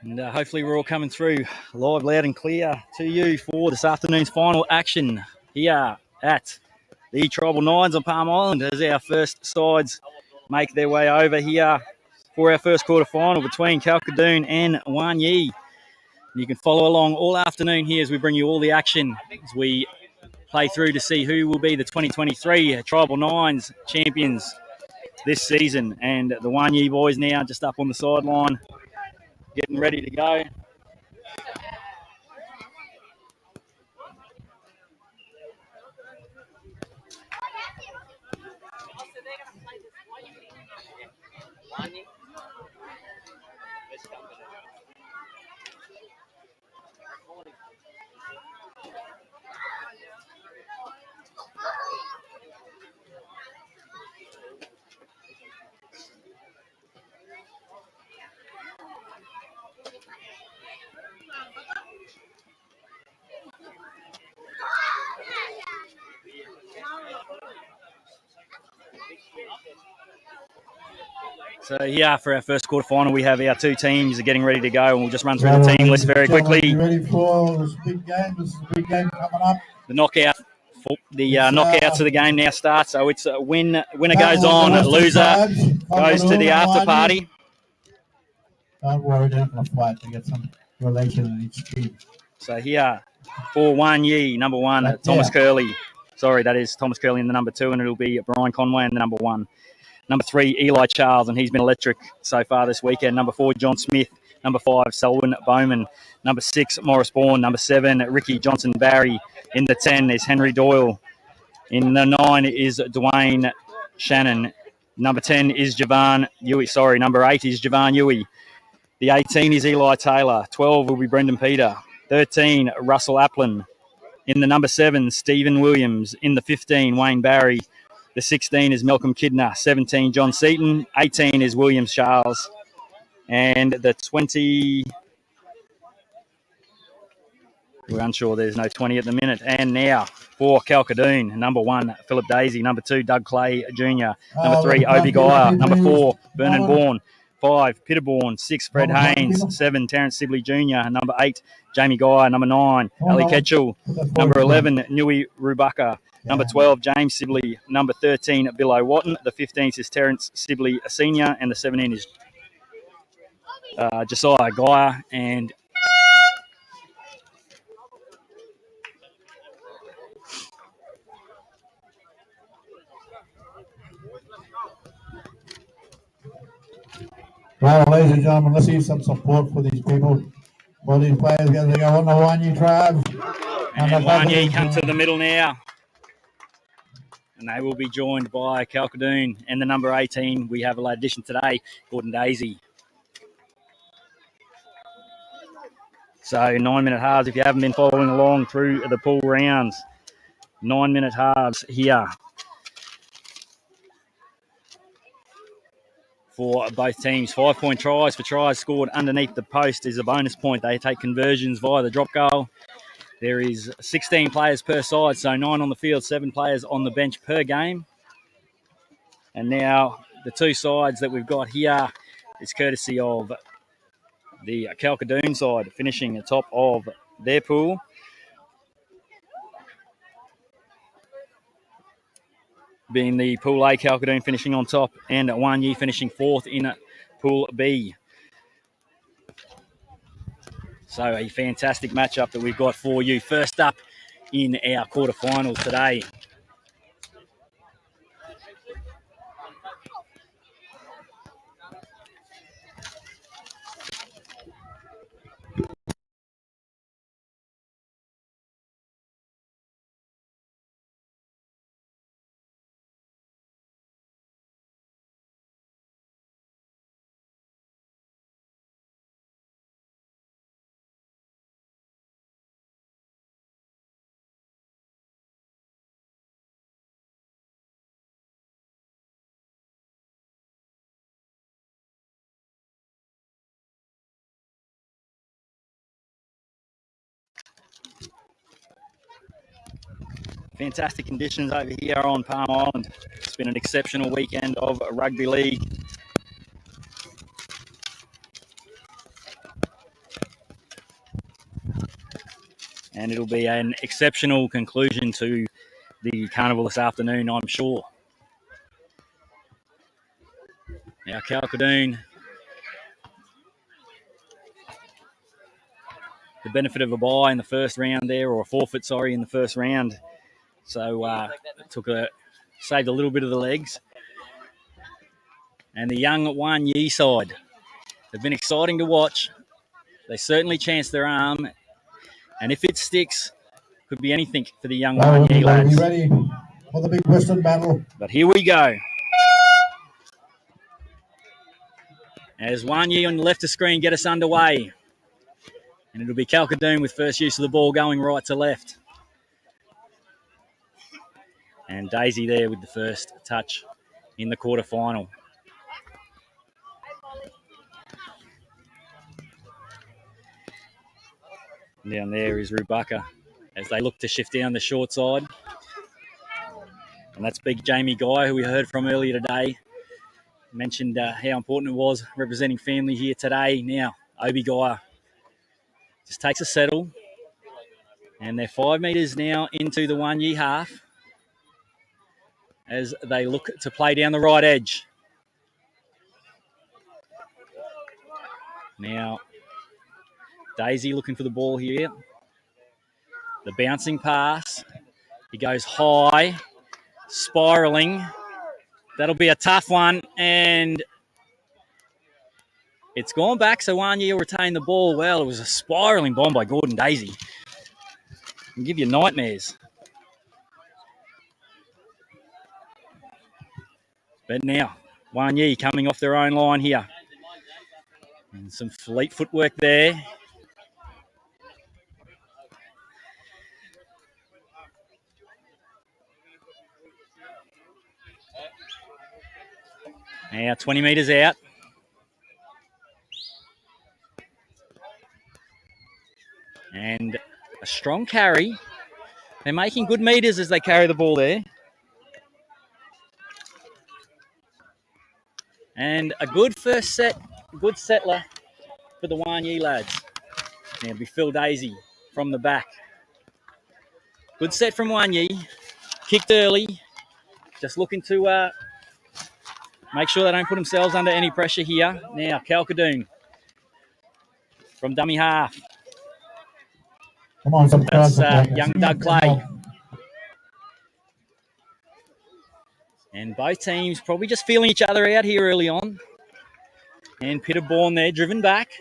And hopefully we're all coming through live, loud and clear to you for this afternoon's final action here at the Tribal Nines on Palm Island as our first sides make their way over here for our first quarter final between Kalkadoon and Wanyi. You can follow along all afternoon here as we bring you all the action as we play through to see who will be the 2023 Tribal Nines champions this season. And the Wanyi boys now just up on the sideline, getting ready to go. So here for our first quarterfinal, we have our two teams are getting ready to go, and we'll just run through the team list very quickly. Ready for this big game? This is a big game coming up. The knockout, knockouts of the game now starts. So it's winner goes on, loser goes to the after party. Don't worry, they're not going to fight. They get some relation in each team. So here for Wanyi, number one, Thomas Curley. Sorry, that is Thomas Curley in the number two, and it'll be Brian Conway in the number one. Number 3, Eli Charles, and he's been electric so far this weekend. Number 4, John Smith. Number 5, Selwyn Bowman. Number 6, Morris Bourne. Number 7, Ricky Johnson Barry. In the 10 is Henry Doyle. In the 9 is Dwayne Shannon. Number 10 is Javan Yui. Sorry, number 8 is Javan Yui. The 18 is Eli Taylor. 12 will be Brendan Peter. 13, Russell Applin. In the number 7, Stephen Williams. In the 15, Wayne Barry. The 16 is Malcolm Kidner, 17, John Seaton, 18 is Williams Charles, and the 20, we're unsure, there's no 20 at the minute. And now for Kalkadoon, number 1, Philip Daisy, number 2, Doug Clay Jr., number 3, Obi Geyer, number 4, Vernon Bourne, 5, Peter Bourne, 6, Fred Haynes, 7, Terence Sibley Jr., number 8, Jamie Geyer, number 9, Ali Ketchell, number 11, Nui Rubaka, number 12, James Sibley. Number 13, Bill Watton. The 15th is Terence Sibley Senior. And the 17 is Josiah Geyer. And well, ladies and gentlemen, let's see some support for these people. For these players, they go on the Wanyi tribe. And Wanyi come to the middle now. And they will be joined by Kalkadoon and the number 18. We have a late addition today, Gordon Daisy. So 9-minute halves, if you haven't been following along through the pool rounds. 9-minute halves here for both teams. 5-point tries for tries scored underneath the post is a bonus point. They take conversions via the drop goal. There is 16 players per side, so 9 on the field, 7 players on the bench per game. And now the two sides that we've got here is courtesy of the Kalkadoon side, finishing atop of their pool. Being the Pool A, Kalkadoon finishing on top, and Wanyi finishing 4th in Pool B. So a fantastic matchup that we've got for you. First up in our quarterfinals today. Fantastic conditions over here on Palm Island. It's been an exceptional weekend of rugby league. And it'll be an exceptional conclusion to the carnival this afternoon, I'm sure. Now, Kalkadoon, the benefit of a bye in the first round there, or a forfeit, sorry, in the first round. So saved a little bit of the legs. And the young Wanyi side have been exciting to watch. They certainly chanced their arm. And if it sticks, could be anything for the young Wanyi lads. Be ready for the big Western battle. But here we go. As Wanyi on the left of screen get us underway. And it'll be Kalkadoon with first use of the ball going right to left. And Daisy there with the first touch in the quarterfinal. Down there is Rubaka as they look to shift down the short side. And that's big Jamie Guy, who we heard from earlier today. Mentioned how important it was representing family here today. Now, Obi Guy just takes a settle. And they're 5 metres now into the Wanyi half as they look to play down the right edge. Now, Daisy looking for the ball here. The bouncing pass. He goes high, spiralling. That'll be a tough one, and it's gone back, so Wanyi will retain the ball. Well, it was a spiralling bomb by Gordon Daisy. Can give you nightmares. But now, Wanyi coming off their own line here. And some fleet footwork there. Now 20 metres out. And a strong carry. They're making good metres as they carry the ball there. And a good first set, good settler for the Wanyi lads. Now it'll be Phil Daisy from the back. Good set from Wanyi. Kicked early. Just looking to make sure they don't put themselves under any pressure here. Now, Kalkadoon from dummy half. Come on, that's young Doug Clay. And both teams probably just feeling each other out here early on. And Peter Bourne there, driven back.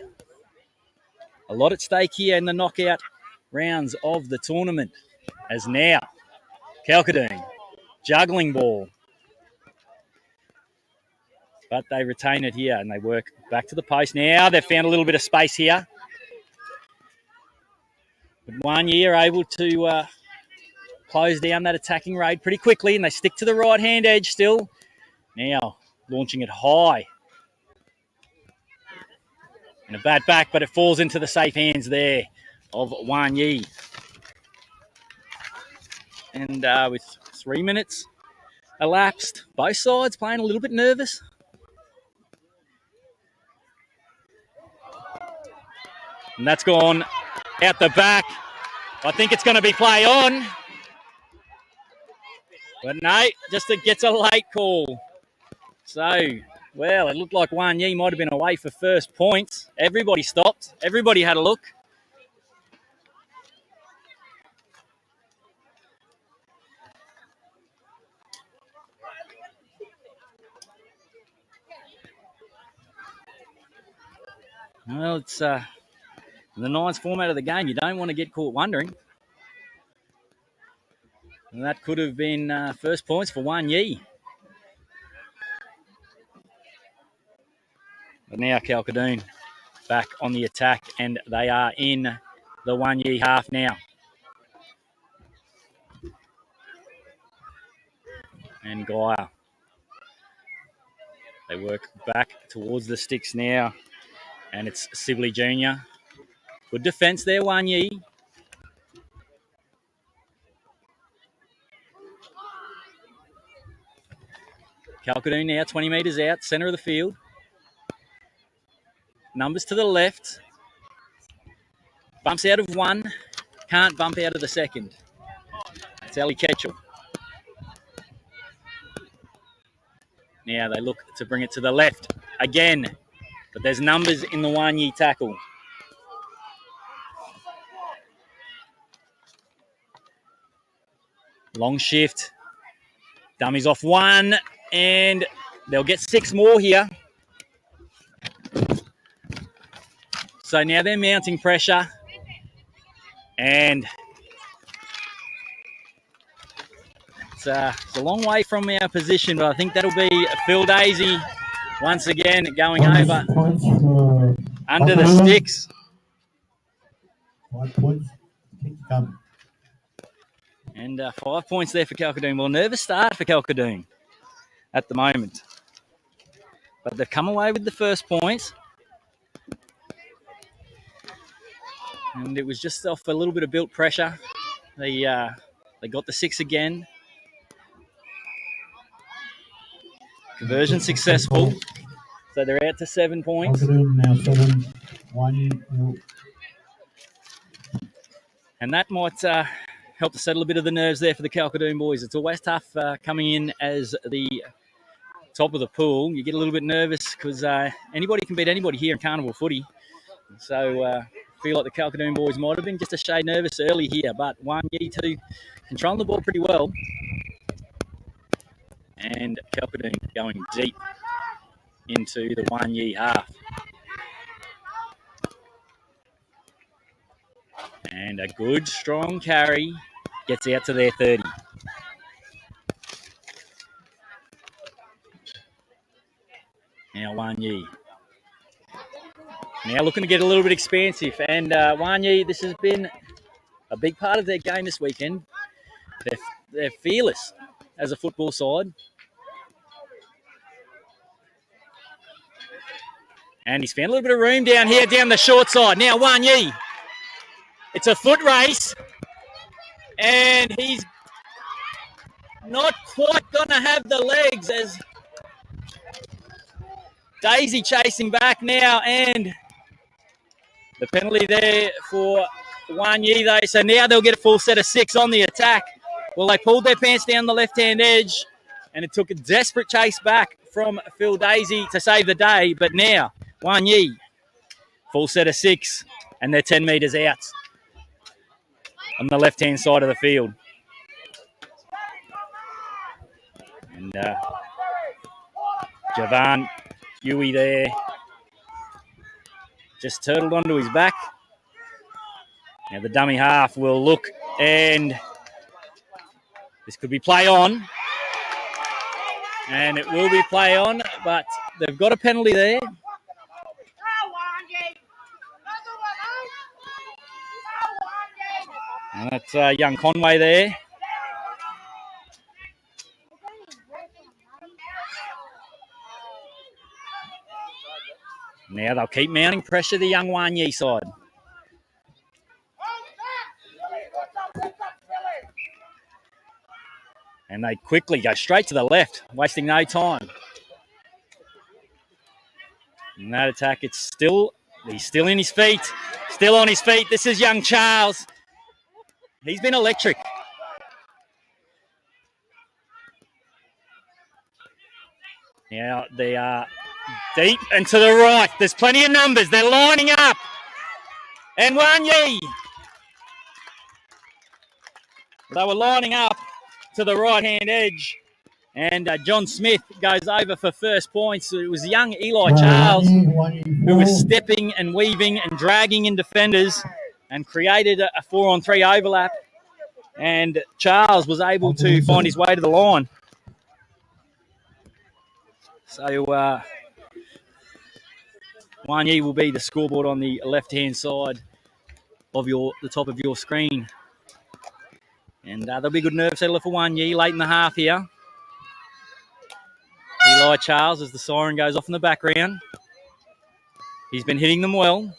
A lot at stake here in the knockout rounds of the tournament. As now, Kalkadoon, juggling ball. But they retain it here and they work back to the post. Now they've found a little bit of space here. But Wanyi are able to close down that attacking raid pretty quickly, and they stick to the right-hand edge still. Now launching it high. And a bad back, but it falls into the safe hands there of Wanyi. And with 3 minutes elapsed, both sides playing a little bit nervous. And that's gone out the back. I think it's going to be play on. But no, just gets a late call. So, well, it looked like Wanyi might have been away for first points. Everybody stopped. Everybody had a look. Well, it's the nice format of the game. You don't want to get caught wondering. And that could have been first points for Wanyi. But now Kalkadoon back on the attack, and they are in the Wanyi half now. And Gaia. They work back towards the sticks now. And it's Sibley Jr. Good defence there, Wanyi. Calcadoon now 20 metres out, centre of the field. Numbers to the left. Bumps out of one. Can't bump out of the second. That's Ali Ketchell. Now they look to bring it to the left again. But there's numbers in the Wanyi tackle. Long shift. Dummies off one. And they'll get 6 more here. So now they're mounting pressure. And it's a long way from our position, but I think that'll be Phil Daisy once again going over under the sticks. 5 points. And 5 points there for Calcadoon. Well, nervous start for Calcadoon at the moment. But they've come away with the first point. And it was just off a little bit of built pressure. They got the 6 again. Conversion successful. So they're out to 7 points. Now 7. Wanyi. And that might help to settle a bit of the nerves there for the Calcadoon boys. It's always tough coming in as the top of the pool. You get a little bit nervous because anybody can beat anybody here in carnival footy. So I feel like the Calcadoon boys might have been just a shade nervous early here, but Wanyi too controlling the ball pretty well. And Calcadoon going deep into the Wanyi half. And a good, strong carry gets out to their 30. Now Wanyi. Now looking to get a little bit expansive. And Wanyi, this has been a big part of their game this weekend. They're fearless as a football side. And he's found a little bit of room down here, down the short side. Now Wanyi. It's a foot race. And he's not quite going to have the legs as Daisy chasing back now. And the penalty there for Wanyi, though. So now they'll get a full set of 6 on the attack. Well, they pulled their pants down the left-hand edge. And it took a desperate chase back from Phil Daisy to save the day. But now, Wanyi, full set of 6. And they're 10 metres out on the left-hand side of the field. And Javan Huey there just turtled onto his back. Now the dummy half will look, and this could be play on. And it will be play on, but they've got a penalty there. And that's young Conway there. Now they'll keep mounting pressure, the young Wanyi side. And they quickly go straight to the left, wasting no time. And that attack, he's still in his feet. Still on his feet. This is young Charles. He's been electric. Now they are deep and to the right. There's plenty of numbers. They're lining up. And Wanyi. They were lining up to the right-hand edge. And John Smith goes over for first points. It was young Eli Charles who was stepping and weaving and dragging in defenders and created a 4-on-3 overlap. And Charles was able to find his way to the line. So Wanyi will be the scoreboard on the left-hand side of the top of your screen. And there'll be a good nerve settler for Wanyi late in the half here. Eli Charles as the siren goes off in the background. He's been hitting them well.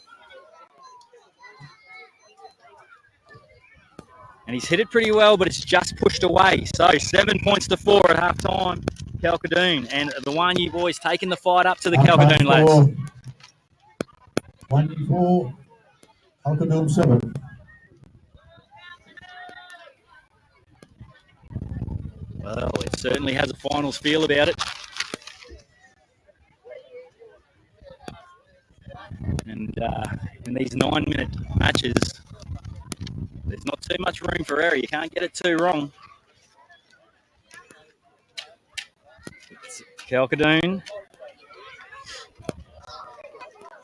And he's hit it pretty well, but it's just pushed away. So 7 points to 4 at half time. Calcadoon, and the Wanyi boys taking the fight up to the Calcadoon lads. 1-4, Calcadoon 7. Well, it certainly has a finals feel about it. And in these 9-minute matches, there's not too much room for error. You can't get it too wrong. It's Calcadoon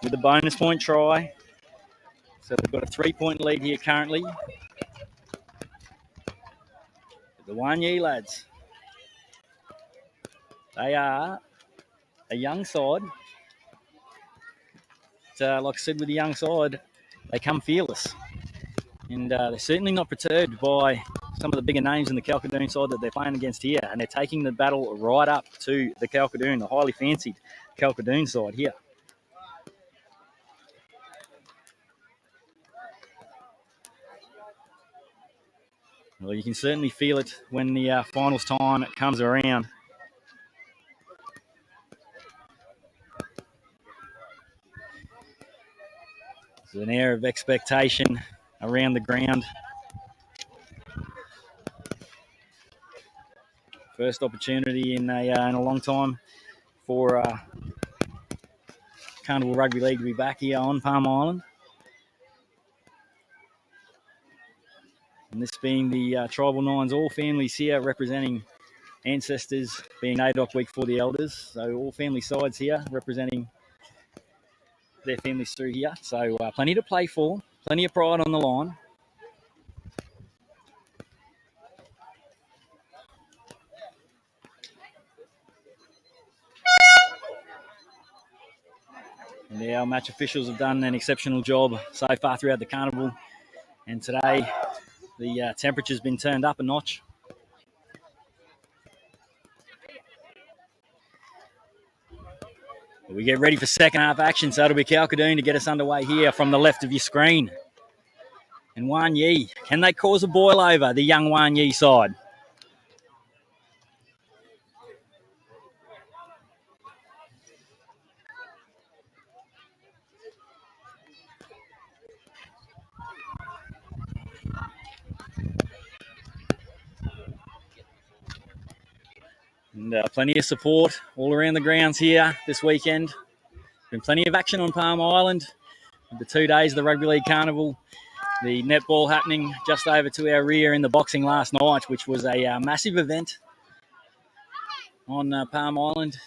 with a bonus point try. So they've got a 3-point lead here currently. The Wanyi lads, they are a young side. Like I said, with the young side, they come fearless. And they're certainly not perturbed by some of the bigger names in the Calcadoon side that they're playing against here. And they're taking the battle right up to the Calcadoon, the highly fancied Calcadoon side here. Well, you can certainly feel it when the finals time comes around. There's an air of expectation around the ground. First opportunity in a long time for Carnival Rugby League to be back here on Palm Island. And this being the Tribal Nines, all families here representing ancestors, being ADOC week for the elders. So all family sides here representing their families through here. So plenty to play for, plenty of pride on the line. And our match officials have done an exceptional job so far throughout the carnival. And today, the temperature's been turned up a notch. We get ready for second half action, so it'll be Calcadoon to get us underway here from the left of your screen. And Wanyi, can they cause a boil over, the young Wanyi side? And plenty of support all around the grounds here this weekend. Been plenty of action on Palm Island. The 2 days of the Rugby League Carnival. The netball happening just over to our rear in the boxing last night, which was a massive event on Palm Island.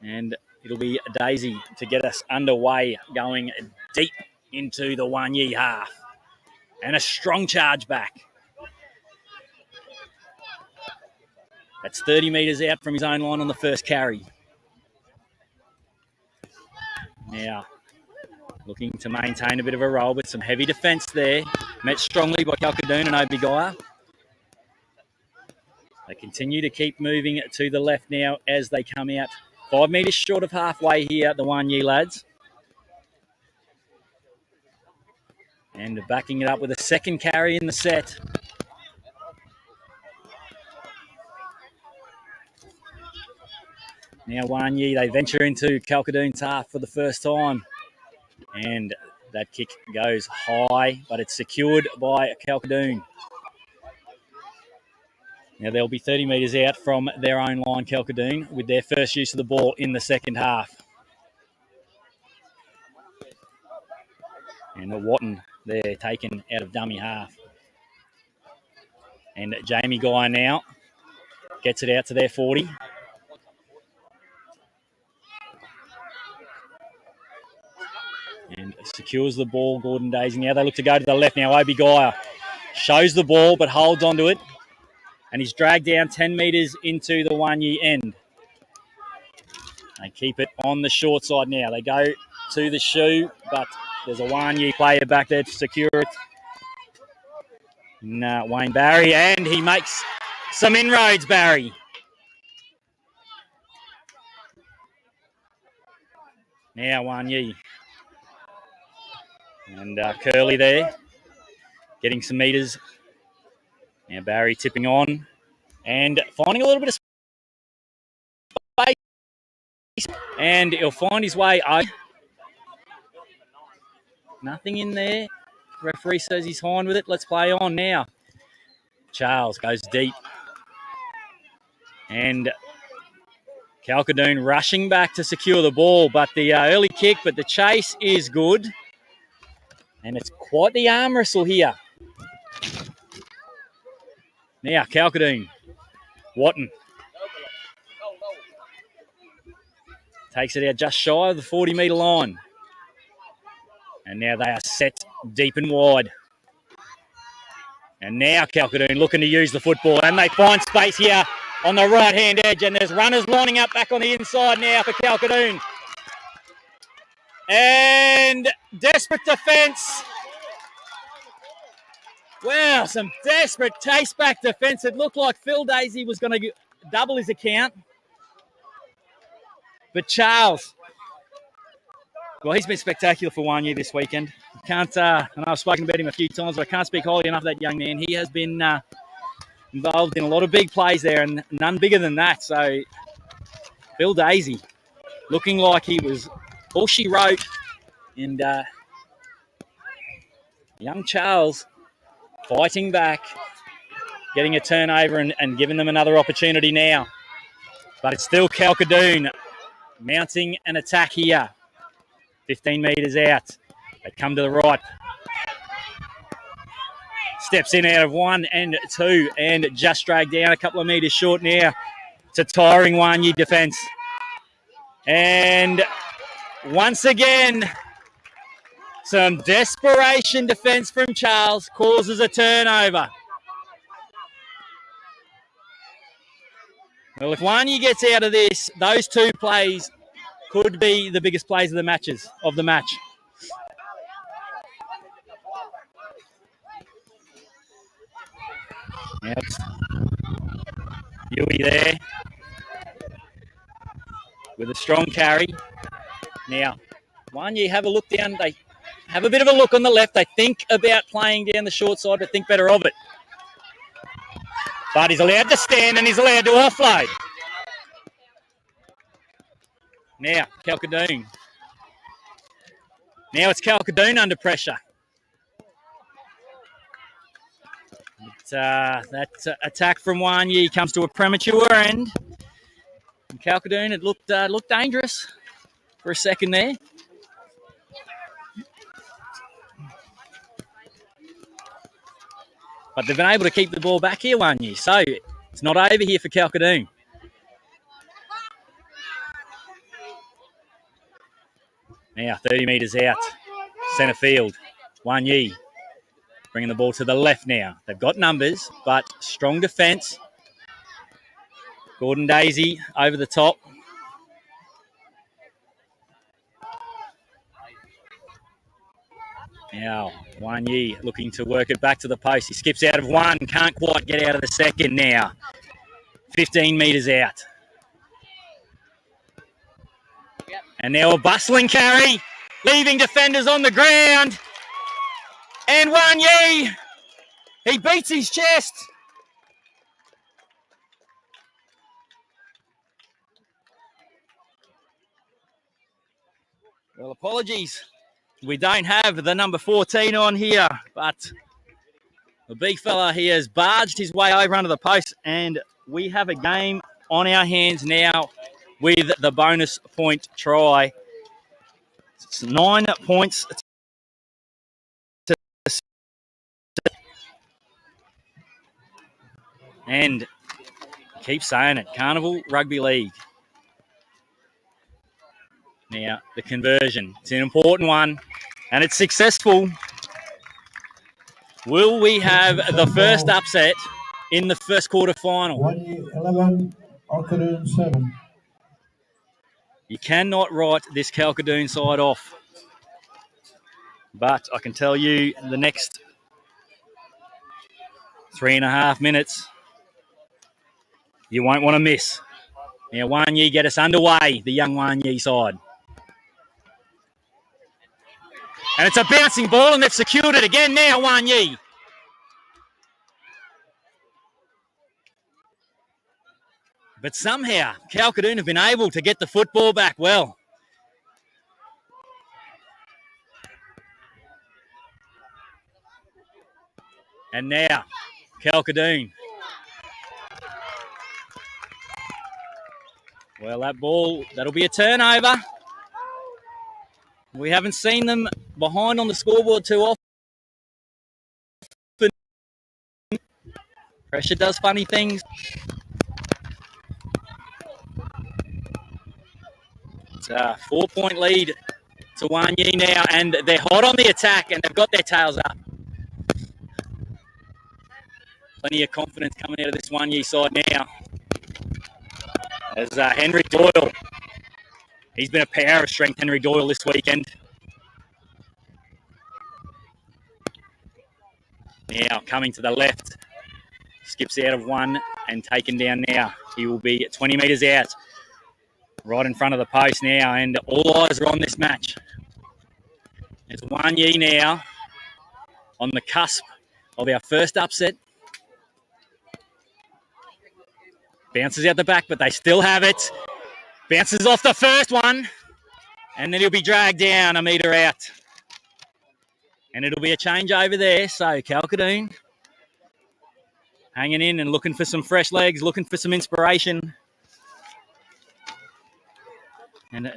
And it'll be a daisy to get us underway, going deep into the Wanyi half. And a strong charge back. That's 30 metres out from his own line on the first carry. Now, looking to maintain a bit of a roll with some heavy defence there. Met strongly by Calcadoon and Obigaya. They continue to keep moving to the left now as they come out 5 metres short of halfway here, the Wanyi lads. And backing it up with a second carry in the set. Now Wanyi, they venture into Calcadoon's half for the first time. And that kick goes high, but it's secured by Calcadoon. Now they'll be 30 metres out from their own line, Calcadoon, with their first use of the ball in the second half. And a Watton there taken out of dummy half. And Jamie Guy now gets it out to their 40. And secures the ball, Gordon Daisy. Now they look to go to the left now. Obigaya shows the ball but holds onto it. And he's dragged down 10 metres into the Wanyi end. They keep it on the short side now. They go to the shoe, but there's a Wanyi player back there to secure it. And, Wayne Barry, and he makes some inroads, Barry. Now Wanyi. And Curly there, getting some metres. Now Barry tipping on and finding a little bit of space. And he'll find his way out. Nothing in there. Referee says he's fine with it. Let's play on now. Charles goes deep. And Calcadoon rushing back to secure the ball, but the early kick, but the chase is good. And it's quite the arm wrestle here. Now, Calcadoon. Watton. Takes it out just shy of the 40-metre line. And now they are set deep and wide. And now Calcadoon looking to use the football. And they find space here on the right-hand edge. And there's runners lining up back on the inside now for Calcadoon. And desperate defence. Wow, some desperate taste-back defence. It looked like Phil Daisy was going to double his account. But Charles, well, he's been spectacular for 1 year this weekend. And I've spoken about him a few times, but I can't speak highly enough of that young man. He has been involved in a lot of big plays there, and none bigger than that. So, Phil Daisy looking like he was all she wrote. And young Charles fighting back, getting a turnover and giving them another opportunity now. But it's still Calcadoon mounting an attack here. 15 metres out. They come to the right. Steps in out of 1 and 2 and just dragged down a couple of metres short now. It's a tiring 1 year defence. And once again, some desperation defence from Charles causes a turnover. Well, if 1 year gets out of this, those two plays could be the biggest plays of the match. Now it's Yui there with a strong carry. Now, 1 year have a look down. They have a bit of a look on the left. They think about playing down the short side, but think better of it. But he's allowed to stand and he's allowed to offload. Now, Calcadoon. Now it's Calcadoon under pressure. But, that attack from 1 year comes to a premature end. And Calcadoon, it looked dangerous for a second there. But they've been able to keep the ball back here 1 year. So it's not over here for Calcadoon. Now 30 metres out. Centre field. 1 year. Bringing the ball to the left now. They've got numbers, but strong defence. Gordon Daisy over the top. Now, 1 year looking to work it back to the post. He skips out of 1, can't quite get out of the second now. 15 metres out. And now a bustling carry, leaving defenders on the ground. And 1 year, he beats his chest. Well, apologies. We don't have the number 14 on here, but the big fella here has barged his way over under the post, and we have a game on our hands now with the bonus point try. It's 9 points. And keep saying it, Carnival Rugby League. Now, the conversion. It's an important one, and it's successful. Will we have the first upset in the first quarterfinal? 1 year 11, Calcadoon 7. You cannot write this Calcadoon side off. But I can tell you the next 3.5 minutes, you won't want to miss. Now, 1 year get us underway, the young 1 year side. And it's a bouncing ball, and they've secured it again now, Wan Yi. But somehow, Kalkadoon have been able to get the football back well. And now, Kalkadoon. Well, that ball, that'll be a turnover. We haven't seen them behind on the scoreboard too often. Pressure does funny things. It's a 4-point lead to Wan Yi now, and they're hot on the attack, and they've got their tails up. Plenty of confidence coming out of this Wan Yi side now. As Henry Doyle, he's been a power of strength, Henry Doyle, this weekend. Now coming to the left, skips out of one and taken down now. He will be 20 metres out, right in front of the post now, and all eyes are on this match. It's Wan Yi now on the cusp of our first upset. Bounces out the back, but they still have it. Bounces off the first one, and then he'll be dragged down a metre out. And it'll be a change over there. So Kalkadoon hanging in and looking for some fresh legs, looking for some inspiration. And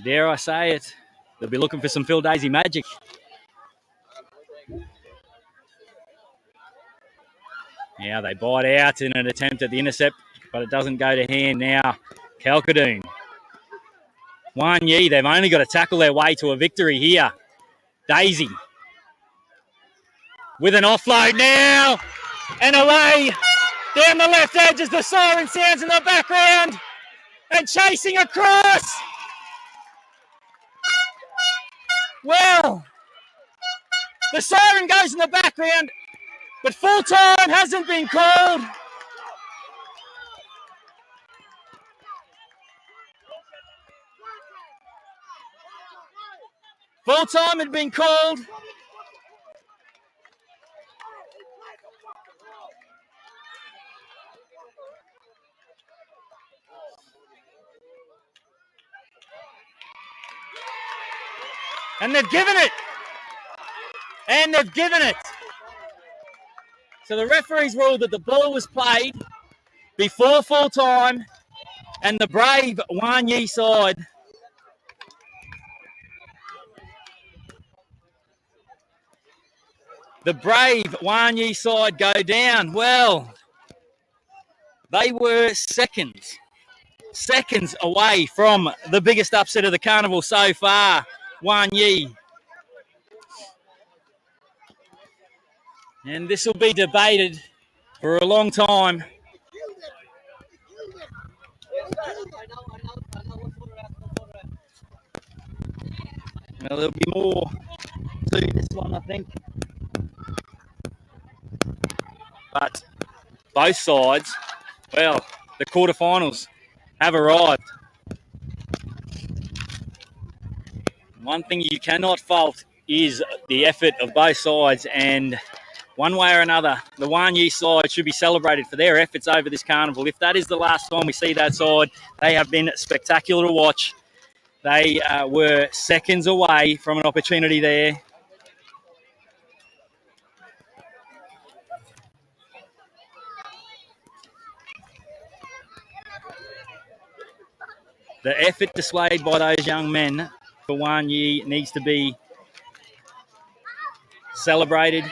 dare I say it, they'll be looking for some Phil Daisy magic. Now they bite out in an attempt at the intercept, but it doesn't go to hand now. Kalkadoon. Wan Yi, they've only got to tackle their way to a victory here. Daisy with an offload now, and away down the left edge as the siren sounds in the background, and chasing across. Well, the siren goes in the background, but full time hasn't been called. Full time had been called. And they've given it. And they've given it. So the referees ruled that the ball was played before full time, and the brave Wan Yi side go down. Well, they were seconds away from the biggest upset of the carnival so far, Wan Yi. And this will be debated for a long time. Well, there'll be more to this one, I think. But both sides, well, the quarterfinals have arrived. One thing you cannot fault is the effort of both sides, and one way or another, the Wan Yi side should be celebrated for their efforts over this carnival. If that is the last time we see that side, they have been spectacular to watch. They were seconds away from an opportunity there. The effort displayed by those young men for Wan Yi needs to be celebrated.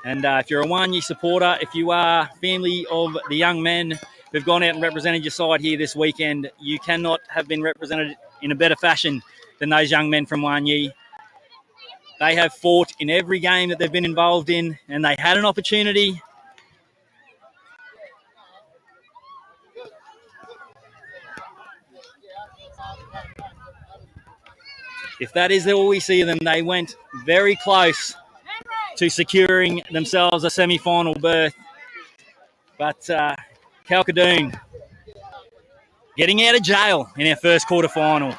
And if you're a Wan Yi supporter, if you are family of the young men who've gone out and represented your side here this weekend, you cannot have been represented in a better fashion than those young men from Wan Yi. They have fought in every game that they've been involved in, and they had an opportunity. If that is all we see of them, they went very close to securing themselves a semi-final berth. But Kalkadoon getting out of jail in our first quarterfinal.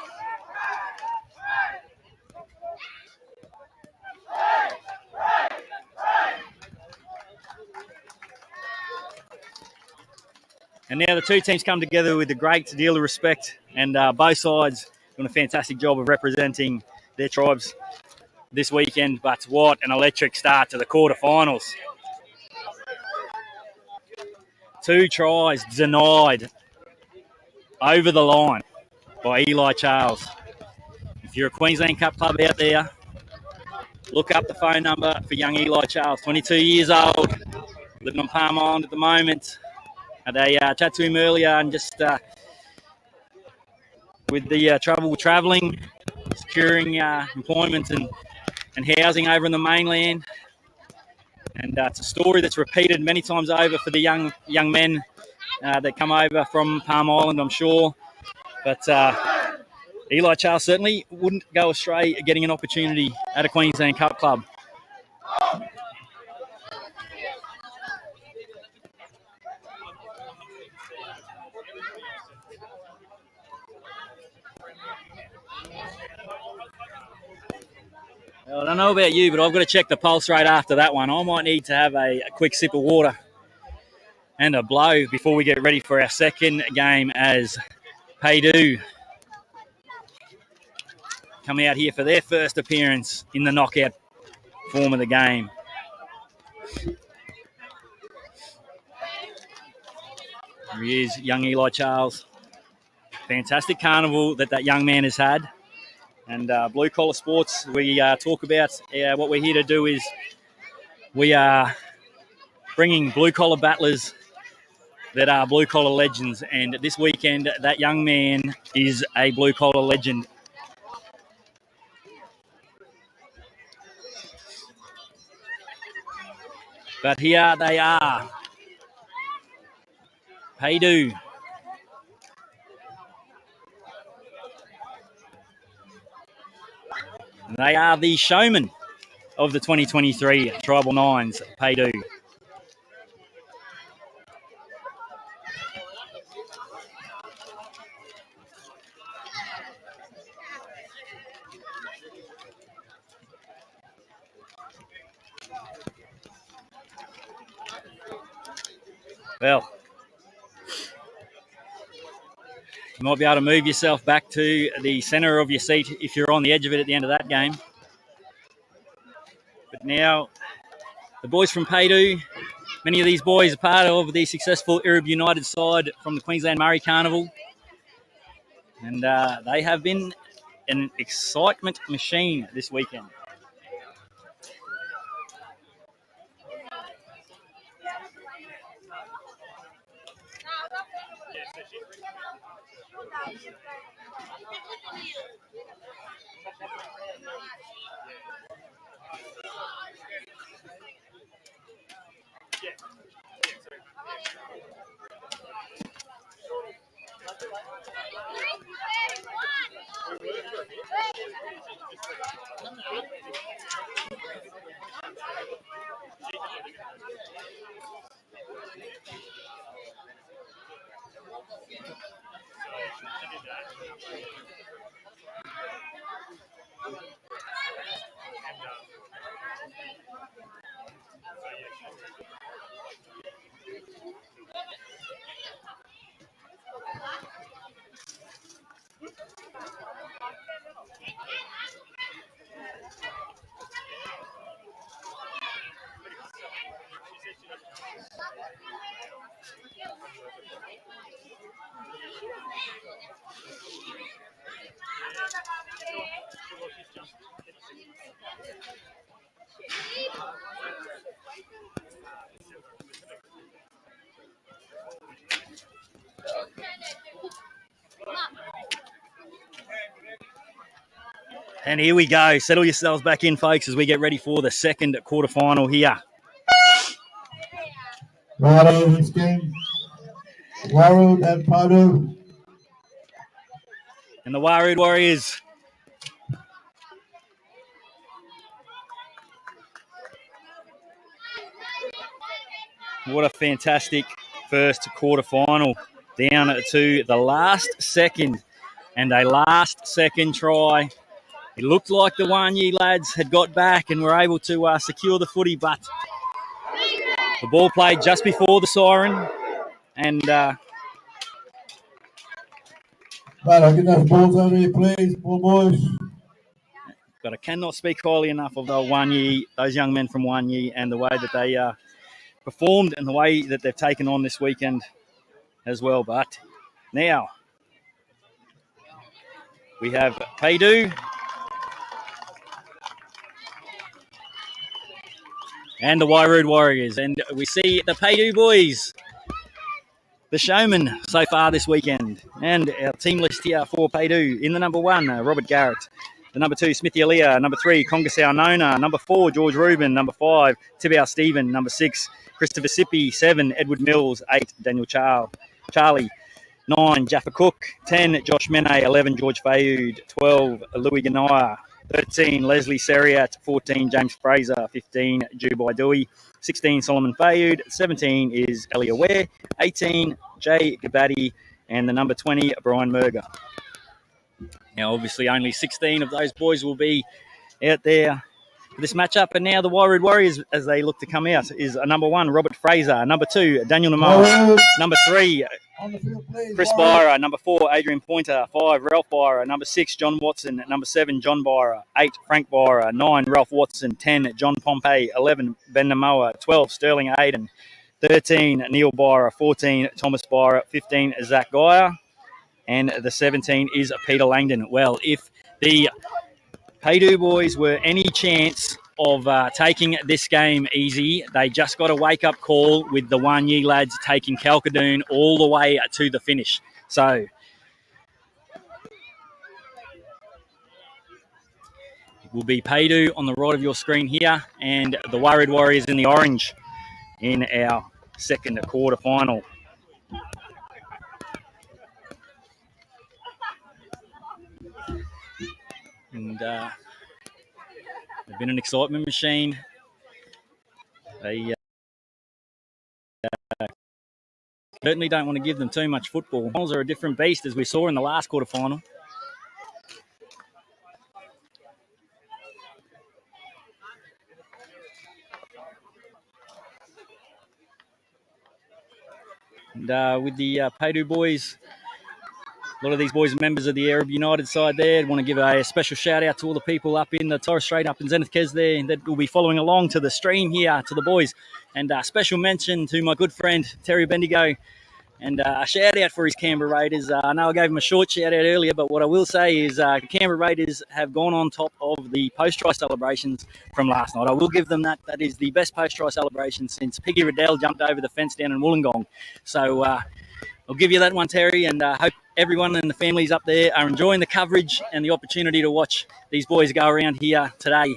And now the two teams come together with a great deal of respect, and both sides doing a fantastic job of representing their tribes this weekend. But what an electric start to the quarterfinals. 2 tries denied over the line by Eli Charles. If you're a Queensland Cup club out there, look up the phone number for young Eli Charles, 22 years old, living on Palm Island at the moment. Had a chat to him earlier, and just with the trouble with travelling, securing employment and housing over in the mainland. And it's a story that's repeated many times over for the young men that come over from Palm Island, I'm sure. But Eli Charles certainly wouldn't go astray getting an opportunity at a Queensland Cup club. Well, I don't know about you, but I've got to check the pulse rate after that one. I might need to have a quick sip of water and a blow before we get ready for our second game as Paydu come out here for their first appearance in the knockout form of the game. Here he is, young Eli Charles. Fantastic carnival that young man has had. And Blue Collar Sports, we talk about what we're here to do is we are bringing blue-collar battlers that are blue-collar legends. And this weekend, that young man is a blue-collar legend. But here they are. Paydu. They are the showmen of the 2023 Tribal Nines, Paydu. Well, you might be able to move yourself back to the centre of your seat if you're on the edge of it at the end of that game. But now, the boys from Paydu, many of these boys are part of the successful Irib United side from the Queensland Murray Carnival. And they have been an excitement machine this weekend. And here we go. Settle yourselves back in, folks, as we get ready for the second quarterfinal here. Righto, this game. Warroad and Paydu. And the Warroad Warriors. What a fantastic first quarterfinal. Down to the last second and a last second try. It looked like the Wanyi lads had got back and were able to secure the footy, but the ball played just before the siren, and Right, get those balls over here, please, poor boys. But I cannot speak highly enough of those young men from Wanyi, and the way that they performed and the way that they've taken on this weekend as well. But now we have Paydu and the Wairud Warriors, and we see the Paydu boys, the showmen so far this weekend. And our team list here for Paydu: in the number 1, Robert Garrett; the number 2, Smithy Alia; number 3, Congasau Nona; number 4, George Rubin; number 5, Tibau Stephen; number 6, Christopher Sippy; 7, Edward Mills; 8, Daniel Charlie; 9, Jaffa Cook; 10, Josh Mene; 11, George Fayud; 12, Louis Ganaya; 13, Leslie Seriat; 14, James Fraser; 15, Jubai Dewey; 16, Solomon Fayud; 17 is Elia Ware; 18, Jay Gabadi; and the number 20, Brian Merger. Now, obviously, only 16 of those boys will be out there for this matchup. And now the Wairud Warriors, as they look to come out, is number 1, Robert Fraser; number 2, Daniel Namoa; number 3, Chris Byra; number 4, Adrian Pointer; 5, Ralph Byra; number 6, John Watson; number 7, John Byra; 8, Frank Byra; 9, Ralph Watson; 10, John Pompey; 11, Ben Namoa; 12, Sterling Aiden; 13, Neil Byra; 14, Thomas Byra; 15, Zach Geyer; and the 17 is Peter Langdon. Well, if the Paydu boys were any chance of taking this game easy, they just got a wake-up call with the Wanyi lads taking Kalkadoon all the way to the finish. So it will be Paydu on the right of your screen here, and the Wairud Warriors in the orange in our second quarter final. And they've been an excitement machine. They certainly don't want to give them too much football. Finals are a different beast, as we saw in the last quarterfinal. And with the Paydu boys, a lot of these boys are members of the Arab United side there. I want to give a special shout out to all the people up in the Torres Strait, up in Zenith Kes there, that will be following along to the stream here, to the boys. And a special mention to my good friend, Terry Bendigo. And a shout out for his Canberra Raiders. I know I gave him a short shout out earlier, but what I will say is the Canberra Raiders have gone on top of the post-try celebrations from last night. I will give them that. That is the best post-try celebration since Piggy Riddell jumped over the fence down in Wollongong. So I'll give you that one, Terry, and hope everyone and the families up there are enjoying the coverage and the opportunity to watch these boys go around here today.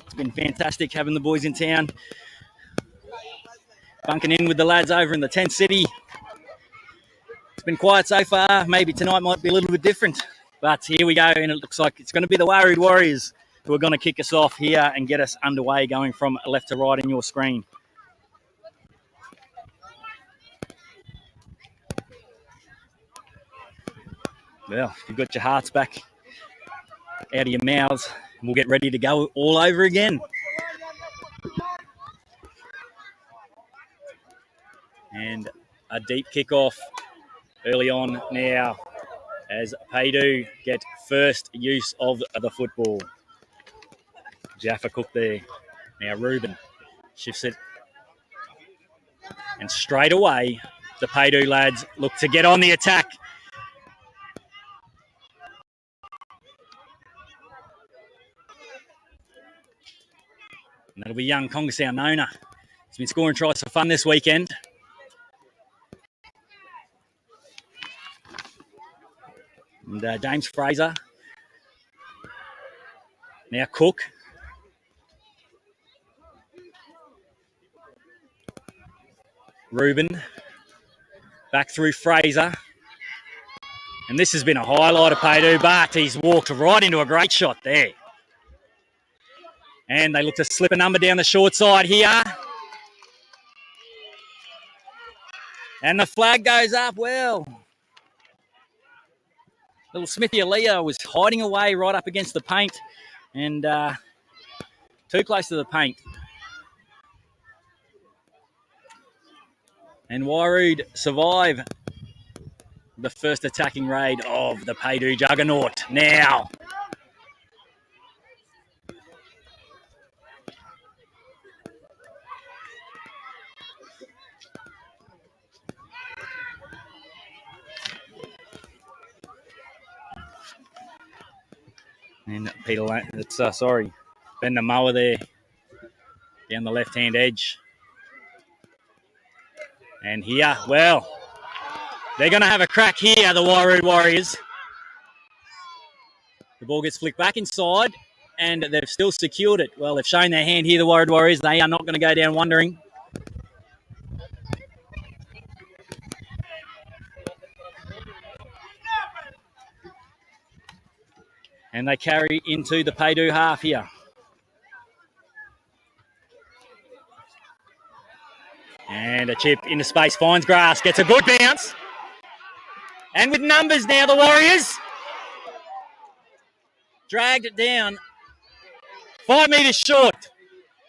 It's been fantastic having the boys in town, bunking in with the lads over in the tent city. It's been quiet so far. Maybe tonight might be a little bit different, but here we go, and it looks like it's going to be the Wairud Warriors who are going to kick us off here and get us underway, going from left to right in your screen. Well, you've got your hearts back out of your mouths, and we'll get ready to go all over again. And a deep kickoff early on now as Paydu get first use of the football. Jaffa Cook there. Now Reuben shifts it. And straight away, the Paydu lads look to get on the attack. And that'll be young Congasau Nona. He's been scoring tries for fun this weekend. And James Fraser. Now Cook. Reuben. Back through Fraser. And this has been a highlight of Paydu, but he's walked right into a great shot there. And they look to slip a number down the short side here. And the flag goes up. Well, little Smithy Aaliyah was hiding away right up against the paint and too close to the paint. And Wairud survive the first attacking raid of the Paydu Juggernaut. Now, and Peter, it's Ben the Mower there down the left-hand edge. And here, well, they're going to have a crack here, the Wairud Warriors. The ball gets flicked back inside, and they've still secured it. Well, they've shown their hand here, the Wairud Warriors. They are not going to go down wondering. And they carry into the Paydu half here. And a chip into space, finds grass, gets a good bounce. And with numbers now, the Warriors dragged it down 5 metres short.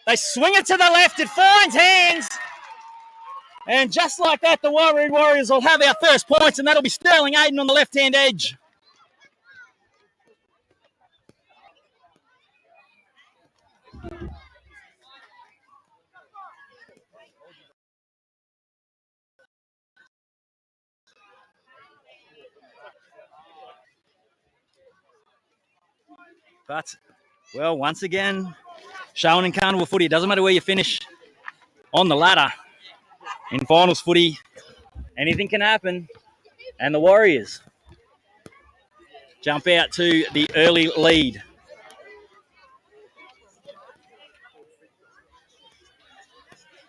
They swing it to the left, it finds hands. And just like that, the Wairud Warriors will have our first points, and that'll be Sterling Aiden on the left-hand edge. But, well, once again, showing in carnival footy, it doesn't matter where you finish on the ladder. In finals footy, anything can happen. And the Warriors jump out to the early lead.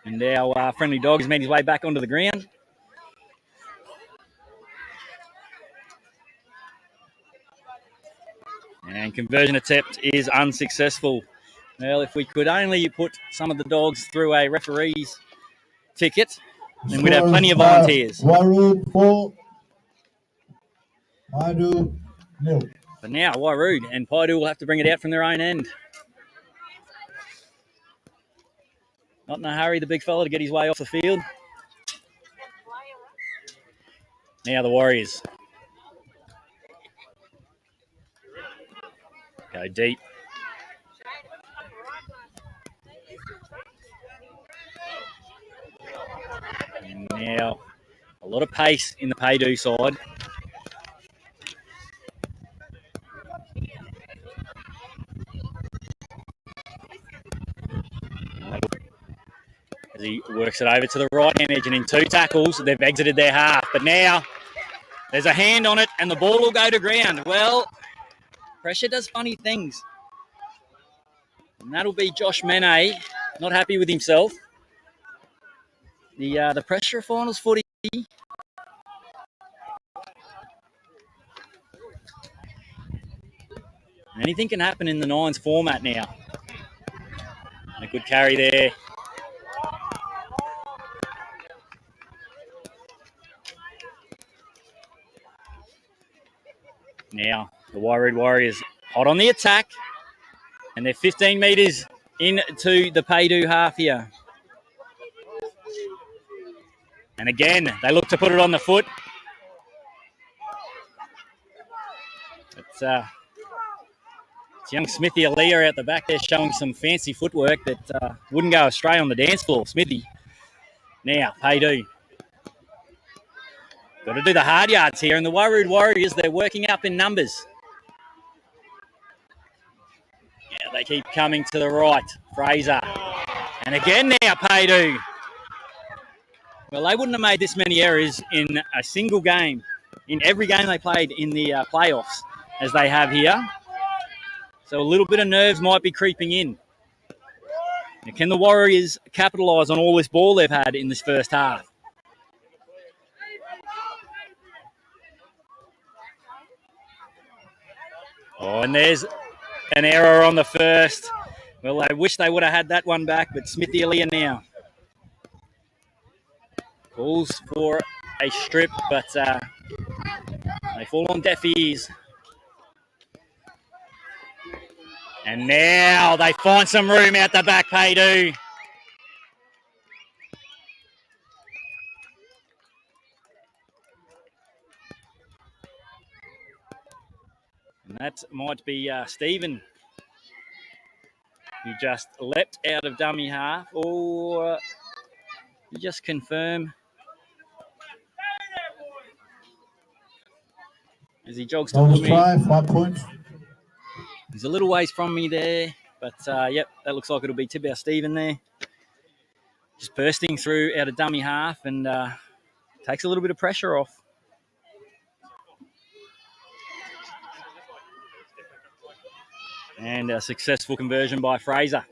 And our friendly dog has made his way back onto the ground. And conversion attempt is unsuccessful. Well, if we could only put some of the dogs through a referee's ticket, then we'd have plenty of volunteers. Wairud 4, Paydu 0. But now Wairud and Paydu will have to bring it out from their own end. Not in a hurry, the big fella, to get his way off the field. Now the Warriors go deep. And now a lot of pace in the Paydu side. As he works it over to the right-hand edge, and in 2 tackles, they've exited their half. But now there's a hand on it, and the ball will go to ground. Well, pressure does funny things. And that'll be Josh Mene, not happy with himself. The pressure of finals footy. Anything can happen in the nines format now. And a good carry there. Now, the Wairud Warriors hot on the attack, and they're 15 metres into the Paydu half here. And again, they look to put it on the foot. It's young Smithy Aaliyah out the back there showing some fancy footwork that wouldn't go astray on the dance floor. Smithy. Now, Paydu. Got to do the hard yards here, and the Wairud Warriors, they're working up in numbers. Yeah, they keep coming to the right. Fraser. And again now, Paydu. Well, they wouldn't have made this many errors in a single game, in every game they played in the playoffs, as they have here. So a little bit of nerves might be creeping in. Now, can the Warriors capitalise on all this ball they've had in this first half? Oh, and there's an error on the first. Well, I wish they would have had that one back, but Smithy Aaliyah now calls for a strip, but they fall on deaf ears. And now they find some room out the back, Paydu. That might be Stephen, who just leapt out of dummy half. Or just confirm as he jogs towards me. Try, 5 points. He's a little ways from me there, but yep, that looks like it'll be Tibau Stephen there. Just bursting through out of dummy half and takes a little bit of pressure off. And a successful conversion by Fraser.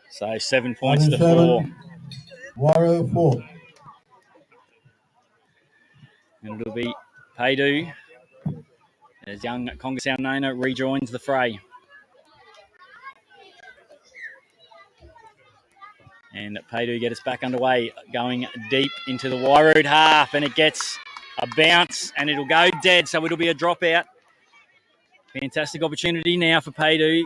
So 7 points to 4. Warrior 4. And it'll be Paydu as young Conga Nona rejoins the fray. And Paydu get us back underway, going deep into the Wairud half, and it gets a bounce and it'll go dead, so it'll be a dropout. Fantastic opportunity now for Paydu.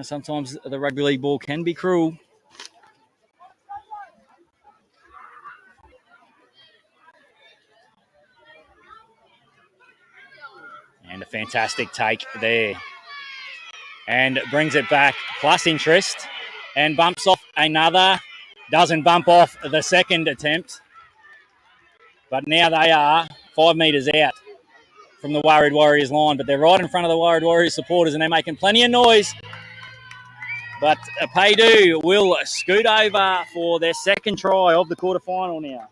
Sometimes the rugby league ball can be cruel. And a fantastic take there. And brings it back, plus interest, and bumps off another. Doesn't bump off the second attempt. But now they are 5 metres out from the Wairud Warriors line, but they're right in front of the Wairud Warriors supporters and they're making plenty of noise. But Paydu will scoot over for their second try of the quarterfinal now.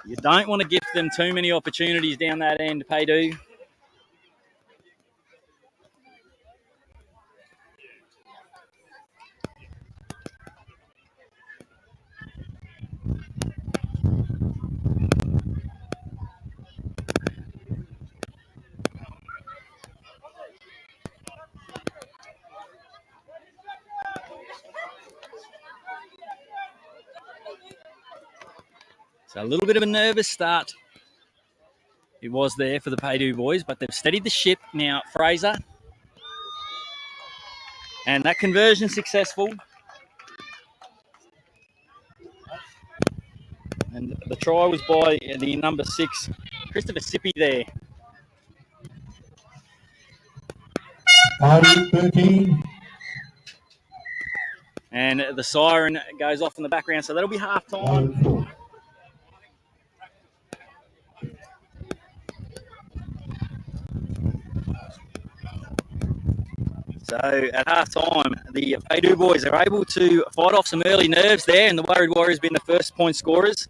You don't want to give them too many opportunities down that end, Paydu. So a little bit of a nervous start it was there for the Paydu boys, but they've steadied the ship now. Fraser. And that conversion successful. And the try was by the number 6, Christopher Sippy there. 13. And the siren goes off in the background, so that'll be half time. So at half time, the Paydu boys are able to fight off some early nerves there, and the Wairud Warriors being the first point scorers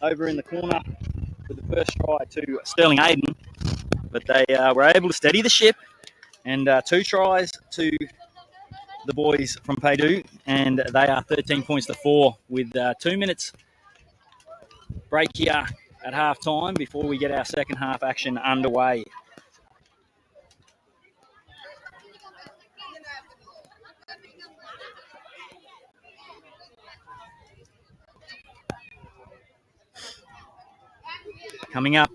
over in the corner with the first try to Sterling Aiden. But they were able to steady the ship, and 2 tries to the boys from Paydu, and they are 13 points to 4 with 2 minutes break here at half time before we get our second half action underway. Coming up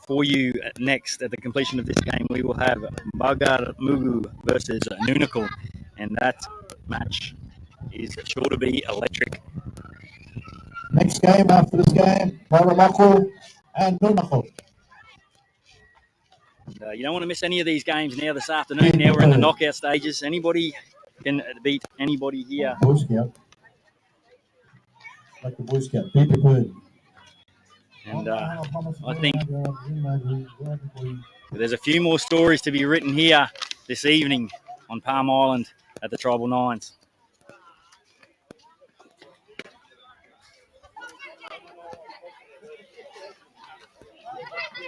for you next at the completion of this game, we will have Bagar Mugu versus Nunakul, and that match is sure to be electric. Next game after this game, Parramatta and Nunakul. You don't want to miss any of these games now this afternoon. Now we're in the knockout stages. Anybody can beat anybody here. Boy Scout. Like the Boy Scout. Beat the bird. And I think there's a few more stories to be written here this evening on Palm Island at the Tribal Nines.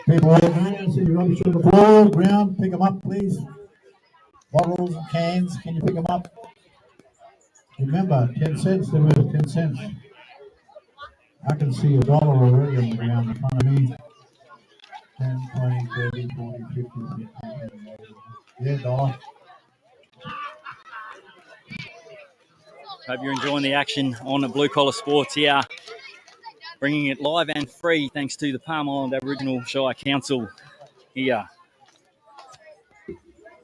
People over here, see your rubbish on the floor, ground, pick them up, please. Bottles and cans, can you pick them up? Remember, 10 cents, they're worth 10 cents. I can see $1 already on the ground in front of me. 10, 20, 30, 40, 50, 60, 70, 80. Yeah, $1. Hope you're enjoying the action on the Blue Collar Sports here. Bringing it live and free thanks to the Palm Island Aboriginal Shire Council here.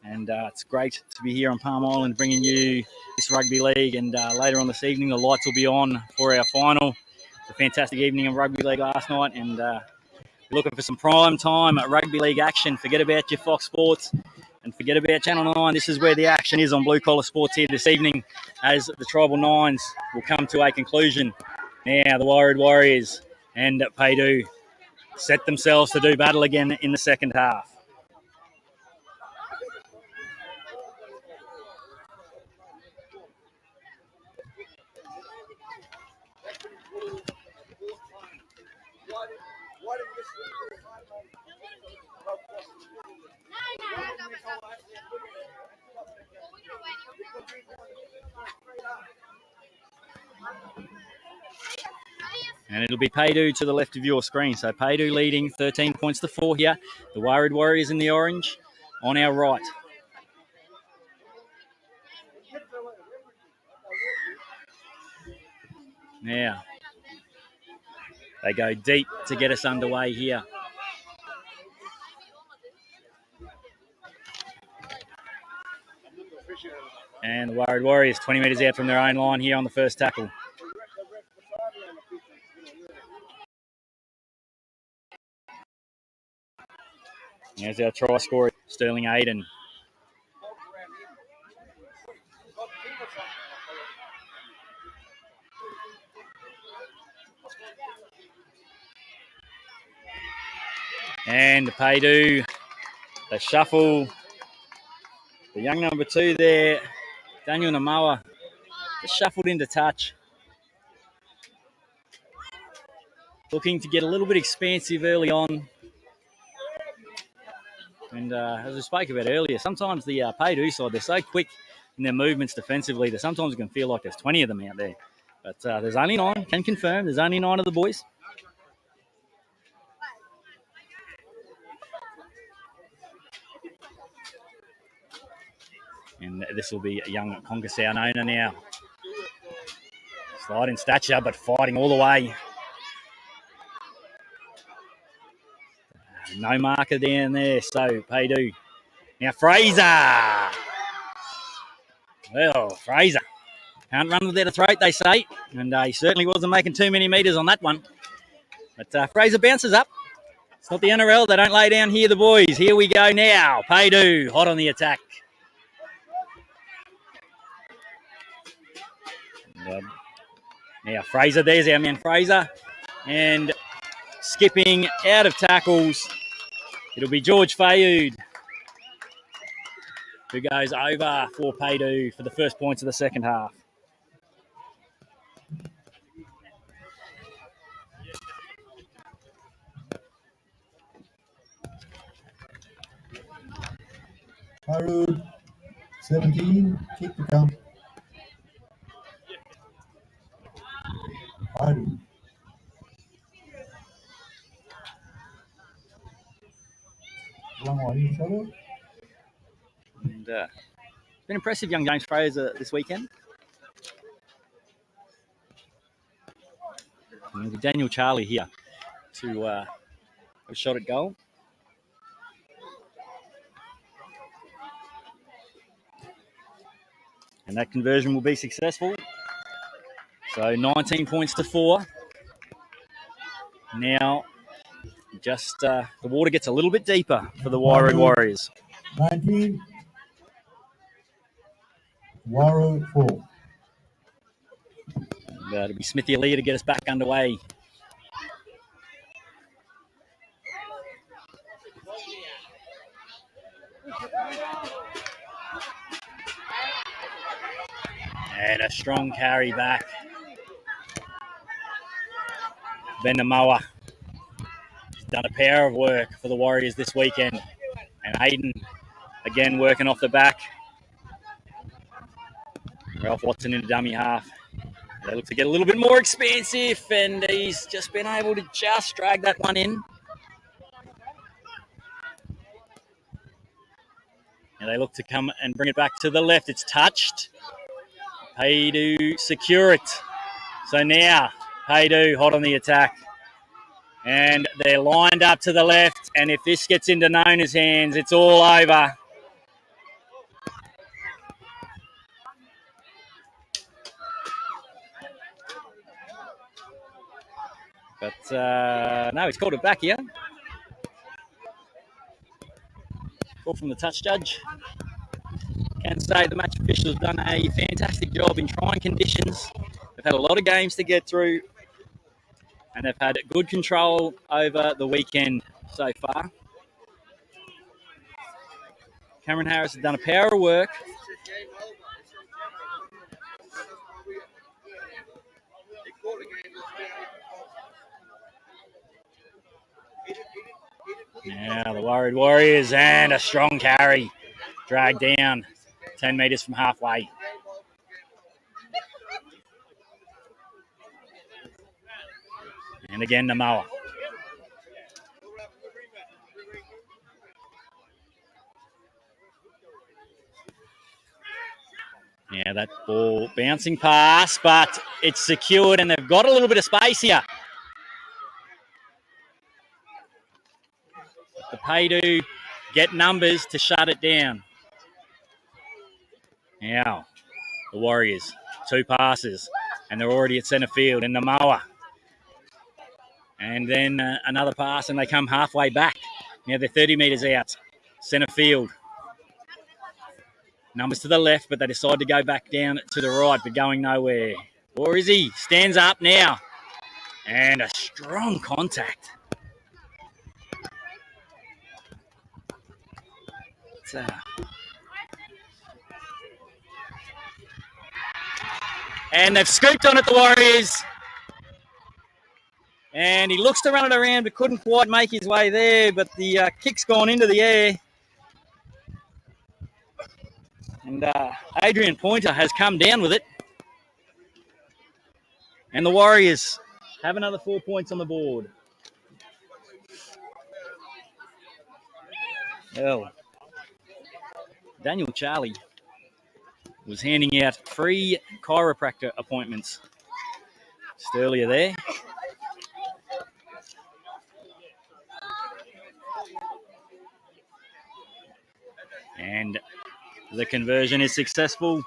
And it's great to be here on Palm Island bringing you this rugby league. And later on this evening, the lights will be on for our final It's a fantastic evening of rugby league last night, and you're looking for some prime time rugby league action. Forget about your Fox Sports and forget about Channel 9. This is where the action is on Blue Collar Sports here this evening, as the Tribal Nines will come to a conclusion. Now the Worried Warriors and Paydu set themselves to do battle again in the second half. And it'll be Paydu to the left of your screen. So Paydu leading 13 points to 4 here. The Worried Warriors in the orange on our right. Now, they go deep to get us underway here. And the Worried Warriors 20 metres out from their own line here on the first tackle. There's our try scorer, Sterling Aiden. And Paydu, they shuffle. The young number 2 there, Daniel Namoa, just shuffled into touch. Looking to get a little bit expansive early on. And as we spoke about earlier, sometimes the Paydu side, they're so quick in their movements defensively that sometimes it can feel like there's 20 of them out there. But there's only 9, can confirm, there's only 9 of the boys. And this will be a young Congasau owner now. Slight in stature, but fighting all the way. No marker down there, so Paydu. Now Fraser. Well, Fraser. Can't run without a throat, they say. And he certainly wasn't making too many metres on that one. But Fraser bounces up. It's not the NRL. They don't lay down here, the boys. Here we go now. Paydu, hot on the attack. Now Fraser, there's our man Fraser. And skipping out of tackles, it'll be George Fayud, who goes over for Paydu for the first points of the second half. Harud, 17, kick to come. Harud. And been impressive, young James Fraser this weekend. And Daniel Charlie here to a shot at goal. And that conversion will be successful. So 19 points to 4. Now, just the water gets a little bit deeper for the Worried Warriors. 19. Warrior 4. It'll be Smithy Ali to get us back underway. And a strong carry back. Ben Namoa. He's done a pair of work for the Warriors this weekend. And Hayden, again, working off the back. Ralph Watson in a dummy half. They look to get a little bit more expansive, and he's just been able to just drag that one in. And they look to come and bring it back to the left. It's touched. Paydu secure it. So now Paydu hot on the attack. And they're lined up to the left. And if this gets into Nona's hands, it's all over. But no, he's called it back here. Call from the touch judge. Can say the match officials have done a fantastic job in trying conditions. They've had a lot of games to get through, and they've had good control over the weekend so far. Cameron Harris has done a power of work. Now the Worried Warriors, and a strong carry. Dragged down 10 metres from halfway. And again, the mower. Yeah, that ball bouncing pass, but it's secured, and they've got a little bit of space here. The Paydu get numbers to shut it down. Now, the Warriors, 2 passes, and they're already at centre field in the mower. And then another pass, and they come halfway back. Now they're 30 metres out, centre field. Numbers to the left, but they decide to go back down to the right, but going nowhere. Or is he? Stands up now. And a strong contact. And they've scooped on it, the Warriors. And he looks to run it around, but couldn't quite make his way there. But the kick's gone into the air. And Adrian Pointer has come down with it. And the Warriors have another 4 points on the board. Well, Daniel Charlie was handing out free chiropractor appointments just earlier there. And the conversion is successful.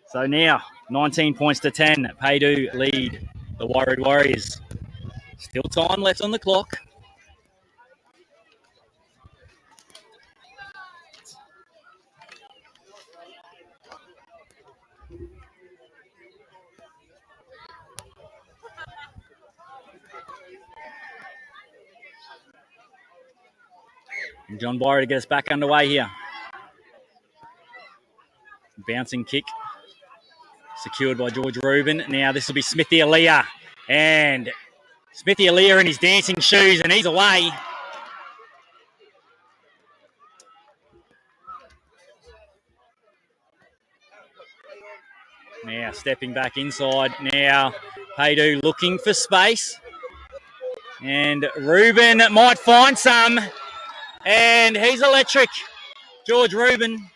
So now, 19 points to 10. Paydu lead the Worried Warriors. Still time left on the clock. And John Byrie to get us back underway here. Bouncing kick. Secured by George Rubin. Now this will be Smithy Aaliyah. And Smithy Aaliyah in his dancing shoes, and he's away. Now stepping back inside. Now Paydu looking for space. And Rubin might find some. And he's electric. George Rubin.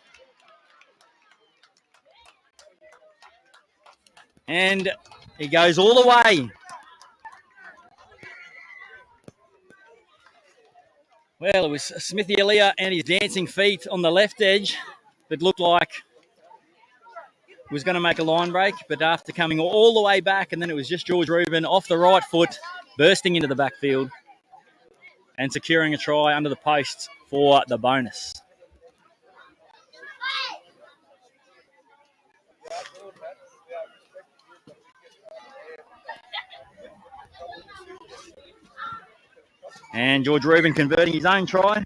And he goes all the way. Well, it was Smithy Aaliyah and his dancing feet on the left edge that looked like he was going to make a line break, but after coming all the way back, and then it was just George Rubin off the right foot, bursting into the backfield and securing a try under the posts for the bonus. And George Rubin converting his own try.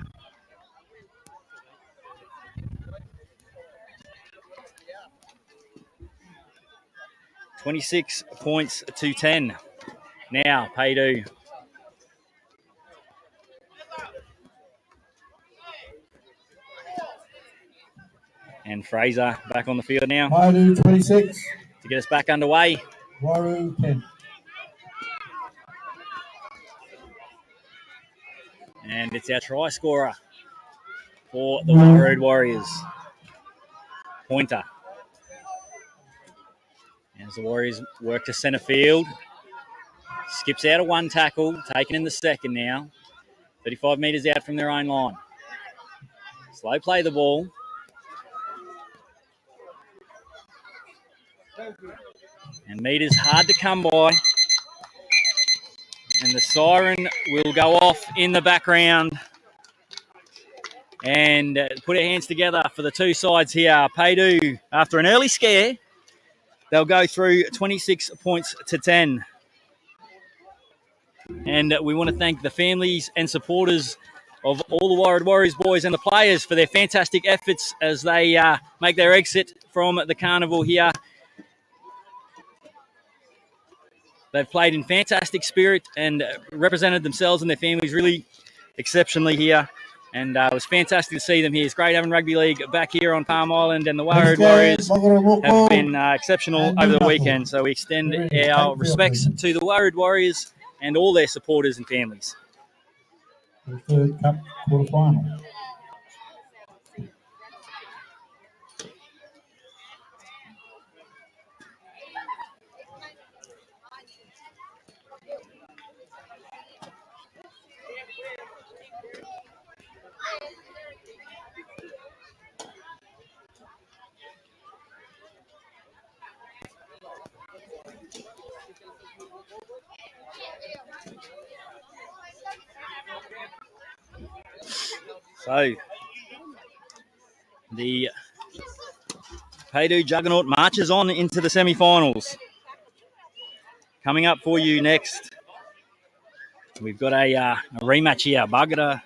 $26 points to 10. Now, Paydu. And Fraser back on the field now. Paydu 26. To get us back underway. Waru 10. And it's our try scorer for the Worried Warriors. Pointer. As the Warriors work to centre field. Skips out of one tackle, taken in the second now. 35 metres out from their own line. Slow play the ball. And metres hard to come by. And the siren will go off in the background. And put our hands together for the two sides here. Paydu, after an early scare, they'll go through 26 points to 10. And we want to thank the families and supporters of all the Warrior Warriors boys and the players for their fantastic efforts as they make their exit from the carnival here. They've played in fantastic spirit and represented themselves and their families really exceptionally here. And it was fantastic to see them here. It's great having rugby league back here on Palm Island, and the Warrior Warriors have been exceptional over the weekend. So we extend our respects to the Warrior Warriors and all their supporters and families. The third cup quarterfinal. So the Paydu Juggernaut marches on into the semi-finals. Coming up for you next, we've got a rematch here. Buggerah,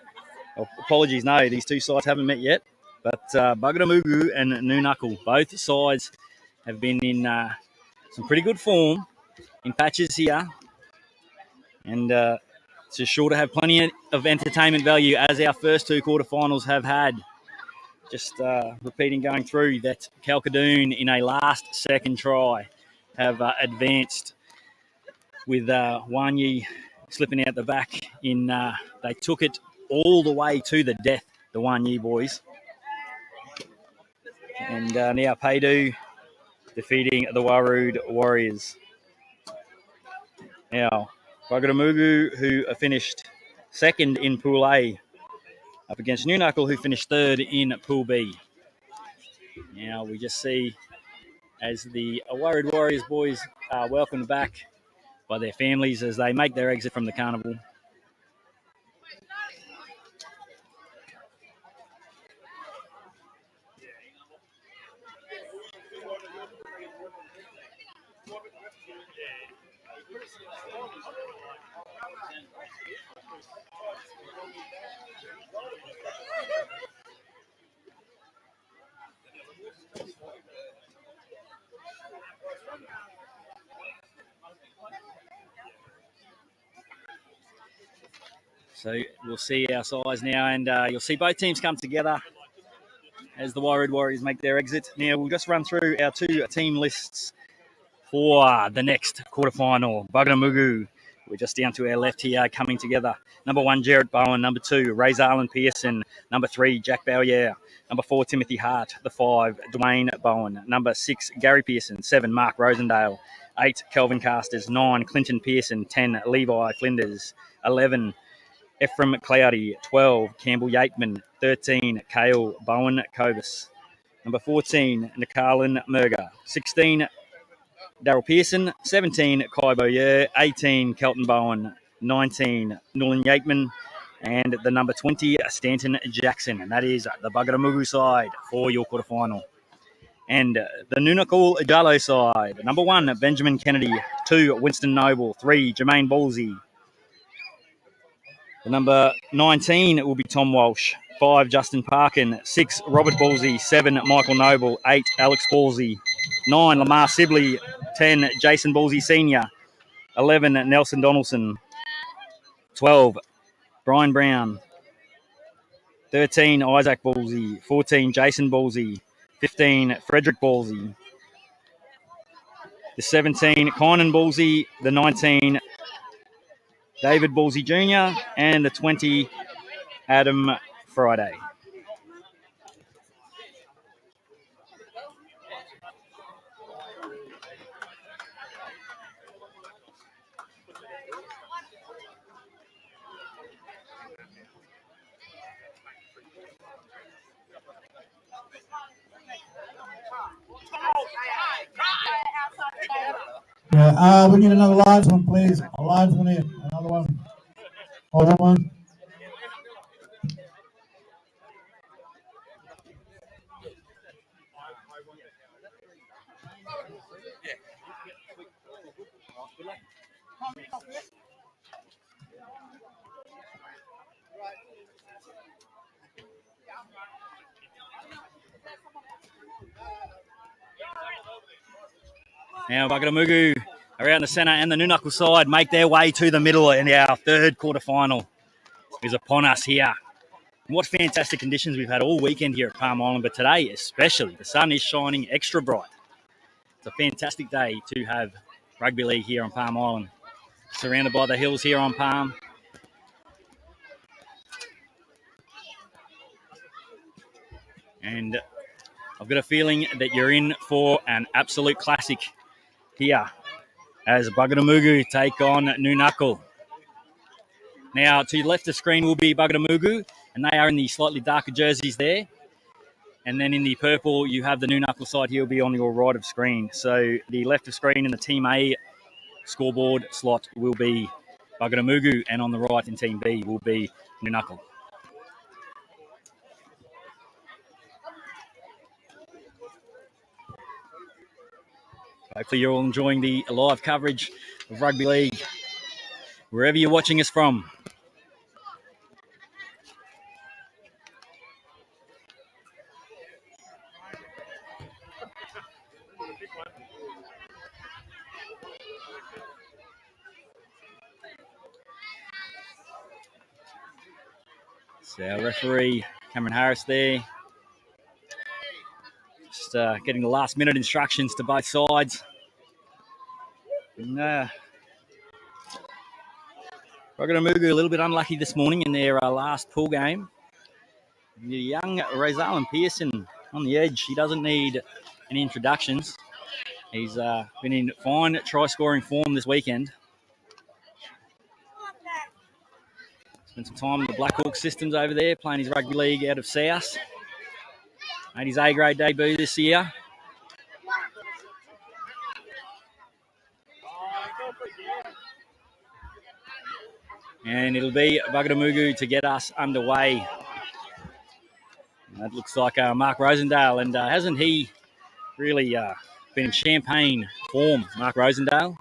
apologies, no, these two sides haven't met yet. But Buggerah Mugu and Noonuccal, both sides have been in some pretty good form in patches here. And it's sure to have plenty of entertainment value as our first two quarterfinals have had. Just repeating going through that Calcadoon in a last-second try have advanced with Wanyi slipping out the back. They took it all the way to the death, the Wanyi boys. And now Paydu defeating the Warrood Warriors. Now, Buggerah Mugu, who finished second in Pool A, up against Noonuccal, who finished third in Pool B. Now we just see as the Warrior Warriors boys are welcomed back by their families as they make their exit from the carnival. So we'll see our size now, and you'll see both teams come together as the Warrior Warriors make their exit. Now we'll just run through our two team lists for the next quarterfinal. Buggerah Mugu, we're just down to our left here, coming together. Number 1, Jarrett Bowen. Number 2, Razor Allen Pearson. Number 3, Jack Bowyer. Number 4, Timothy Hart. The 5, Dwayne Bowen. Number 6, Gary Pearson. 7, Mark Rosendale. 8, Kelvin Casters. 9, Clinton Pearson. 10, Levi Flinders. 11, Ephraim Cloudy. 12, Campbell Yateman. 13, Cale Bowen Covis. Number 14, Nicarlin Merger. 16, Daryl Pearson. 17, Kai Bowyer. 18, Kelton Bowen. 19, Nolan Yateman. And the number 20, Stanton Jackson. And that is the Buggerah Mugu side for your quarterfinal. And the Noonuccal Jalo side. Number 1, Benjamin Kennedy. 2, Winston Noble. 3, Jermaine Ballsy. The number 19 will be Tom Walsh. 5, Justin Parkin. 6, Robert Ballsy. 7, Michael Noble. 8, Alex Ballsy. 9, Lamar Sibley. 10, Jason Ballsy Sr. 11, Nelson Donaldson. 12, Brian Brown. 13, Isaac Ballsy. 14, Jason Ballsy. 15, Frederick Ballsy. The 17, Kynan Ballsy. The 19, David Ballsy Jr. And the 20, Adam Friday. Yeah, we need another linesman, please. A linesman here, another one. Oh, that one. Now Bugadamugu around the centre and the New Knuckle side make their way to the middle, and our third quarterfinal is upon us here. What fantastic conditions we've had all weekend here at Palm Island, but today especially, the sun is shining extra bright. It's a fantastic day to have rugby league here on Palm Island, surrounded by the hills here on Palm. And I've got a feeling that you're in for an absolute classic here as Bugadamugu take on New Knuckle. Now, to the left of the screen will be Bugadamugu, and they are in the slightly darker jerseys there. And then in the purple, you have the New Knuckle side. He'll be on your right of screen. So the left of screen in the Team A scoreboard slot will be Bugadamugu, and on the right in Team B will be New Knuckle. Hopefully you're all enjoying the live coverage of rugby league, wherever you're watching us from. So our referee, Cameron Harris there, just getting the last minute instructions to both sides. And, Bugadamugu a little bit unlucky this morning in their last pool game. The young Rosalind Pearson on the edge. He doesn't need any introductions. He's been in fine try-scoring form this weekend. Spent some time in the Black Hawk systems over there, playing his rugby league out of South. Made his A-grade debut this year. And it'll be Bugadamugu to get us underway. That looks like Mark Rosendale, and hasn't he really been in champagne form, Mark Rosendale?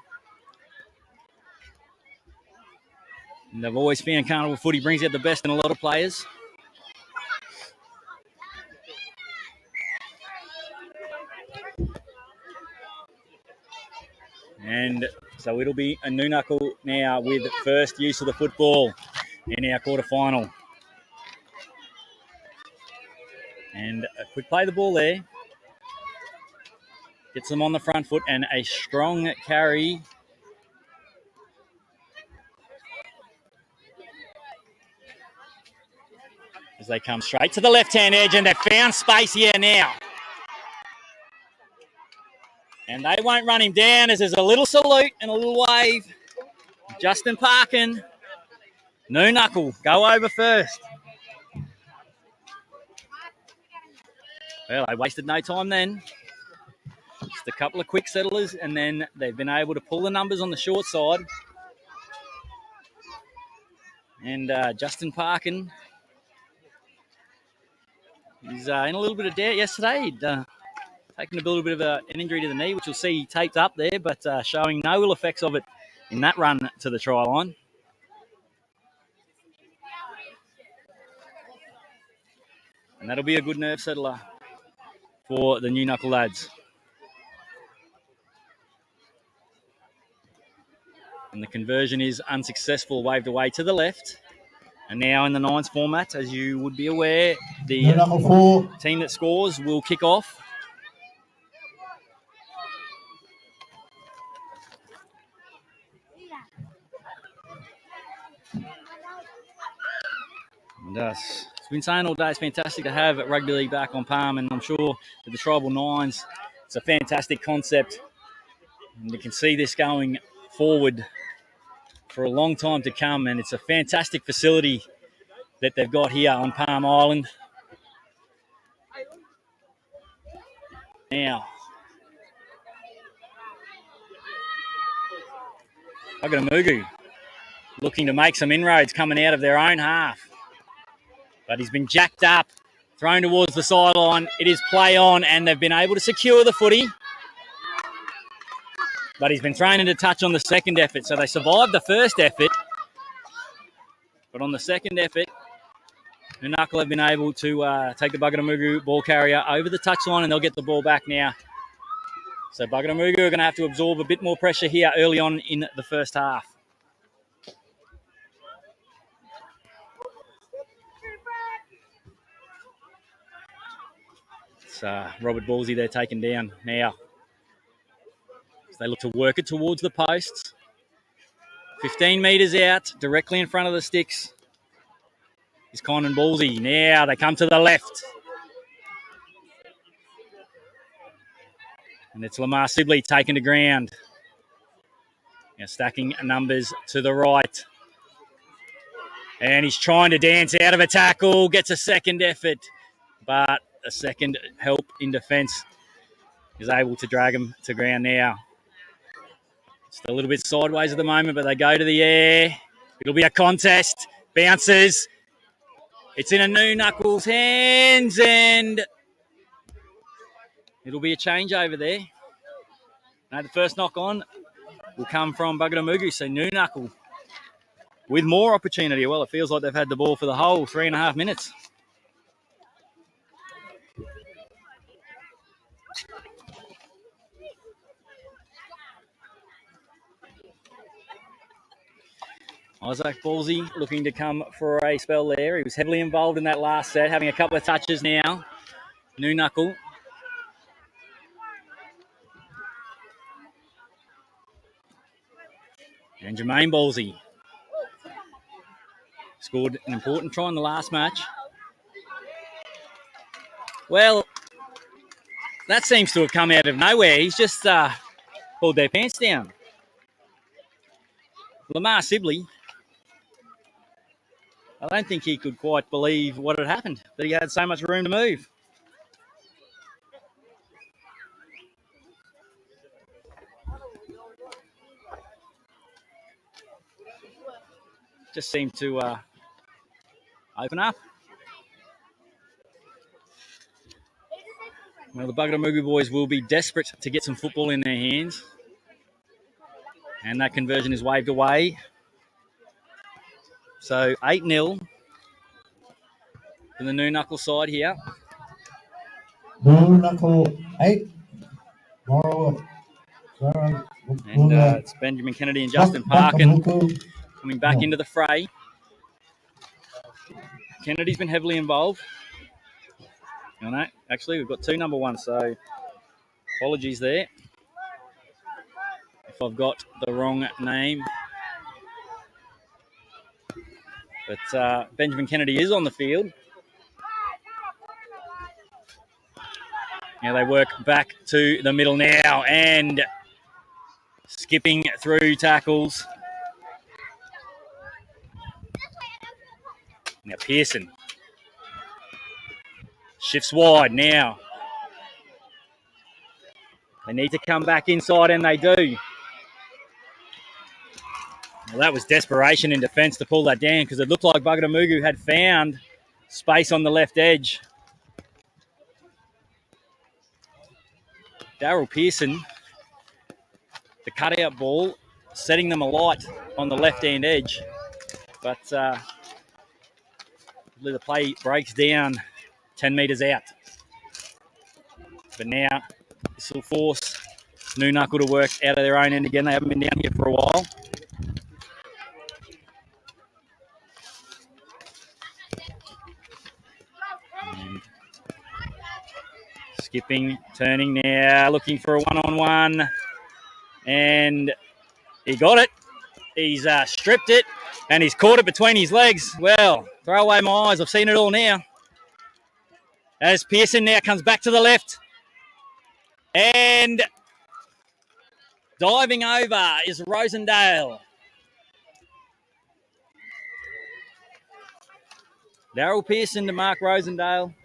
And I've always found carnival footy brings out the best in a lot of players. And so it'll be a New Knuckle now with first use of the football in our quarterfinal. And a quick play the ball there. Gets them on the front foot, and a strong carry. As they come straight to the left-hand edge, and they've found space here now. And they won't run him down as there's a little salute and a little wave. Justin Parkin. New Knuckle, go over first. Well, they wasted no time then. Just a couple of quick settlers, and then they've been able to pull the numbers on the short side. And Justin Parkin is in a little bit of doubt yesterday. He'd taken a little bit of an injury to the knee, which you'll see taped up there, but showing no ill effects of it in that run to the try line. And that'll be a good nerve settler for the New Knuckle lads. And the conversion is unsuccessful, waved away to the left. And now in the nines format, as you would be aware, the team that scores will kick off. And it's been saying all day, it's fantastic to have rugby league back on Palm, and I'm sure with the Tribal Nines, it's a fantastic concept. And you can see this going forward for a long time to come, and it's a fantastic facility that they've got here on Palm Island. Now, Bugadamugu looking to make some inroads coming out of their own half. But he's been jacked up, thrown towards the sideline. It is play on, and they've been able to secure the footy. But he's been thrown into touch on the second effort, so they survived the first effort. But on the second effort, Nunakal have been able to take the Bugadamugu ball carrier over the touchline, and they'll get the ball back now. So Bugadamugu are going to have to absorb a bit more pressure here early on in the first half. It's Robert Ballsy there taken down now. So they look to work it towards the posts. 15 metres out, directly in front of the sticks is Conan Ballsy. Now they come to the left. And it's Lamar Sibley taken to ground. Now stacking numbers to the right. And he's trying to dance out of a tackle, gets a second effort. But a second help in defence is able to drag him to ground now. Just a little bit sideways at the moment, but they go to the air. It'll be a contest. Bounces. It's in a Nunakals' hands, and it'll be a change over there. Now the first knock on will come from Bugadamugu, so Nunakal with more opportunity. Well, it feels like they've had the ball for the whole 3.5 minutes. Isaac Ballsy looking to come for a spell there. He was heavily involved in that last set, having a couple of touches now. Nunakal. And Jermaine Ballsy scored an important try in the last match. Well, that seems to have come out of nowhere. He's just pulled their pants down. Lamar Sibley, I don't think he could quite believe what had happened, that he had so much room to move. Just seemed to open up. Well, the Bugadamugu boys will be desperate to get some football in their hands. And that conversion is waved away. So 8-0 for the Nunakal side here. Nunakal 8. And it's Benjamin Kennedy and Justin Parkin coming back into the fray. Kennedy's been heavily involved. No, actually, we've got 2 number 1s, so apologies there if I've got the wrong name. But Benjamin Kennedy is on the field. Now they work back to the middle now and skipping through tackles. Now Pearson shifts wide now. They need to come back inside, and they do. Well, that was desperation in defence to pull that down, because it looked like Bugadamugu had found space on the left edge. Darryl Pearson, the cutout ball, setting them alight on the left-hand edge. But the play breaks down 10 metres out. But now this will force Nunakal to work out of their own end again. They haven't been down here for a while. And skipping, turning now, looking for a one-on-one. And he got it. He's stripped it, and he's caught it between his legs. Well, throw away my eyes. I've seen it all now. As Pearson now comes back to the left. And diving over is Rosendale. Darryl Pearson to Mark Rosendale.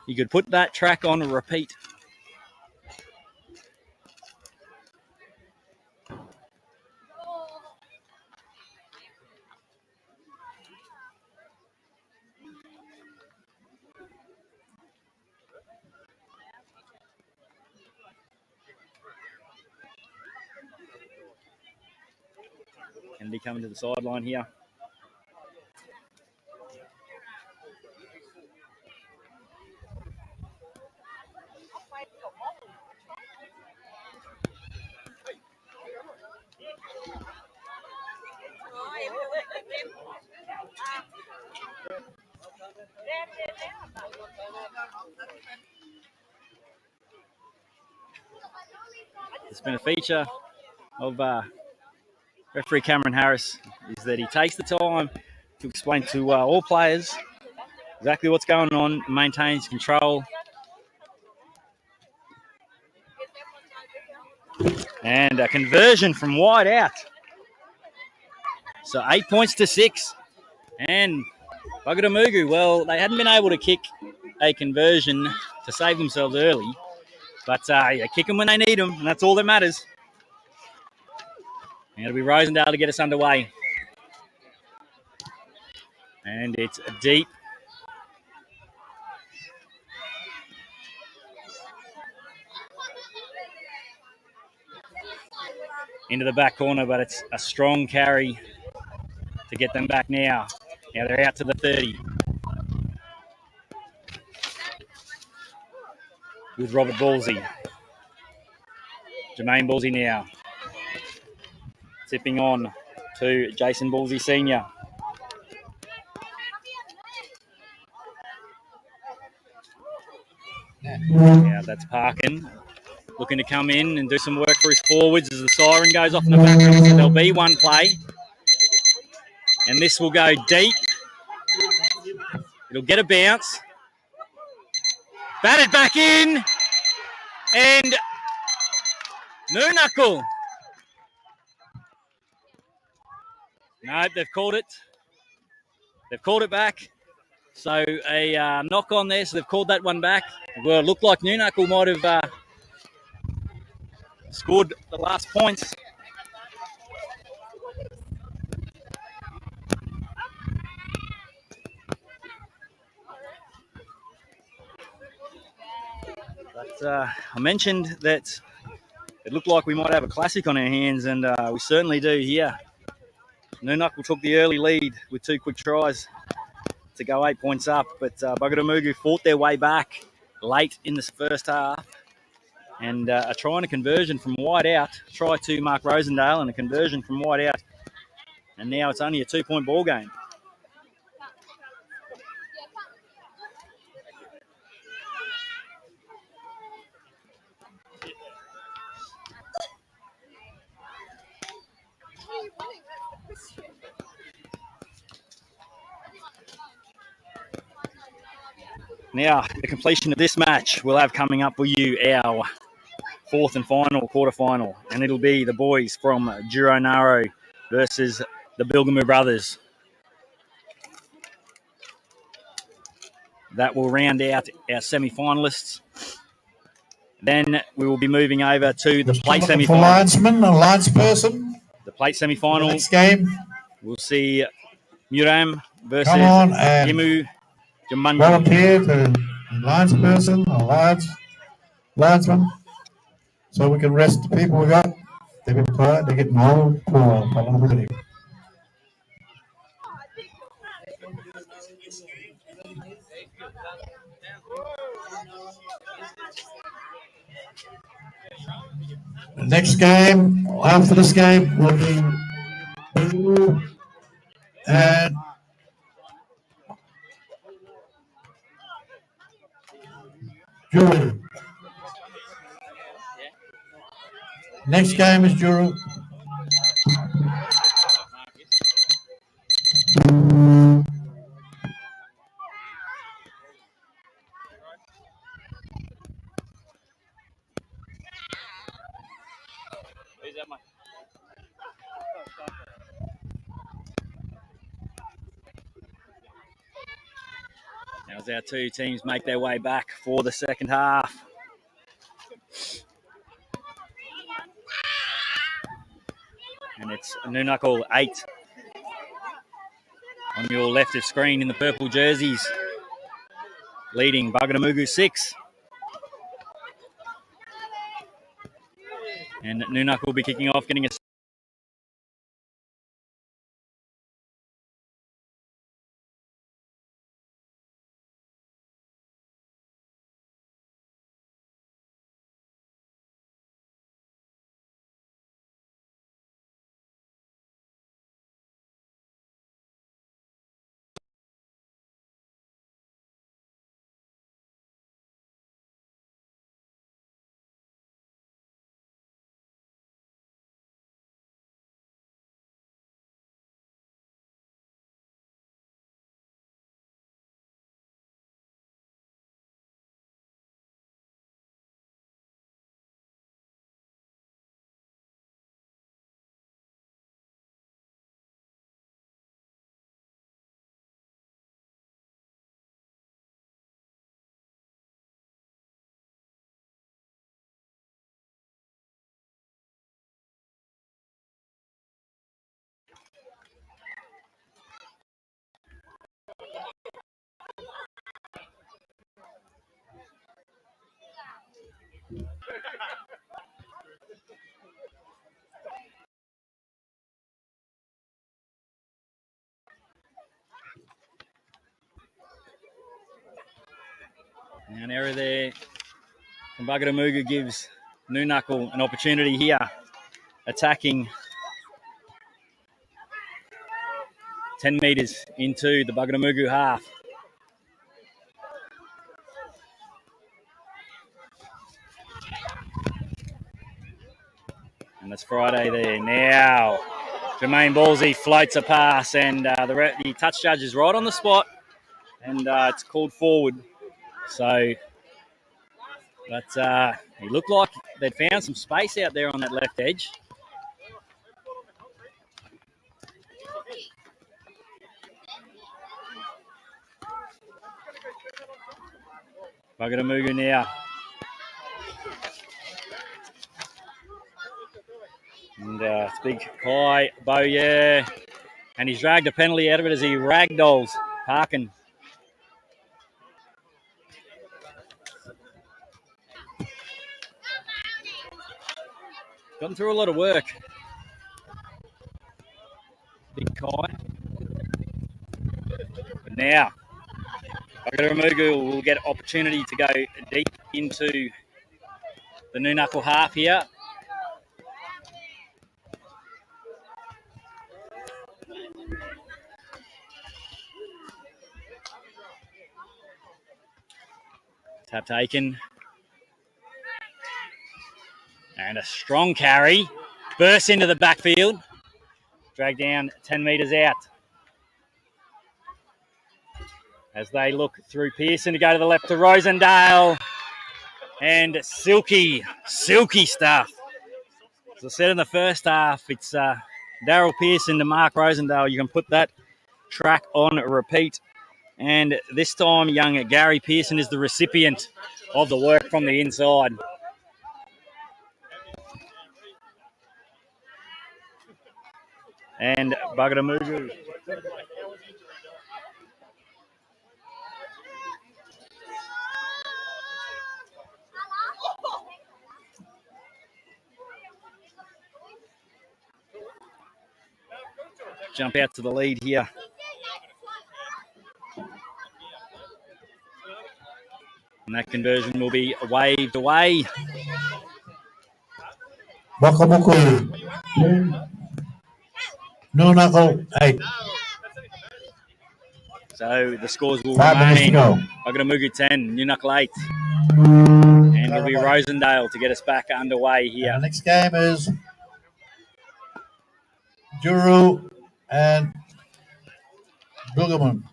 You could put that track on a repeat. Kennedy coming to the sideline here. It's been a feature of referee Cameron Harris is that he takes the time to explain to all players exactly what's going on, maintains control. And a conversion from wide out. So 8 points to 6. And Bugadamugu, well, they hadn't been able to kick a conversion to save themselves early. But you kick them when they need them, and that's all that matters. And it'll be Rosendale to get us underway. And it's deep. Into the back corner, but it's a strong carry to get them back now. Now they're out to the 30. With Robert Ballsy. Jermaine Ballsy now. Tipping on to Jason Ballsy Sr. Now that's Parkin. Looking to come in and do some work for his forwards as the siren goes off in the background. So there'll be one play. And this will go deep. It'll get a bounce. Batted back in. And Noonuckle. No, they've called it. They've called it back. So a knock on there. So they've called that one back. Well, it looked like Noonuckle might have scored the last points. But I mentioned that it looked like we might have a classic on our hands, and we certainly do here. Noonuckle took the early lead with 2 quick tries to go 8 points up, but Bugadamugu fought their way back late in the first half and a try and a conversion from wide out. Try to Mark Rosendale and a conversion from wide out. And now it's only a 2-point ball game. Now, the completion of this match we'll have coming up for you our 4th and final quarterfinal, and it'll be the boys from Duronaro versus the Bilgamu Brothers. That will round out our semi-finalists. Then we will be moving over to the plate semi-final. Linesman, a linesperson. The plate semi-final. Next game. We'll see Muram versus Yimu Jumanji. Volunteer to linesperson or linesman. So we can rest the people we got. They've been tired, they're getting old, poor vulnerability. The next game, after this game, will be and Juru. Next game is Juru. As our 2 teams make their way back for the second half. And it's Noonuckle 8 on your left of screen in the purple jerseys, leading Bugadamugu 6. And Noonuckle will be kicking off, getting a An error there from Bugadamugu gives Noonuccal an opportunity here, attacking 10 metres into the Bugadamugu half. And that's Friday there. Now, Jermaine Ballsy floats a pass, and the touch judge is right on the spot, and it's called forward. So, but it looked like they'd found some space out there on that left edge. Bugadamugu now. And it's big Kai Bowyer. And he's dragged a penalty out of it as he ragdolls Parkin. Gotten through a lot of work. Big Kai. But now, Bugadamugu will get opportunity to go deep into the Noonuccal half here. Tap taken. And a strong carry. Bursts into the backfield. Dragged down 10 metres out. As they look through Pearson to go to the left to Rosendale. And silky stuff. As I said in the first half, it's Daryl Pearson to Mark Rosendale. You can put that track on repeat. And this time, young Gary Pearson is the recipient of the work from the inside. And Bugadamugu. Jump out to the lead here. And that conversion will be waved away. Bakamuku. Noonuccal 8. So the scores will 5 minutes to remain go. Bugadamugu 10, Noonuccal 8. And it'll be Rosendale to get us back underway here. And the next game is Juru and Boogamun.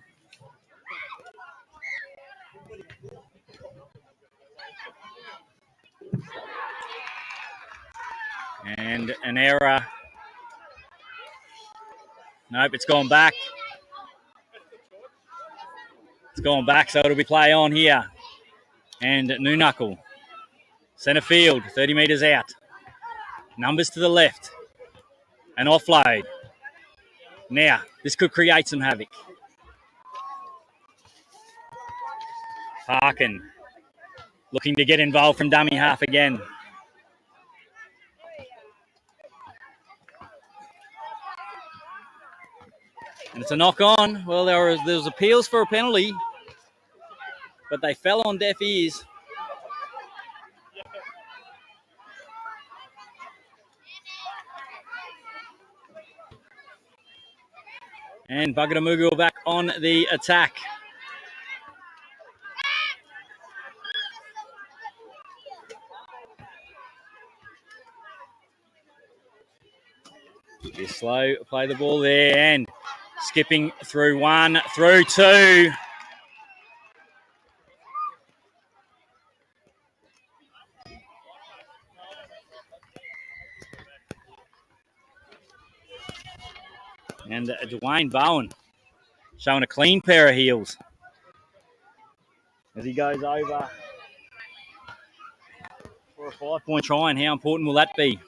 And an error. Nope, it's gone back. It's gone back, so it'll be play on here. And Noonuccal. Centre field, 30 metres out. Numbers to the left. An offload. Now, this could create some havoc. Parkin looking to get involved from dummy half again. And it's a knock on. Well, there was appeals for a penalty, but they fell on deaf ears. And Bugadamugu back on the attack. Be slow, play the ball there, and skipping through 1, through 2. And Dwayne Bowen showing a clean pair of heels as he goes over for a 5-point try. And how important will that be?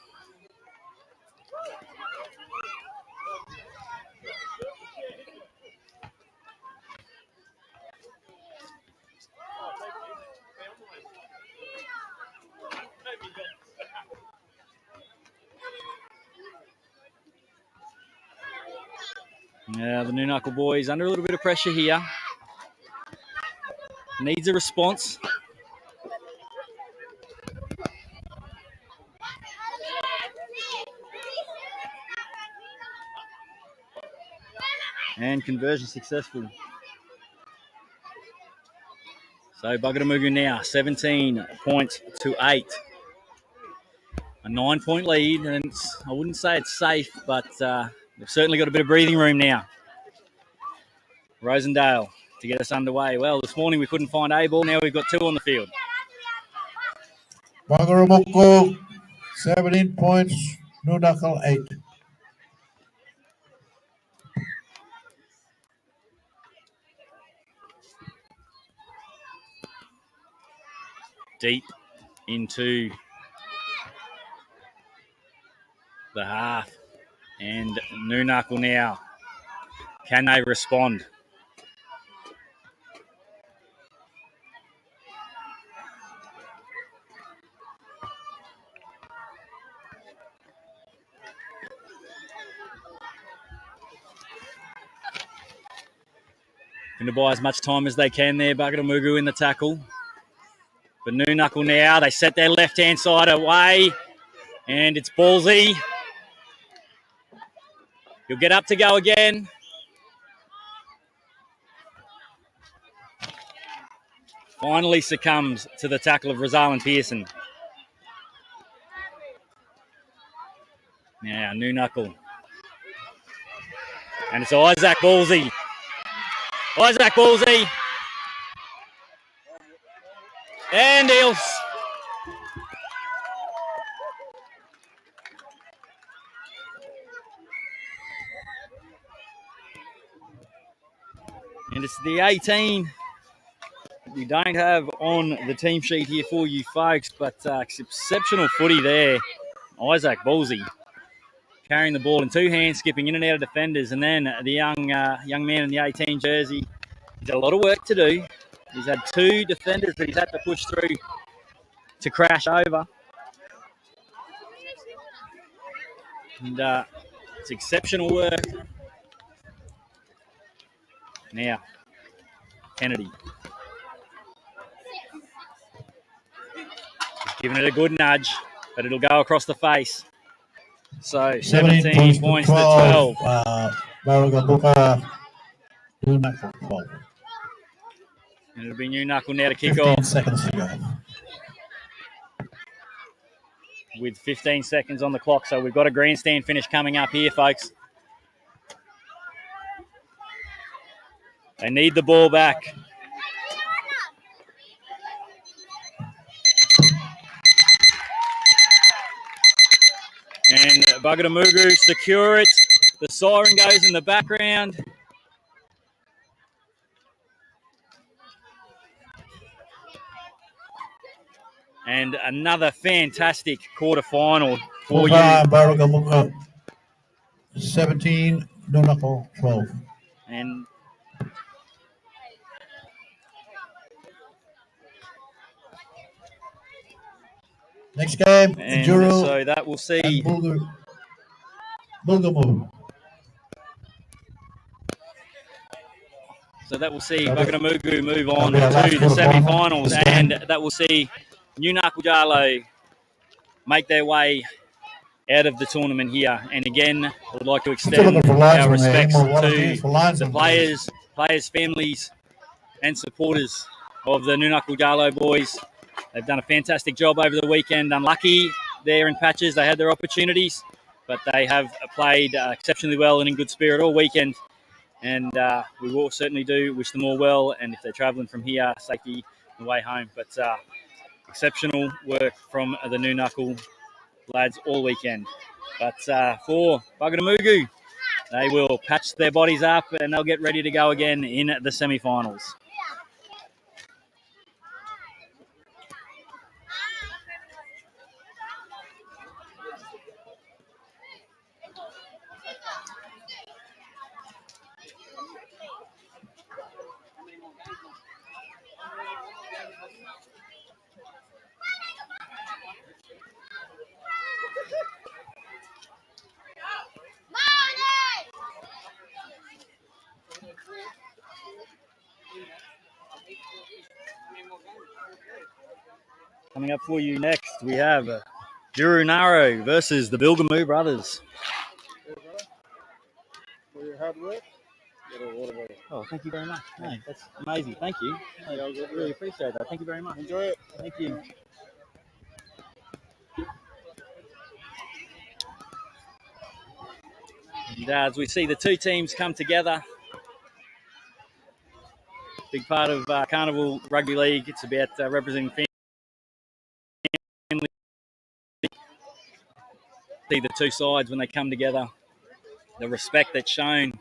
Yeah, the Noonuccal boys under a little bit of pressure here. Needs a response. And conversion successful. So Bugadamugu now 17 points to 8. A 9-point lead, and I wouldn't say it's safe, but they've certainly got a bit of breathing room now. Rosendale to get us underway. Well, this morning we couldn't find a ball. Now we've got 2 on the field. Bugadamugu 17 points, Nunakal 8. Deep into the half. And Nunakal now. Can they respond? Going to buy as much time as they can there. Bugadamugu in the tackle. But Nunakal now, they set their left-hand side away. And it's ballsy. He'll get up to go again. Finally succumbs to the tackle of Rosalan Pearson. Now, Nunakal. And it's Isaac Ballsy. Isaac Ballsy. And he'll... And it's the 18 we don't have on the team sheet here for you folks, but exceptional footy there. Isaac Ballsy carrying the ball in 2 hands, skipping in and out of defenders, and then the young man in the 18 jersey. He's got a lot of work to do. He's had 2 defenders that he's had to push through to crash over. And it's exceptional work. Now, Kennedy. Giving it a good nudge, but it'll go across the face. So 17 points to 12. Bugadamugu, Nunakal 12. And it'll be Nunakal now to kick 15 off. seconds to go. With 15 seconds on the clock. So we've got a grandstand finish coming up here, folks. They need the ball back. And Bugadamugu secure it. The siren goes in the background. And another fantastic quarterfinal for you. Bugadamugu 17, Nunakal 12. And Next game, Juru. so that will see Bugadamugu. So that will see Bugadamugu move on to the semi-finals, and that will see Nunakal Jalo make their way out of the tournament here. And again, I would like to extend our respects to the players, families, and supporters of the Nunakal Jalo boys. They've done a fantastic job over the weekend. Unlucky there in patches. They had their opportunities, but they have played exceptionally well and in good spirit all weekend. And we will certainly do wish them all well. And if they're travelling from here, safety on the way home. But exceptional work from the Nunakal lads all weekend. But for Bugadamugu, they will patch their bodies up and they'll get ready to go again in the semi-finals. Coming up for you next, we have Jurunaro versus the Bilgamoo brothers. For your hard work, Oh, thank you very much. No, that's amazing. Thank you. I really appreciate that. Thank you very much. Enjoy it. Thank you. And as we see the two teams come together, big part of Carnival Rugby League. It's about representing family. See the two sides when they come together. The respect that's shown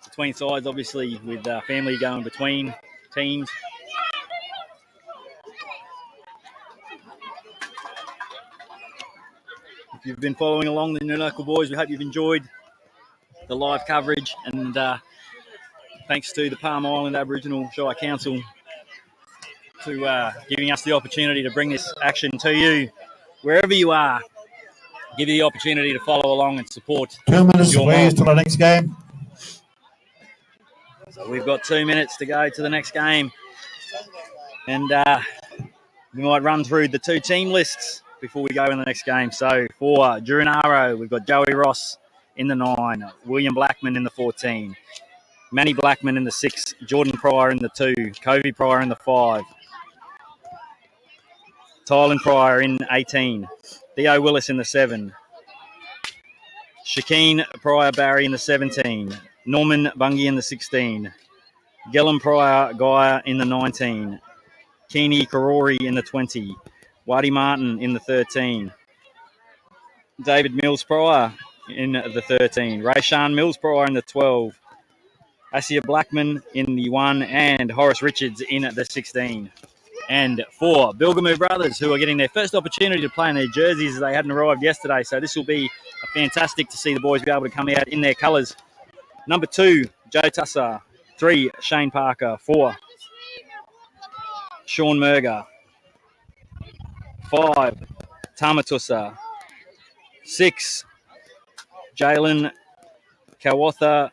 between sides, obviously, with family going between teams. If you've been following along the Noonuccal Boys, we hope you've enjoyed the live coverage, and thanks to the Palm Island Aboriginal Shire Council to giving us the opportunity to bring this action to you wherever you are. Give you the opportunity to follow along and support. 2 minutes, please, to the next game. So we've got 2 minutes to go to the next game, and we might run through the two team lists before we go in the next game. So for Durinaro, we've got Joey Ross in the 9, William Blackman in the 14, Manny Blackman in the 6, Jordan Pryor in the 2, Covey Pryor in the 5, Tylen Pryor in 18, Theo Willis in the 7, Shakeen Pryor Barry in the 17, Norman Bungie in the 16, Gellum Pryor Guy in the 19, Keeney Karori in the 20, Waddy Martin in the 13, David Mills Pryor in the 13, Rayshawn Mills Pryor in the 12, Asia Blackman in the 1, and Horace Richards in the 16. And for Bilgamoo Brothers, who are getting their first opportunity to play in their jerseys as they hadn't arrived yesterday. So this will be fantastic to see the boys be able to come out in their colours. Number 2, Joe Tussar. 3, Shane Parker. 4, Sean Murger. 5, Tamatusa. 6, Jalen Kawatha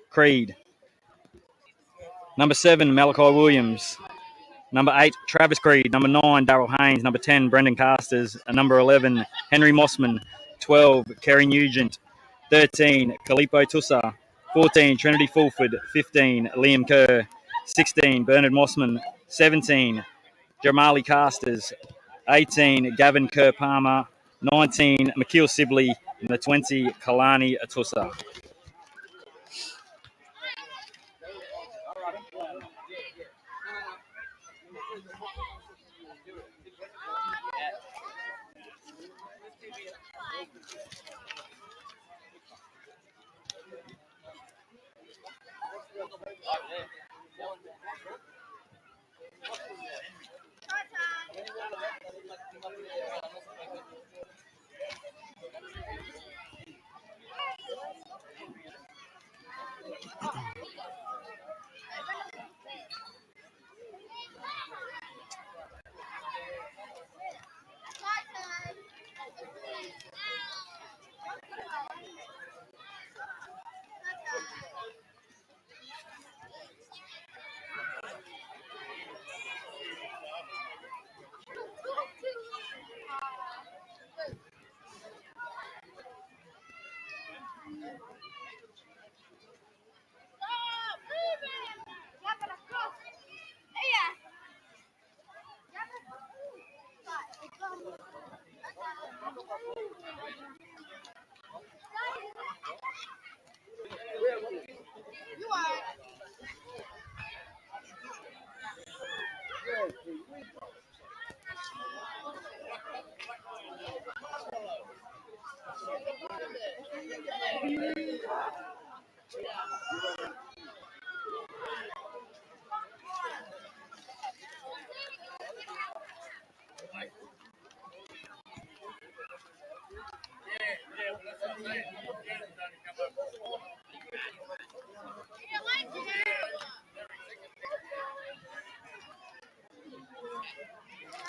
Creed. Number 7, Malachi Williams. Number 8, Travis Creed. Number 9, Darryl Haynes. Number 10, Brendan Casters. And number 11, Henry Mossman. 12, Kerry Nugent. 13, Kalipo Tussa. 14, Trinity Fulford. 15, Liam Kerr. 16, Bernard Mossman. 17, Jamali Casters. 18, Gavin Kerr Palmer. 19, McKeel Sibley. And the 20, Kalani Tussa.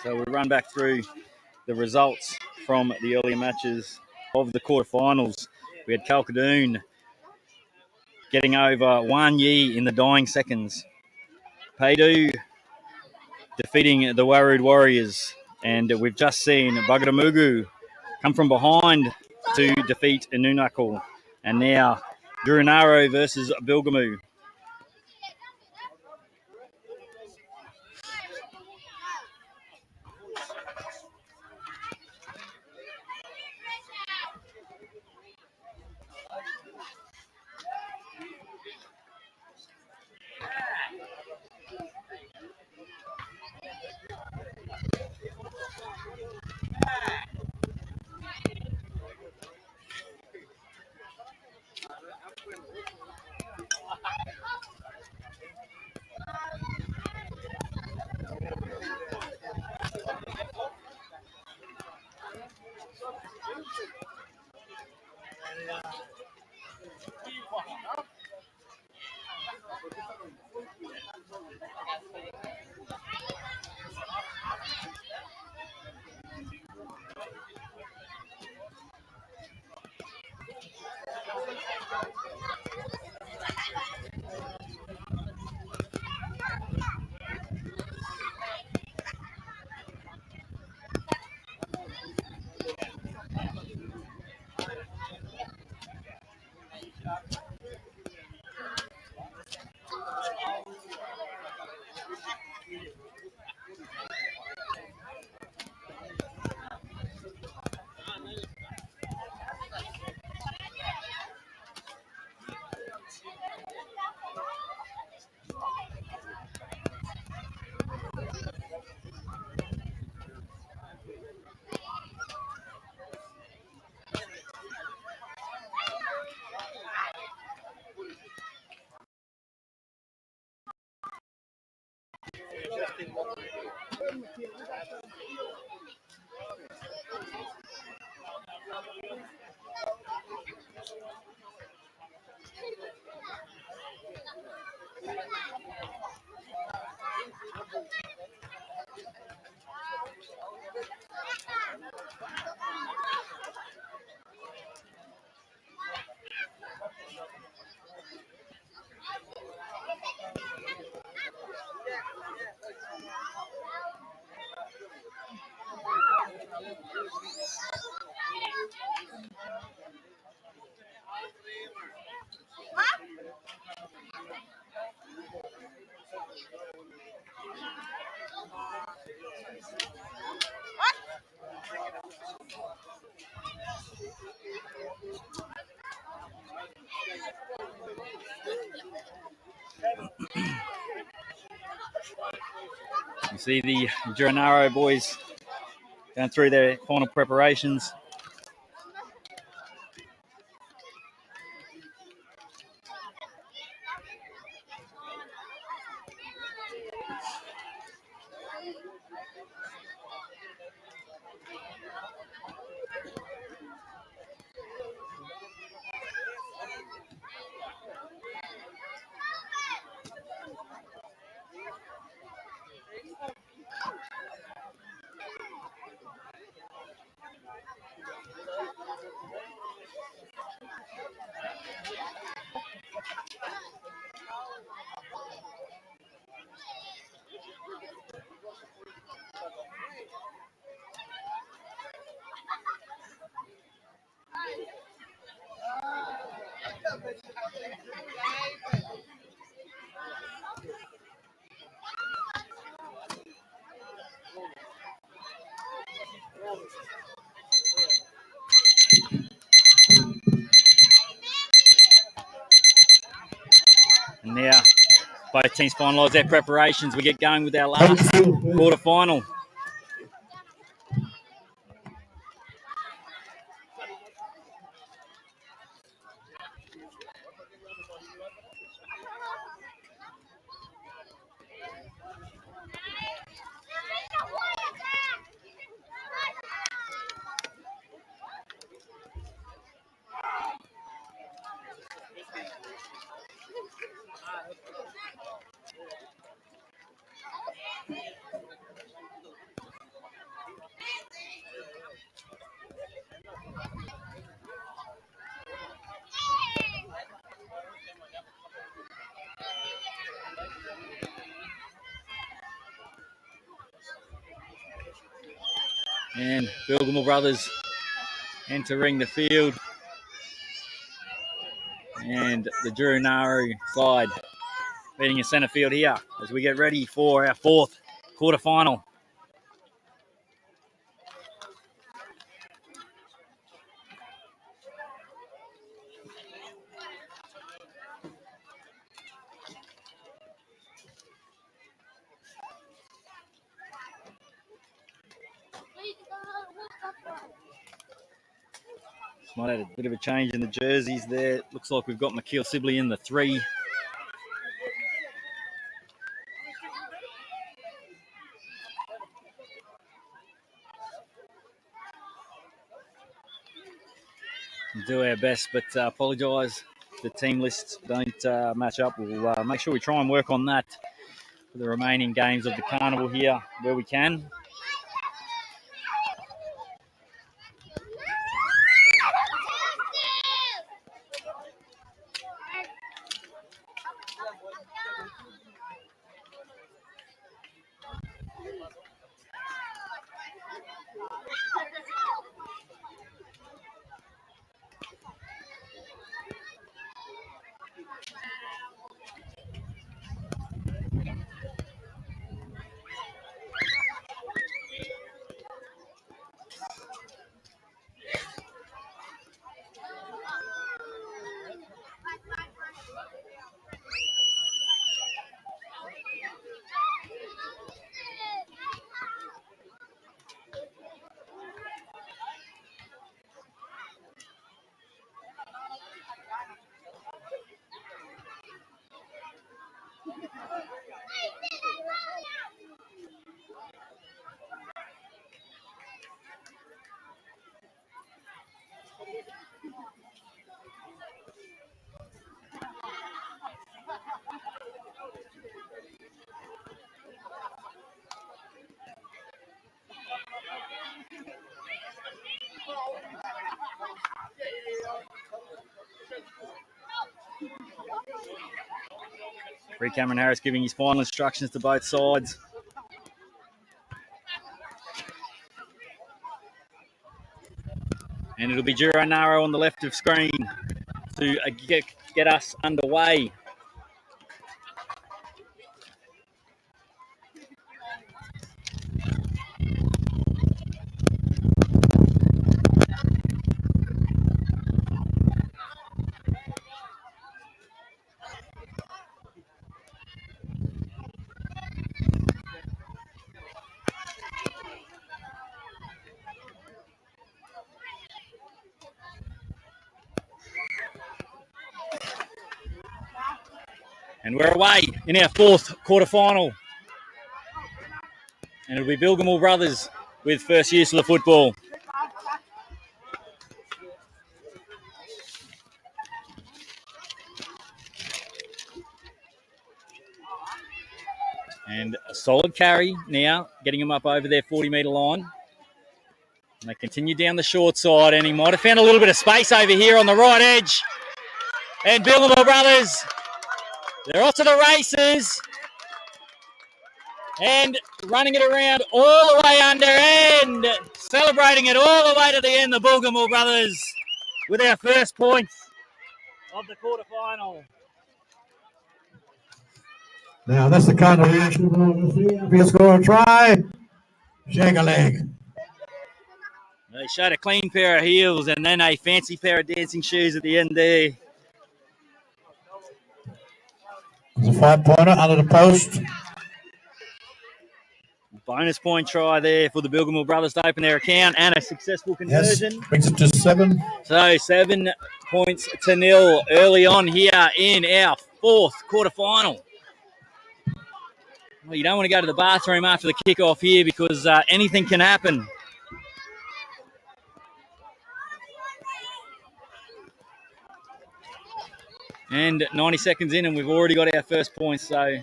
So we'll run back through the results from the earlier matches of the quarterfinals. We had Kalkadoon getting over Wanyi in the dying seconds. Paydu defeating the Warrood Warriors. And we've just seen Bugadamugu come from behind to defeat Noonuccal. And now Durinaro versus Bilgamoo. You see the Gironaro boys going through their final preparations. And now both teams finalise their preparations. We get going with our last quarter-final. And Bilgemore brothers entering the field. And the Gironaro side meeting in centre field here as we get ready for our fourth quarter-final. Might have a bit of a change in the jerseys there. Looks like we've got McKeel Sibley in the 3. do our best, but apologise. The team lists don't match up. We'll make sure we try and work on that for the remaining games of the carnival here where we can. Free Cameron Harris giving his final instructions to both sides. And it'll be Gironaro on the left of screen to get us underway. And we're away in our fourth quarterfinal. And it'll be Bilgamore Brothers with first use of the football. And a solid carry now, getting him up over their 40-metre line. And they continue down the short side, and he might have found a little bit of space over here on the right edge. And Bilgamore Brothers, they're off to the races. And running it around all the way under and celebrating it all the way to the end, the Bilgamore Brothers with our first points of the quarterfinal. Now that's the kind of reaction we want to see. If you score a try, shake a leg. They showed a clean pair of heels and then a fancy pair of dancing shoes at the end there. It's a 5-pointer under the post. Bonus point try there for the Bilgamore Brothers to open their account and a successful conversion. Yes, brings it to 7. So 7 points to 0 early on here in our fourth quarterfinal. Well, you don't want to go to the bathroom after the kickoff here because anything can happen. And 90 seconds in and we've already got our first points, so...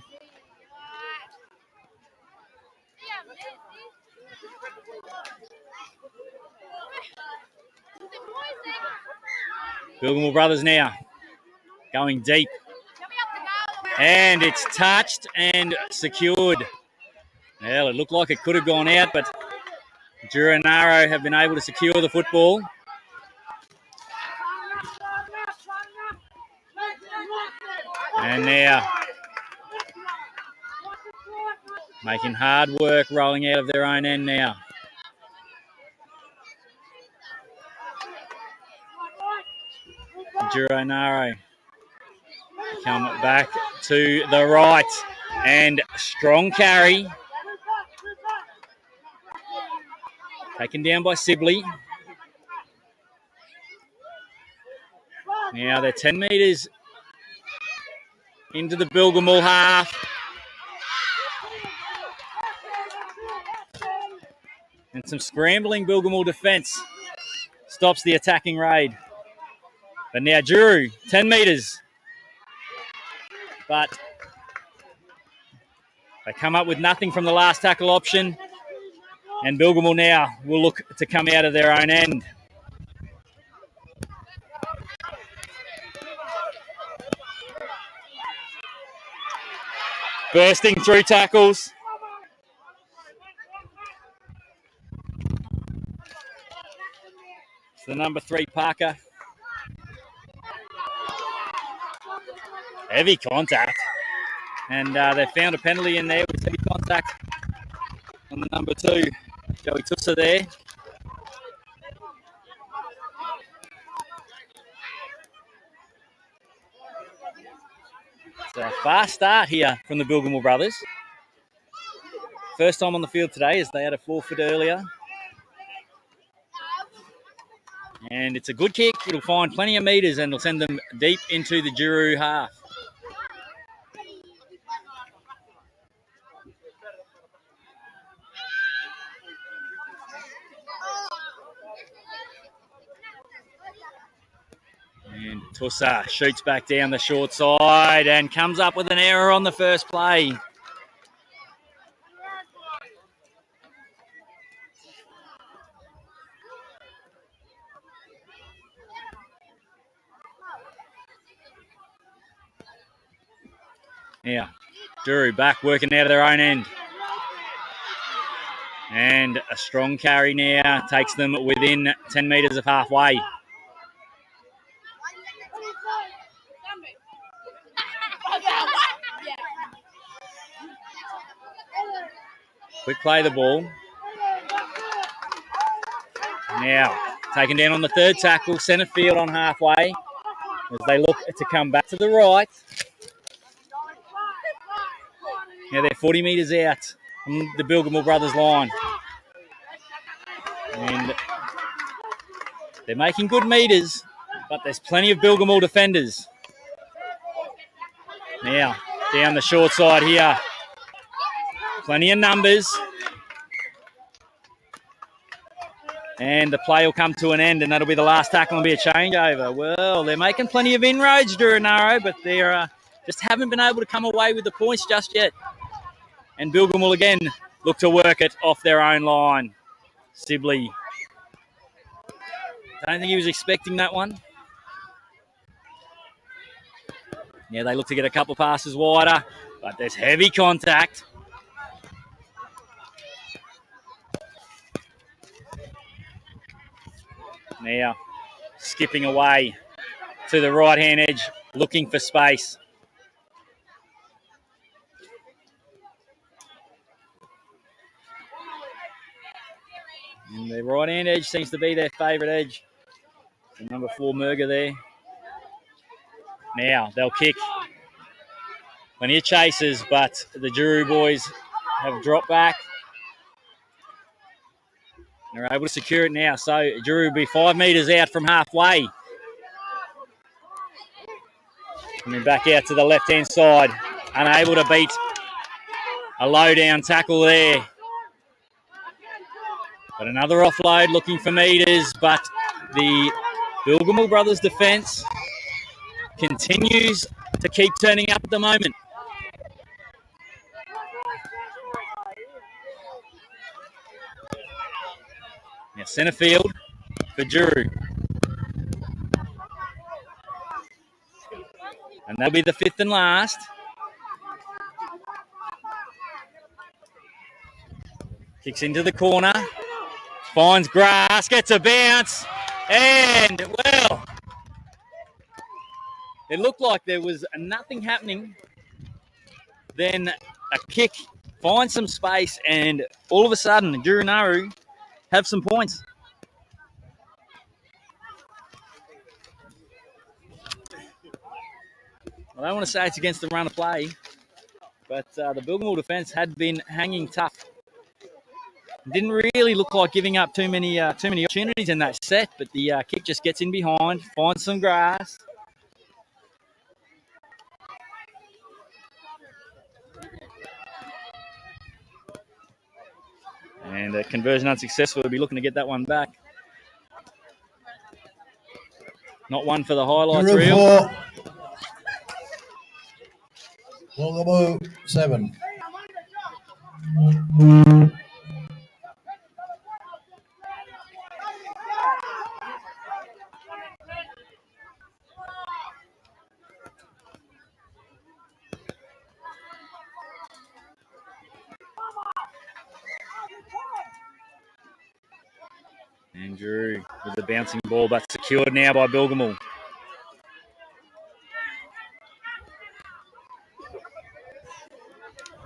Bilgamore Brothers now going deep. And it's touched and secured. Well, it looked like it could have gone out, but Gironaro have been able to secure the football. And now making hard work, rolling out of their own end now. Gironaro come back to the right and strong carry. Taken down by Sibley. Now they're 10 metres into the Bilgamore half. And some scrambling Bilgamore defence stops the attacking raid. But now Drew, 10 metres. But they come up with nothing from the last tackle option. And Bilgemore now will look to come out of their own end. Bursting through tackles. It's the number 3, Parker. Heavy contact. And they found a penalty in there with heavy contact on the number 2, Joey Tussa there. It's a fast start here from the Bilgemore brothers. First time on the field today as they had a forfeit earlier. And it's a good kick. It'll find plenty of metres and it'll send them deep into the Juru half. And Tussa shoots back down the short side and comes up with an error on the first play. Now, Juru back working out of their own end. And a strong carry now takes them within 10 metres of halfway. Quick play the ball. Now, taken down on the third tackle, centre field on halfway. As they look to come back to the right. Now they're 40 metres out from the Bilgemore brothers line. And they're making good metres, but there's plenty of Bilgemore defenders. Now, down the short side here. Plenty of numbers. And the play will come to an end, and that'll be the last tackle and be a changeover. Well, they're making plenty of inroads, Duranaro, but they just haven't been able to come away with the points just yet. And Bilgemore will again look to work it off their own line. Sibley. I don't think he was expecting that one. Yeah, they look to get a couple passes wider, but there's heavy contact. Now, skipping away to the right-hand edge, looking for space. And the right-hand edge seems to be their favourite edge. The number 4, Murga there. Now, they'll kick. Plenty of chasers, but the Juru boys have dropped back. They're able to secure it now, so Juru will be 5 metres out from halfway. Coming back out to the left-hand side, unable to beat a low-down tackle there. But another offload looking for metres, but the Bilgemore brothers' defence continues to keep turning up at the moment. Now centre field for Juru. And that'll be the 5th and last. Kicks into the corner. Finds grass, gets a bounce. And, well, it looked like there was nothing happening. Then a kick finds some space, and all of a sudden, Duranaro have some points. I don't want to say it's against the run of play, but the Bilgemore defence had been hanging tough. Didn't really look like giving up too many opportunities in that set, but the kick just gets in behind, finds some grass. And conversion unsuccessful. We'll be looking to get that one back. Not one for the highlights Juru reel. 4. Wilgamo 7. Andrew with the bouncing ball, but secured now by Bilgamore.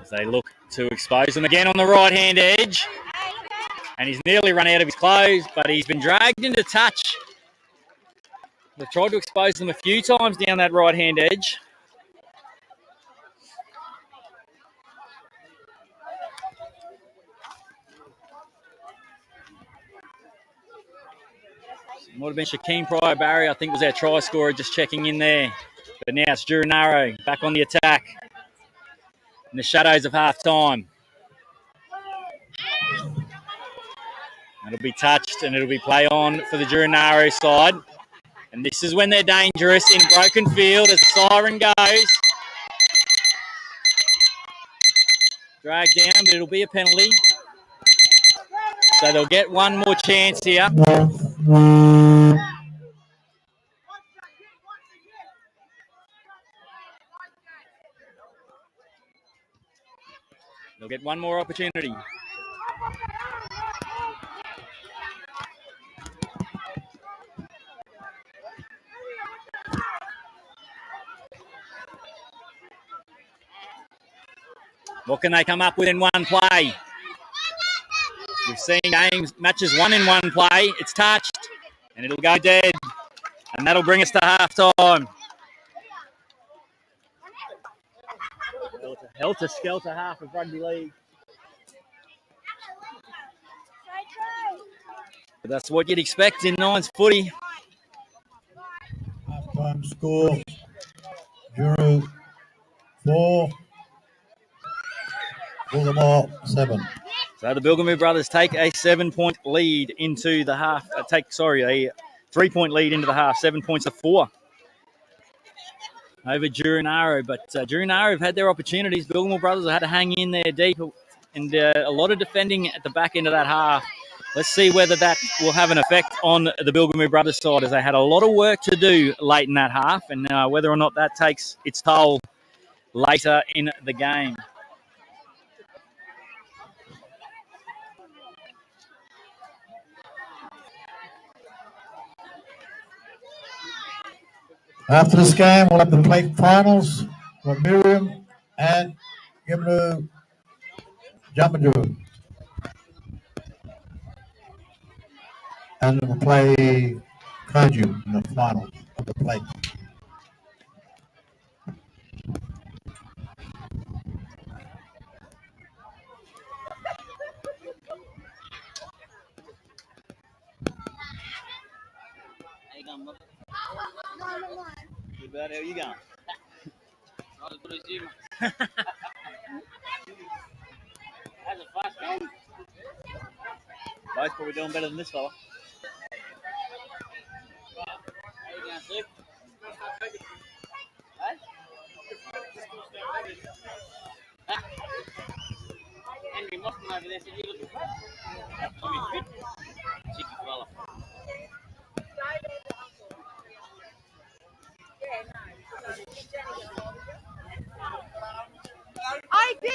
As they look to expose them again on the right-hand edge. And he's nearly run out of his clothes, but he's been dragged into touch. They've tried to expose them a few times down that right-hand edge. It might have been Shaquem Pryor-Barry, I think was our try scorer, just checking in there. But now it's Jurinaro back on the attack in the shadows of half-time. It'll be touched and it'll be play on for the Jurinaro side. And this is when they're dangerous in broken field as the siren goes. Dragged down, but it'll be a penalty. So they'll get one more chance here. They'll get one more opportunity. What can they come up with in one play? We've seen matches won in one play. It's touched, and it'll go dead. And that'll bring us to half-time. Well, it's a helter-skelter half of rugby league. But that's what you'd expect in Nines footy. Half-time score. Juru 4. Wilgamo 7. So the Bilgamore brothers take a 7-point lead into the half. A 3-point lead into the half. 7 points to 4 over Jurinaro. But Jurinaro have had their opportunities. Bilgamore brothers have had to hang in there deep, and a lot of defending at the back end of that half. Let's see whether that will have an effect on the Bilgamore brothers side, as they had a lot of work to do late in that half, and whether or not that takes its toll later in the game. After this game, we'll have the plate finals for Miriam and Gimnu Jamadu. And we'll play Kaju in the final of the plate. Good bad, how are you going? Not as good as you. That's a fast game. Both probably doing better than this fella. How you going, Steve? Henry Mosman over there said you look fit. Tommy's fit. Cheeky fella. I do.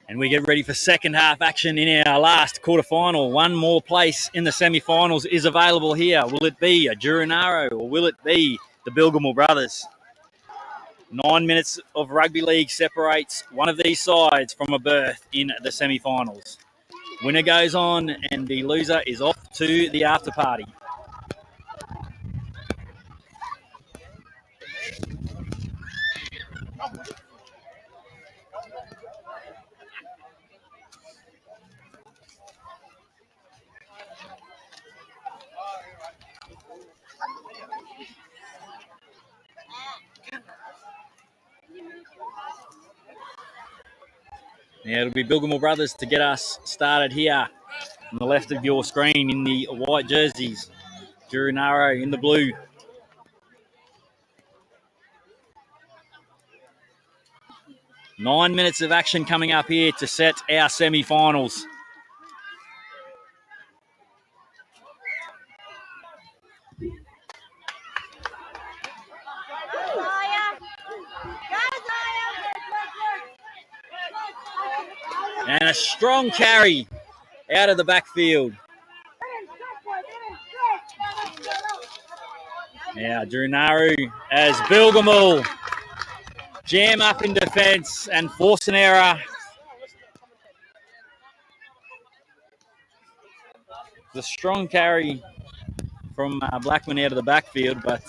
And we get ready for second half action in our last quarterfinal. One more place in the semi-finals is available here. Will it be a Jurinaro or will it be the Bilgamore brothers? 9 minutes of rugby league separates one of these sides from a berth in the semi-finals. Winner goes on and the loser is off to the after party. Yeah, it'll be Bilgemore Brothers to get us started here on the left of your screen in the white jerseys. Jurunaro in the blue. Nine minutes of action coming up here to set our semi-finals. And a strong carry out of the backfield. Now, Jurunaro as Bilgemore jam up in defence and force an error. The strong carry from Blackman out of the backfield, but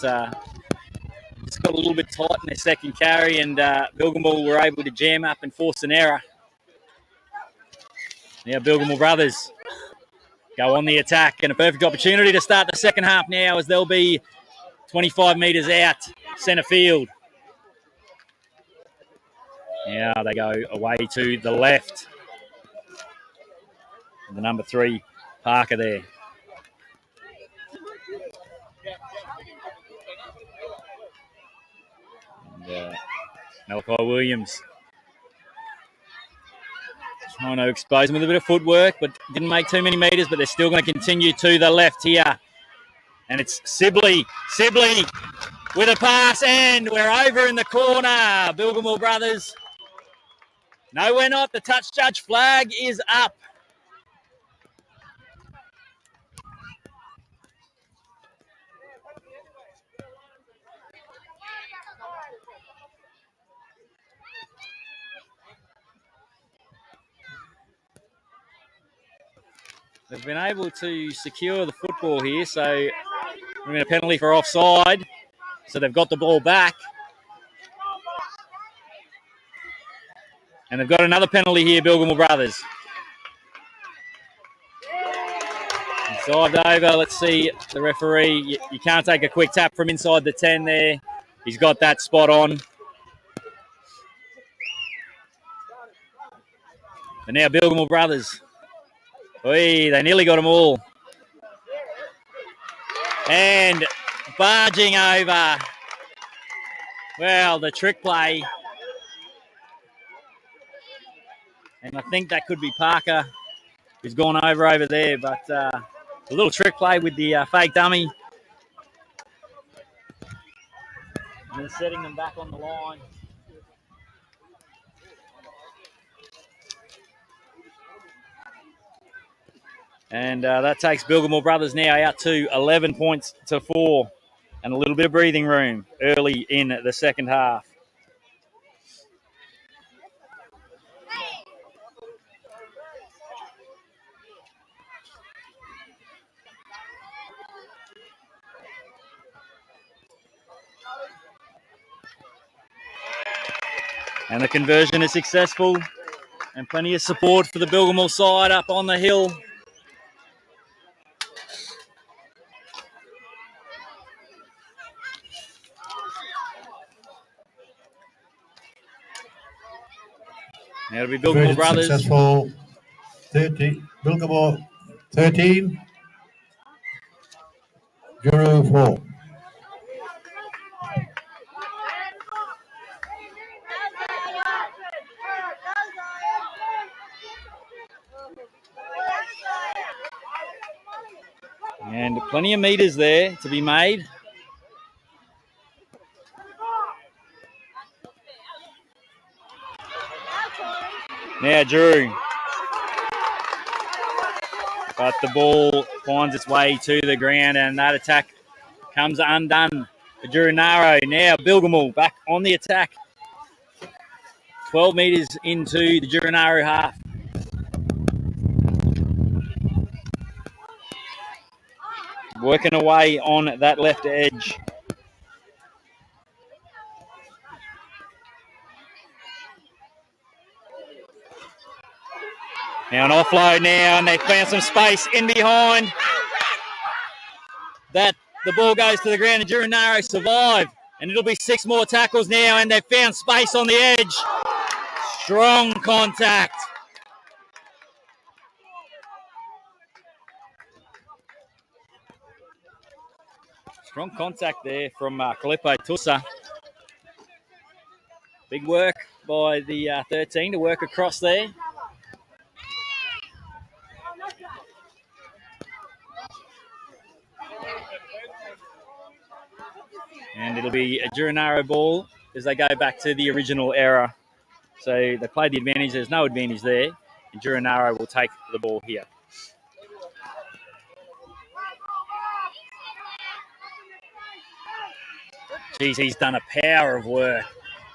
just got a little bit tight in their second carry, and Bilgemore were able to jam up and force an error. Now Bilgemore Brothers go on the attack, and a perfect opportunity to start the second half now as they'll be 25 metres out centre field. Now they go away to the left. The number 3, Parker there. And, Malachi Williams trying to expose him with a bit of footwork, but didn't make too many metres, but they're still going to continue to the left here. And it's Sibley with a pass, and we're over in the corner. Bilgemore Brothers. No, we're not. The touch judge flag is up. They've been able to secure the football here, so we're going to penalty for offside. So they've got the ball back. And they've got another penalty here, Bilgemore Brothers. Dived over. Let's see the referee. You can't take a quick tap from inside the 10 there. He's got that spot on. And now Bilgemore Brothers. Oy, they nearly got them all. And barging over. Well, the trick play. And I think that could be Parker, who's gone over there. But a little trick play with the fake dummy. And then setting them back on the line. And that takes Bilgemore Brothers now out to 11 points to 4. And a little bit of breathing room early in the second half. And the conversion is successful. And plenty of support for the Bilgemore side up on the hill. Now it'll be Bilgemore Brothers. Successful. 13. Bilgemore 13. Juru 4. And plenty of metres there to be made. Now Drew. But the ball finds its way to the ground, and that attack comes undone for Jurunaro. Now Bilgemore back on the attack. 12 metres into the Jurunaro half. Working away on that left edge. Now an offload now, and they found some space in behind. That the ball goes to the ground, and Jurunaro survive And it'll be 6 more tackles now, and they've found space on the edge. Strong contact. Strong contact there from Kalipo Tussa. Big work by the 13 to work across there. And it'll be a Duranaro ball as they go back to the original era. So they played the advantage. There's no advantage there. And Duranaro will take the ball here. Geez, he's done a power of work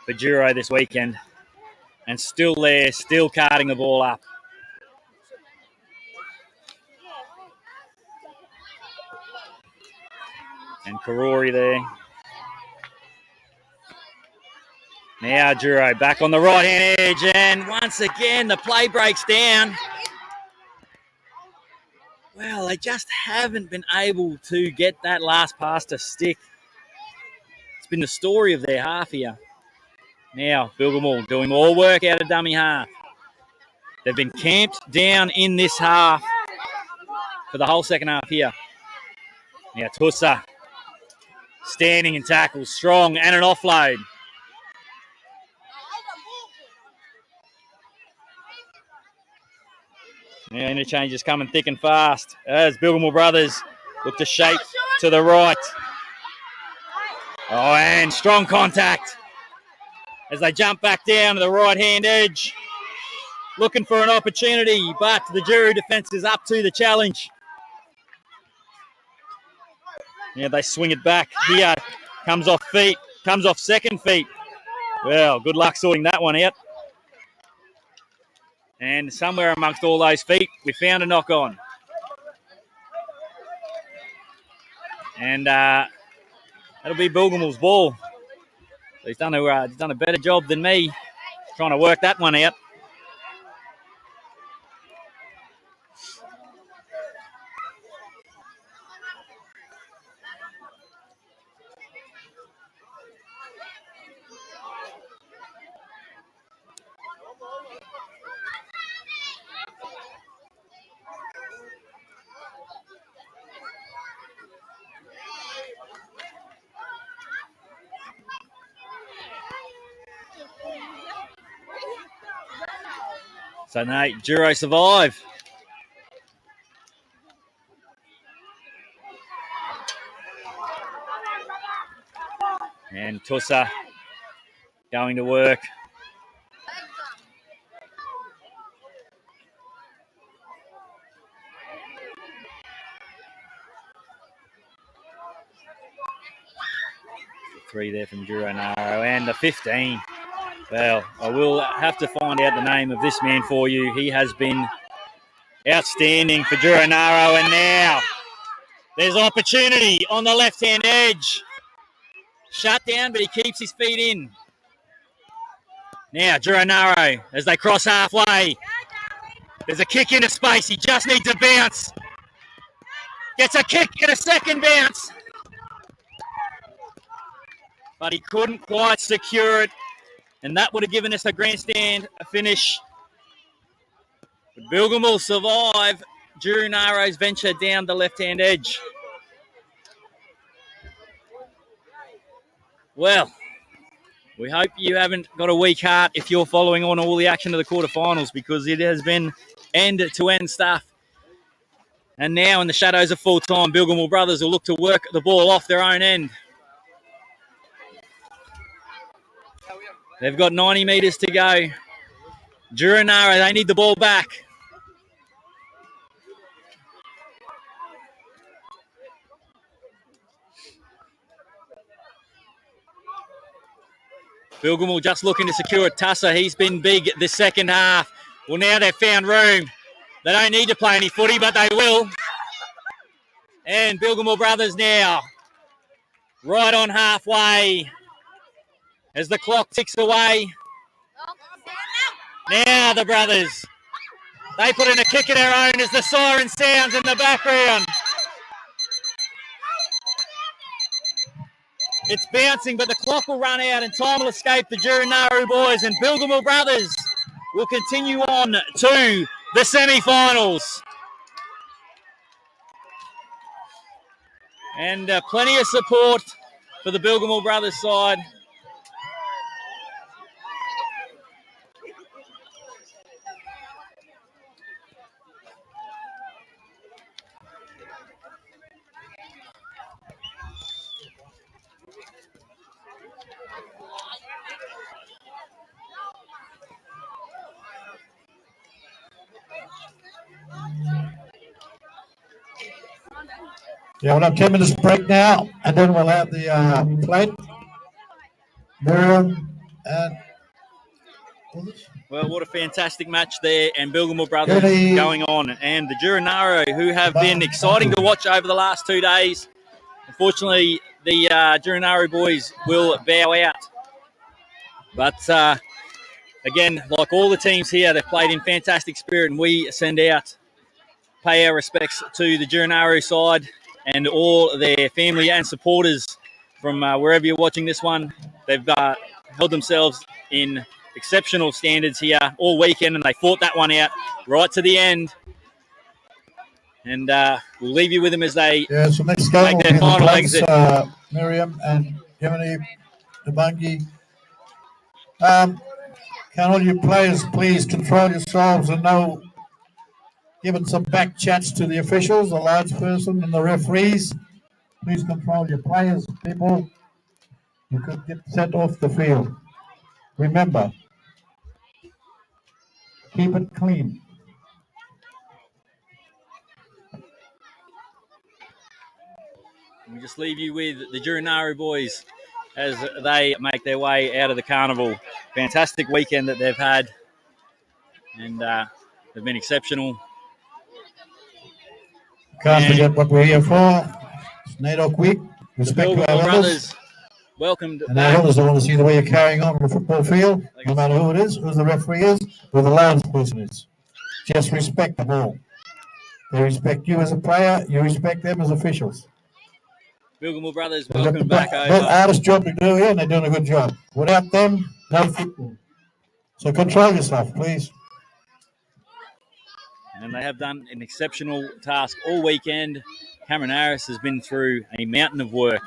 for Duro this weekend. And still there, still carting the ball up. And Karori there. Now Duro back on the right-hand edge, and once again the play breaks down. Well, they just haven't been able to get that last pass to stick. It's been the story of their half here. Now Bilgemore doing more work out of dummy half. They've been camped down in this half for the whole second half here. Now Tussa standing and tackles, strong, and an offload. Now interchange is coming thick and fast as Bilgemore brothers look to shape to the right. Oh, and strong contact as they jump back down to the right-hand edge. Looking for an opportunity, but the Juru defence is up to the challenge. Yeah, they swing it back here. Comes off feet, comes off second feet. Well, good luck sorting that one out. And somewhere amongst all those feet, we found a knock-on. And that'll be Bilgemore's ball. So he's done a better job than me trying to work that one out. So, Nate, Duro survive. And Tussa going to work. The 3 there from Duranaro and the 15. Well, I will have to find out the name of this man for you. He has been outstanding for Duranaro, and now there's opportunity on the left-hand edge. Shut down, but he keeps his feet in. Now Duranaro, as they cross halfway. There's a kick into space. He just needs a bounce. Gets a kick and a second bounce. But he couldn't quite secure it. And that would have given us a grandstand finish. But Bilgemore will survive Duranaro's venture down the left-hand edge. Well, we hope you haven't got a weak heart if you're following on all the action of the quarterfinals, because it has been end-to-end stuff. And now in the shadows of full time, Bilgemore brothers will look to work the ball off their own end. They've got 90 metres to go. Duranaro, they need the ball back. Bilgemore just looking to secure it. Tussa, he's been big this second half. Well, now they've found room. They don't need to play any footy, but they will. And Bilgemore brothers now right on halfway as the clock ticks away. Now the brothers, they put in a kick of their own as the siren sounds in the background. It's bouncing, but the clock will run out and time will escape the Jurinaru boys, and Bilgamore Brothers will continue on to the semi-finals. And plenty of support for the Bilgamore Brothers side. Yeah, we'll have 10 minutes break now, and then we'll have the plate. Miriam and... Well, what a fantastic match there, and Bilgamore Brothers going on. And the Jurinaru, who have been exciting to watch over the last 2 days. Unfortunately, the Jurinaru boys will bow out. But again, like all the teams here, they've played in fantastic spirit, and we pay our respects to the Jurinaru side and all their family and supporters from wherever you're watching this one. They've held themselves in exceptional standards here all weekend, and they fought that one out right to the end. And we'll leave you with them as they so next game make their final exit. Miriam and Yemeni Debangi. Can all you players please control yourselves and know, giving some back chats to the officials, the large person and the referees. Please control your players, people. You could get sent off the field. Remember, keep it clean. We just leave you with the Jurinaru boys as they make their way out of the carnival. Fantastic weekend that they've had, and they've been exceptional. Can't forget what we're here for. It's NAIDOC week. Respect to our elders. Welcomed and our elders don't want to see the way you're carrying on the football field, no matter who it is, who the referee is, who the lounge person is. Just respect them all. They respect you as a player, you respect them as officials. Bilgamore Brothers, welcome back over. The hardest job to do here, and they're doing a good job. Without them, no football. So control yourself, please. And they have done an exceptional task all weekend. Cameron Harris has been through a mountain of work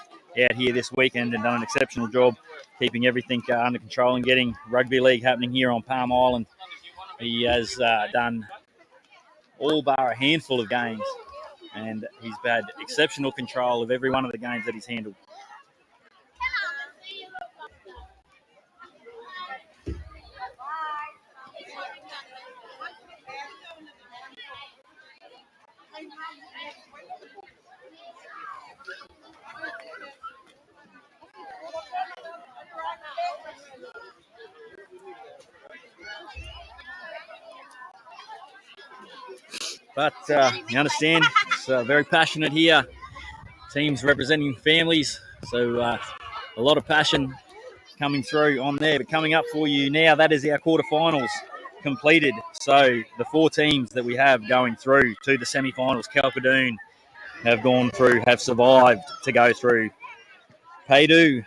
out here this weekend and done an exceptional job keeping everything under control and getting rugby league happening here on Palm Island. He has done all bar a handful of games, and he's had exceptional control of every one of the games that he's handled. But you understand, it's very passionate here. Teams representing families, so a lot of passion coming through on there. But coming up for you now, that is our quarterfinals completed. So the 4 teams that we have going through to the semi-finals, Calcadoon have gone through, have survived to go through. Paydu,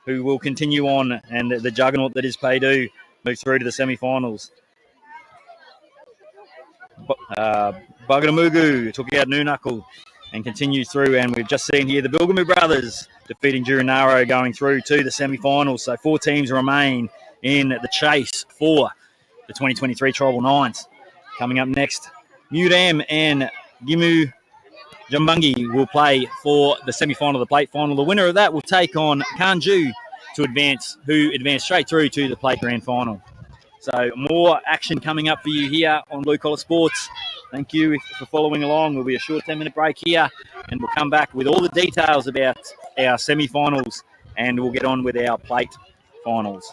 who will continue on, and the juggernaut that is Paydu, moves through to the semi-finals. Buganamugu took out Noonuckle and continues through, and we've just seen here the Bilgamore Brothers defeating Jurinaru going through to the semi-finals. So 4 teams remain in the chase for the 2023 Tribal Nines. Coming up next, Mudam and Gimu Jambungi will play for the semi-final, the plate final. The winner of that will take on Kanju to advance, who advance straight through to the plate grand final. So more action coming up for you here on Blue Collar Sports. Thank you for following along. There'll be a short 10-minute break here, and we'll come back with all the details about our semi-finals, and we'll get on with our plate finals.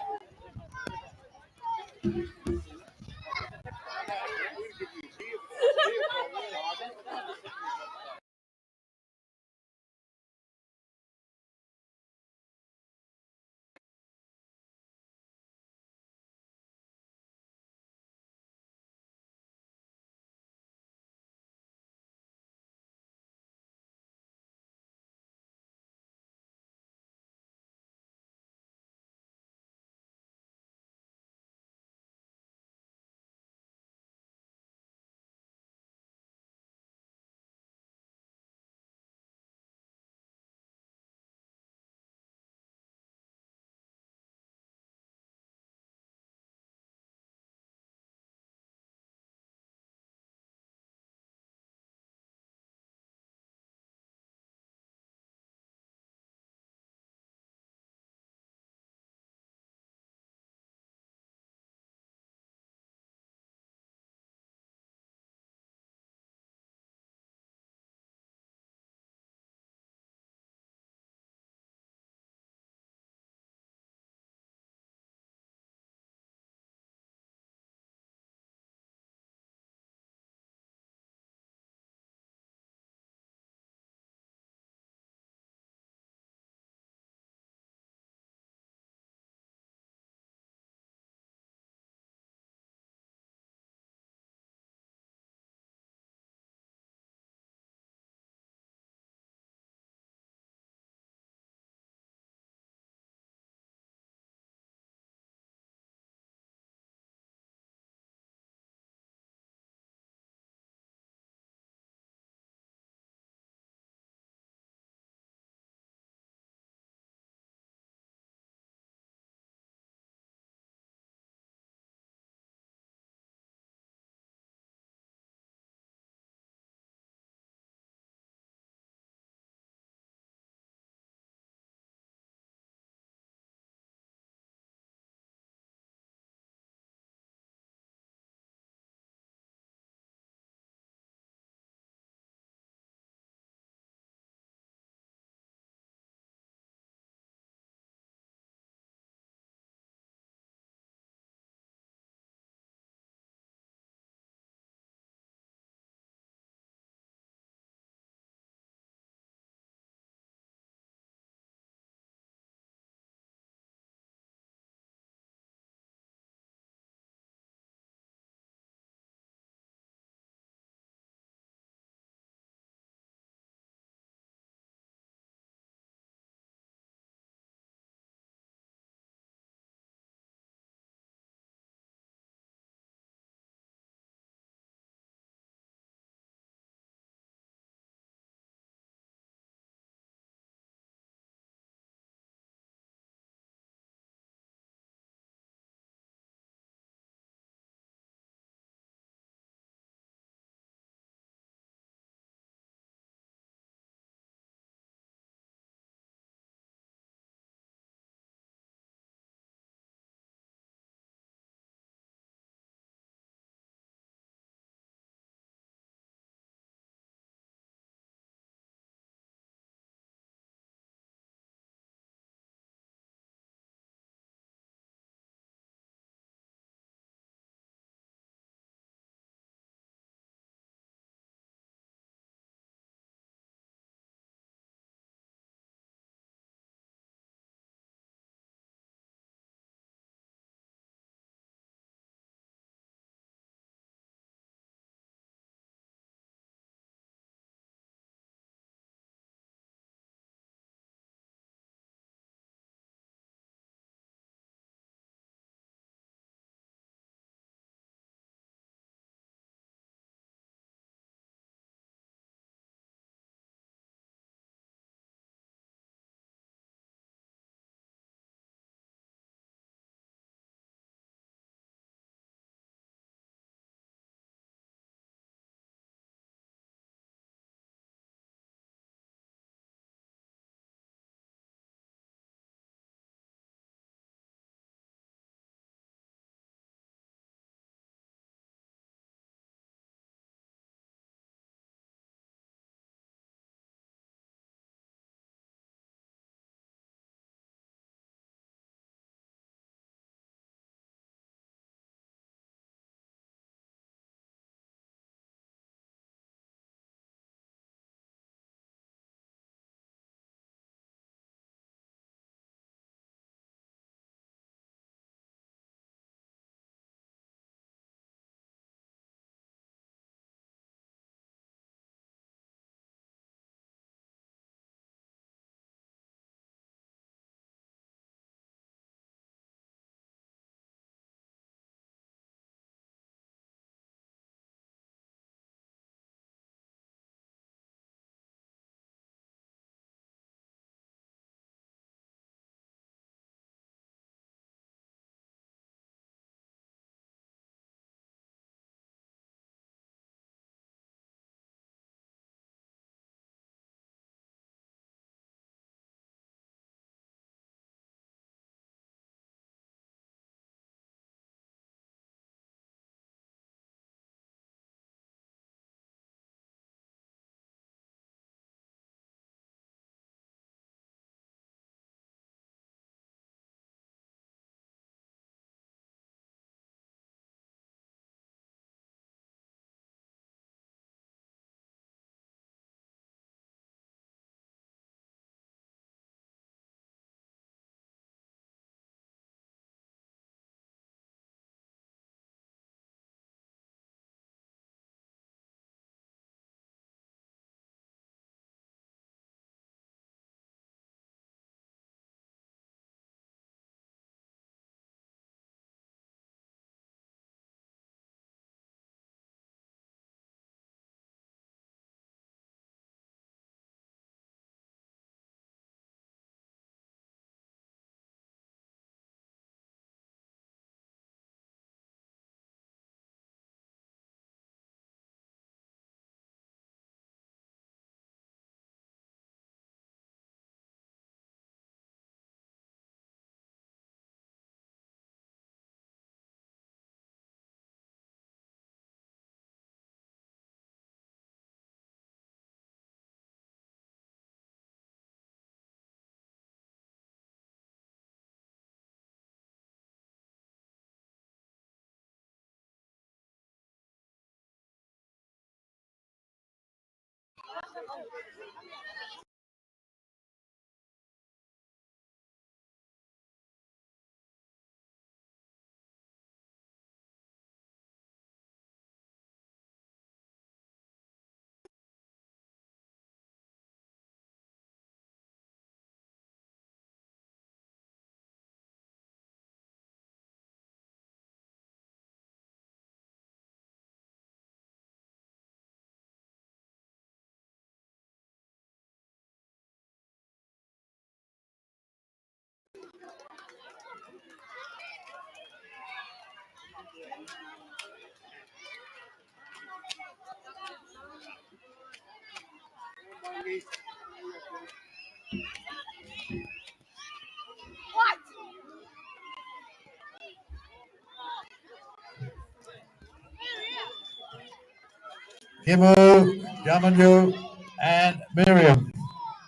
Kimu, Yamanju, and Miriam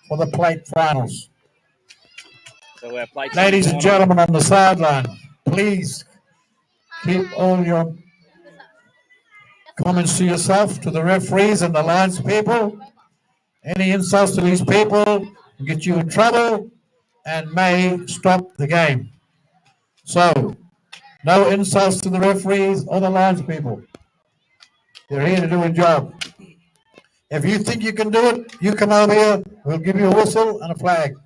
for the plate finals. So our plate Ladies and gentlemen on the sideline, please keep all your comments to yourself, to the referees and the lines people. Any insults to these people will get you in trouble and may stop the game. So, no insults to the referees or the lines people. They're here to do a job. If you think you can do it, you come over here. We'll give you a whistle and a flag.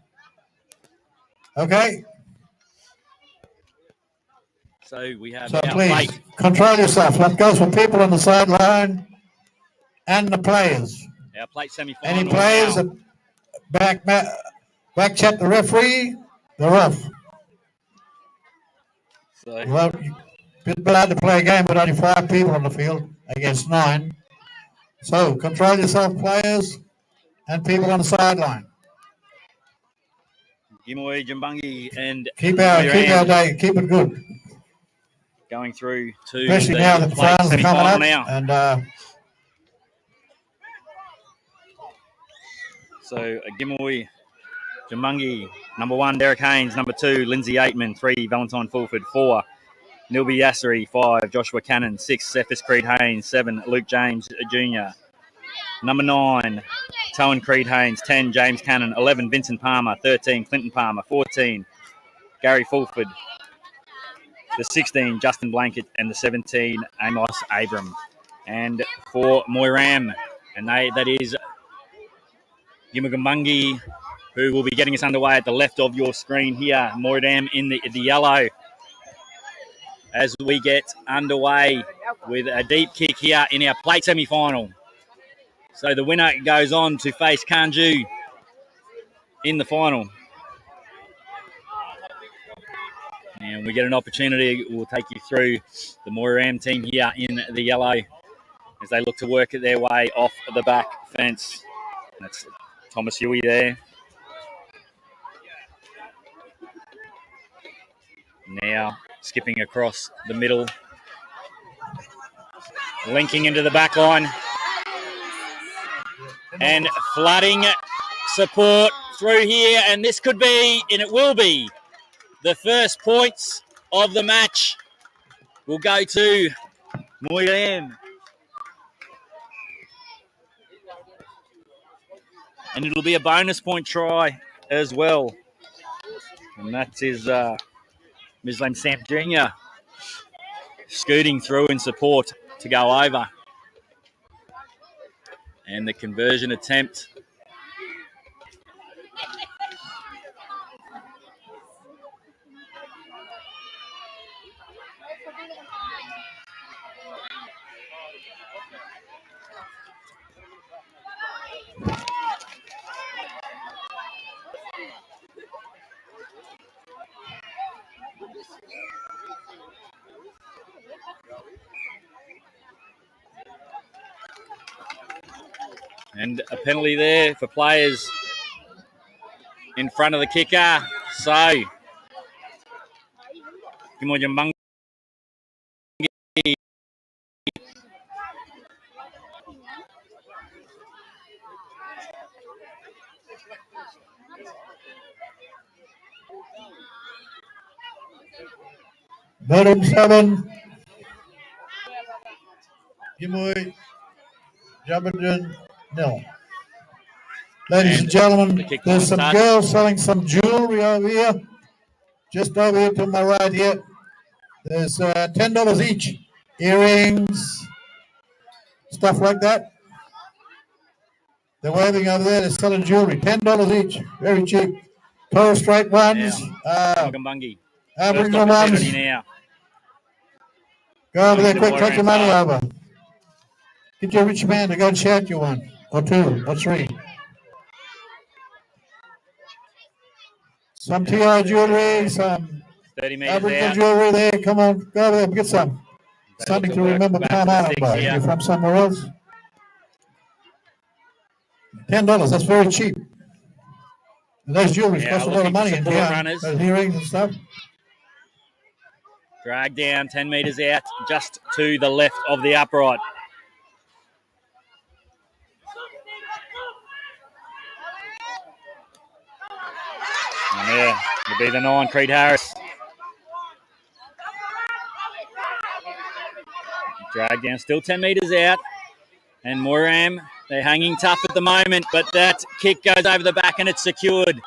Okay? So we have So our please, plate. control yourself. That goes for people on the sideline and the players. Our plate semi-final. Any players now. that back chat the referee, they're off. So, Well, bit hard to play a game with only 5 people on the field against 9. So control yourself, players and people on the sideline. Gimoi, Jumbangi, and Keep our day, keep it good. Going through to especially now that the finals are coming up. Now. And so Gimoi, Jumungi, number 1, Derek Haynes, number 2, Lindsay Aitman, 3, Valentine Fulford, 4, Nilby Yasseri, 5, Joshua Cannon, 6, Cephas Creed Haynes, 7, Luke James Jr., number 9, Towan Creed Haynes, 10, James Cannon, 11, Vincent Palmer, 13, Clinton Palmer, 14, Gary Fulford, the 16, Justin Blanket, and the 17, Amos Abram. And for Moiram, and that is Gimugambangi, who will be getting us underway at the left of your screen here. Moiram in the yellow as we get underway with a deep kick here in our plate semi-final. So the winner goes on to face Kanju in the final. And we get an opportunity. We'll take you through the Moiram team here in the yellow as they look to work their way off the back fence. That's Thomas Huey there. Now skipping across the middle, linking into the back line, and flooding support through here. And this could be, and it will be, the first points of the match will go to Moiram. And it'll be a bonus point try as well. And that is Mislam Samp Jr. scooting through in support to go over. And the conversion attempt. And a penalty there for players in front of the kicker. So, Gimojambangi bottom 7. Gimui, Jabberton, nil. Ladies and gentlemen, the kick there's some starts. girls selling some jewelry over here. Just over here to my right here. There's $10 each. Earrings, stuff like that. They're waving over there. They're selling jewelry. $10 each. Very cheap. Torres Strait ones. Bungie. Aboriginal ones. Now. Go over there quick. Take your money over. Get your rich man to go and shout you one. Or two. Or three. Some TR jewelry. Some 30 meters Aboriginal out. jewelry there. Come on. Go over there and get some. Something to remember Palm Island by. You're from somewhere else. $10. That's very cheap. And those jewelries cost a lot of money in town. Those earrings and stuff. Drag down 10 meters out, just to the left of the upright. And there will be the 9, Creed Harris. Drag down, still 10 meters out. And Moram, they're hanging tough at the moment, but that kick goes over the back and it's secured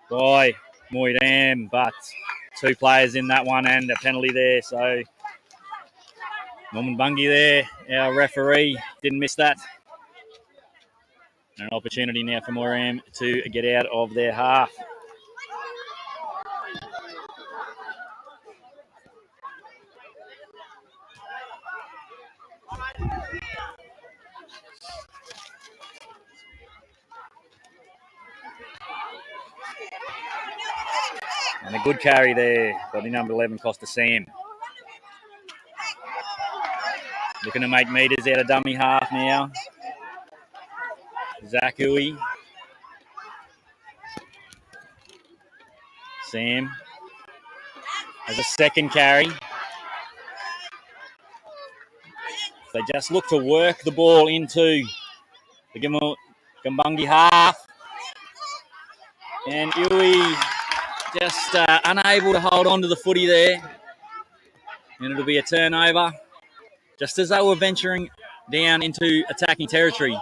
by Moram. But 2 players in that one and a penalty there. So Norman Bungie there, our referee, didn't miss that. An opportunity now for Moram to get out of their half. And a good carry there by the number 11, Costa Sam. Looking to make meters out of dummy half now. Zach Uy. Sam has a second carry. They just look to work the ball into the Gambungi half. And Uy just unable to hold on to the footy there. And it'll be a turnover. Just as they were venturing down into attacking territory.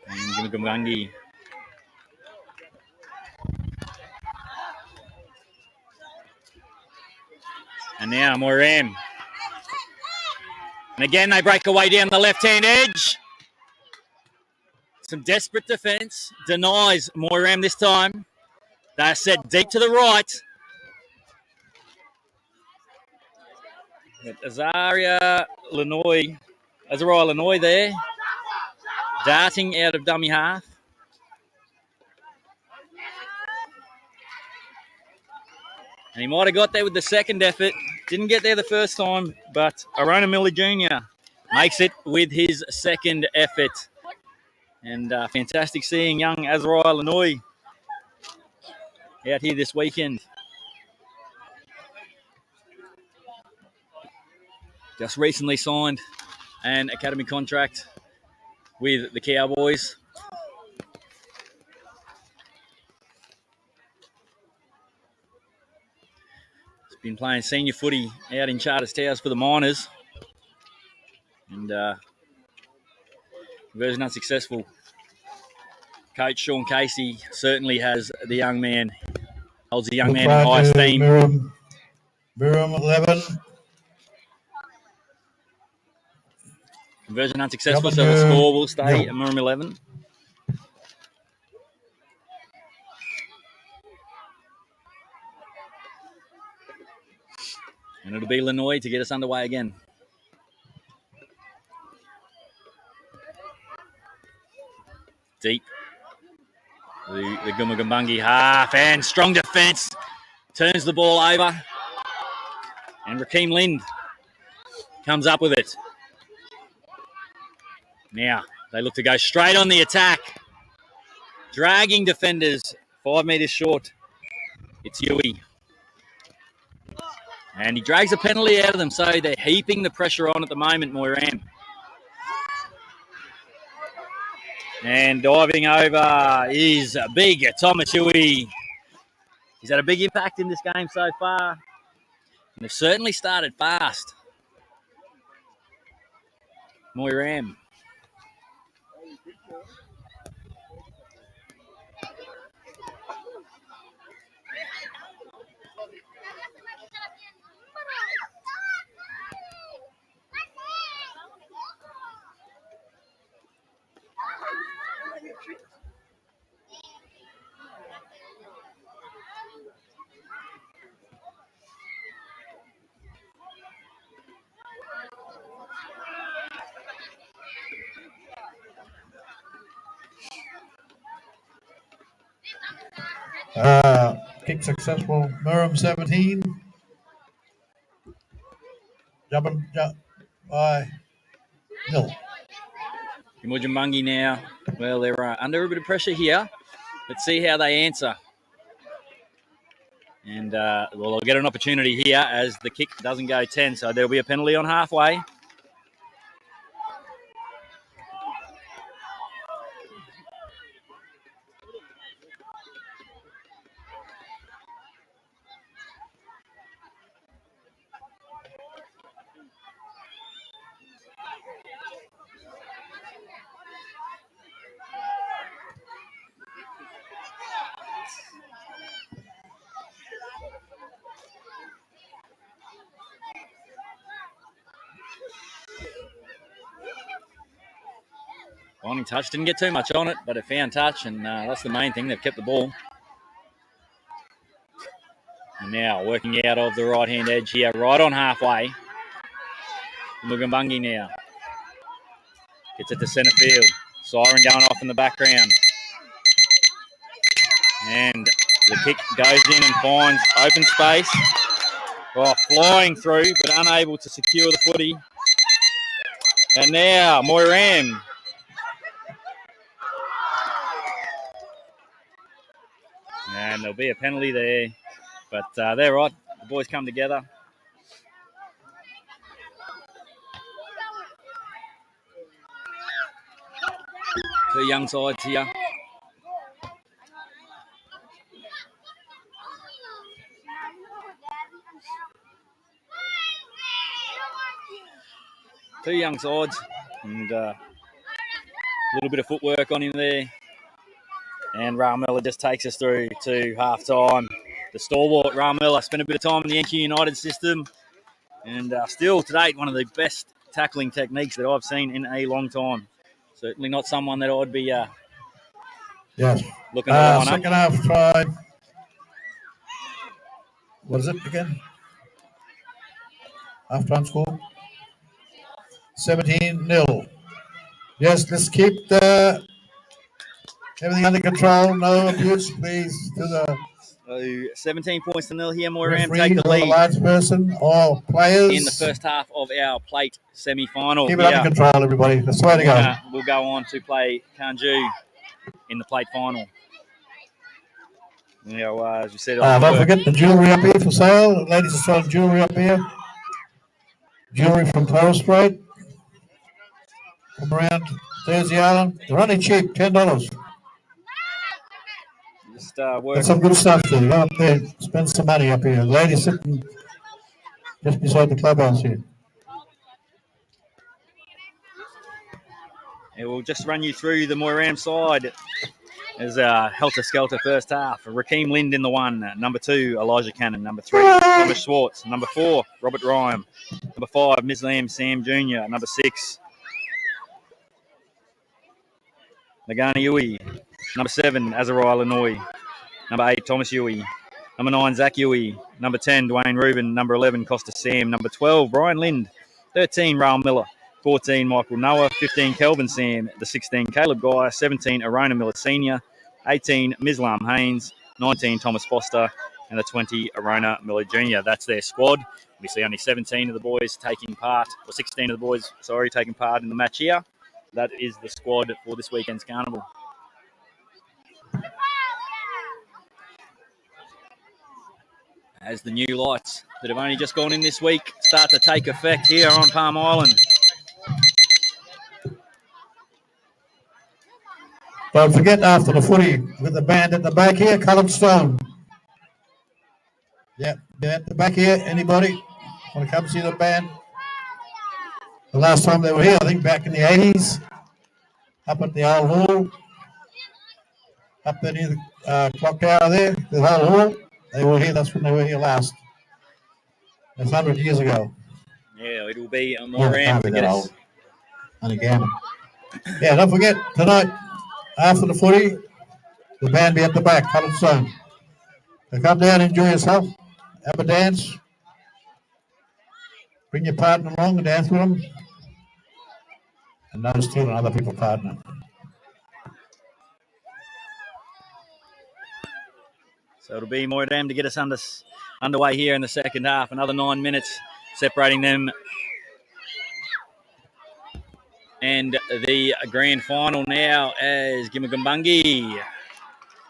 And Gambungi. And now Moram. And again, they break away down the left-hand edge. Some desperate defence. Denies Moram this time. They're set deep to the right. Azariah Lanoy there. Darting out of dummy half. And he might have got there with the second effort. Didn't get there the first time, but Arona Miller Jr. makes it with his second effort. And fantastic seeing young Azariah Lanoy out here this weekend. Just recently signed an academy contract with the Cowboys. He's been playing senior footy out in Charters Towers for the Miners. And conversion unsuccessful. Coach Sean Casey certainly has the young man, holds the young man in high esteem. Miriam 11. Conversion unsuccessful, so the score will stay at Miriam 11. And it'll be Lanoy to get us underway again. Deep. The Gumagambungi half and strong defence. Turns the ball over. And Rakeem Lind comes up with it. Now, they look to go straight on the attack. Dragging defenders 5 metres short. It's Huey. And he drags a penalty out of them, so they're heaping the pressure on at the moment, Moram. And diving over is big Thomas Huey. He's had a big impact in this game so far. And they've certainly started fast. Moiram. Kick successful. Murram 17. Jump by Nil. Mudjimbangi now. Well, they're under a bit of pressure here. Let's see how they answer. And they'll get an opportunity here as the kick doesn't go 10, so there'll be a penalty on halfway. Finding touch, didn't get too much on it, but it found touch, and that's the main thing. They've kept the ball. And now working out of the right-hand edge here, right on halfway. Mudjimbangi now. Gets it to centre field. Siren going off in the background. And the kick goes in and finds open space. Oh, flying through, but unable to secure the footy. And now Moiram. And there'll be a penalty there. But they're right. The boys come together. Two young sides here. Two young sides. And a little bit of footwork on him there. And Raamella just takes us through to half-time. The stalwart Raamella spent a bit of time in the NQ United system. And still, to date, one of the best tackling techniques that I've seen in a long time. Certainly not someone that I'd be looking to line up. Second half try. What is it again? Half-time score? 17-0. Yes, let's keep everything under control. No abuse, please. To the 17 points to nil here. Moiram take the lead. Large person or players in the first half of our plate semi-final. Keep it under control, everybody. That's the way to go. We'll go on to play Kanju in the plate final. Now, as you said, don't forget the jewellery up here for sale. Ladies are selling jewellery up here. Jewellery from Torres Strait. Come around Thursday Island. They're only cheap, $10. Got some good stuff there. Go up there, spend some money up here. Ladies sitting just beside the clubhouse here. Yeah, we'll just run you through the Moiram side as a helter-skelter first half. Rakeem Lind in the 1, number 2, Elijah Cannon, number 3, Thomas Schwartz, number 4, Robert Ryan, number 5, Mislam Sam Jr., number 6, Nagani Yui, number 7, Azariah Lanoy, number 8, Thomas Yui, number 9, Zach Yui, number 10, Dwayne Rubin, number 11, Costa Sam, number 12, Brian Lind, 13, Raul Miller, 14, Michael Noah, 15, Kelvin Sam, the 16, Caleb Guy, 17, Arona Miller Sr., 18, Mislam Haynes, 19, Thomas Foster, and the 20, Arona Miller Jr. That's their squad. We see only 17 of the boys taking part, or 16 of the boys, taking part in the match here. That is the squad for this weekend's carnival. As the new lights that have only just gone in this week start to take effect here on Palm Island. Don't forget, after the footy, with the band at the back here, Callum Stone. Yeah, at the back here. Anybody want to come see the band? The last time they were here, I think back in the 80s, up at the old hall, up there near the clock tower there, the whole hall. They were here, that's when they were here last. That's 100 years ago. Yeah, it'll be a more ramp to Be get that us. old. Only gammon. Yeah, don't forget, tonight, after the footy, the band be at the back, Cotton Stone. So come down, enjoy yourself, have a dance, bring your partner along and dance with them. And no stealing other people's partner. So it'll be more damn to get us underway here in the second half. Another 9 minutes separating them and the grand final now as Gimagambungi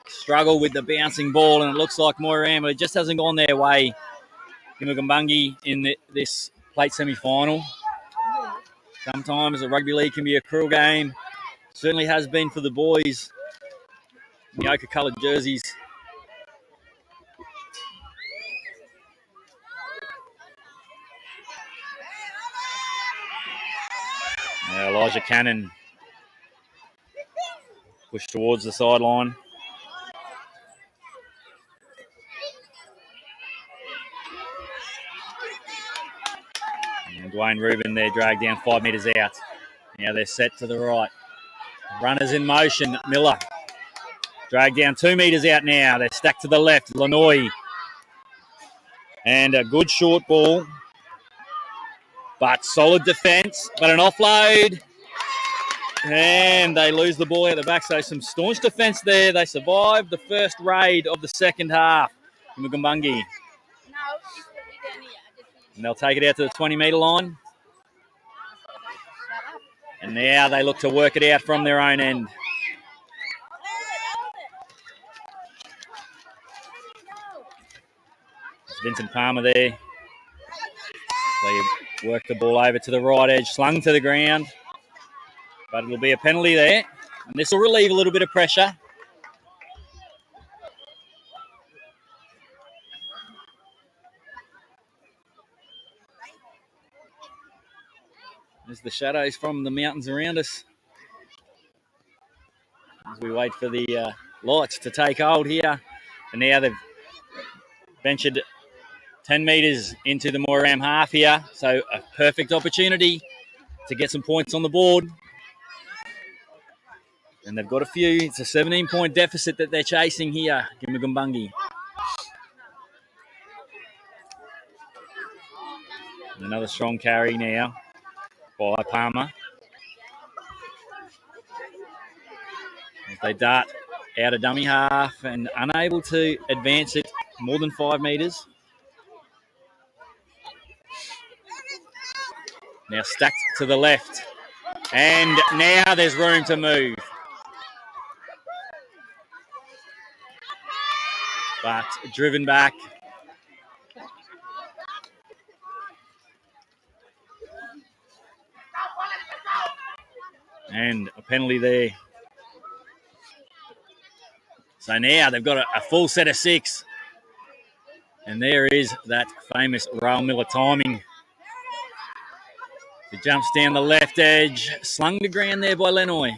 struggle with the bouncing ball, and it looks like Moiram, but it just hasn't gone their way. Gimagambungi in this plate semi-final. Sometimes the rugby league can be a cruel game. Certainly has been for the boys in the ochre-coloured jerseys. Elijah Cannon pushed towards the sideline. And Dwayne Rubin there dragged down 5 metres out. Now they're set to the right. Runners in motion. Miller dragged down 2 metres out now. They're stacked to the left. Lanoy. And a good short ball. But solid defence. But an offload. And they lose the ball out the back. So some staunch defence there. They survived the first raid of the second half. Mugumbungi. And they'll take it out to the 20-metre line. And now they look to work it out from their own end. It's Vincent Palmer there. They work the ball over to the right edge, slung to the ground. But it'll be a penalty there. And this will relieve a little bit of pressure. There's the shadows from the mountains around us. As we wait for the lights to take hold here. And now they've ventured 10 metres into the Moiram half here. So a perfect opportunity to get some points on the board. And they've got a few. It's a 17-point deficit that they're chasing here, Gimagambungi. Another strong carry now by Palmer. As they dart out of dummy half and unable to advance it more than 5 metres. Now stacked to the left. And now there's room to move. But driven back. And a penalty there. So now they've got a full set of 6. And there is that famous Rail Miller timing. He jumps down the left edge, slung to ground there by Lenoy.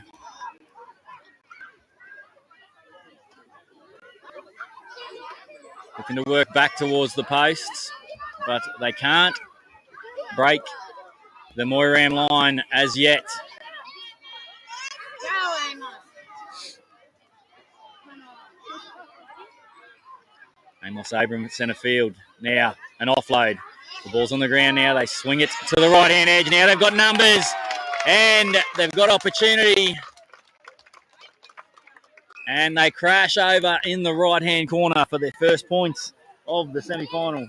Looking to work back towards the posts, but they can't break the Moiram line as yet. Amos Abram at centre field. Now an offload. The ball's on the ground now. They swing it to the right-hand edge. Now they've got numbers and they've got opportunity. And they crash over in the right-hand corner for their first points of the semi-final.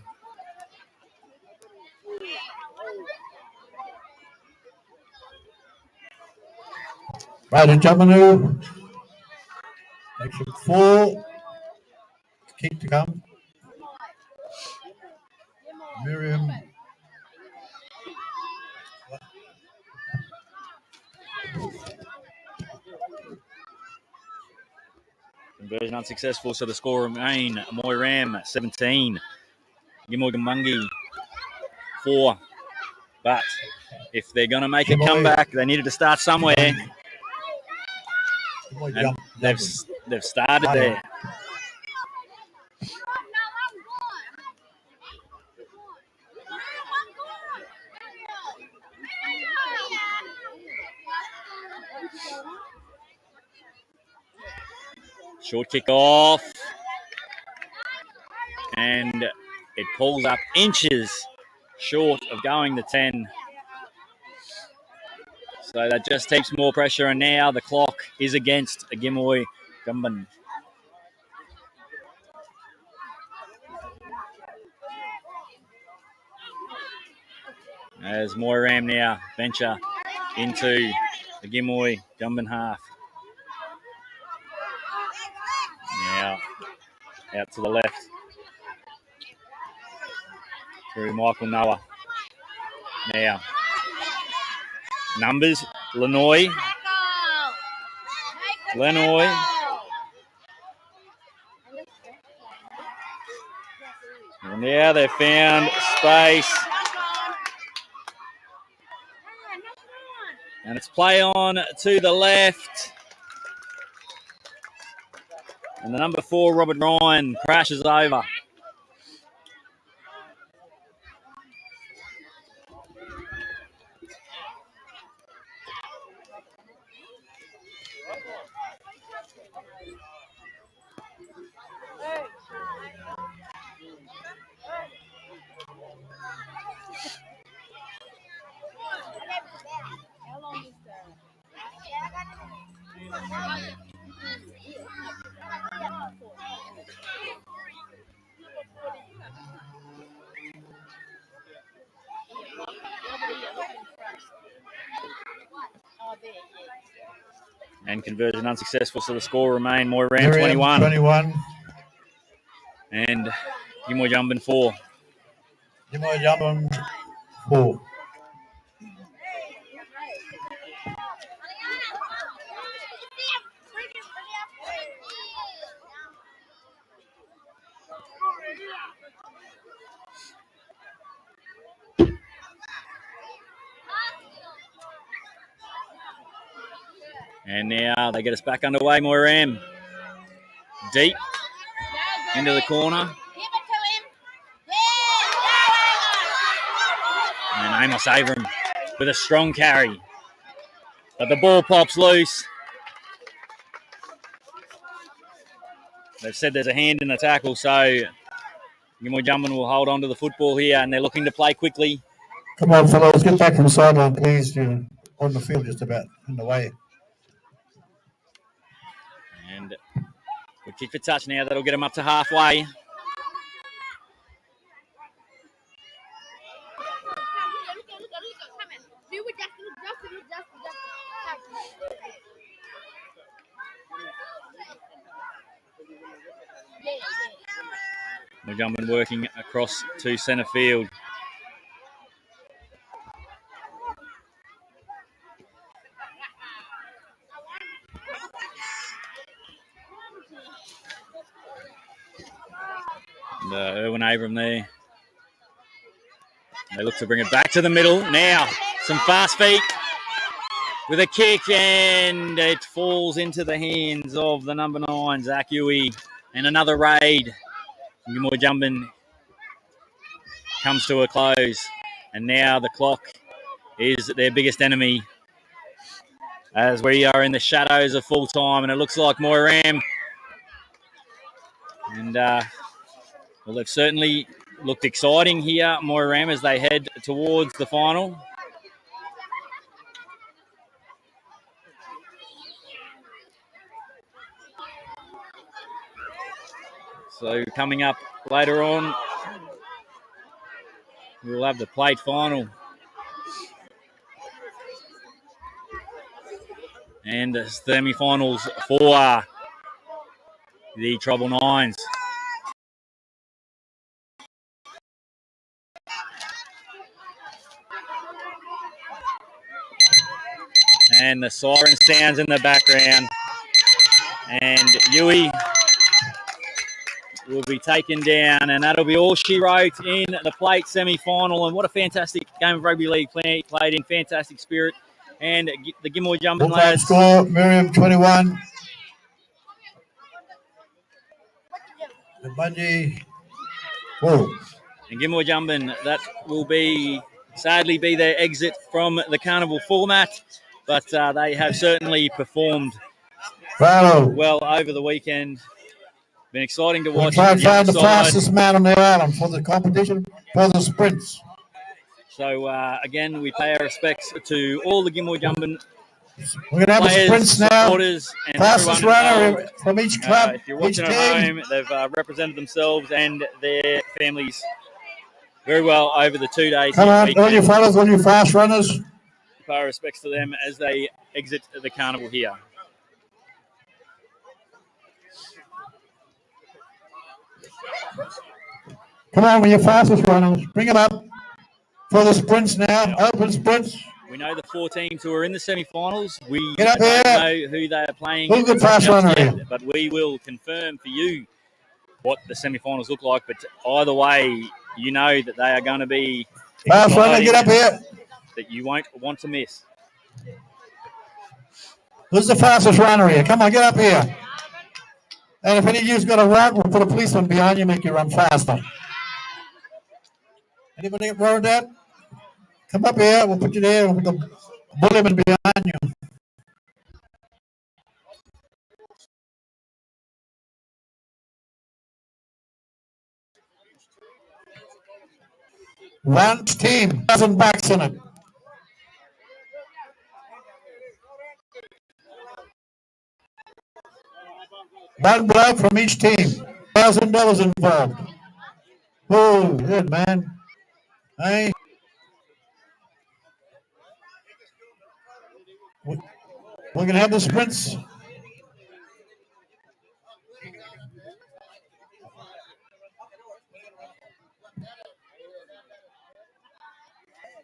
Right, and gentlemen, section 4, kick to come. Miriam. Conversion unsuccessful, so the score remain Moiram 17, Gimorgamungi 4. But if they're going to make a comeback, they needed to start somewhere. And they've started there. Short kick off. And it pulls up inches short of going to 10. So that just takes more pressure, and now the clock is against Gimoy Gumban. As Moiram now venture into the Gimoy Gumban half. Now out to the left through Michael Noah. Now numbers, Lenoy. And now they've found space. And it's play on to the left. And the number 4, Robert Ryan, crashes over. And conversion unsuccessful, so the score remained Moiram 21. And Gimoy Jumban 4. Gimoy Jumban 4. And now they get us back underway, Moiram. Deep into the corner. And Amos Avram with a strong carry. But the ball pops loose. They've said there's a hand in the tackle, so Gimoy Jumban will hold on to the football here, and they're looking to play quickly. Come on, fellows, get back from the sideline, please. You're on the field just about in the way. And good kick for touch now. That'll get them up to halfway. Jumban working across to centre field. And, Erwin Abram there. They look to bring it back to the middle. Now, some fast feet with a kick, and it falls into the hands of the number 9, Zach Huey. And another raid. Gimoy Jumban comes to a close. And now the clock is their biggest enemy, as we are in the shadows of full time, and it looks like Moiram. And well, they've certainly looked exciting here, Moiram, as they head towards the final. So coming up later on, we'll have the plate final. And the semi-finals for the Trouble Nines. And the siren sounds in the background. And Huey will be taken down, and that'll be all she wrote in the plate semi-final. And what a fantastic game of rugby league played in fantastic spirit. And the Gimmoy Jumpin lads. Score, Miriam 21. The Bungie. Whoa. And Gimmoy Jumpin, that will sadly be their exit from the carnival format, but they have certainly performed well over the weekend. Been exciting to watch. We'll try and find the fastest man on the island for the competition, for the sprints. So, again, we pay our respects to all the Gimmoy Jumpin we're going to have players, the sprints now. Supporters, and fastest runner from each club. If you're watching at home, they've represented themselves and their families very well over the 2 days. Come on, all you fellas, all you fast runners. Pay our respects to them as they exit the carnival here. Come on with your fastest runners. Bring them up for the sprints now. Open sprints. We know the 4 teams who are in the semi-finals. We don't know who they are playing. Who's the fast runner here? But we will confirm for you what the semi-finals look like. But either way, you know that they are going to be fast runner. Get up here. That you won't want to miss. Who's the fastest runner here? Come on, get up here. And if any of you's got to run, we'll put a policeman behind you, make you run faster. Anybody get worried that? Come up here, we'll put you there, we'll put the bullyman behind you. One team, doesn't backs in it. One bloke from each team. $1,000 involved. Oh, good man. Hey. We're going to have the sprints.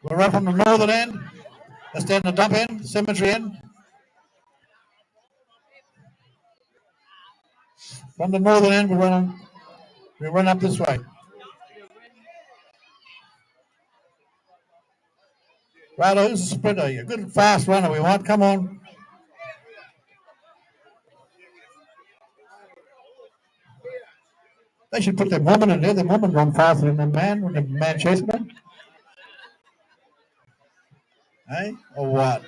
We'll run from the northern end. Let's stand the dump end, cemetery end. From the northern end, we run up this way. Right, who's the sprinter? You're a good fast runner we want. Come on. They should put their woman in there. The woman run faster than the man when the man chasing them. Hey, or what?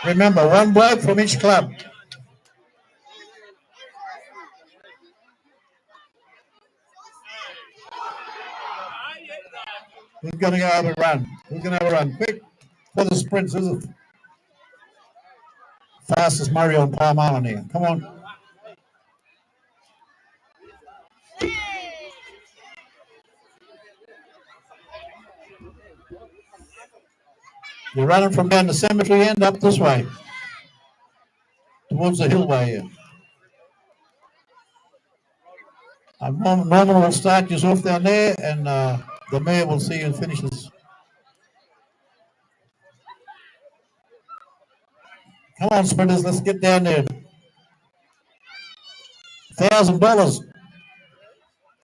Remember, one bloke from each club. Who's going to go have a run? Who's going to have a run? Quick for the sprints. Who's the fastest Mario and Palm Island here? Come on. You're running from down the cemetery end up this way. Towards the hillway here. Norman will start you off down there, and the mayor will see you and finish this. Come on, sprinters, let's get down there. $1,000.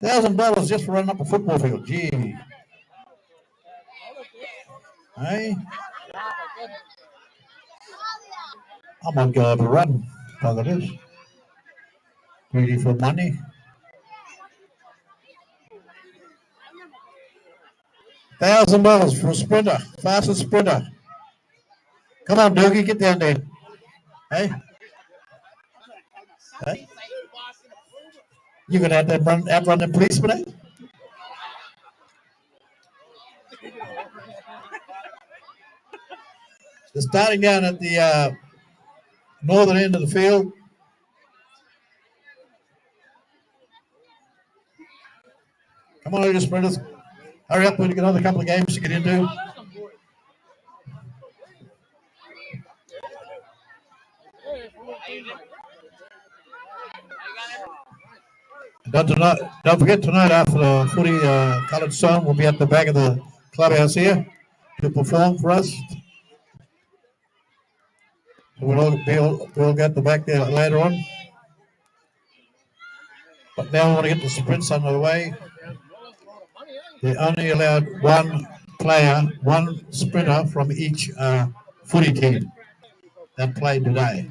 $1,000 just for running up a football field. Gee. Hey. I might go have a run. Look at this. Ready for money. $1,000 for a sprinter, fastest sprinter. Come on, Doogie, get down there. Hey, hey. You gonna have to outrun the policeman? Eh? They're starting down at the northern end of the field. Come on, little sprinters. Hurry up, we've got another couple of games to get into. Don't forget tonight after the footy coloured song, we'll be at the back of the clubhouse here to perform for us. So we'll get the back there later on. But now we want to get the sprints under the way. They only allowed one player, one sprinter from each footy team that played today.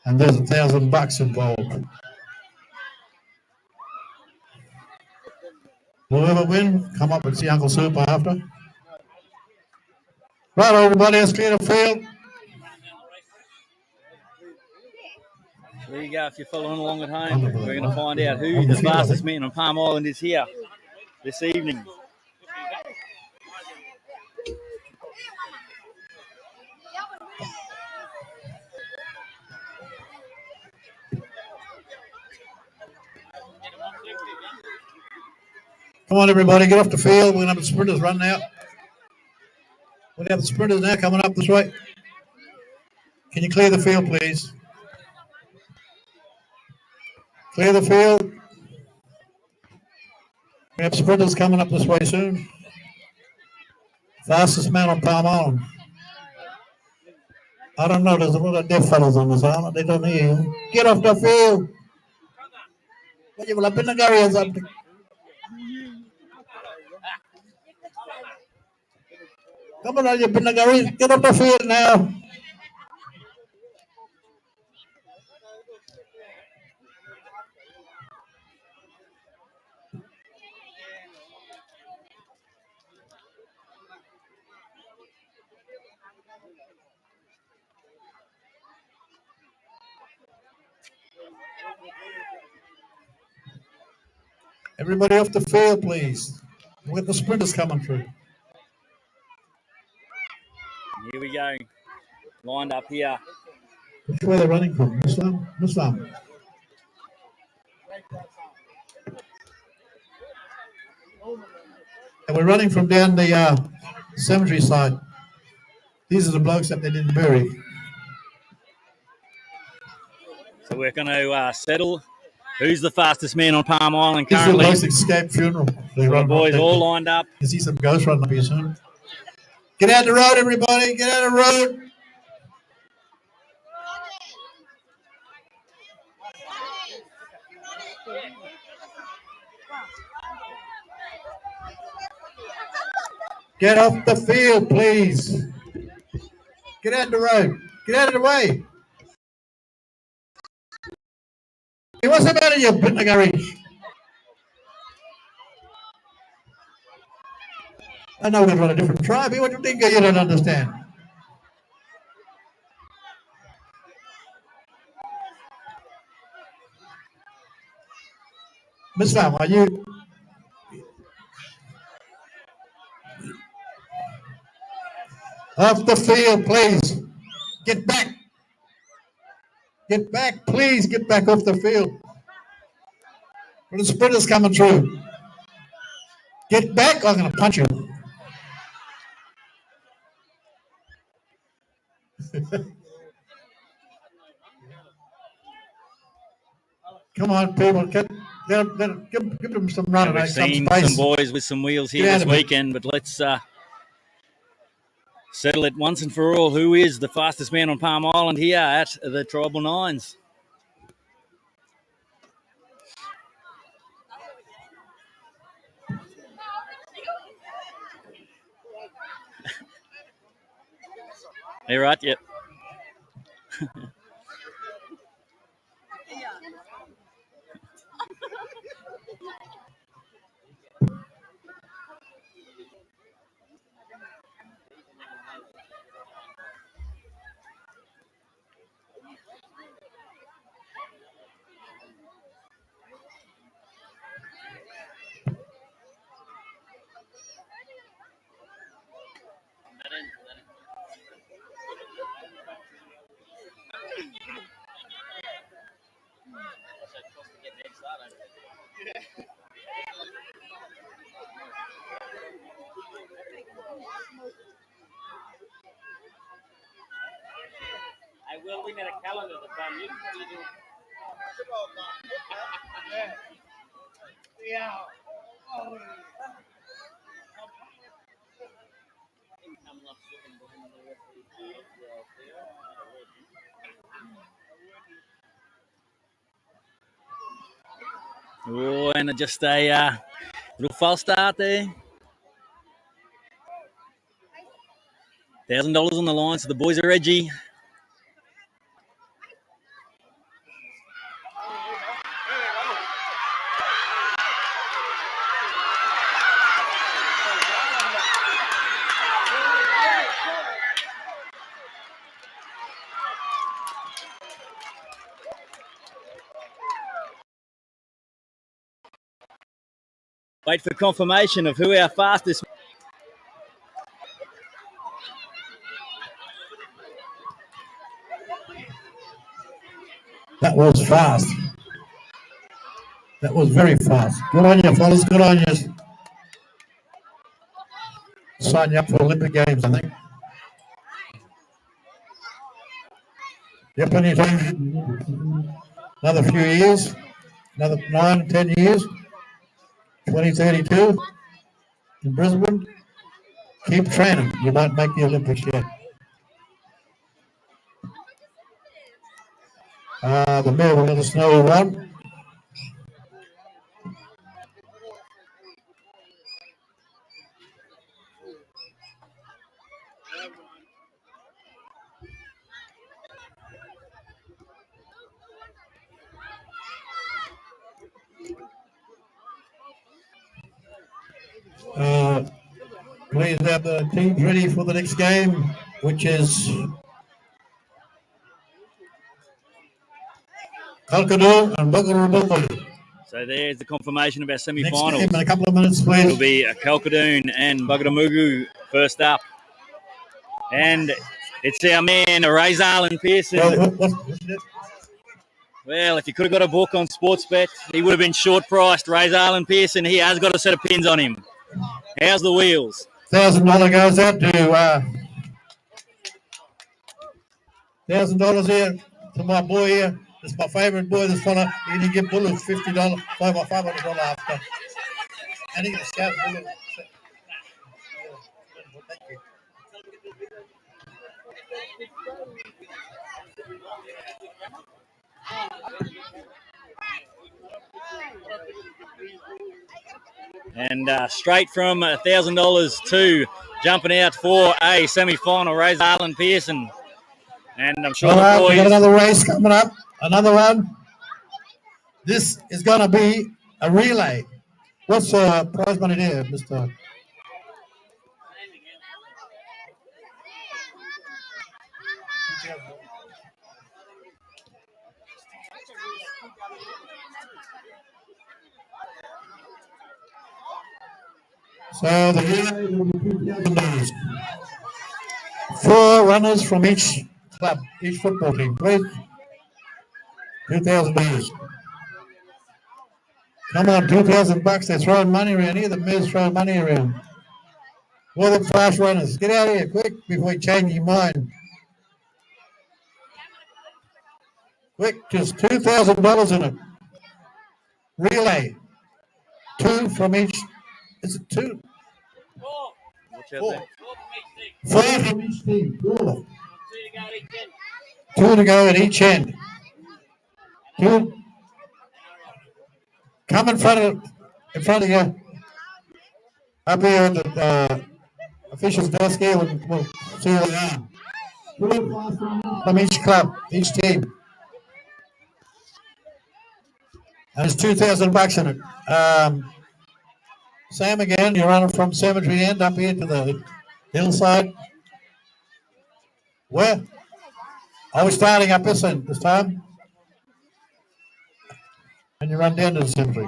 And there's $1,000 involved. Whoever win, come up and see Uncle Super after. Right, everybody, let's clear the field. There you go. If you're following along at home, we're going to find out who the fastest man on Palm Island is here this evening. Come on, everybody, get off the field. We're going to have the sprinters running out. We'll have the sprinters now coming up this way. Can you clear the field, please? Clear the field. We have sprinters coming up this way soon. Fastest man on Palm Island. I don't know, there's a lot of deaf fellows on this island. They don't hear you. Get off the field. Come on, you Pinagari. Get off the field now. Everybody off the field, please. We've got the sprinters coming through. Here we go. Lined up here. Which way they're running from? Muslim. And we're running from down the cemetery side. These are the blokes that they didn't bury. So we're going to settle. Who's the fastest man on Palm Island currently? This is the most escape funeral. The boys all lined up. You see some ghosts running up here soon. Get out the road, everybody. Get out the road. Get off the field, please. Get out the road. Get out of the way. Hey, what's the matter, you Pinagari? I know we're going to run a different tribe. What do you think you don't understand? Miss Lam, are you? Off the field, please. Get back. Get back, please. Get back off the field. When the sprinter's coming through. Get back, I'm going to punch you. Come on, people. Give them some run. We've seen some boys with some wheels here this weekend, but let's settle it once and for all. Who is the fastest man on Palm Island here at the Tribal Nines? Hey, right, yep. Oh, and just a little false start there. $1,000 on the line, so the boys are edgy. Wait for confirmation of who our fastest. That was fast. That was very fast. Good on you, fellas. Good on you. Sign you up for Olympic Games, I think. You have plenty of time. Another few years. Another 9, 10 years. 2032 in Brisbane. Keep training. You might make the Olympics yet. The mayor will let us know who won. Please have the teams ready for the next game, which is Kalkadu and Buggeroobully. So there's the confirmation of our Next semi-finals. game in a couple of minutes, please. It'll be Kalkadoon and Buggeromugu first up. And it's our man, Razal and Pearson. Well, if you could have got a book on Sportsbet, he would have been short-priced. Razal and Pearson, he has got a set of pins on him. How's the wheels? $1,000 goes out to $1,000 here to my boy here. It's my favourite boy, this fella. He didn't get Bullet $50, $500 after. And he gets Scout Bullet. Thank you. And straight from $1,000 to jumping out for a semi-final, Razal and Pearson. And I'm sure the boys... we got another race coming up. Another one. This is going to be a relay. What's the prize money there, Mr.? So the relay will be $2,000. 4 runners from each club, each football team, please. $2,000. Come on, $2,000. They're throwing money around here. The mayor's throwing money around. All the fast runners, get out of here quick before you change your mind. Quick, just $2,000 in it. Relay. 2 from each. Is it 2? 4. 4 from each team. 4. 2 to go at each end. 2. Come in front of you. Up here at the officials' desk here. We'll see you around. 2 from each club, each team. And it's $2,000 in it. Sam again, you're running from Cemetery End up here to the hillside. Where? Are we starting up this end this time? And you run down to the cemetery.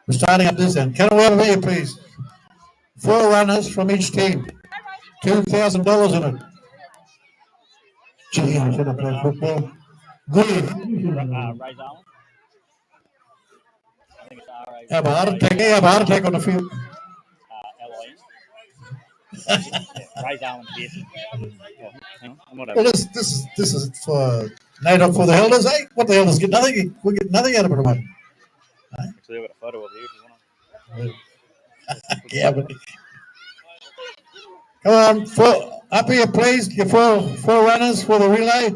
We're starting up this end. Can we have a here, please? 4 runners from each team. $2,000 in it. Gee, I should have played football. Good. Have a heart attack on the field. Ray Allen Pearson. Hang on, Well, this is for native for the Elders, eh? What the Elders get nothing. We get nothing out of it, one. Actually, I've got a photo of you if you want to. Yeah, but come on, up here, please. Your four runners for the relay.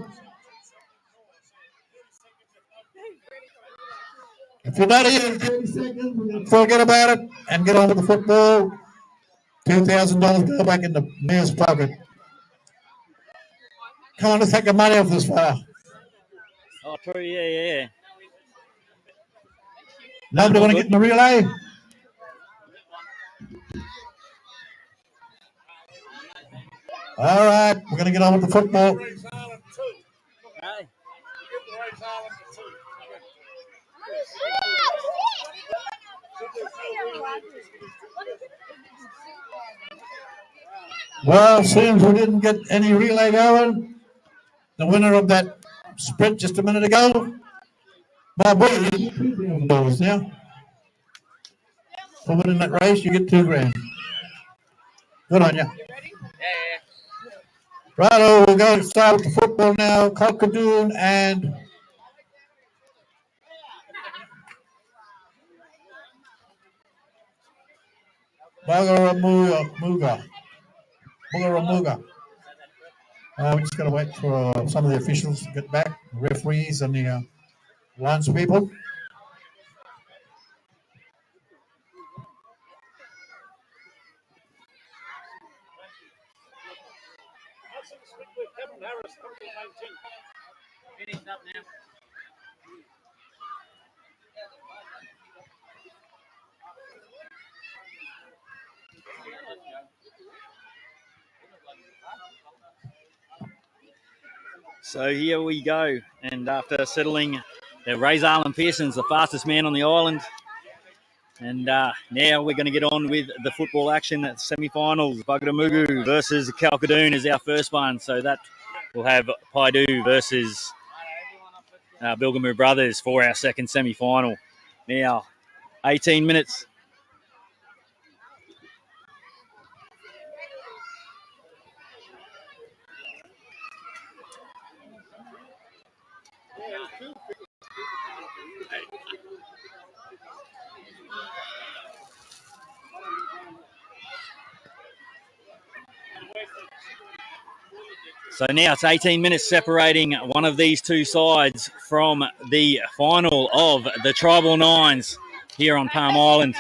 If you're not here in 30 seconds, forget about it and get on with the football. $2,000 go back in the mayor's pocket. Come on, let's take the money off this fire. Oh, true, yeah. Nobody want to get in the relay? All right, we're going to get on with the football. Hey. Well, seems we didn't get any relay going. The winner of that sprint just a minute ago, Bob, you get $2,000 now. For winning that race, you get $2,000. Good on you. Righto, we're going to start with the football now. Cockatoon and Bugaramuga. We just got to wait for some of the officials to get back, the referees and the lines people. So here we go. And after settling, Ray Allen Pearson's the fastest man on the island. And now we're going to get on with the football action at semi-finals. Bugaramugu versus Calcadoon is our first one. So that will have Paidu versus Bilgamu Brothers for our second semi-final. Now, 18 minutes. So now it's 18 minutes separating one of these two sides from the final of the Tribal Nines here on Palm Island.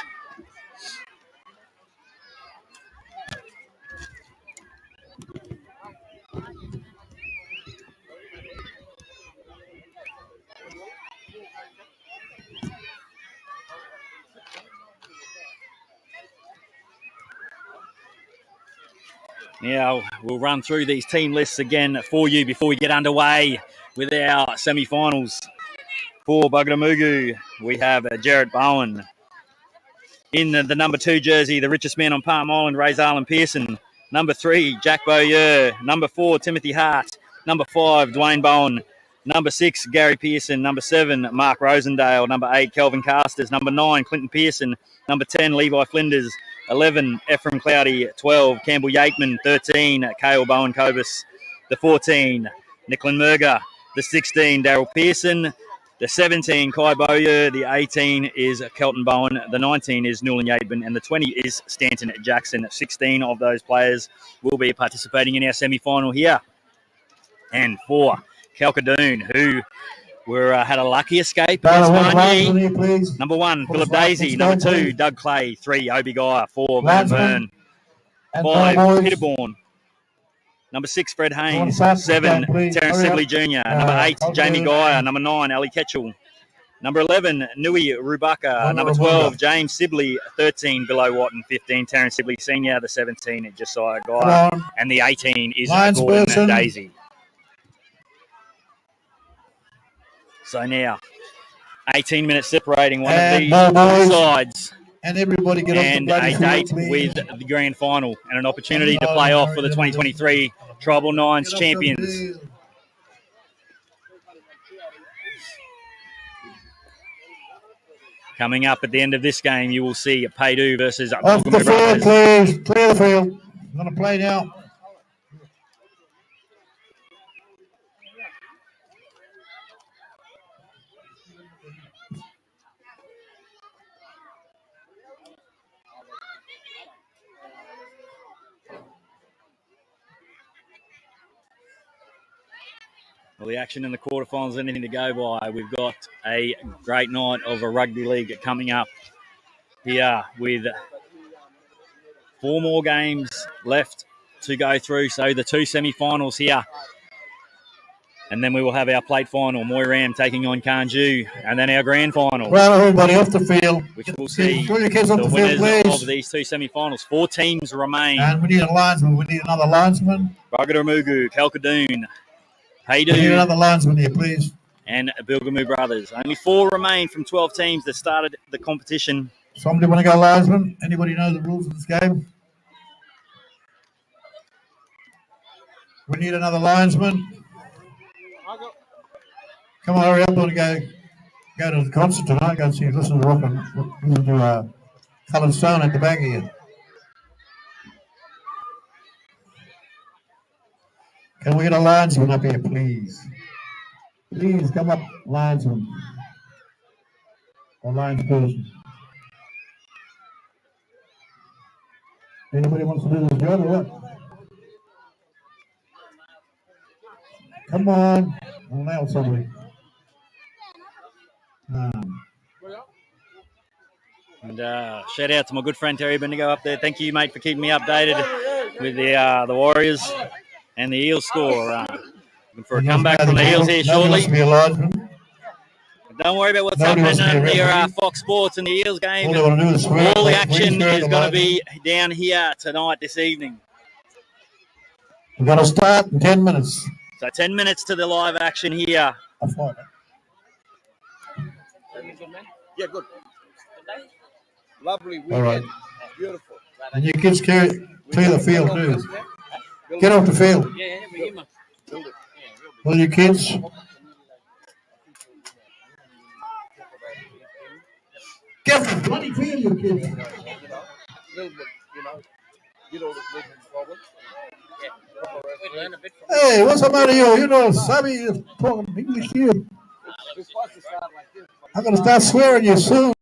Now, we'll run through these team lists again for you before we get underway with our semi-finals. For Bugaramugu, we have Jarrett Bowen. In the number 2 jersey, the richest man on Palm Island, Ray Allen Pearson. Number 3, Jack Bowyer. Number 4, Timothy Hart. Number 5, Dwayne Bowen. Number 6, Gary Pearson. Number 7, Mark Rosendale. Number 8, Kelvin Casters. Number 9, Clinton Pearson. Number 10, Levi Flinders. 11, Ephraim Cloudy. 12, Campbell Yateman. 13, Cale Bowen Cobus. The 14, Nicklin Murger. The 16, Daryl Pearson. The 17, Kai Bowyer. The 18 is Kelton Bowen. The 19 is Newland Yateman. And the 20 is Stanton Jackson. 16 of those players will be participating in our semi-final here. And for Calcadoon, who had a lucky escape against Marnie. Number 1, Philip Daisy. Number 2, Doug Clay. 3, Obi Guy. 4, Van Byrne. 5, Peterbourne. Number 6, Fred Haynes. 7, Terence Sibley Jr. Number 8, Jamie Geyer. Number 9, Ali Ketchell. Number 11, Nui Rubaka. Number 12, James Sibley. 13, Bill Watton. 15, Terence Sibley Sr. The 17 is Josiah Geyer. And the 18 is Gordon Daisy. So now, 18 minutes separating one of these sides. And everybody get and a date with the grand final and an opportunity to play off for the 2023 Tribal Nines champions. Coming up at the end of this game, you will see Paidu versus off the field, please. Clear the field. I'm going to play now. Well, the action in the quarterfinals is anything to go by. We've got a great night of a rugby league coming up here with 4 more games left to go through. So the 2 semi-finals here. And then we will have our plate final, Moiram taking on Kanju, and then our grand final. Well, everybody off the field. Which will see Throw your kids off the the field, winners please. of these 2 semi-finals. 4 teams remain. And we need a linesman. We need another linesman. Bugadamugu, Kalkadoon, We need Paydu, another linesman here, please. and Bilgamu Brothers. Only 4 remain from 12 teams that started the competition. Somebody want to go linesman? Anybody know the rules of this game? We need another linesman. Come on, hurry up. I want to go to the concert tonight. Go and see, listen to rock and listen to Coloured Stone at the back here. Can we get a linesman up here, please? Please come up, linesman. Or linesperson. Anybody wants to do this job or what? Come on. I'll nail somebody. And shout out to my good friend Terry Bendigo up there. Thank you, mate, for keeping me updated with the Warriors and the Eels score. Looking for a comeback from the Eels here shortly. Don't worry about what's happening near Fox Sports and the Eels game. All the action is going to be down here tonight, this evening. We're going to start in 10 minutes. So 10 minutes to the live action here. Yeah, good. Lovely weekend. All right. Beautiful. And you kids clear the field too. Get off the field. All you kids. Get off the bloody field, you kids. Hey, what's the matter, you? You know, Sammy is talking English to you. I'm going to start swearing you soon.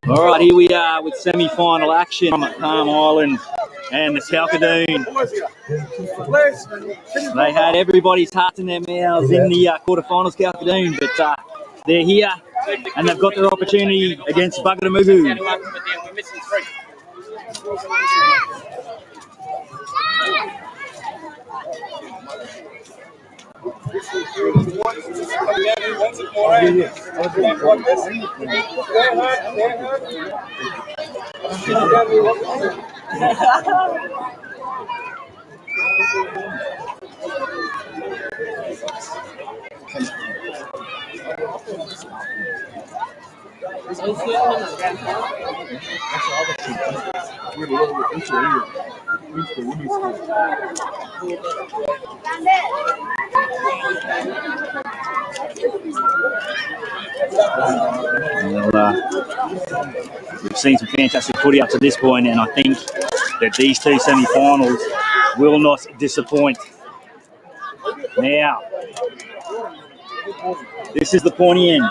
All right, here we are with semi-final action from Palm Island and the Kalkadoon. They had everybody's hearts in their mouths in the quarterfinals, Kalkadoon, but they're here and they've got their opportunity against Bugadamugu. We've seen some fantastic footy up to this point, and I think that these two semi-finals will not disappoint. Now, this is the pointy end.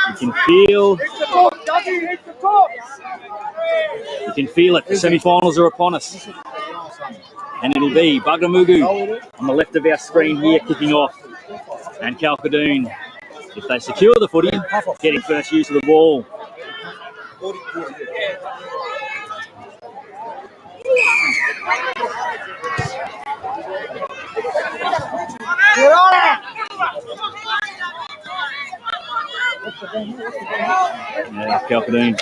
You can feel it. The semi-finals are upon us. And it'll be Bugadamugu on the left of our screen here kicking off. And Kalkadoon, if they secure the footy, getting first use of the ball. Yeah, Kalkadoon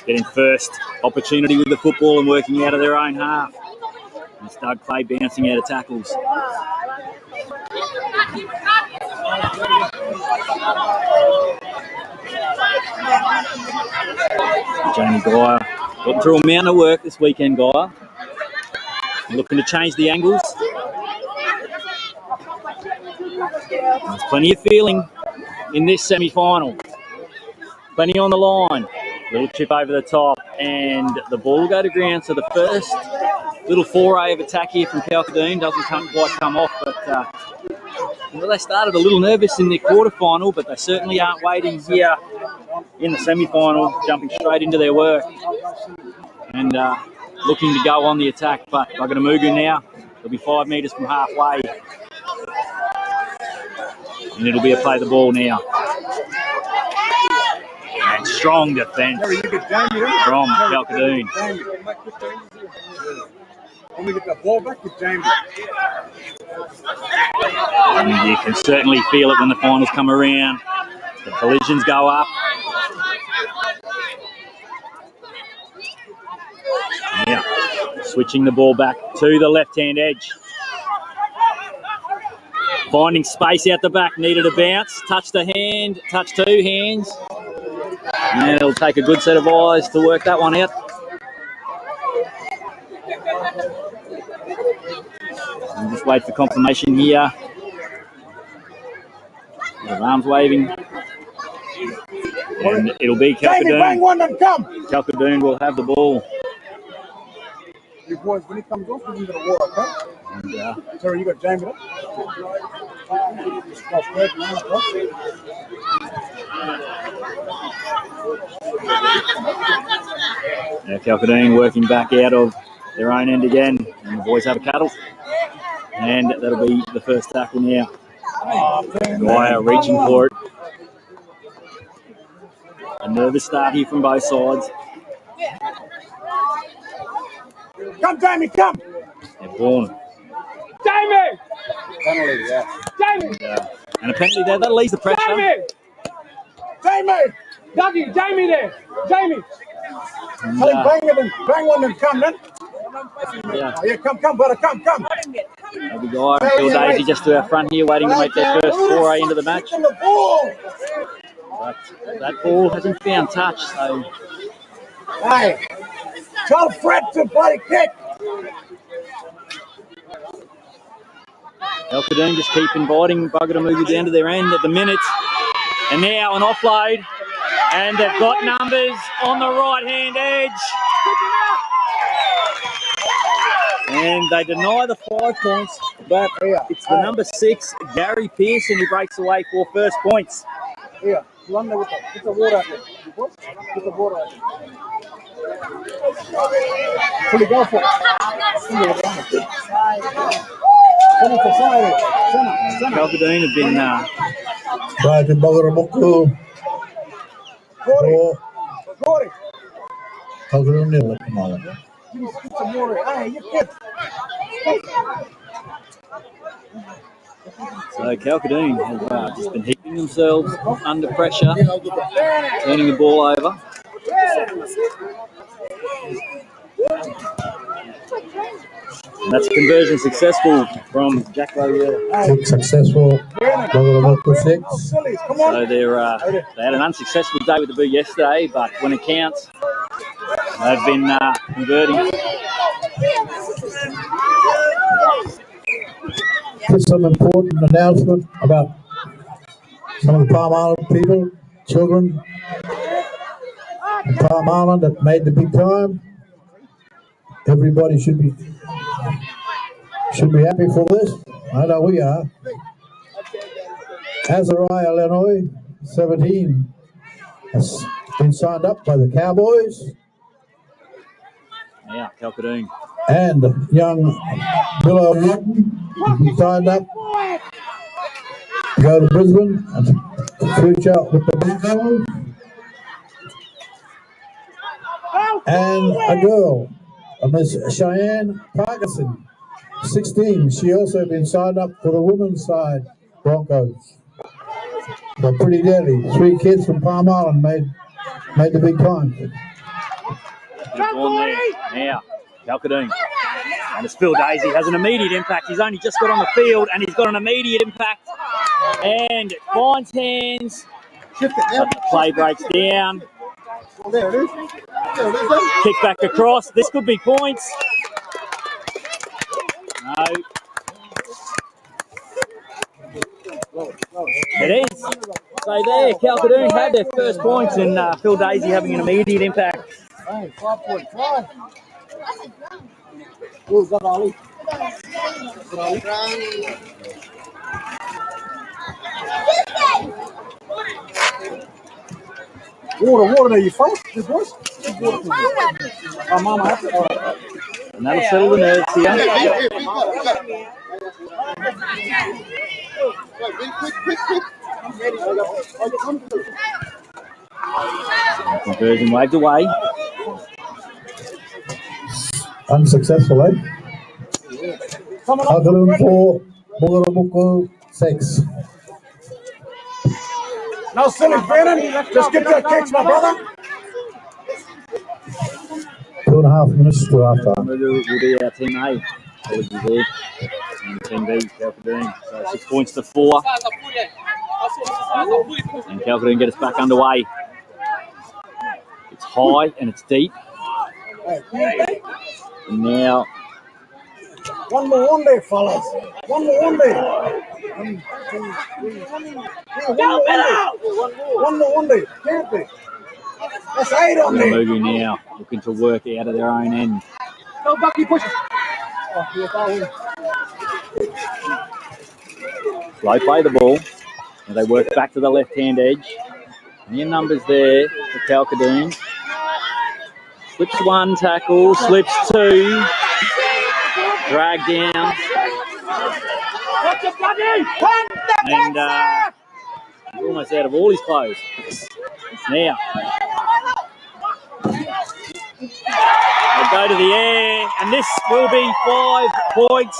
getting first opportunity with the football and working out of their own half. And Doug Clay bouncing out of tackles. Jamie Guyer got through a mountain of work this weekend, Guyer. Looking to change the angles. There's plenty of feeling in this semi-final. Plenty on the line. Little chip over the top and the ball will go to ground. So the first little foray of attack here from Kalkadoon doesn't quite come off, but well, they started a little nervous in their quarterfinal, but they certainly aren't waiting here in the semi-final, jumping straight into their work and looking to go on the attack. But Bugadamugu now, they'll be 5 metres from halfway. And it'll be a play the ball now. And strong defence from Kalkadoon. When we get the ball back with James. And you can certainly feel it when the finals come around. The collisions go up. Now, switching the ball back to the left-hand edge. Finding space out the back, needed a bounce. Touch the hand, touch two hands. And it'll take a good set of eyes to work that one out. And just wait for confirmation here. Arms waving. And it'll be Kalkadoon. Kalkadoon will have the ball. You boys, when he comes off, we're going to walk, okay? And, sorry, you got Jamie up? Now Kalkadoon working back out of their own end again. And the boys have a cuddle. And that'll be the first tackle now. Guyer reaching for it. A nervous start here from both sides. Come, Jamie, come! And Vaughan. Jamie! Penalty, yeah. Jamie! And a penalty there, that'll ease the pressure. Jamie! Jamie! Dougie, Jamie there! Jamie! And, bang one and come then. Yeah. Oh, yeah, come, brother, come. There'll be Guyer and Phil Daisy just to our front here waiting to make their first foray into the match. But that ball hasn't found touch, so... Hey! Tell Fred to bloody kick! Kalkadoon just keep inviting Bugadamugu down to their end at the minute. And now an offload. And they've got numbers on the right-hand edge. And they deny the 5 points, but it's the number 6, Gary Pearson, who breaks away for first points. Run there with the water out there. Put the water out there. Fully go for it. Calcadine have been Right to Bogaramuku. Gordy. Calcadine nil at the moment. Get some water. Hey, you get. so Calcadine have just been hitting themselves under pressure, turning the ball over. And that's a conversion successful from Jack Lawyer. Kick successful. Bogaramuku 6. So they had an unsuccessful day with the boot yesterday, but when it counts, they've been converting. Just some important announcement about some of the Palm Island people, children in Palm Island that made the big time. Everybody should be happy for this. I know we are. Azariah Lenoy, 17, has been signed up by the Cowboys. Yeah, Calcadine. And young Willow Norton has been signed up to go to Brisbane and future with the Broncos. And a girl, Miss Cheyenne Parkinson, 16. She also been signed up for the women's side Broncos. So pretty deadly. 3 kids from Palm Island made the big time. Good ball there. Now, Calcadine. And it's Phil Daisy has an immediate impact. He's only just got on the field and he's got an immediate impact. And it finds hands. But the play breaks down. There it is. Kick back across. This could be points. No. It is. So there, Calcadine had their first points and Phil Daisy having an immediate impact. Hey, 5.5. Who's that, Ali? Water there, you folks? This boys? My mama has it. And that'll settle the nerves here. Conversion waved away. Unsuccessful, eh? Calcadine 4, Bogaramuku 6. No silly, Brandon. Just get that kicks, my brother. 2.5 minutes to half time. Will be our team A. Apologies there. And team B, Calcadine. So 6 points to 4. And Calcadine get us back underway. It's high and it's deep. And now. One more on there, fellas. One more on there. One more on there. That's 8 on there. Moving now, looking to work out of their own end. Go, Bucky, push it. Slow play the ball. And they work back to the left-hand edge. And your numbers there for Calcadine. Slips 1 tackle, slips 2. Drag down. And he's almost out of all his clothes. Now. They go to the air, and this will be 5 points.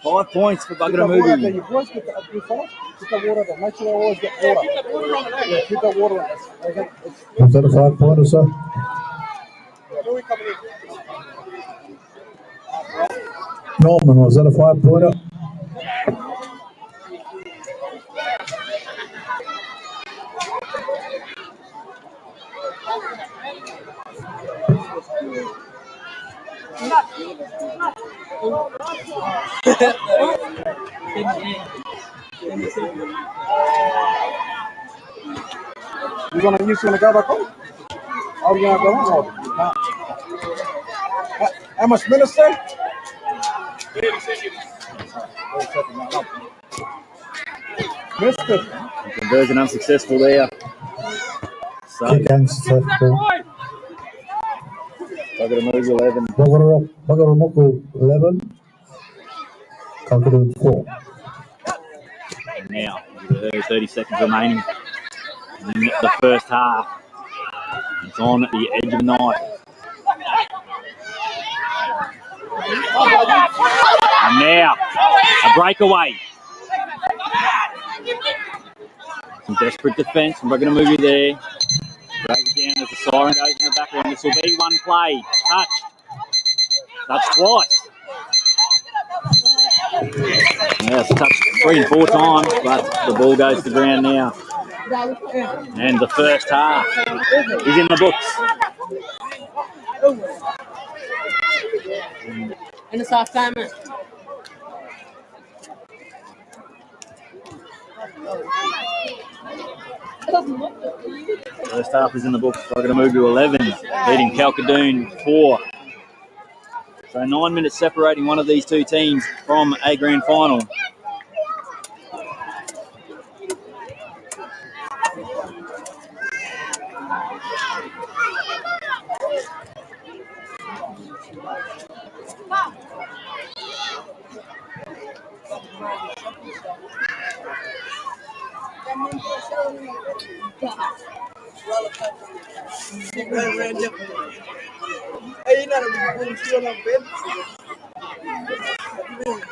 Five points for Buggeramoogie. You boys get the water there. Make sure they always get water. Yeah, keep that water on. Was that a 5 point or so? Norman, was that a 5 pointer? You gonna go back home? Are you gonna go home? No. How much minutes there? Missed it. Conversion unsuccessful there. So, Kick unsuccessful. Buggeramooga 11. Buggeramooga 11. Calculated 4. And now, 30 seconds remaining in the first half. It's on at the edge of the knife. And now, a breakaway. Some desperate defence from Buggeramooga there. Drag it down as the siren goes in the background. This will be one play. Touch. Touch twice. Yeah, it's touched 3 and 4 times, but the ball goes to the ground now. And the first half is in the books. In the soft time. First half is in the books. Buggeramooga 11, leading Kalkadoon 4. So 9 minutes separating one of these two teams from a grand final.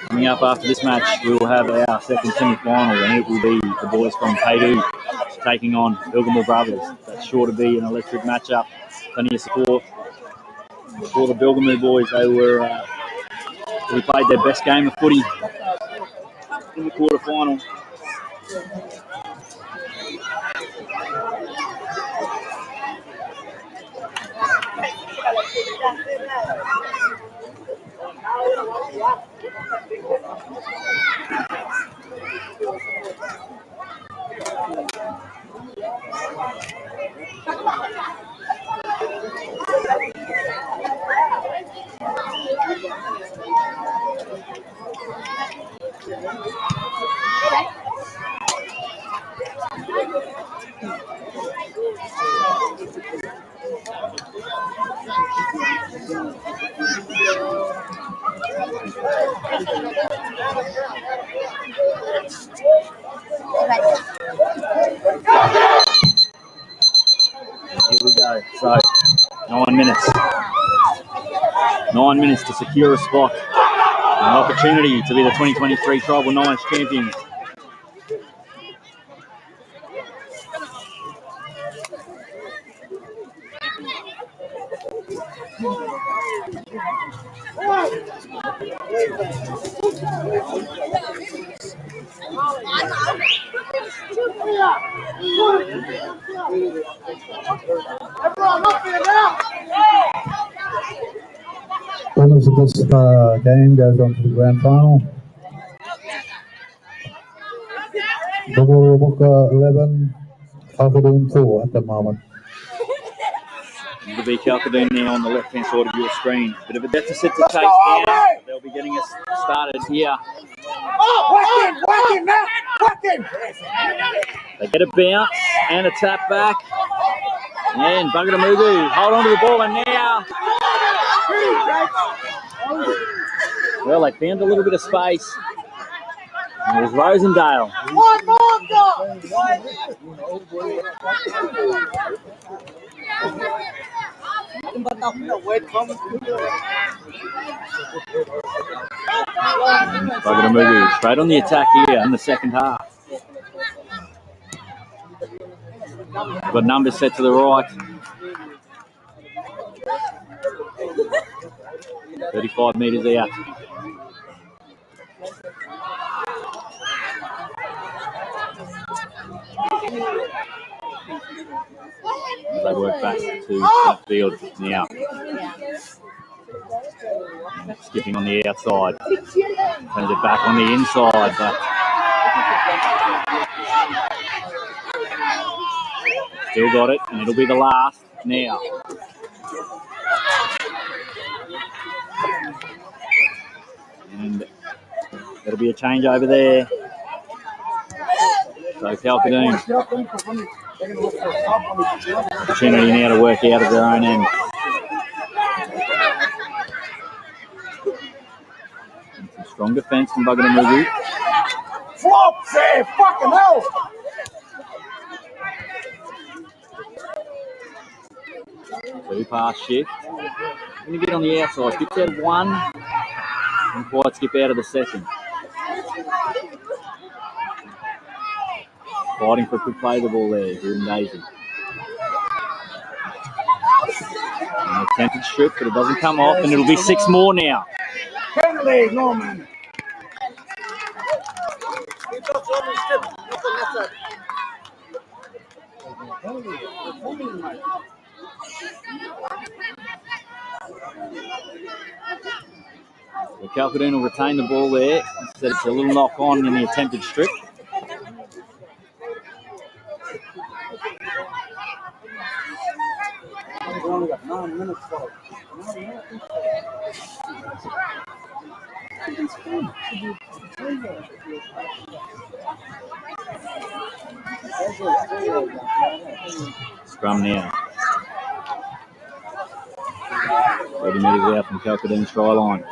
Coming up after this match, we will have our second semi-final, and it will be the boys from Paydu taking on Bilgamore Brothers. That's sure to be an electric matchup. Plenty of support for the Bilgamore boys. They played their best game of footy in the quarterfinal. Here we go. So 9 minutes. 9 minutes to secure a spot. An opportunity to be the 2023 Tribal Nines champions. Winners of this game goes on to the grand final. Buggeramooga 11, Calculated 4 at the moment. It'll be Kalkadoon now on the left-hand side of your screen. Bit of a deficit to chase down. They'll be getting us started here. They get a bounce and a tap back. And Buggeramooga hold on to the ball, and now... Well, they found a little bit of space. And it was Rosendale. Buggeramooga straight on the attack here in the second half. Got numbers set to the right. 35 metres out. They work back to the field now. Skipping on the outside. Turns it back on the inside, but still got it, and it'll be the last now. And be a change over there. So Calcadoon, opportunity now to work out of their own end. And some strong defence from Bugadamugu. Flop, say, fucking hell! Two-pass shift. Going to get on the outside. Gets out of one and quite skip out of the second. Fighting for a quick play of the ball there, Jordan Daisy. An attempted strip, but it doesn't come off, and it'll be 6 more now. Penalty, no man. So Calcadoon will retain the ball there. Instead, it's a little knock on in the attempted strip. We've only got 9 minutes for it. Scrum now. 30 metres out from Calcadoon's try line.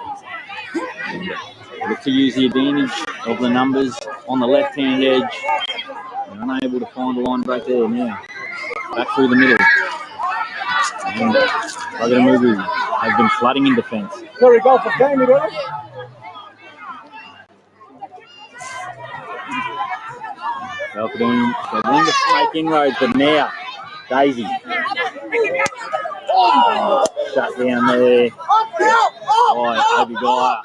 Look to use the advantage of the numbers on the left-hand edge. They're unable to find a line break there now. Back through the middle. And Bugadamugu have been flooding in defence. There we go for Jamie, brother. Calcadoon struggling to make inroads, but now Daisy. Shut down there by Obi Guy.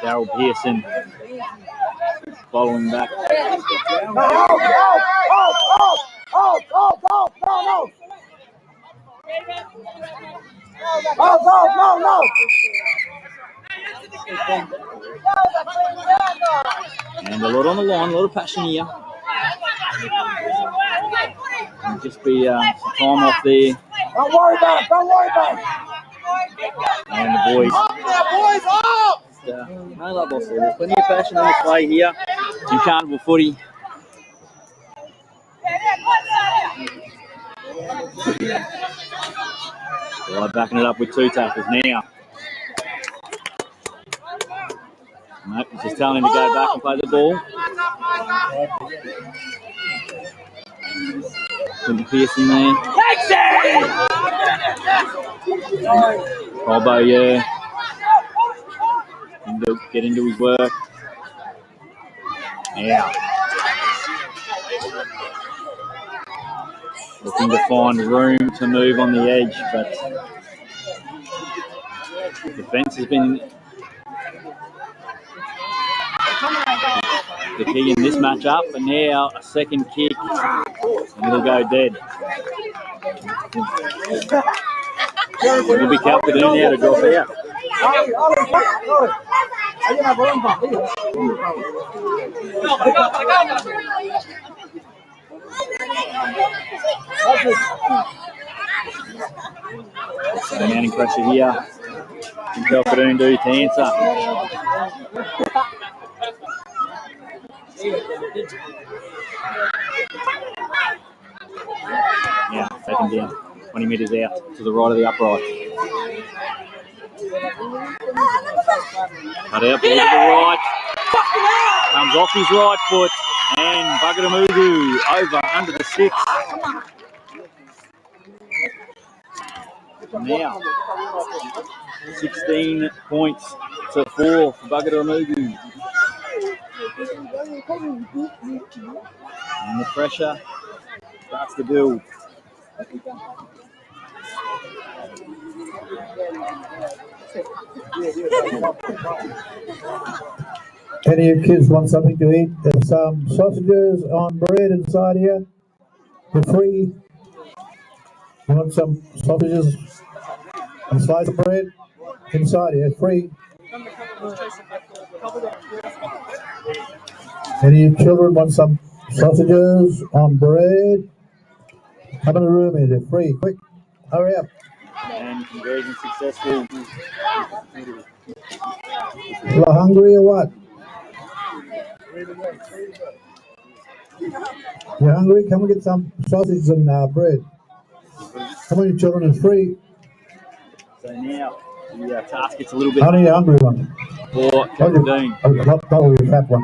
Darryl Pearson following back. No. And a lot on the line, a lot of passion here. And just be some time off there. Don't worry about it. And the boys. No love off there. There's plenty of passion on display here in Carnival footy. Well, backing it up with 2 tackles now. Nope, he's just telling him to go back and play the ball. Quentin Pearson there. Robbo, yeah. Get into his work. Yeah. Looking to find room to move on the edge, but defence has been the key in this matchup, and now a second kick, and it'll go dead. It'll be Calcadoon now to drop out. Mounting pressure here. Can Calcadoon do to answer? Yeah, taken down. 20 metres out to the right of the upright. Cut out, ball to the right. Comes off his right foot. And Bugadamugu over under the 6. Now, 16 points to 4 for Bugadamugu. And the pressure starts to build. Any of you kids want something to eat? There's some sausages on bread inside here. They're free. You want some sausages and slice of bread inside here, free. Any of you children want some sausages on bread? Come in the room here, they're free. Quick, hurry up. And conversion successful. You are hungry or what? You hungry? Come and get some sausage and bread. Come on, you children, it's free. So now the task gets a little bit Only a hungry one. for Calhoun. Not only a fat one.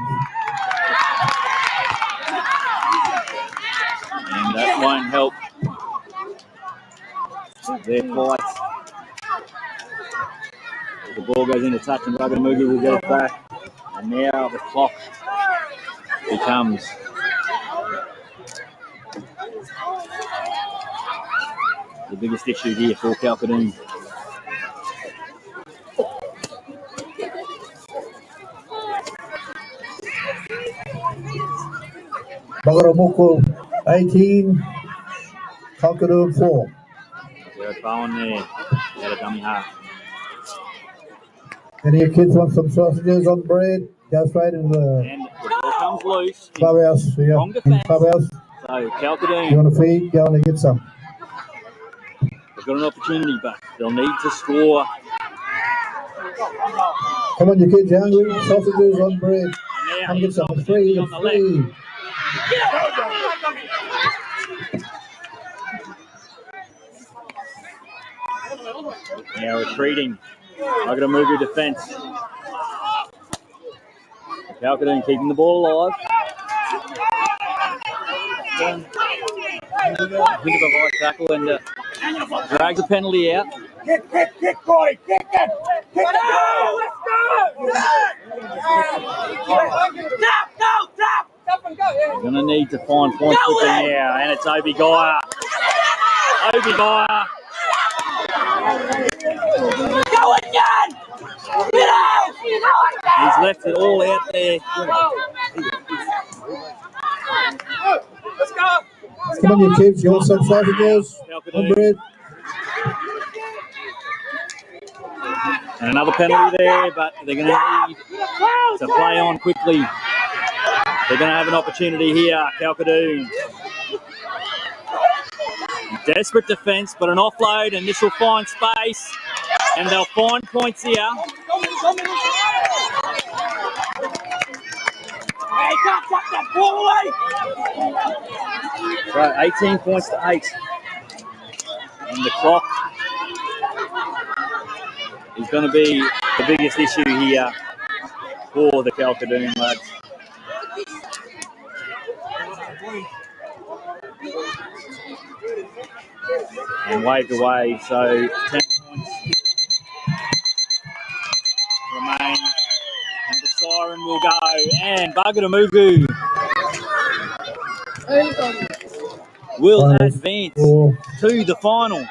And that won't help their fight. The ball goes into touch and Ruggamugu will get it back. And now the clock becomes the biggest issue here for Calhoun. Bagaramoko 18, Calhoun 4. Jared Bowen there at a dummy half. Any of your kids want some sausages on bread? Go straight into the And the ball comes loose. clubhouse. Yeah, Wrong in defence. clubhouse. So You Calhoun, want to feed? Go and get some. they've got an opportunity, but they'll need to score. Come on, you kids, you hungry? Sausages on bread. And now Come get here's some. an It's free. opportunity on It's the left. free. Now retreating. Ruggamugu defence. Calhoun keeping the ball alive. Think of a high tackle and drags a penalty out. Kick, Corey, kick it! Kick it! Let's go! Stop and go! Going to need to find points quickly now, and it's Obi Gaya. Obi Gaya. Go again! Get out! He's left it all out there. Let's go! Come on, you kids, you want some sausages on bread? And another penalty there, but they're going to need to play on quickly. They're going to have an opportunity here, Calhoun. Desperate defence, but an offload, and this will find space, and they'll find points here. Hey, don't fuck that ball away! So 18 points to 8. And the clock is going to be the biggest issue here for the Calhoun lads. And waved away, so 10 points remain. And the siren will go. And Bagamugu will advance to the final.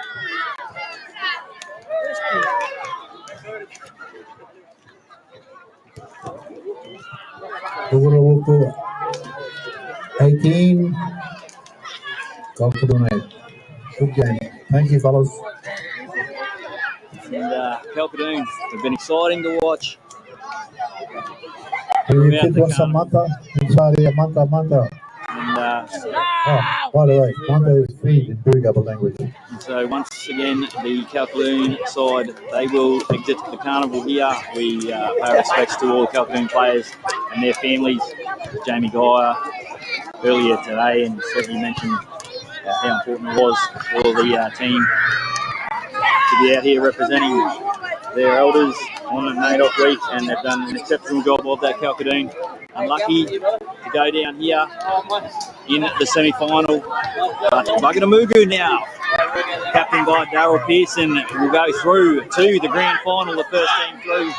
Bagaramoko 18, Calhoun 8. Good game. Thank you, fellas. And Calhoun have been exciting to watch. Do you kids want some manta? Inside here, manta. And By the way, manta is feed in Burigaba language. so once again, the Calhoun side, they will exit the carnival here. We pay respects to all the Calhoun players and their families. Jamie Gaya earlier today, and certainly mentioned how important it was for the team to be out here representing their elders on the NAIDOC week, and they've done an exceptional job of that. Calhoun unlucky to go down here in the semi-final. But Bagamugu now, captained by Darryl Pearson, will go through to the grand final, the first team through.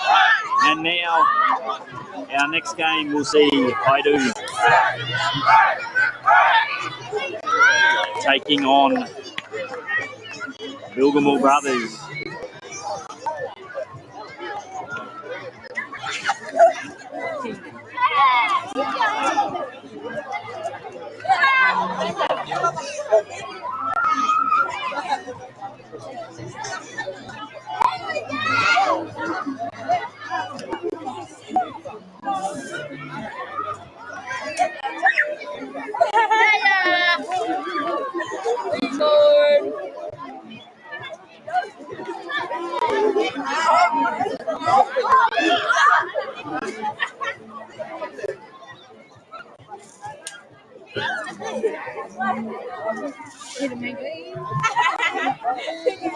And now our next game we'll see Haidu taking on Bilgamore Brothers.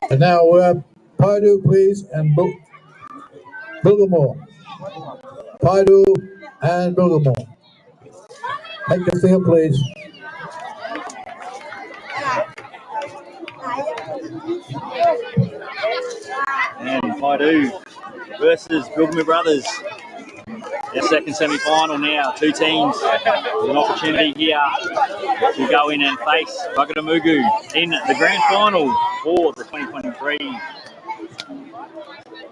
And now Paidu, please, and Bilgamore. Paidu and Bilgamore. Take the field, please. And Paidu versus Bilgamore Brothers. Their second semi-final now. Two teams with an opportunity here to go in and face Wagatamugu in the grand final for the 2023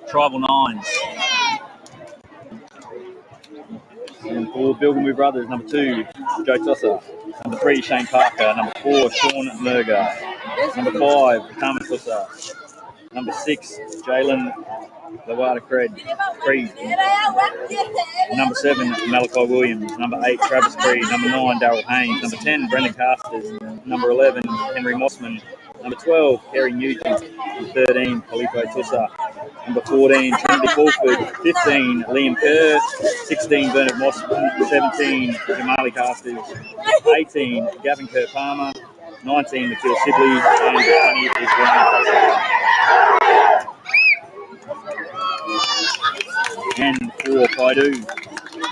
Tribal Nines. And for Bilgamore Brothers, number 2, Joe Tosser. Number 3, Shane Parker. Number 4, Sean Murger. Number 5, Carmen Tosser. Number 6, Jalen Lawada Creed. Number 7, Malachi Williams. Number 8, Travis Creed. Number 9, Darryl Haynes. Number 10, Brendan Casters. Number 11, Henry Mossman. Number 12, Kerry Nugent. Number 13, Felipe Tussa. Number 14, Trinity Fulford. 15, Liam Kerr. 16, Bernard Mossman. 17, Jamali Casters. 18, Gavin Kerr Palmer. 19, Nikhil Sibley. And 20 is Ryan Tussa. And for Paidu,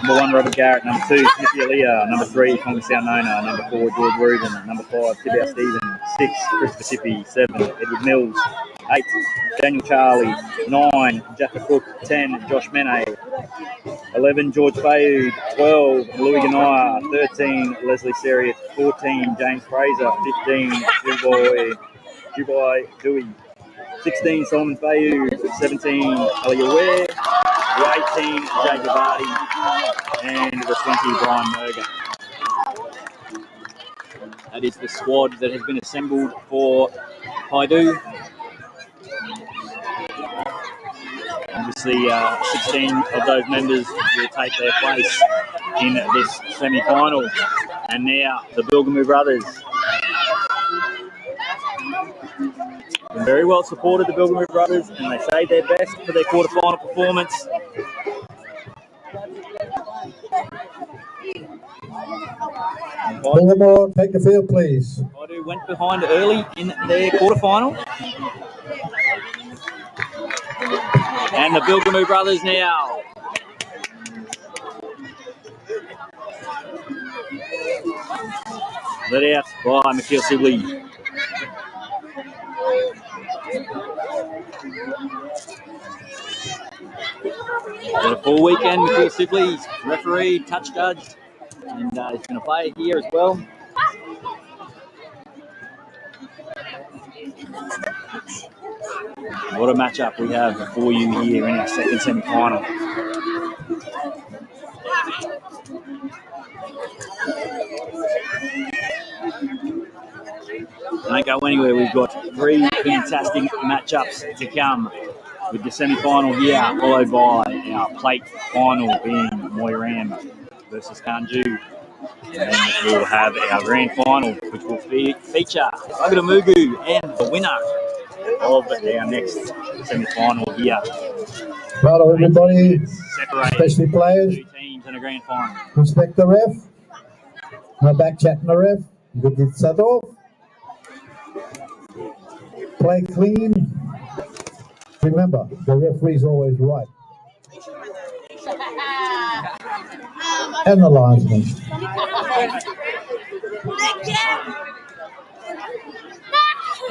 number 1, Robert Garrett. Number 2, Smithy Aaliyah. Number 3, Conga Saunona. Number 4, George Rubin. Number 5, Tibia Stephen. 6, Chris Pacifi. 7, Edward Mills. 8, Daniel Charlie. 9, Jaffa Cook. 10, Josh Mene. 11, George Fayud. 12, Louis Ganaya. 13, Leslie Seriot. 14, James Fraser. 15, Dubai Dewey. 16, Solomon Fayud. 17, Aliyah Ware. 18, Jay Gavati. And the 20, Brian Murger. That is the squad that has been assembled for Paidu. Obviously, 16 of those members will take their place in this semi-final. And now the Bilgamore Brothers. Been very well supported, the Bilgamore Brothers, and they saved their best for their quarterfinal performance. Bilgamore, take the field, please. Paidu went behind early in their quarterfinal. And the Bilgamore Brothers now. Let out by Nikhil Sibley. Got a full weekend. Nikhil Sibley, referee, touch judged, and he's going to play here as well. What a matchup we have for you here in our second semi-final. Don't go anywhere. We've got 3 fantastic matchups to come with the semi-final here, followed by our plate final being Moiram versus Kanju. And then we'll have our grand final, which will feature Wagatamugu and the winner of our next semi-final here. Well, everybody, Separated especially players, 2 teams in a grand final. respect the ref. No back chatting the ref. You could get set off. Play clean. Remember, the referee's always right. And the linesman.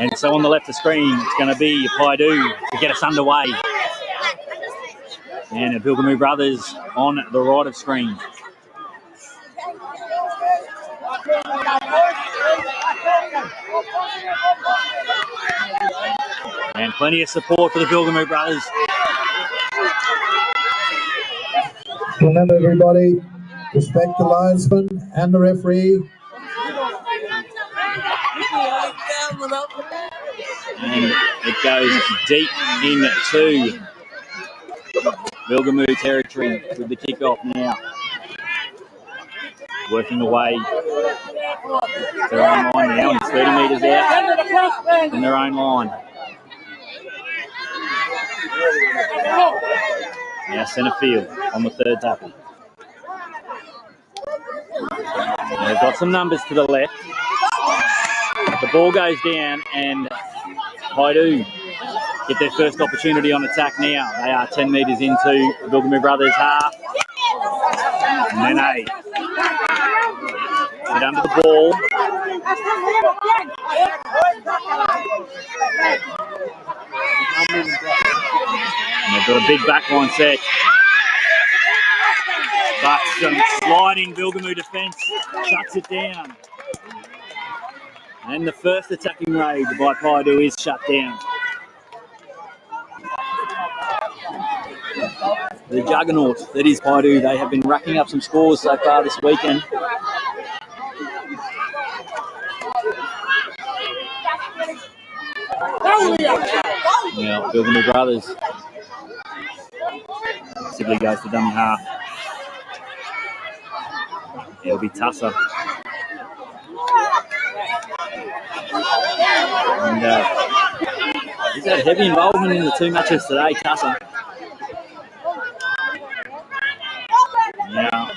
And so on the left of screen, it's going to be Paidu to get us underway. And the Bilgamore Brothers on the right of screen. And plenty of support for the Bilgamore Brothers. Remember, everybody, respect the linesman and the referee. And it goes deep into Bilgamore territory with the kickoff now. Working away to their own line now, and it's 30 metres out from their own line. Now centre field on the third tackle. They've got some numbers to the left. The ball goes down and Haidu get their first opportunity on attack now. They are 10 metres into the Bilgamu Brothers half. And then get under the ball. And they've got a big backline set. But some sliding Bilgamu defence shuts it down. And the first attacking raid by Paidu is shut down. The juggernaut that is Paidu, they have been racking up some scores so far this weekend. Now, Bilgamu Brothers. Sibley goes to dummy half. It'll be Tusser. And he's had heavy involvement in the two matches today, Tusser. Now,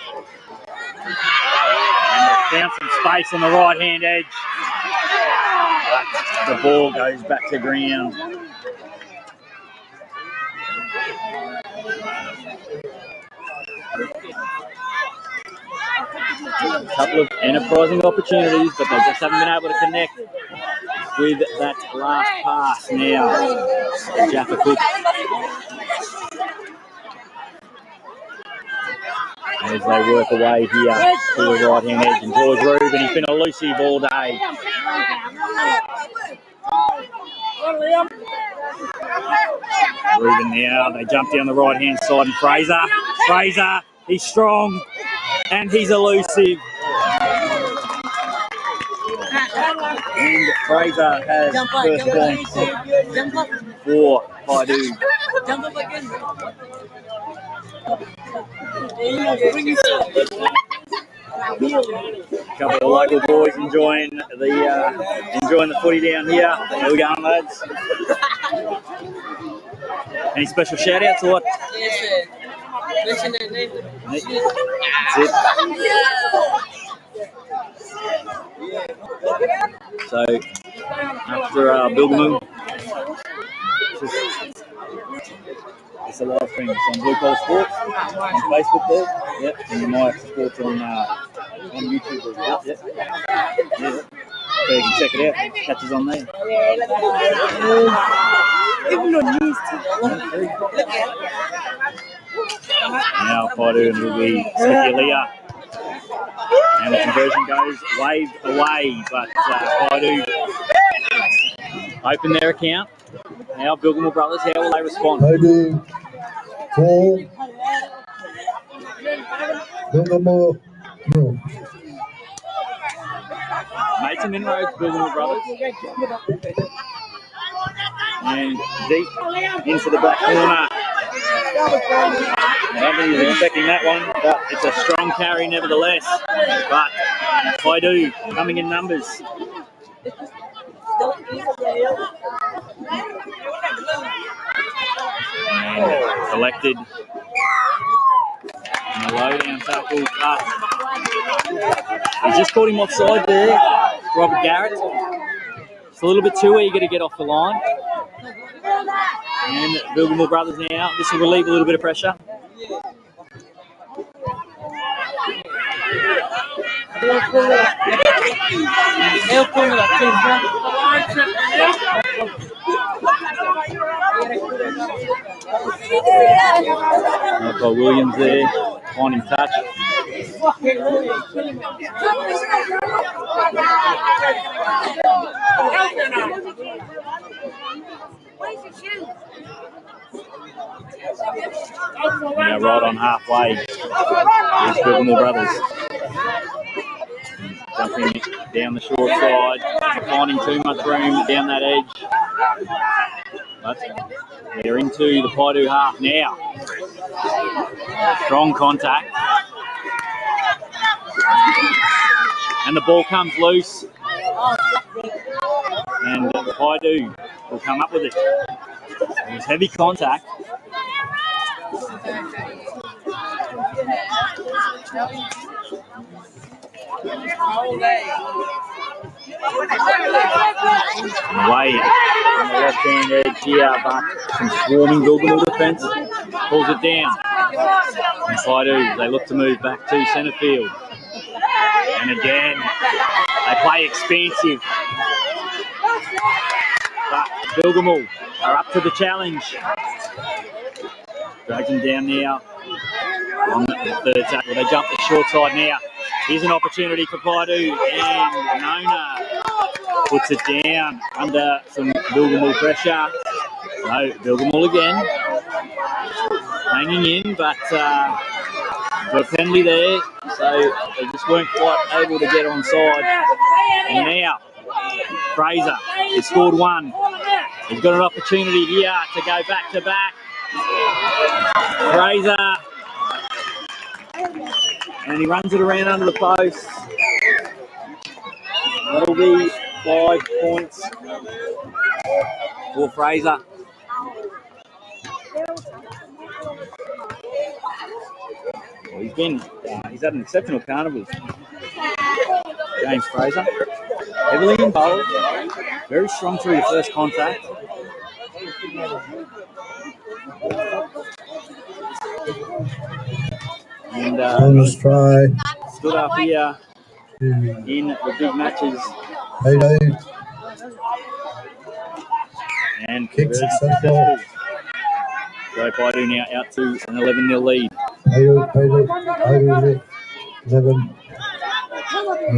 and they've found some space on the right-hand edge. But the ball goes back to ground. A couple of enterprising opportunities, but they just haven't been able to connect with that last pass now. Jaffa Cook. As they work away here to the right-hand edge, and George Rubin, he's been elusive all day. Rubin now, they jump down the right-hand side, and Fraser, he's strong, and he's elusive. And Fraser has first points for Paidu. A couple of local boys enjoying the footy down here. How we going, lads? Any special shout outs or what? Yes, sir. That's it. So, after Bilgamu, it's a live stream. It's on Blue Collar Sports on Facebook there. Yep, and you might support on YouTube. Yep. So you can check it out. Catch us on there. Even on news too. Now Paidu and will be Seculia. And the conversion goes waved away, but Paidu open their account. Now Bilgamu Brothers, how will they respond? Paidu 4. Bilgamu 0. Made some inroads, Bilgamu Brothers. And deep into the back corner. I don't think he was expecting that one, but it's a strong carry nevertheless. But Paidu coming in numbers. And collected. And a low down tackle. He's just caught him offside there, Robert Garrett. It's a little bit too eager to get off the line. And Bilgamu Brothers now. This will relieve a little bit of pressure. Michael Williams there, finding touch. Now right on halfway is Bilgamu Brothers. Jumping down the short side, not finding too much room down that edge. But they're into the Paidu half now. Strong contact. And the ball comes loose. And Paidu will come up with it. It was heavy contact. Away on the left-hand edge here, but some swarming Bilgamore defence pulls it down. And Faidu, they look to move back to centre field. And again, they play expansive. But Bilgamore are up to the challenge. Drags them down now on the third tackle. They jump the short side now. Here's an opportunity for Faidu, and Nona puts it down under some Bilgamore pressure. So Bilgamore again, hanging in, but got a penalty there, so they just weren't quite able to get onside. And now Fraser has scored one. He's got an opportunity here to go back to back. Fraser, and he runs it around under the post. That'll be 5 points for Fraser. Well, he's had an exceptional carnival. James Fraser, heavily involved, very strong through the first contact. And Bonus try. stood up here in the big matches. Hey, And kick successful. So Baidu now out to an 11-0 lead. Hey, 11.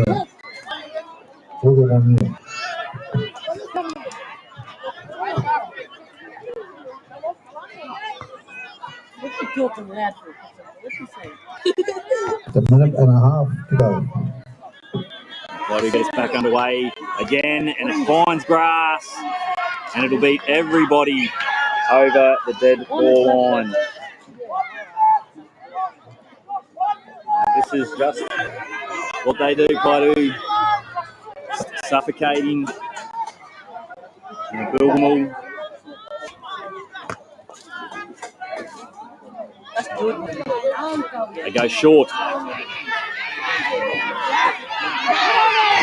Yeah. Hold it on here. What's he talking loud for? What's he saying? It's a minute and a half to go. Baidu gets back underway again, and it finds grass, and it'll beat everybody over the dead ball line. This is just what they do, Baidu. Suffocating Bilgamore. They go short.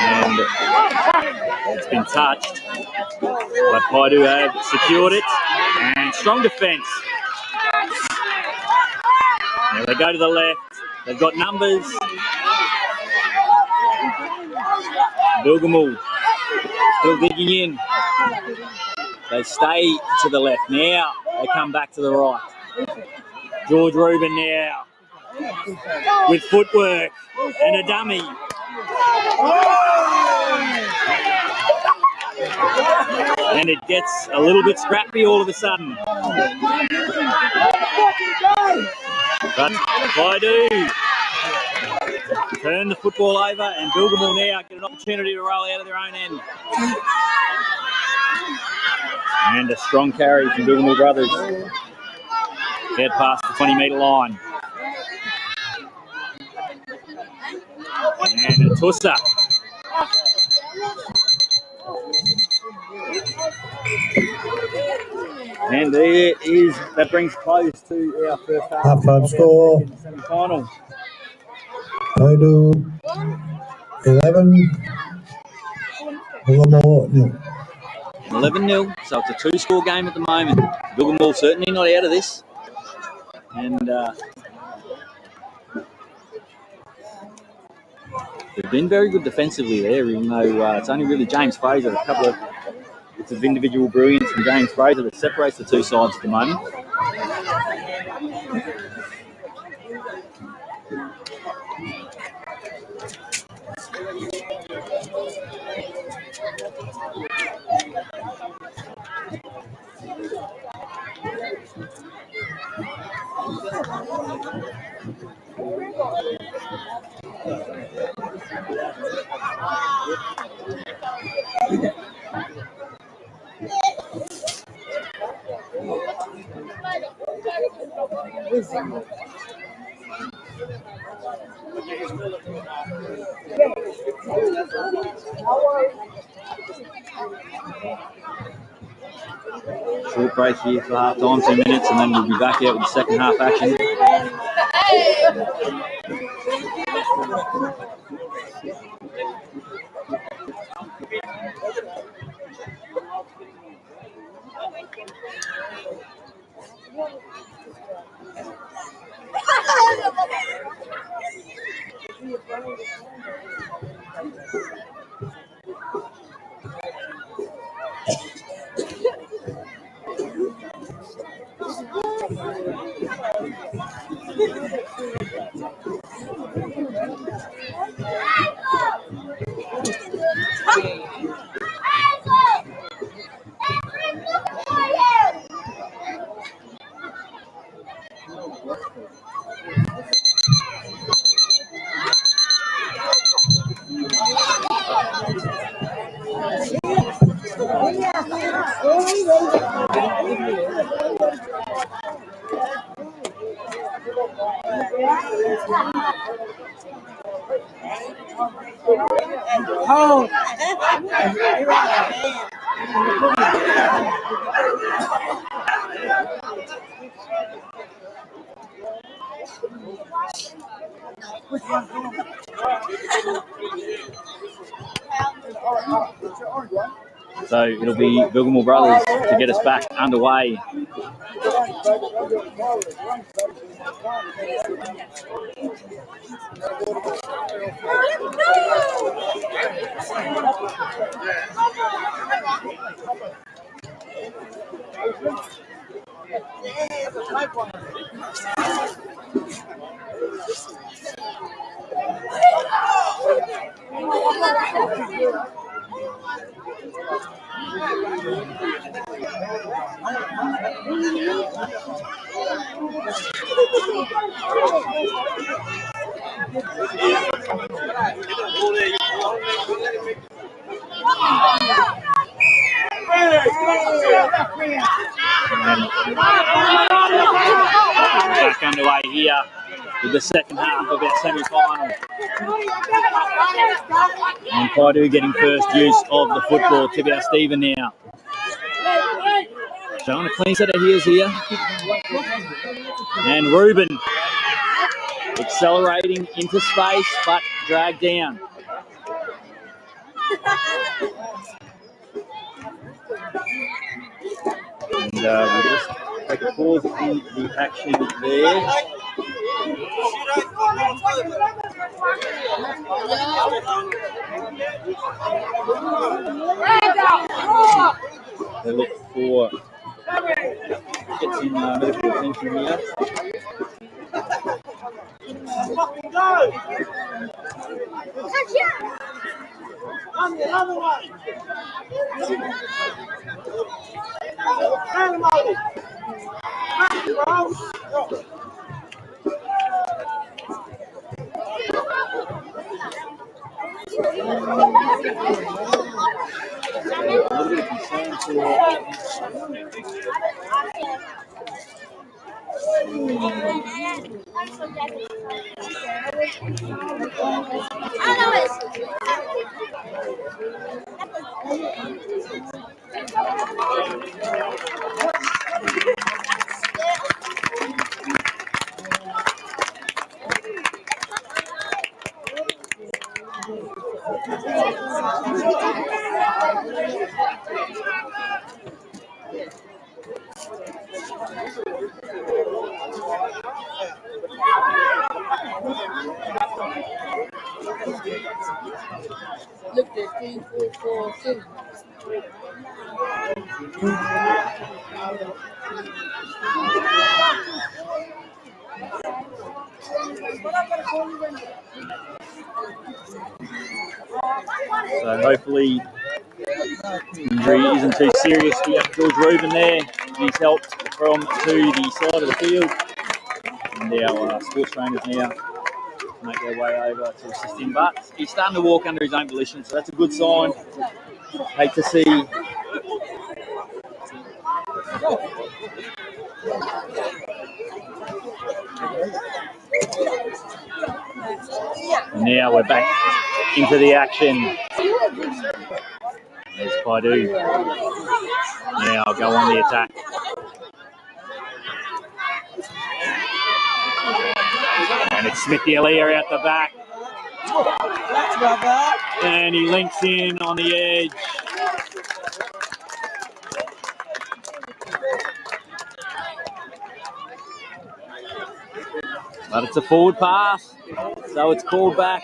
And it's been touched. But Baidu have secured it. And strong defence. Now they go to the left. They've got numbers. Bilgamore still digging in. They stay to the left. Now they come back to the right. George Rubin now with footwork and a dummy. And it gets a little bit scrappy all of a sudden. But Baidu turn the football over, and Bilgamore now get an opportunity to roll out of their own end. And a strong carry from Bilgamore brothers. Get past the 20-metre line. And a Tussa. And there is, that brings close to our first half-time score. Semi-final. Baidu 11. Bilgamore 0. 11-0, so it's a 2-score game at the moment. Bilgamore certainly not out of this. And they've been very good defensively there, even though it's only really James Fraser, a couple of bits of individual brilliance from James Fraser that separates the two sides at the moment. Short break here for half time, 2 minutes, and then we'll be back out with the second half action. So it'll be Bilgemore Brothers to get us back underway. Back underway here with the second half of our semi-final. And Paidu getting first use of the football. Tip out Stephen now. Showing a clean set of heels here. And Ruben accelerating into space but dragged down. And we'll just take a pause in the action there. They look for gets in medical attention here. Look at 3, 4, 4, 6. So hopefully injury isn't too serious. We have George Rubin there. He's helped from to the side of the field. And our sports trainers now make their way over to assist him. But he's starting to walk under his own volition, so that's a good sign. Hate to see now we're back into the action. There's Paidu. Now I'll go on the attack. And it's Smithy Elia out the back. And he links in on the edge. But it's a forward pass, so it's called back.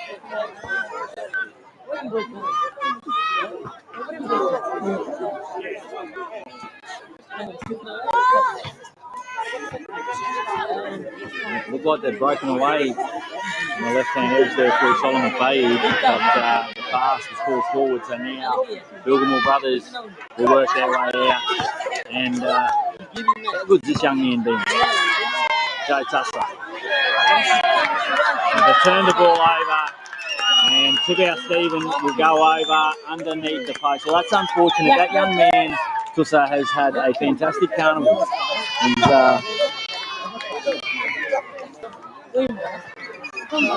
Looked like they'd broken away on the left-hand edge there through Solomon Fayed, but the pass was called forward, so now Bilgemore Brothers will work their way out. And how good's this young man been? Joe Tussler. They turn the ball over, and Tibau Stephen will go over underneath the post. Well, that's unfortunate. That young man, Tussler, has had a fantastic carnival. He's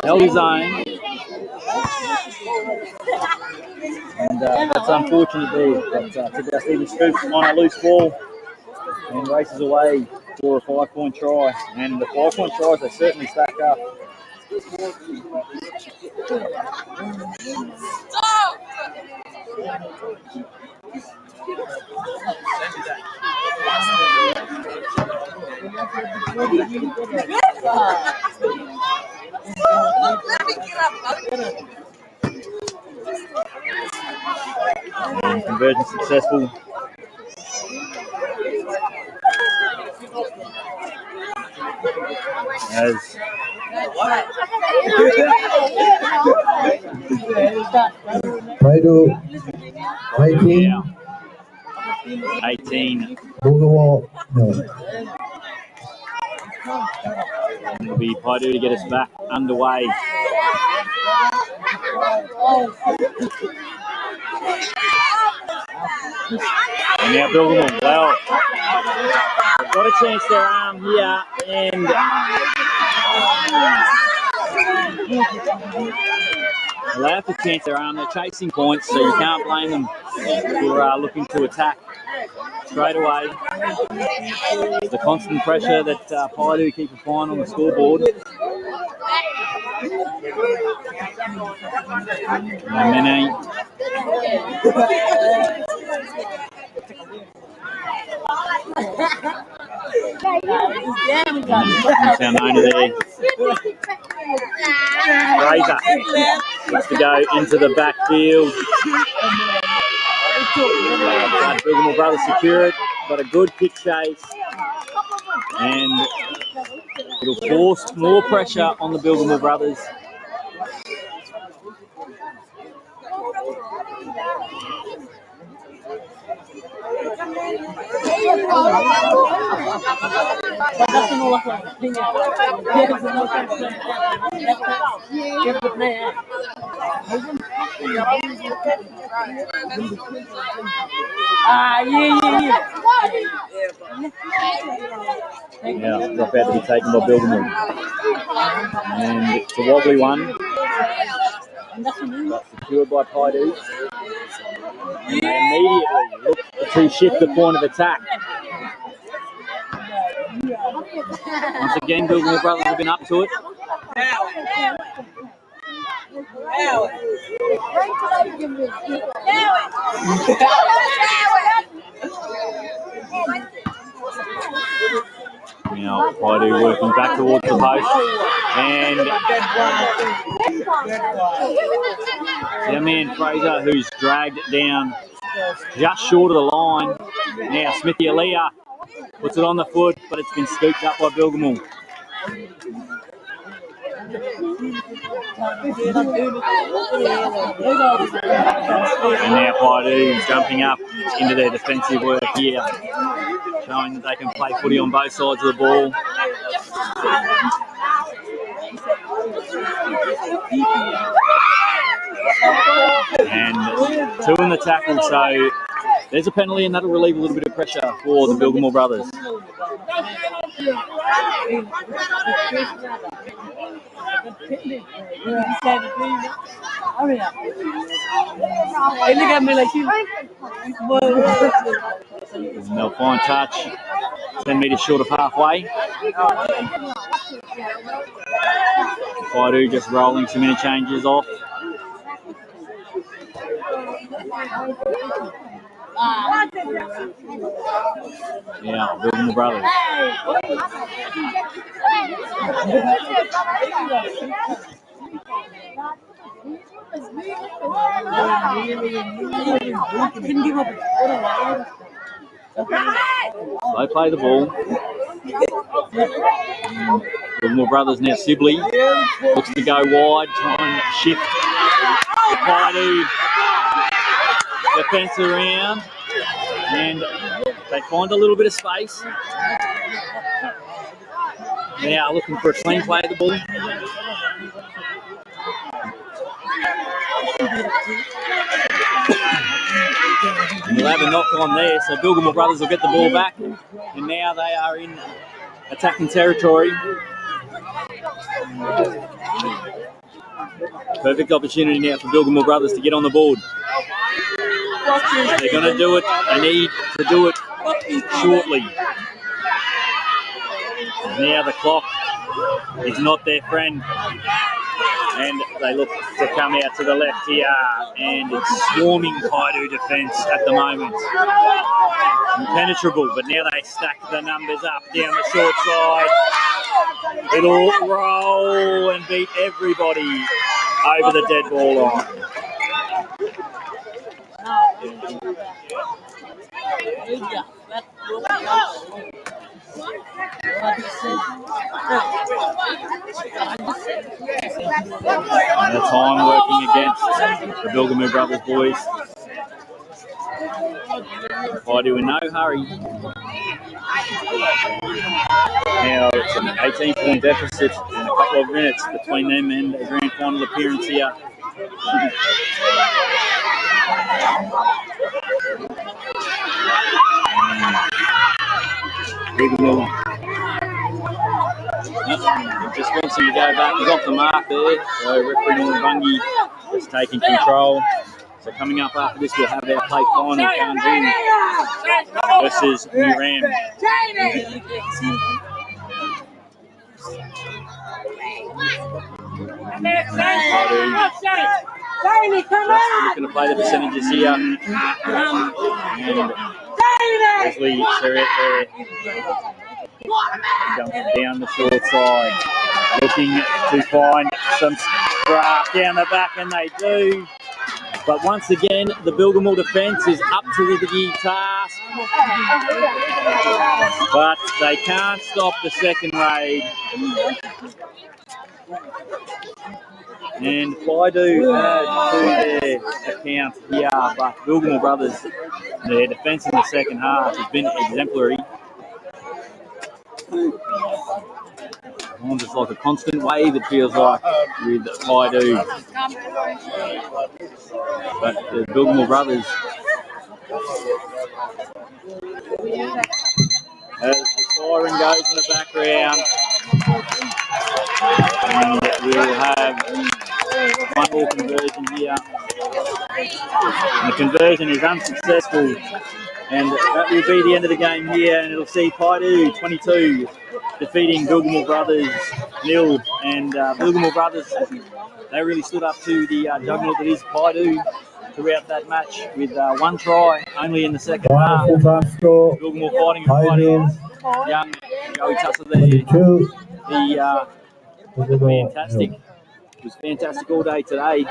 held his own, and that's unfortunate there. But Tibau Stephen scoops on a loose ball and races away for a 5-point try. And the 5-point tries, they certainly stack up. And conversion successful. As Prado 18. 18. Boogaloo, no. It'll be Paidu to get us back underway. And now Bilgemore, well, they've got a chance their arm here, and they'll have to chance their arm. They're chasing points, so you can't blame them for looking to attack straight away. The constant pressure that Paidu keep applying on the scoreboard. Mene. Nona there. Fraser lets to go into the backfield. Bilgemore Brothers secure it, but a good kick chase. And it'll force more pressure on the Bilgemore Brothers. Yeah, drop out to be taken by Bilgemore. And it's a wobbly one. But secured by Paidu. And they immediately look to shift the point of attack. Once again, Bilgemore Brothers have been up to it. Now Paidu working back towards the post, and their man Fraser, who's dragged down just short of the line. Now Smithy Aaliyah puts it on the foot, but it's been scooped up by Bilgemore. And now Paidu jumping up into their defensive work here, showing that they can play footy on both sides of the ball. And 2 in the tackle, so there's a penalty, and that'll relieve a little bit of pressure for the Bilgemore Brothers. And they'll find touch, 10 metres short of halfway. Paidu just rolling some interchanges off. Yeah, Bilgemore Brothers. They play the ball. More brothers now. Sibley looks to go wide, try and shift the Paidu defence around, and they find a little bit of space. Now looking for a clean play of the ball. We'll have a knock on there, so Bilgemore Brothers will get the ball back, and now they are in attacking territory. Perfect opportunity now for Bilgemore Brothers to get on the board. They're going to do it. They need to do it shortly. Now the clock is not their friend, and they look to come out to the left here, and it's swarming Paidu defence at the moment. Impenetrable, but now they stack the numbers up down the short side. It'll roll and beat everybody over the dead ball line. And the time working against the Bilgemore Brothers boys. Paidu in no hurry. Now it's an 18-point deficit in a couple of minutes between them and a grand final appearance here. Bilgemore just wants him to go back. He's off the mark there. So referee Norman Bungie is taking control. So coming up after this, we'll have our play final, Kanjin versus Muram. Looking to play the percentages here. And Leslie Sherritt there jumps down the short side, looking to find some draft down the back, and they do. But once again, the Bilgemore defence is up to the task. But they can't stop the second raid. And Paidu had to their account here, but Bilgemore Brothers, their defence in the second half has been exemplary. It's like a constant wave, it feels like, with Paidu. But the Bilgemore Brothers, as the siren goes in the background, and we'll have one more conversion here. And the conversion is unsuccessful, and that will be the end of the game here, and it'll see Paidu 22 defeating Bilgemore Brothers 0, and Bilgemore Brothers, they really stood up to the juggernaut that is Paidu throughout that match with one try only in the second half. Bilgemore fighting with Paidu. Young Joey Tusser there. Fantastic. It was fantastic all day today.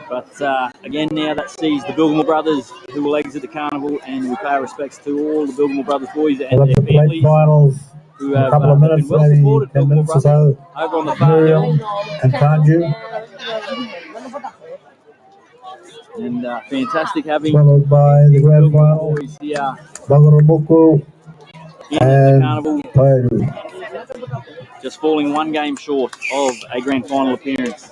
But again, now that sees the Bilgemore Brothers who will exit the carnival, and we pay our respects to all the Bilgemore Brothers boys and their families who have been well supported. Bilgemore Brothers over on the far hill. And Kanju. And fantastic having followed by the grand final, boys here Bagaramuku in the and carnival. Paidu. Just falling one game short of a grand final appearance.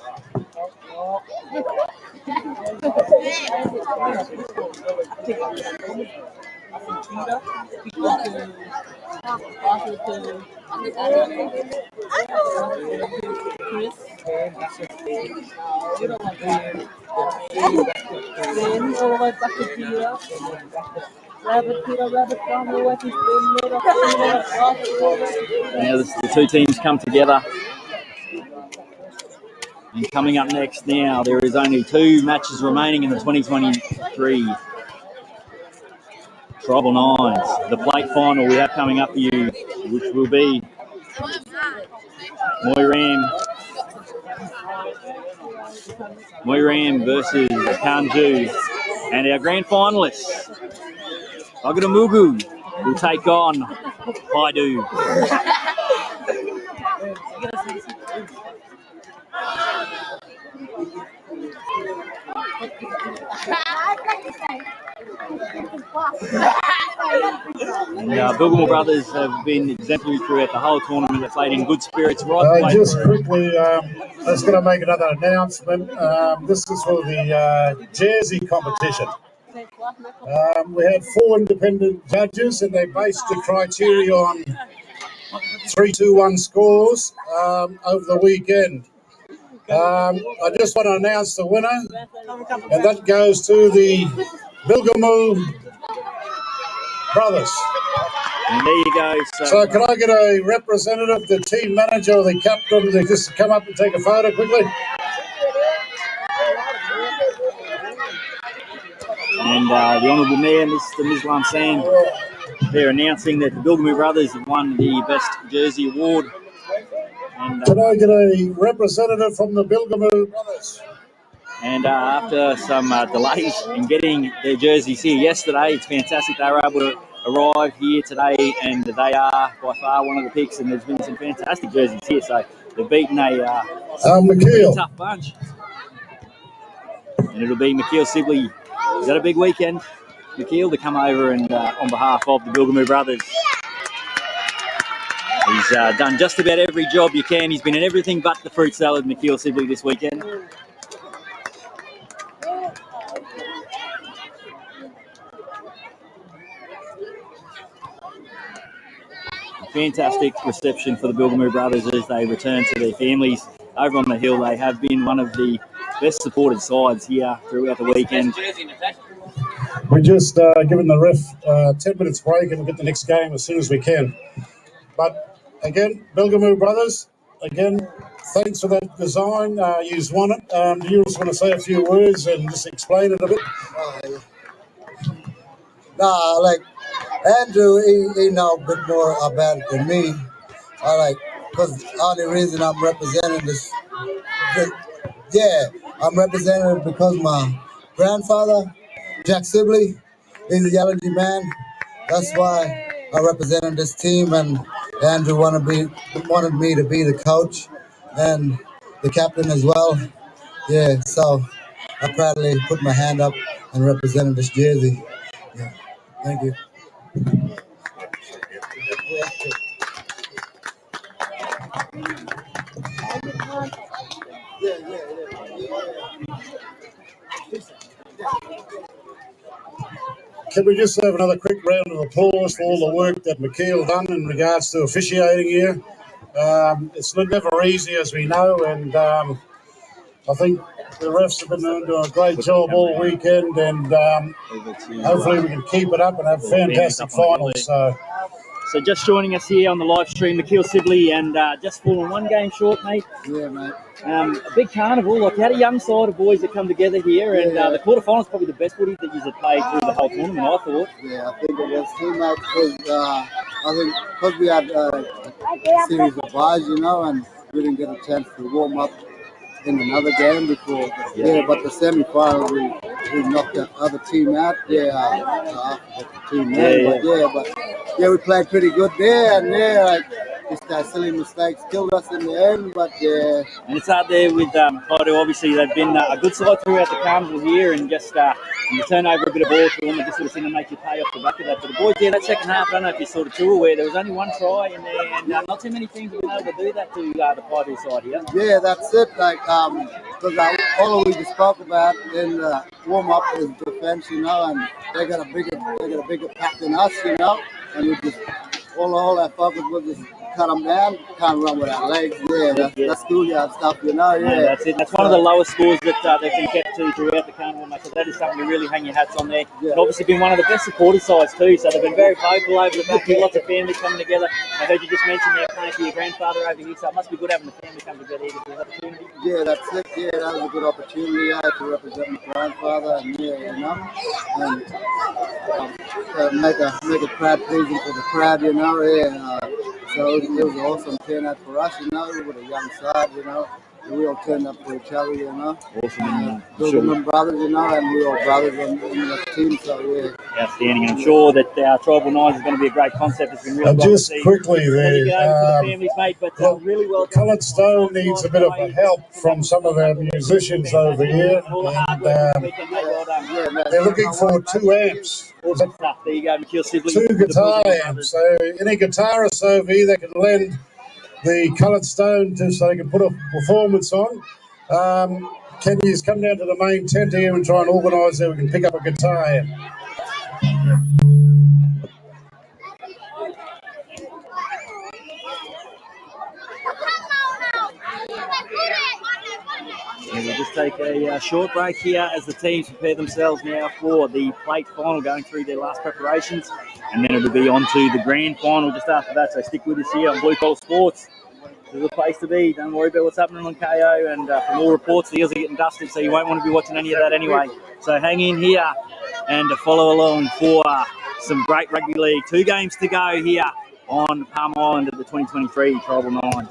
Now the two teams come together. And coming up next now, there is only 2 matches remaining in the 2023 Tribal Nines. The plate final we have coming up for you, which will be Moiram versus Kanju. And our grand finalists, Agadamugu will take on Haidu. And Bilgemore Brothers have been exemplary throughout the whole tournament. They've played in good spirits right Just through. quickly, I was going to make another announcement. This is for the jersey competition. We had 4 independent judges, and they based the criteria on 3-2-1 scores over the weekend. I just want to announce the winner, and that goes to the Bilgemore Brothers. And there you go. So can I get a representative, the team manager or the captain, to just come up and take a photo quickly? And the Honourable Mayor, Mr. Mislam Sam, they're announcing that the Bilgemore Brothers have won the Best Jersey Award. And, can I get a representative from the Bilgemore Brothers? And after some delays in getting their jerseys here yesterday, it's fantastic they were able to arrive here today, and they are by far one of the picks, and there's been some fantastic jerseys here, so they've beaten a tough bunch. And it'll be McKeel Sibley. Is that a big weekend, McKeel, to come over and on behalf of the Bilgemore Brothers? He's done just about every job you can. He's been in everything but the fruit salad, McKeel Sibley, this weekend. Fantastic reception for the Bilgemore Brothers as they return to their families over on the hill. They have been one of the best supported sides here throughout the weekend. We're just giving the ref 10 minutes break, and we'll get the next game as soon as we can. But again, Bilgemore Brothers, again, thanks for that design. You've won it. Do you just want to say a few words and just explain it a bit? Like Andrew, he know a bit more about it than me. Because the only reason I'm representing this, I'm representing it because my grandfather, Jack Sibley, he's a Yellow man. That's why I represented this team, and Andrew wanted me to be the coach and the captain as well. Yeah, so I proudly put my hand up and represented this jersey. Yeah, thank you. Can we just have another quick round of applause for all the work that McKeel done in regards to officiating here? It's never easy, as we know, and I think the refs have been doing a great job all weekend, and hopefully we can keep it up and have fantastic finals. So just joining us here on the live stream, McKeel Sibley, and just fallen one game short, mate. Yeah, mate. A big carnival. Like, you had a young side of boys that come together here, and the quarterfinal is probably the best footy that you've played through the whole tournament, I thought. Yeah, I think it was too much because we had a series of buys, and we didn't get a chance to warm up in another game before. But the semi-final, we knocked the other team out. We played pretty good there, and just silly mistakes killed us in the end, but And it's out there with Haidu. Obviously, they've been a good side throughout the carnival here, and just you turn over a bit of ball to them, and just sort of seem to make you pay off the back of that. But the boys, that second half, I don't know if you saw the tour where there was only one try in there, and not too many teams have been able to do that to the Haidu side here. Yeah, that's it. Because all we just spoke about in the warm up is defense, and they got a bigger pack than us, and we just all our focus was just cut them down, can't run with our legs. Yeah, that's schoolyard stuff, Yeah, that's it. That's one of the lowest scores that they've been kept to throughout the carnival, mate. So that is something to really hang your hats on there. Yeah. And obviously been one of the best supported sides too. So they've been very vocal over the back. Lots of families coming together. I heard you just mention they're playing for your grandfather over here, so it must be good having the family come together here to this opportunity. Yeah, that's it. Yeah, that was a good opportunity to represent my grandfather, and make a crowd pleasing for the crowd, So it was an awesome turnout for us, you know, with a young side, you know. We all turned up for each other, you know. Awesome. And Building brothers, you know, and we all brothers on the team, so yeah. Outstanding. And I'm sure that our Tribal Nines is going to be a great concept. It's been really well Just received. quickly Then you there, get over to the families, mate, but look, really well done. Coloured Stone needs a bit of a help from some of our musicians over here, and Well done. they're looking for 2 amps. Awesome stuff. There you go, McKeel Sibley. 2 guitar amps. So any guitarists over here that can lend the Coloured Stone so they can put a performance on. Can you come down to the main tent here and try and organise that we can pick up a guitar amp? And we'll just take a short break here as the teams prepare themselves now for the plate final, going through their last preparations, and then it'll be on to the grand final just after that. So stick with us here on Blue Collar Sports. This is the place to be. Don't worry about what's happening on KO, and from all reports, the Eels are getting dusted, so you won't want to be watching any of that anyway. So hang in here and follow along for some great rugby league. 2 games to go here on Palm Island at the 2023 Tribal Nines.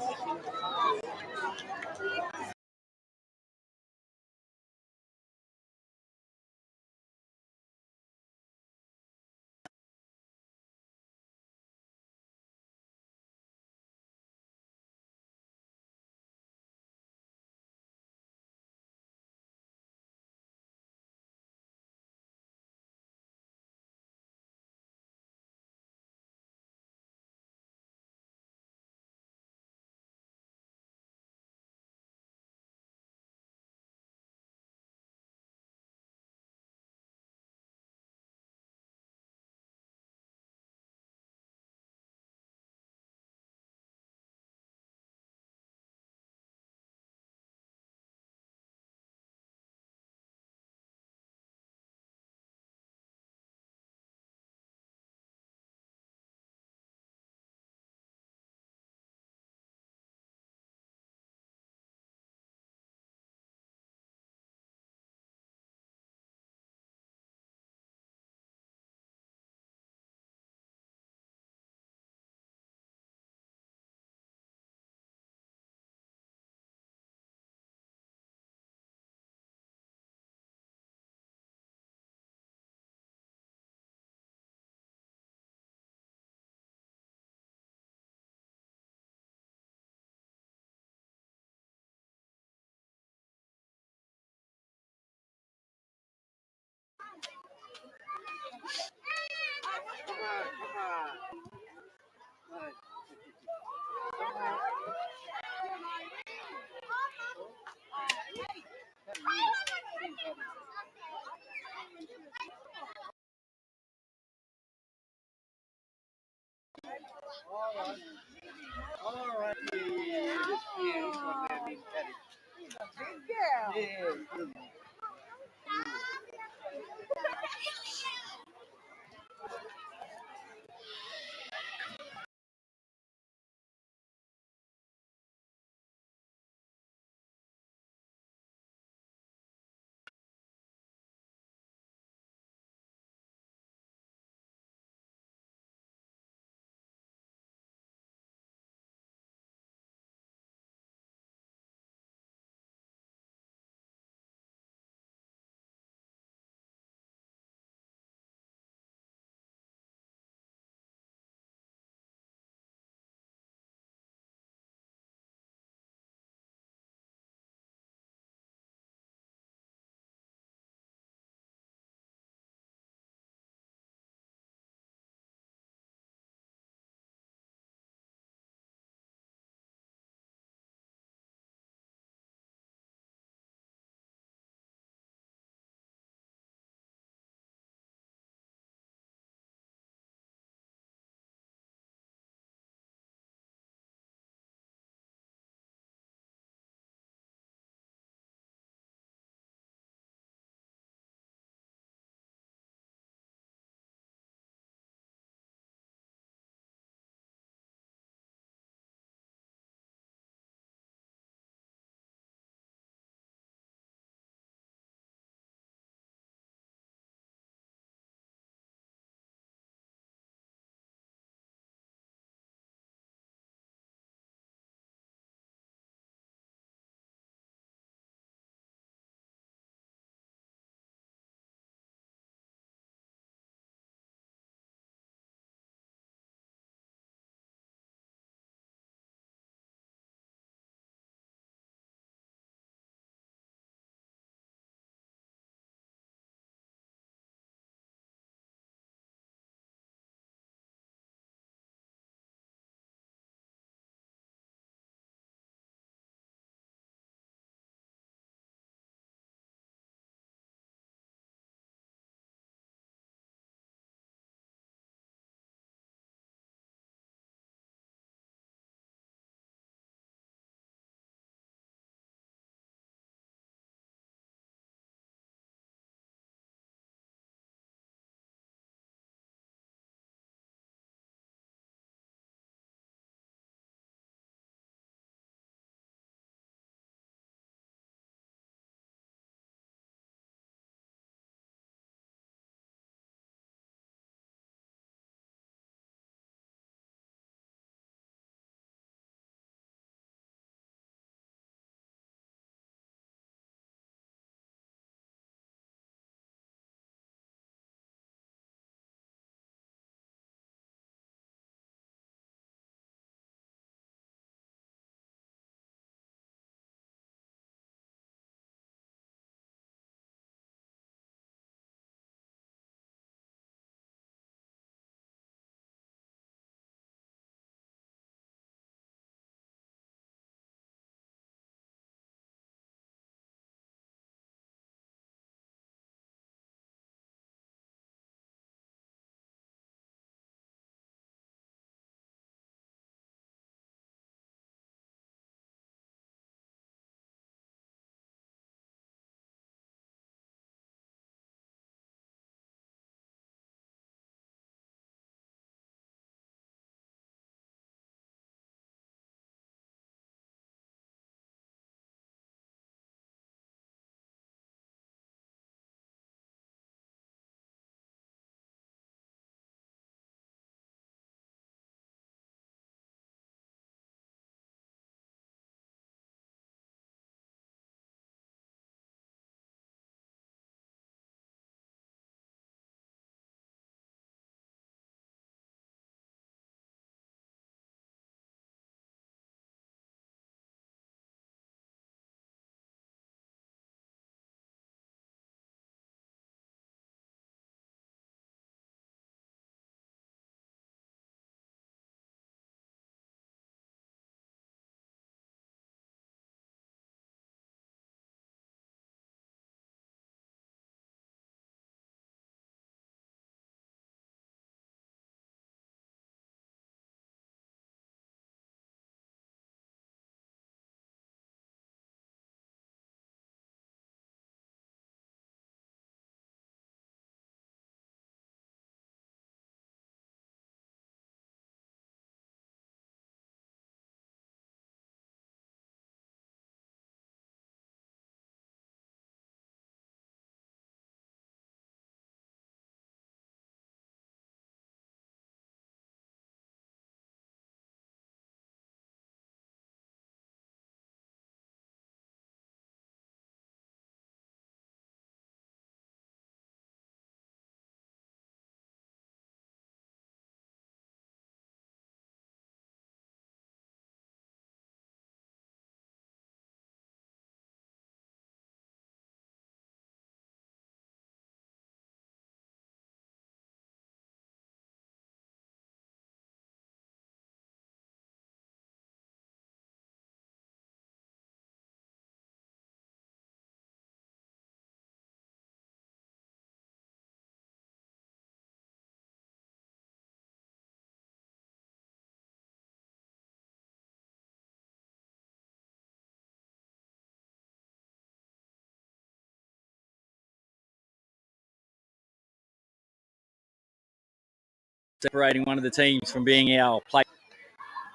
separating one of the teams from being our play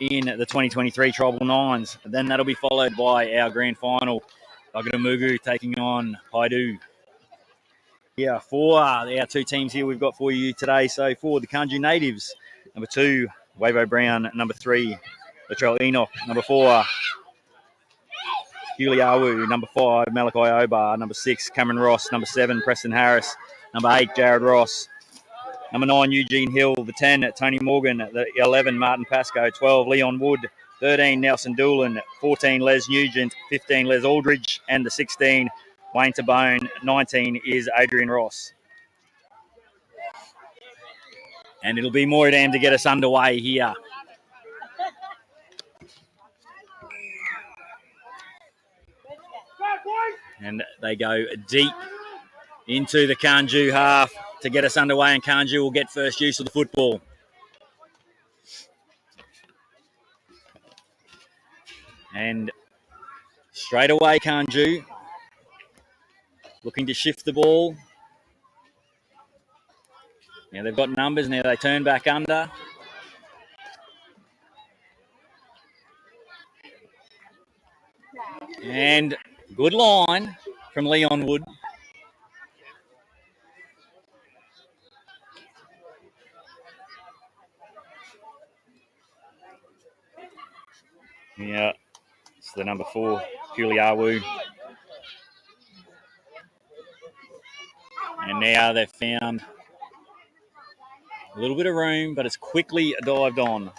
in the 2023 Tribal Nines. And then that'll be followed by our grand final, Bugadamugu taking on Haidu. Yeah, for our two teams here we've got for you today. So for the Kanju Natives, number 2, Wavo Brown. Number 3, Latrell Enoch. Number 4, Huliawu. Number 5, Malachi Obar. Number 6, Cameron Ross. Number 7, Preston Harris. Number 8, Jared Ross. Number 9, Eugene Hill. The 10, Tony Morgan. The 11, Martin Pascoe. 12, Leon Wood. 13, Nelson Doolan. 14, Les Nugent. 15, Les Aldridge. And the 16, Wayne Tabone. 19 is Adrian Ross. And it'll be Moradam to get us underway here. And they go deep into the Kanju half to get us underway, and Kanju will get first use of the football. And straight away, Kanju looking to shift the ball. Now they've got numbers, now they turn back under. And good line from Leon Wood. Yeah, it's the number 4, Huliawu. And now they've found a little bit of room, but it's quickly dived on.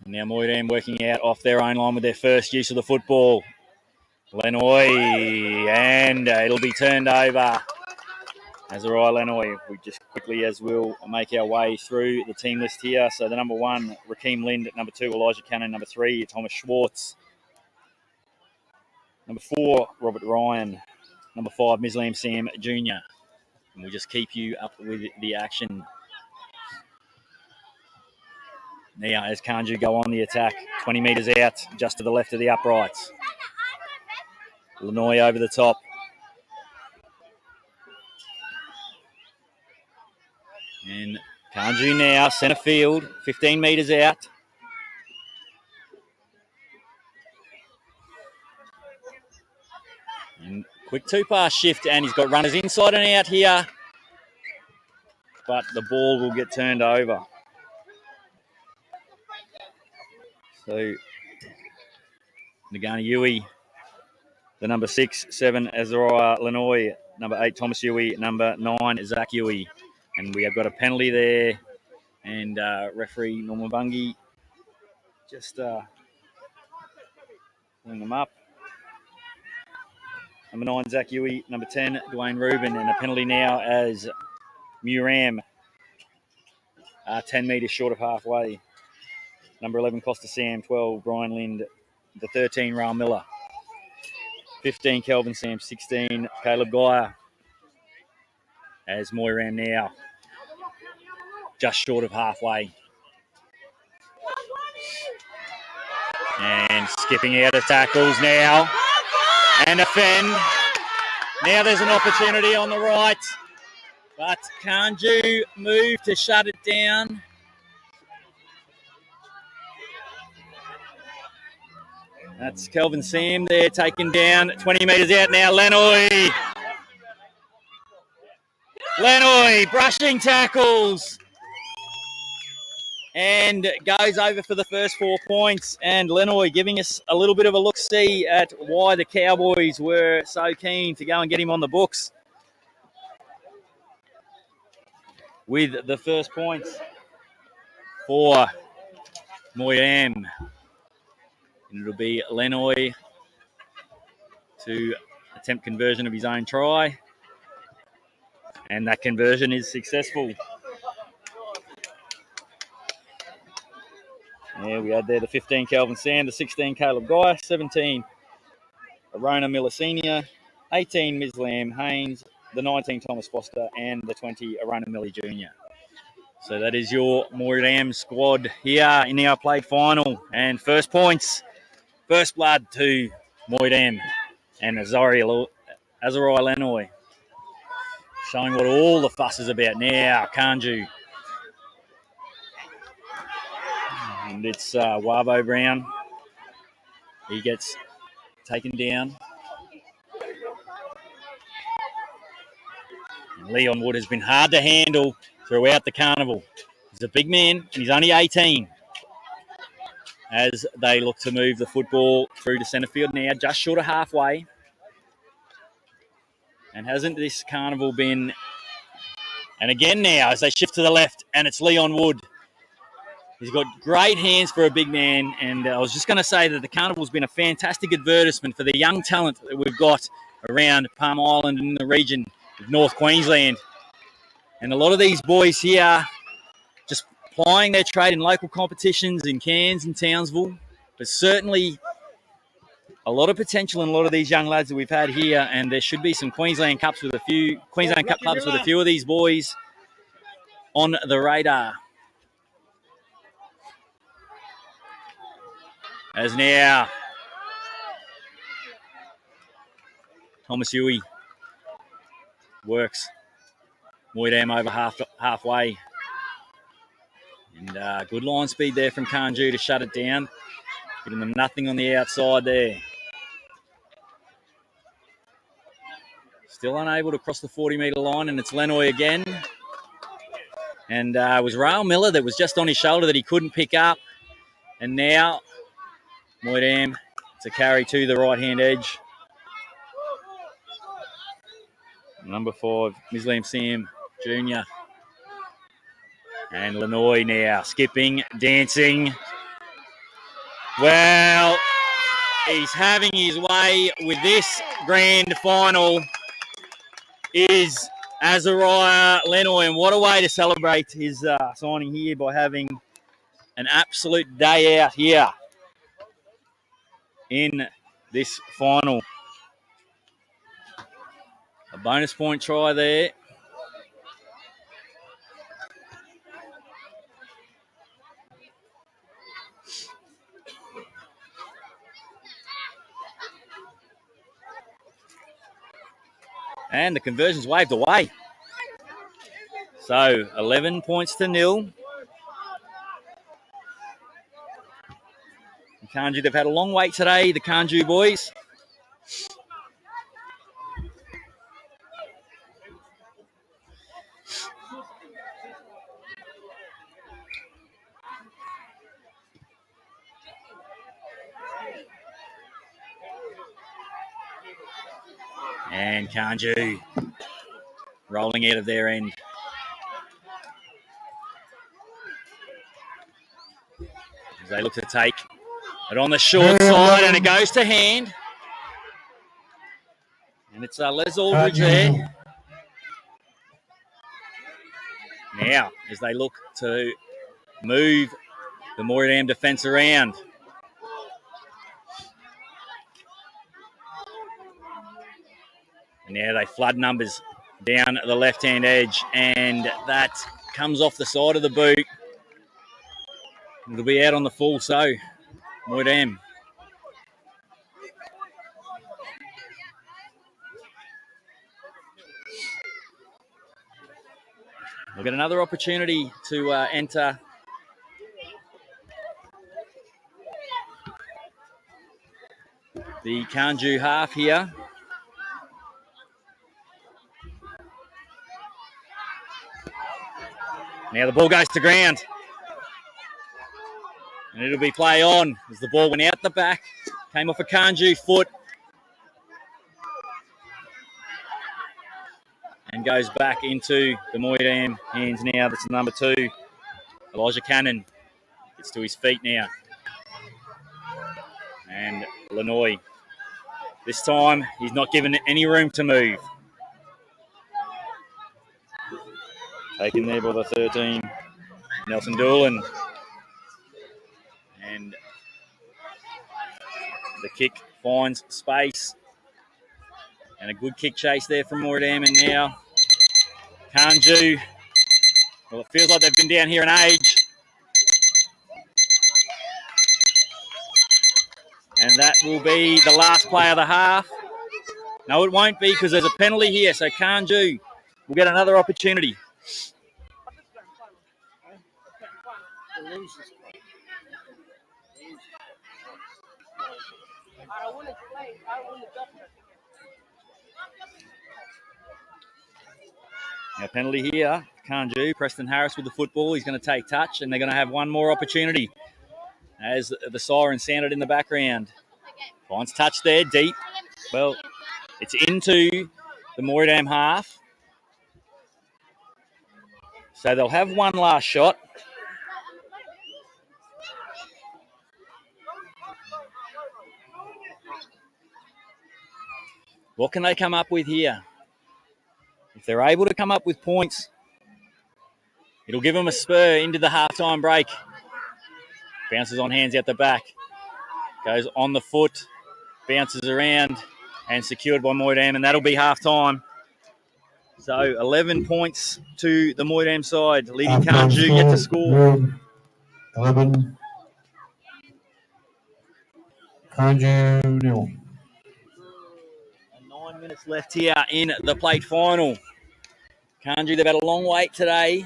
And now Moydam working out off their own line with their first use of the football. Lenoy, and it'll be turned over. Azariah Lenoy, we just quickly as we'll make our way through the team list here. So the number 1, Rakeem Lind. Number 2, Elijah Cannon. Number 3, Thomas Schwartz. Number 4, Robert Ryan. Number 5, Mislam Sam Jr. And we'll just keep you up with the action. Now as Kanju go on the attack, 20 metres out, just to the left of the uprights. Lenoy over the top. And Kanju now, centre field, 15 metres out. And quick 2-pass shift, and he's got runners inside and out here. But the ball will get turned over. So, Nagana Yui, the number 6, 7, Azariah Lenoy, number 8, Thomas Yui, number 9, Zach Yui. And we have got a penalty there. And referee Norman Bungie just pulling them up. Number 9, Zach Yui. Number 10, Dwayne Rubin. And a penalty now as Muram, 10 metres short of halfway. Number 11, Costa Sam. 12, Brian Lind. The 13, Raul Miller. 15, Kelvin Sam. 16, Caleb Geyer. As Moyram now just short of halfway. And skipping out of tackles now. And offend. Now there's an opportunity on the right. But Kanju move to shut it down. That's Kelvin Sam there taken down. 20 metres out now. Lenoy. Lenoy brushing tackles. And goes over for the first 4 points. And Lenoy giving us a little bit of a look-see at why the Cowboys were so keen to go and get him on the books with the first points for Moyam. And it'll be Lenoy to attempt conversion of his own try. And that conversion is successful. Yeah, we had there the 15, Kelvin Sam, the 16, Caleb Geyer, 17, Arona Miller Sr., 18, Mislam Haynes, the 19, Thomas Foster, and the 20, Arona Miller Jr. So that is your Moydam squad here in our play final. And first points, first blood to Moydam and Azarai Lenoy. Showing what all the fuss is about now. Kanju. And it's Wavo Brown. He gets taken down. And Leon Wood has been hard to handle throughout the carnival. He's a big man and he's only 18. As they look to move the football through to centre field now, just short of halfway. And hasn't this carnival been... And again now, as they shift to the left, and it's Leon Wood. He's got great hands for a big man, and I was just going to say that the carnival's been a fantastic advertisement for the young talent that we've got around Palm Island and in the region of North Queensland. And a lot of these boys here just plying their trade in local competitions in Cairns and Townsville, but certainly a lot of potential in a lot of these young lads that we've had here, and there should be some Queensland Cup clubs with a few of these boys on the radar. As now, Thomas Huey works Moydam over halfway. And good line speed there from Kanju to shut it down. Giving them nothing on the outside there. Still unable to cross the 40-metre line, and it's Lenoy again. And it was Rail Miller that was just on his shoulder that he couldn't pick up. And now, Moydam to carry to the right-hand edge. Number 5, Mislam Sam Jr. And Lenoy now skipping, dancing. Well, he's having his way with this grand final is Azariah Lenoy. And what a way to celebrate his signing here by having an absolute day out here in this final. A bonus point try there. And the conversion's waved away. So 11 points to 0. Kanju, they've had a long wait today, the Kanju boys. And Kanju rolling out of their end. As they look to take it on the short side, and it goes to hand. And it's Les Aldridge there. Now, as they look to move the Moydam defence around. And now they flood numbers down the left-hand edge, and that comes off the side of the boot. It'll be out on the full, so Moydam. We'll get another opportunity to enter the Kanju half here. Now the ball goes to ground. And it'll be play on as the ball went out the back. Came off a Kanju foot. And goes back into the Moydam hands now. That's number 2. Elijah Cannon gets to his feet now. And Lenoy. This time, he's not given any room to move. Taken there by the 13, Nelson Doolan. And the kick finds space. And a good kick chase there from Moydam. And now Kanju Well, it feels like they've been down here in age. And that will be the last play of the half. No, it won't be because there's a penalty here. So Kanju will get another opportunity. Now, penalty here. Kanju, Preston Harris with the football. He's going to take touch, and they're going to have one more opportunity as the siren sounded in the background. Finds touch there, deep. Well, it's into the Moydam half. So they'll have one last shot. What can they come up with here? If they're able to come up with points, it'll give them a spur into the halftime break. Bounces on hands out the back. Goes on the foot. Bounces around and secured by Moydam, and that'll be halftime. So 11 points to the Moydam side, leading Kanju yet to score. 11. Kanju nil. 9 minutes left here in the plate final. Kanju, they've had a long wait today.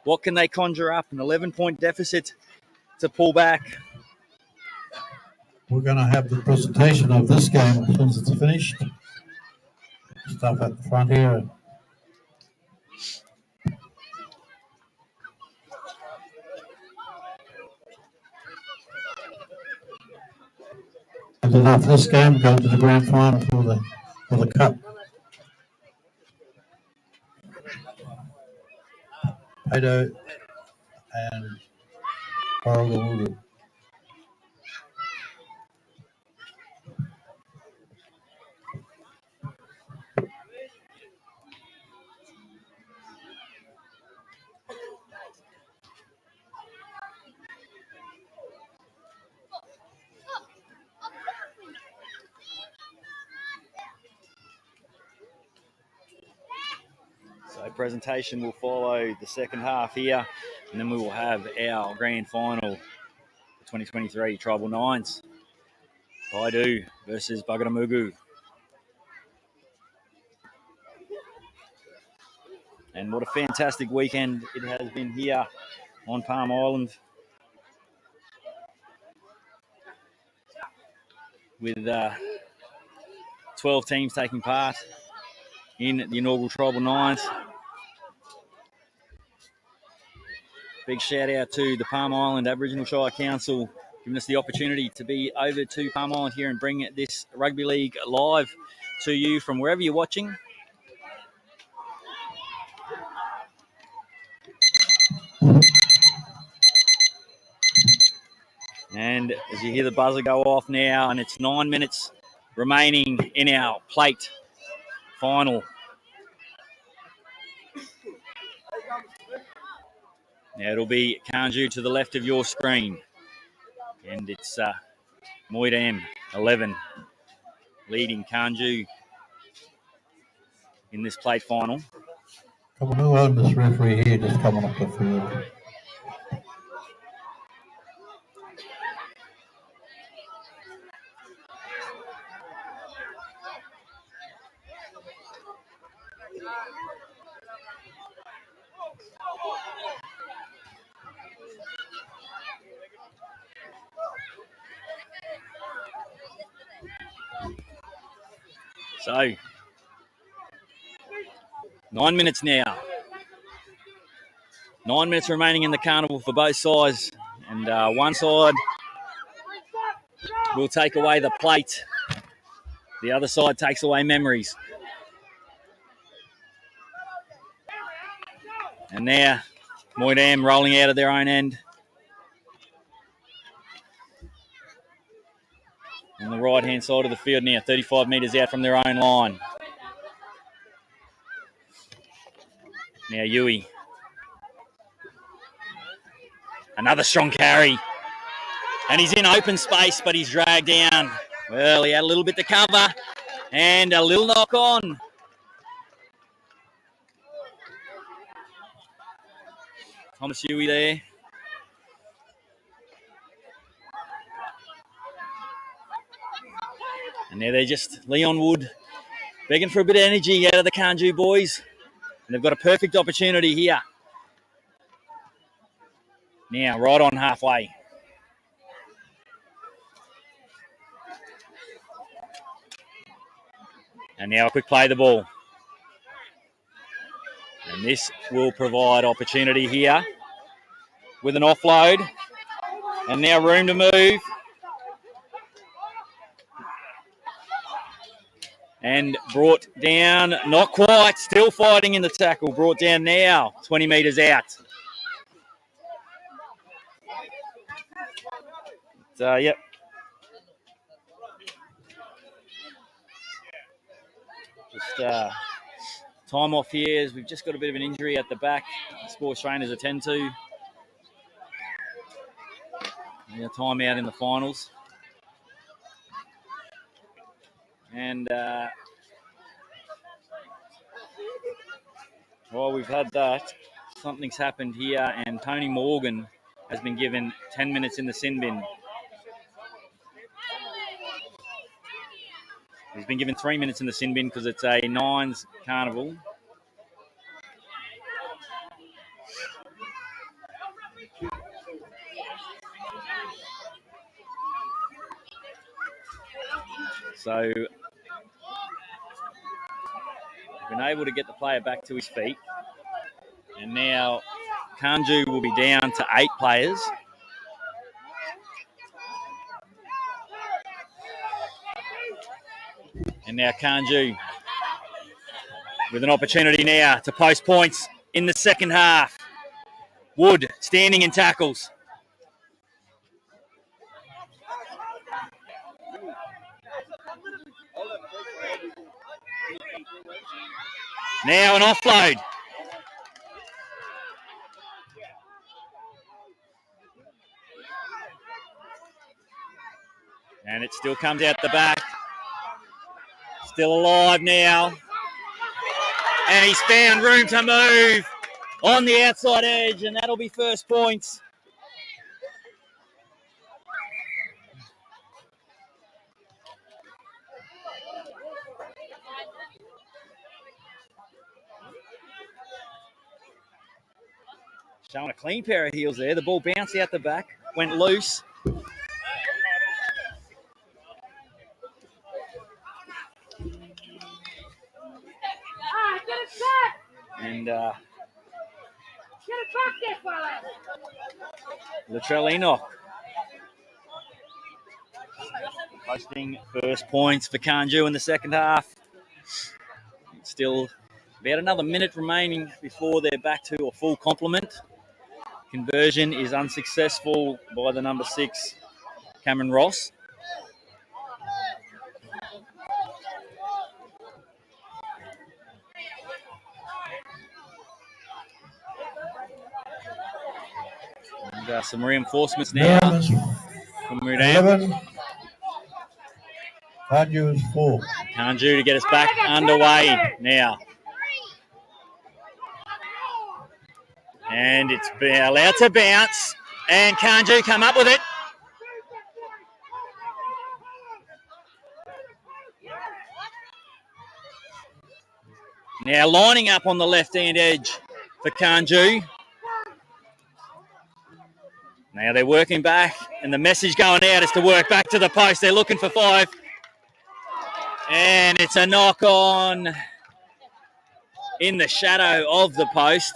What can they conjure up? An 11-point deficit to pull back. We're going to have the presentation of this game as soon as it's finished. Stuff at the front here. And then after this game, go to the grand final for the cup. Pato and Coraluru. So presentation will follow the second half here, and then we will have our grand final for 2023 Tribal Nines. Baidu versus Bagaramugu. And what a fantastic weekend it has been here on Palm Island, with 12 teams taking part in the inaugural Tribal Nines. Big shout out to the Palm Island Aboriginal Shire Council, giving us the opportunity to be over to Palm Island here and bring this rugby league live to you from wherever you're watching. And as you hear the buzzer go off now, and it's 9 minutes remaining in our plate final. Now it'll be Kanju to the left of your screen. And it's Moydam 11 leading Kanju in this plate final. Come on, who owned this referee here just coming up the field? So, 9 minutes now. 9 minutes remaining in the carnival for both sides. And one side will take away the plate. The other side takes away memories. And now, Moydam rolling out of their own end. On the right-hand side of the field now, 35 metres out from their own line. Now Yui. Another strong carry. And he's in open space, but he's dragged down. Well, he had a little bit to cover. And a little knock on. Thomas Huey there. And now they're just Leon Wood begging for a bit of energy out of the Kanju boys. And they've got a perfect opportunity here. Now, right on halfway. And now a quick play the ball. And this will provide opportunity here with an offload. And now room to move. And brought down, not quite, still fighting in the tackle. Brought down now, 20 metres out. Yep. Just time off here as we've just got a bit of an injury at the back. Sports trainers attend to. Yeah, time out in the finals. And while we've had that, something's happened here, and Tony Morgan has been given 10 minutes in the sin bin. He's been given 3 minutes in the sin bin because it's a nines carnival. So we've been able to get the player back to his feet. And now Kanju will be down to 8 players. And now Kanju with an opportunity now to post points in the second half. Wood standing in tackles. Now an offload. And it still comes out the back. Still alive now. And he's found room to move on the outside edge, and that'll be first points. Showing a clean pair of heels there. The ball bounced out the back, went loose. And Latrell Enoch posting first points for Kanju in the second half. Still about another minute remaining before they're back to a full complement. Conversion is unsuccessful by the number 6, Cameron Ross. And some reinforcements now. From Mudam. 11. Kanju is 4. Kanju to get us back underway now. And it's been allowed to bounce. And Kanju come up with it. Now lining up on the left-hand edge for Kanju. Now they're working back, and the message going out is to work back to the post. They're looking for 5. And it's a knock on in the shadow of the post.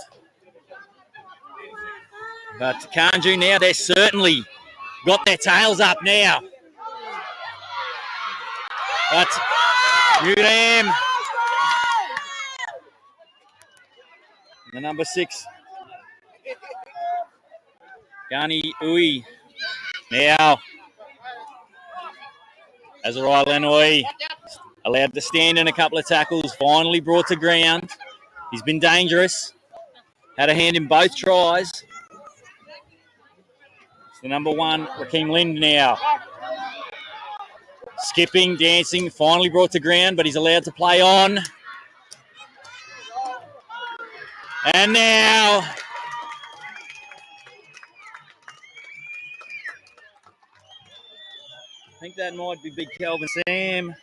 But Kanju now, they're certainly got their tails up now. But Mudam, the number 6, Gani Ui. Now, Azariah Lenoi allowed to stand in a couple of tackles, finally brought to ground. He's been dangerous. Had a hand in both tries. It's the number 1, Rakeem Lind now. Skipping, dancing, finally brought to ground, but he's allowed to play on. And now I think that might be Big Kelvin Sam.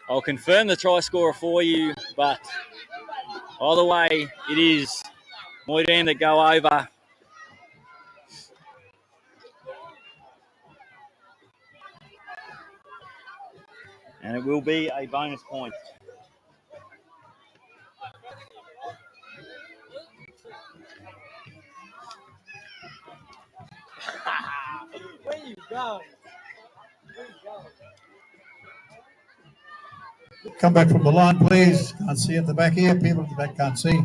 I'll confirm the try scorer for you, but either way, it is Moydam that go over. And it will be a bonus point. Where you go? Come back from the line, please. Can't see at the back here. People at the back can't see.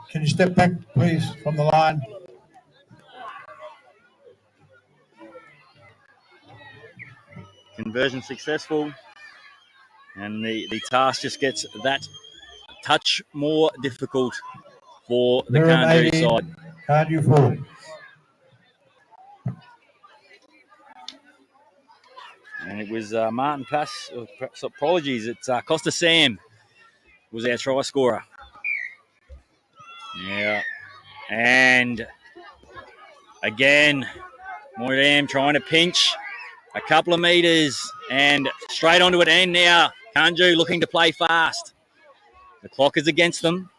Can you step back, please, from the line? Conversion successful. And the task just gets that touch more difficult for the Kanju side. Kanju forward. And it was Martin Pass. Apologies, it's Costa Sam was our try scorer. Yeah. And again, Moydam trying to pinch a couple of meters and straight onto it. And now Kanju looking to play fast. The clock is against them.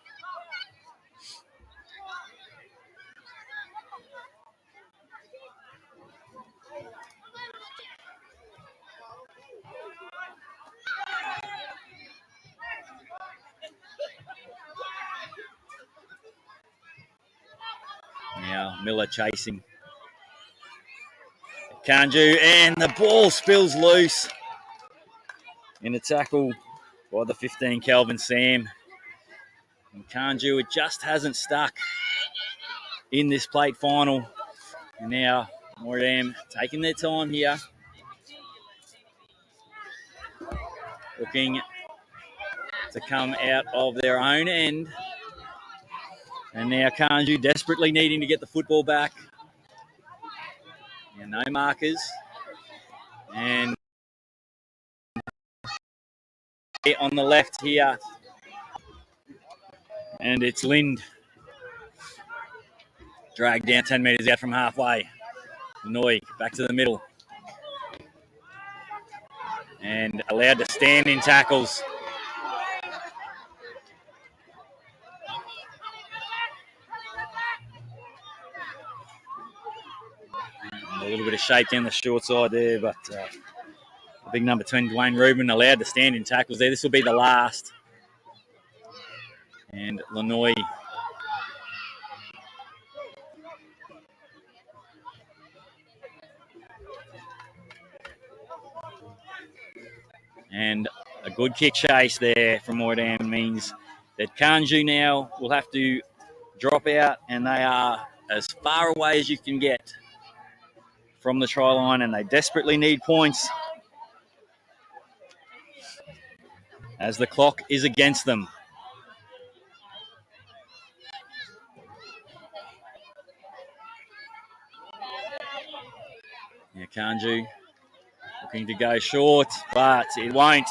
Now Miller chasing Kanju, and the ball spills loose in a tackle by the 15 Kelvin Sam. And Kanju, it just hasn't stuck in this plate final. And now Moydam taking their time here, looking to come out of their own end. And now Kanju desperately needing to get the football back. And no markers. And on the left here. And it's Lind. Dragged down 10 metres out from halfway. Noi back to the middle. And allowed to stand in tackles. A little bit of shape down the short side there, but the big number 10, Dwayne Rubin, allowed to stand in tackles there. This will be the last. And Lanoy and a good kick chase there from Moydam means that Kanju now will have to drop out, and they are as far away as you can get from the try line, and they desperately need points as the clock is against them. Now Kanju looking to go short, but it won't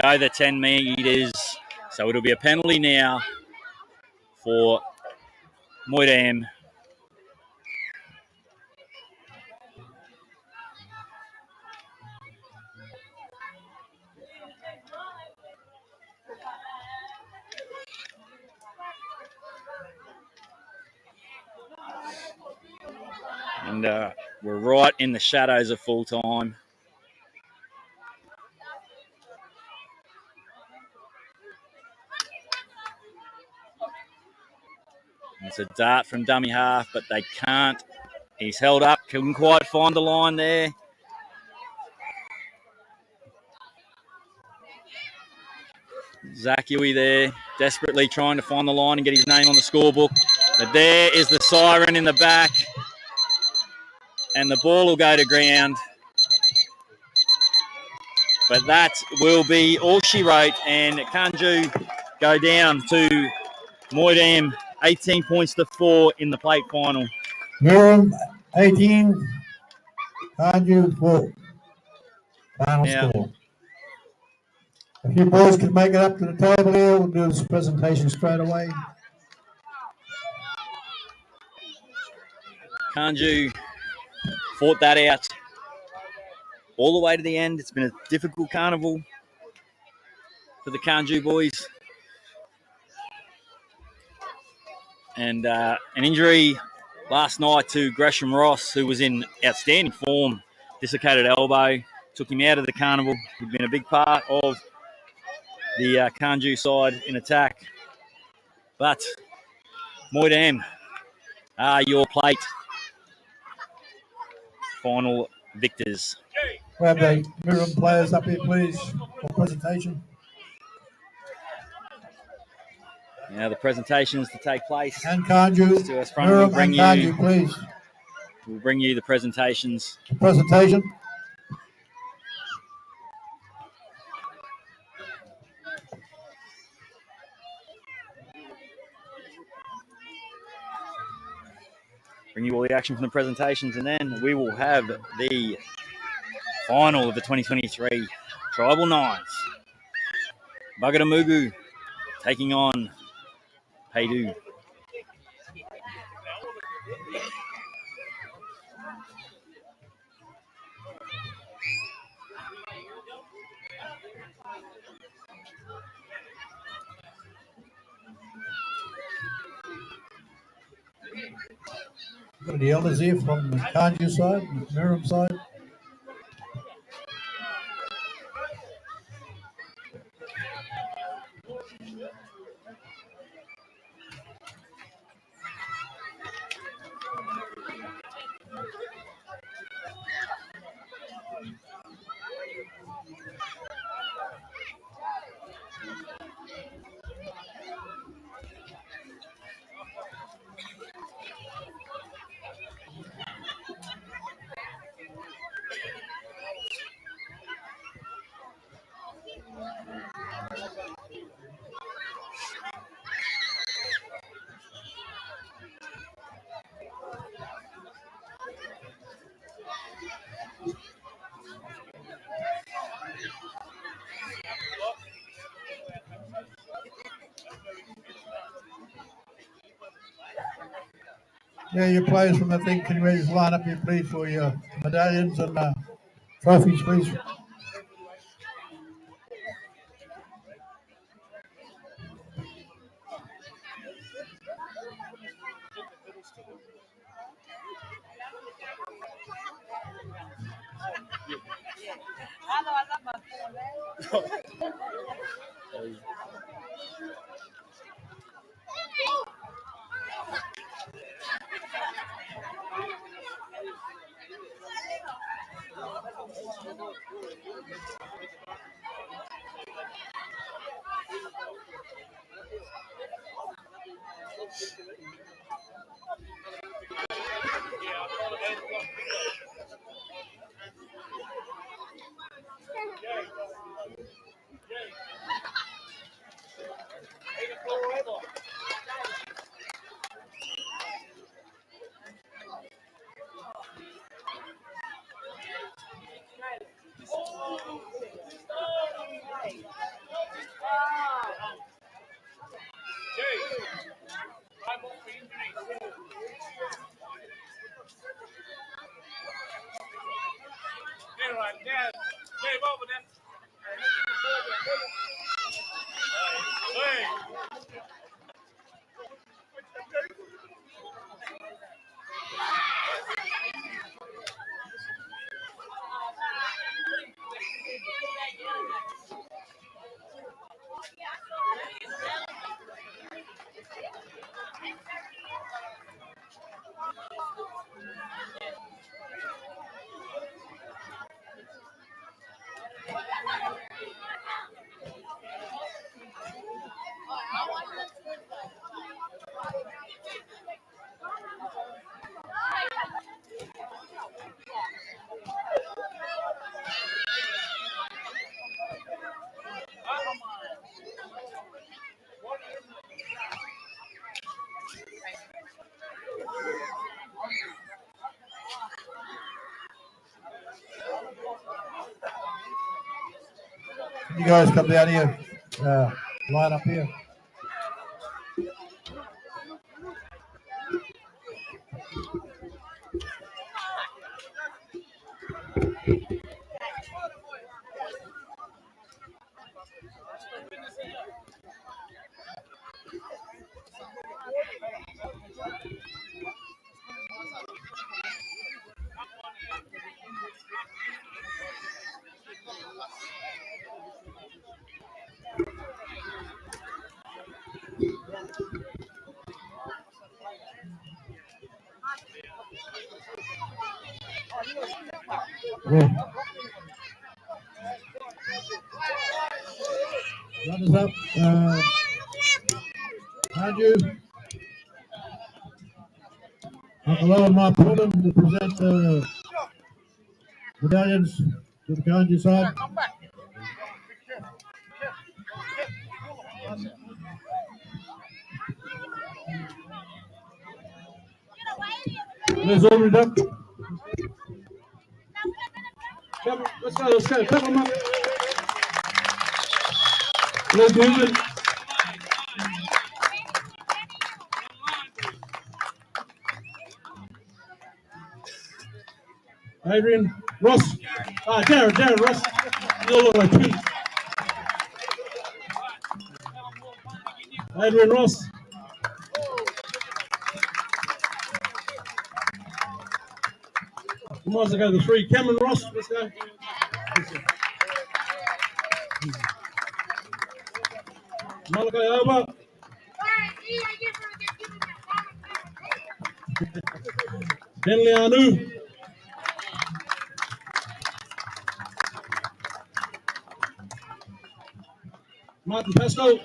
go the 10 metres, so it'll be a penalty now for Moydam. And we're right in the shadows of full time. It's a dart from dummy half, but they can't. He's held up, couldn't quite find the line there. Zach Huey there, desperately trying to find the line and get his name on the scorebook. But there is the siren in the back. And the ball will go to ground. But that will be all she wrote. And Kanju go down to Moydam, 18 points to 4 in the plate final. Durham, 18. Kanju, 4. Final score. If you boys can make it up to the table here, we'll do this presentation straight away. Kanju fought that out all the way to the end. It's been a difficult carnival for the Kanju boys. And an injury last night to Gresham Ross, who was in outstanding form, dislocated elbow, took him out of the carnival. He'd been a big part of the Kanju side in attack. But Moydam are your plate final victors. Grab the Miram players up here, please, for presentation. Now the presentations to take place. And Kanju, To us front, Miram and Kanju, please. We'll bring you the presentations. Presentation. Bring you all the action from the presentations, and then we will have the final of the 2023 Tribal Nines. Bugadamugu taking on Paydu. Got the elders here from the Kanju side, the Miram side. Yeah, your players from the thing can you just line up here, please, for your medallions and trophies, please. You guys come down here, line up here. Runners up. Andrew. Hello, Mark Pullman to present medallions to the Kanji side. Let's open it up. Let's go. Pick them up. Let's move it. Adrian Ross. Jared Ross. You look like Pete. Adrian Ross. Who wants to go to the 3? Cameron Ross. Let's go. Malachi over. Henley Anu. Martin Pascoe.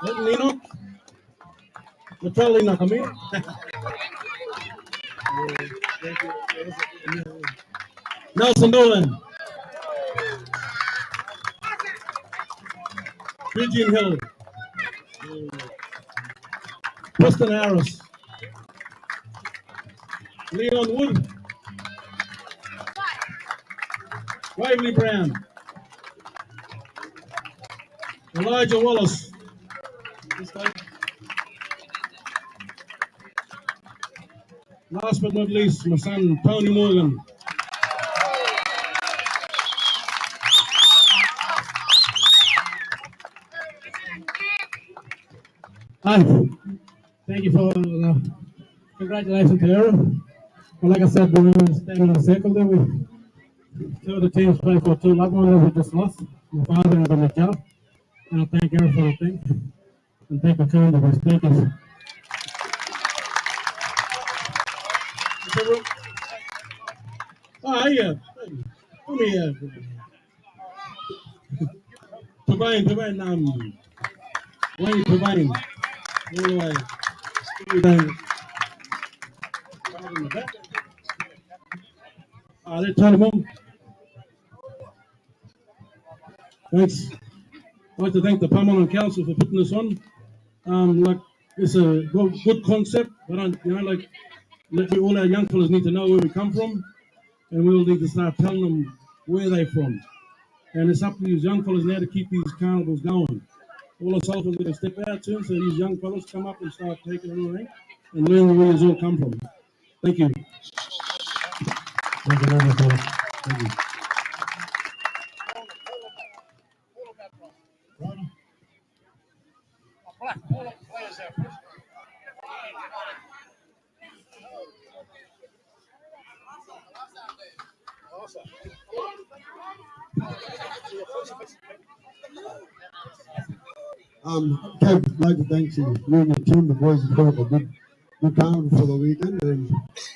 Nino. Latrell come in. Nelson Dolan. Eugene Hill. Preston Harris. Leon Wood. Waverly Brown. Elijah Wallace. Last but not least, my son Tony Morgan. Hi. Thank you for congratulations to Aaron. Well, like I said, we were standing in the circle there. Two of the teams played for two loved ones that we just lost. My father and my job. And I thank Aaron for the thing. And thank the kind of us. Thank you. Oh, yeah. Come here. Provine, Wayne Provine. All the way. They're turning home. Thanks. I'd like to thank the Pamelon Council for putting this on. Like it's a good concept, but all our young fellas need to know where we come from, and we all need to start telling them where they're from. And it's up to these young fellas now to keep these carnivals going. All us old fellas got to step out soon, so these young fellas come up and start taking it away and learn where they all come from. Thank you. Thank you very much, Aaron. Thank you. I'd like to thank you and the team, the boys have put up a good carnival for the weekend, and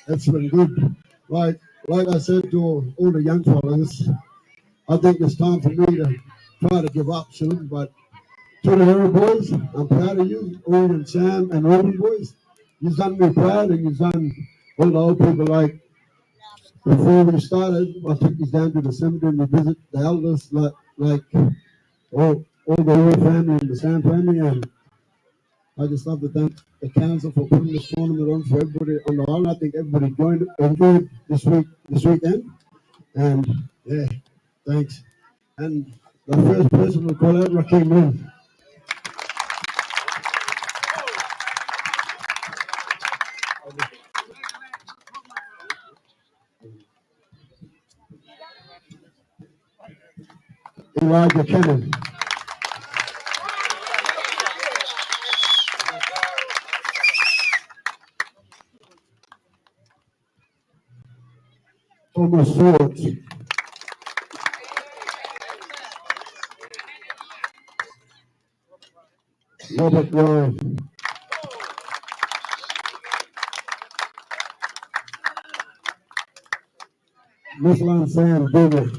it's been good. Like I said to all the young fellas, I think it's time for me to try to give up soon, but to the Hero boys, I'm proud of you, Owen and Sam and all the boys. You've done me proud, and you've done all the old people. Like before we started, I took you down to the cemetery and we visit the elders, like all the Hero family and the Sam family, and I just love to thank the council for putting this tournament on for everybody on the island. I think everybody enjoyed this weekend, and yeah, thanks. And the first person to call out, Raheem Moon. Elijah Cannon. Thomas Swords. Robert Ryan. Muslim Sam Boomer.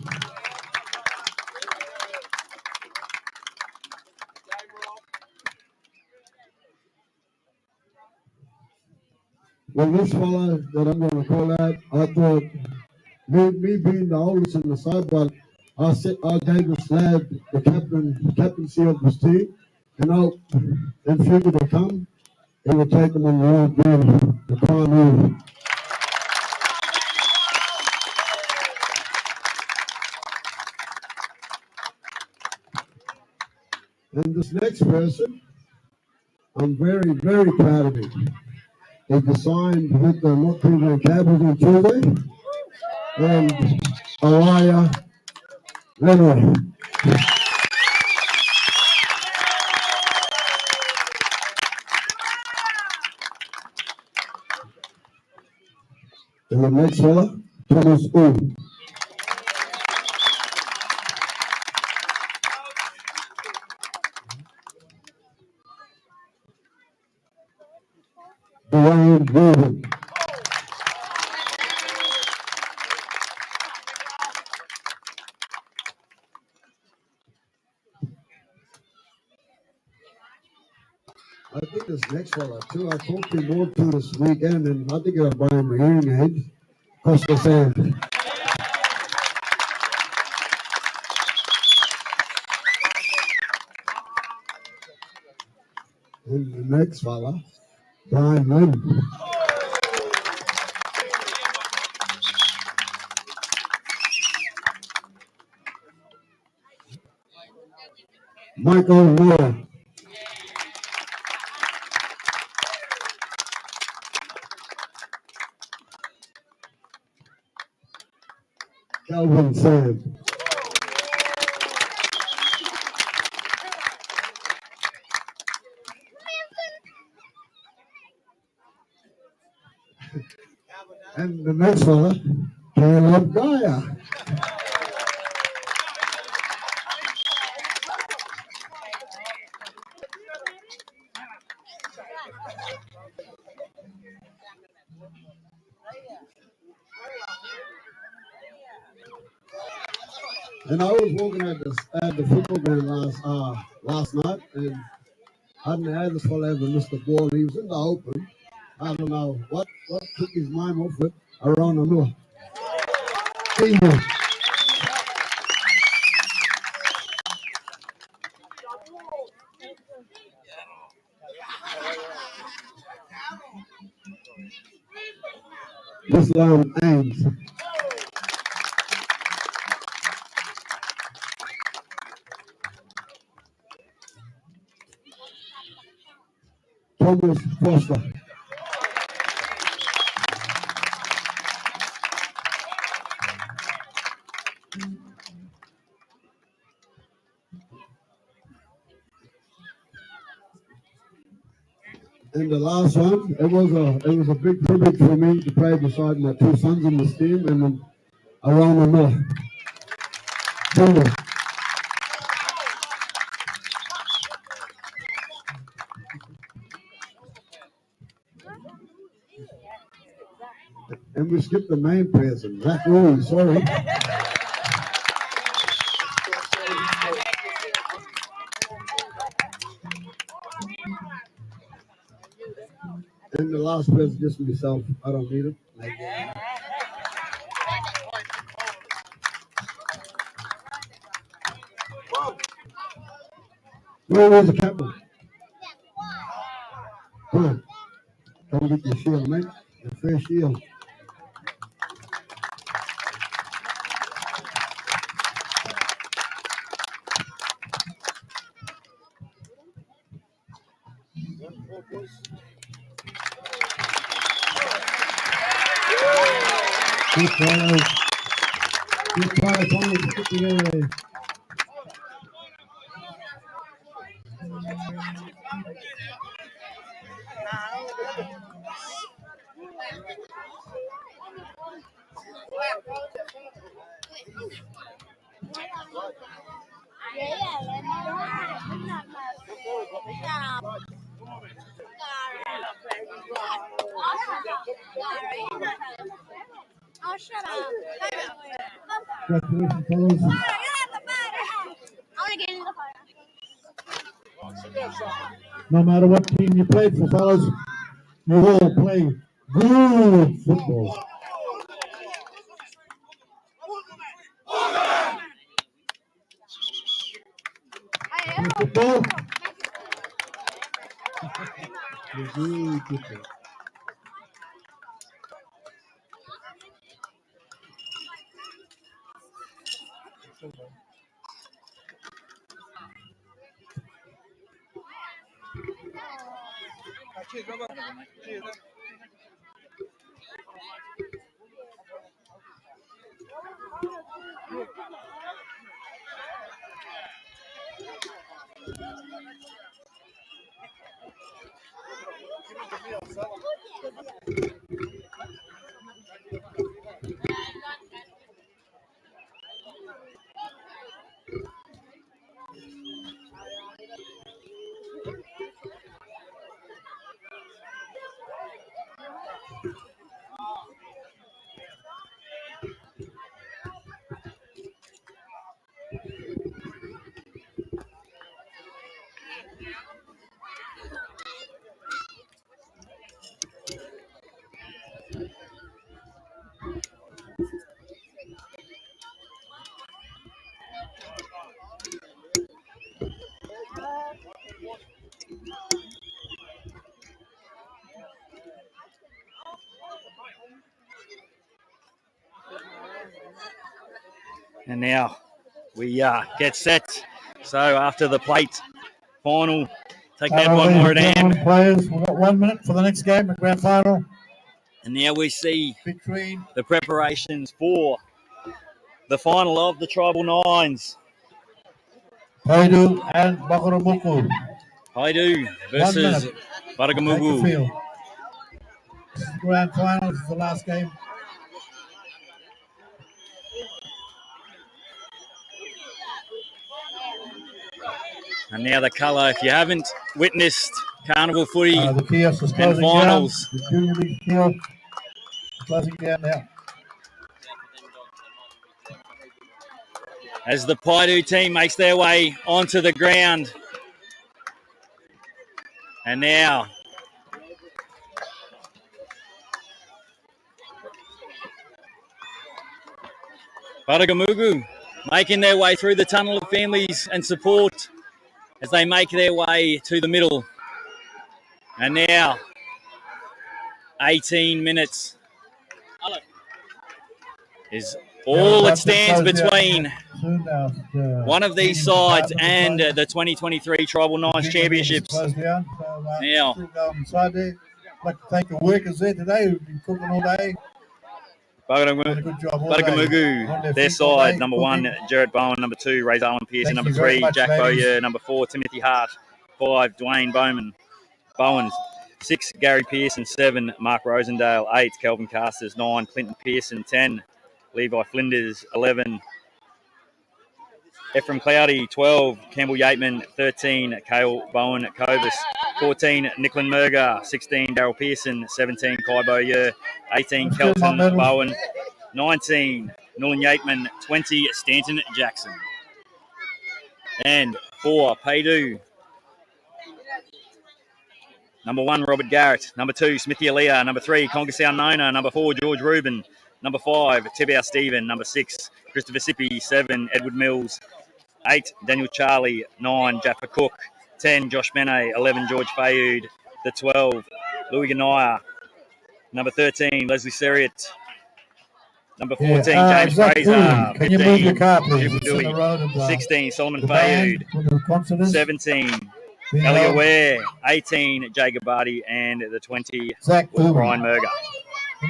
Well, this fella that I'm going to call out, I thought, me being the oldest in the side, but I gave this lad the captaincy of this team, and in future to come, it will take him on the road game, the Pioneer. And this next person, I'm very, very proud of him. He signed with the North Queensland Cowboys on Tuesday, and Australia Leonard. And the next fella, Thomas O. Brian Gordon. I think this next fella too, I talked to him more to this weekend, and I think I'll buy him a hearing aid. Costa Sand. And the next fella, Brian Lynn. Michael Moore. Calvin Sam. And the next fella, Caleb Gaia. And I was walking at the football ground last night, and I hadn't had this fella ever missed the ball. He was in the open. I don't know what took his mind off it. Around the middle. Islam Ames. Thomas Foster. And the last one, it was a big privilege for me to play beside my two sons in this team, and then around the north. And we skipped the main person, Zach Roy, sorry. And the last person, just myself. I don't need it. Where is the captain? Come on. Come get your shield, mate. Your fair shield. Good try. Good try, Thomas. Get together. Oh, shut up. Congratulations, fellas. I want to get in the fire. No matter what team you played for, fellas, you all play good football. Good football. Good football. Cheers, brother. Cheers. And now we get set. So after the plate final, take that one more at hand. Players, we've got 1 minute for the next game, the grand final. And now we see Between the preparations for the final of the Tribal Nines. Paidu and Bakaramuku. Haidu versus Take the Baragamugu. field. This is the grand final. This is the last game. And now the colour, if you haven't witnessed Carnival footy The kiosk is and closing finals, down. The Junior League kiosk is closing down now. as the Paidu team makes their way onto the ground. And now Baragamugu making their way through the tunnel of families and support as they make their way to the middle. And now 18 minutes is all that stands between one of these sides and the 2023 Tribal Nines Championships. Now, I'd like to thank the workers there today who've been cooking all day. Baragamugu, their side, number 1, Jared Bowen, number 2, Ray Allen Pearson, number 3, Jack Bowyer, number 4, Timothy Hart, 5, Dwayne Bowen, 6, Gary Pearson, 7, Mark Rosendale, 8, Kelvin Casters, 9, Clinton Pearson, 10, Levi Flinders, 11, Ephraim Cloudy, 12, Campbell Yateman, 13, Cale Bowen Covis, 14, Nicklin Merger, 16, Daryl Pearson, 17, Kai Bowyer, 18, Kelton Bowen, 19, Nolan Yateman, 20, Stanton Jackson. And for Paidu, number 1, Robert Garrett, number 2, Smithy Alea, number 3, Congasau Nona, number 4, George Rubin, number 5, Tibau Stephen, number 6, Christopher Sippy, 7, Edward Mills, 8, Daniel Charlie, 9, Jaffa Cook, 10, Josh Mene, 11, George Fayud, the 12, Louis Ganaya, number 13, Leslie Seriot, number 14, James Fraser, 15, Jupiter Dewey, 16, Solomon Fayud, 17, Elliot Ware, 18, Jay Gabbardi, and the 20, Brian Merger.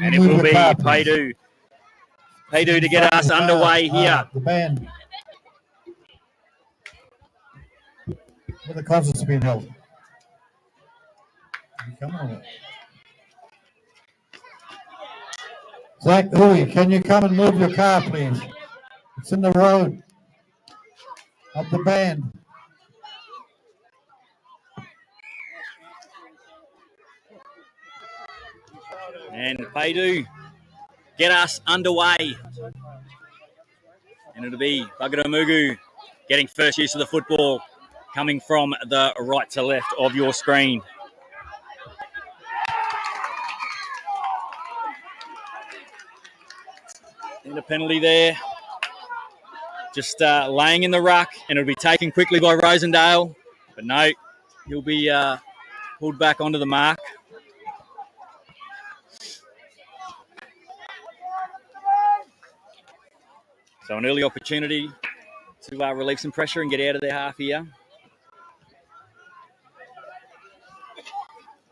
And it will be Paidu to get us underway here. The band. Where the concert's being held. Come on. Zach Huey, can you come and move your car, please? It's in the road of the band. And Paidu get us underway. And it'll be Bugadamugu getting first use of the football, coming from the right to left of your screen. And a penalty there. Just laying in the ruck, and it'll be taken quickly by Rosendale. But no, he'll be pulled back onto the mark. So an early opportunity to relieve some pressure and get out of their half here.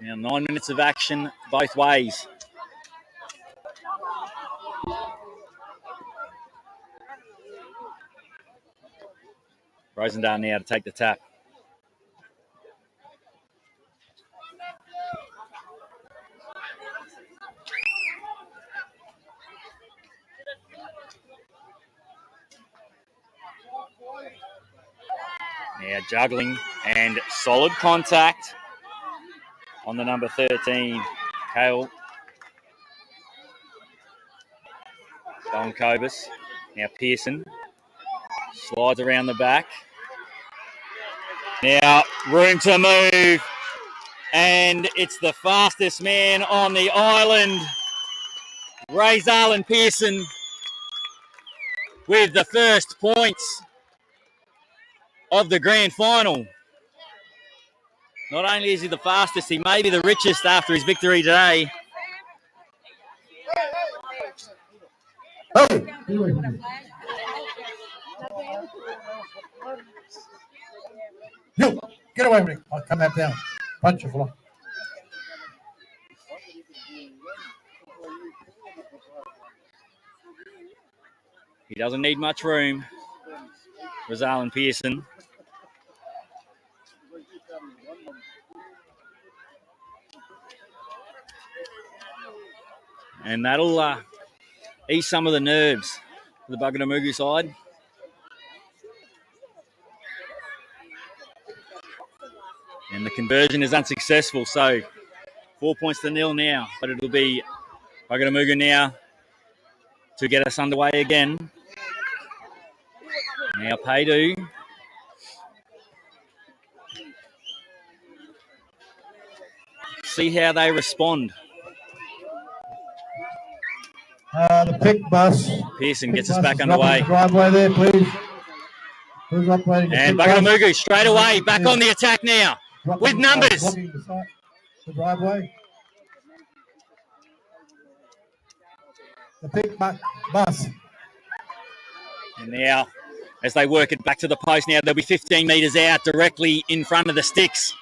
Now 9 minutes of action both ways. Rosendale now to take the tap. Now juggling and solid contact on the number 13, Kale Don Cobus. Now Pearson slides around the back. Now room to move, and it's the fastest man on the island, Razarlan Pearson, with the first points of the grand final. Not only is he the fastest, he may be the richest after his victory today. Oh. You get away from me. I'll come back down. Punch you, fella. He doesn't need much room. Razarlan Pearson. And that'll ease some of the nerves for the Bugadamugu side. And the conversion is unsuccessful, so 4 points to nil now. But it'll be Bugadamugu now to get us underway again. Now Paydu. See how they respond. The pick bus. Pearson Pick gets us bus back is underway. dropping the driveway there, please. Who's operating the And pick bus? Bugadamugu straight away back on the attack now with numbers. Blocking the driveway. The pick bus. And now, as they work it back to the post now, they'll be 15 metres out directly in front of the sticks.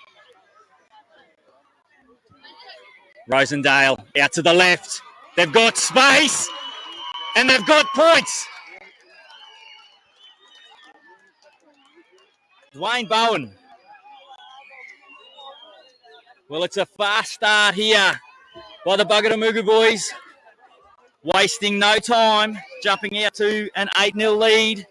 Rosendale out to the left. They've got space and they've got points. Dwayne Bowen. Well, it's a fast start here by the Bugadamugu boys. Wasting no time, jumping out to an 8-0 lead.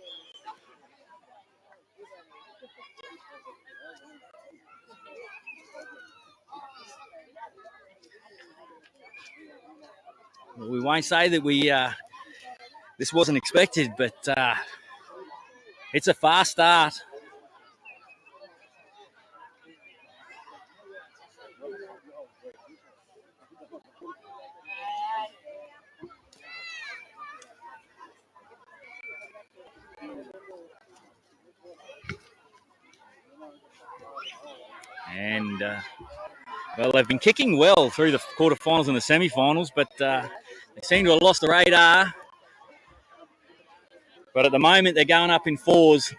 Well, we won't say that this wasn't expected, but it's a fast start. And, well, they've been kicking well through the quarterfinals and the semi-finals, but they seem to have lost the radar. But at the moment, they're going up in fours.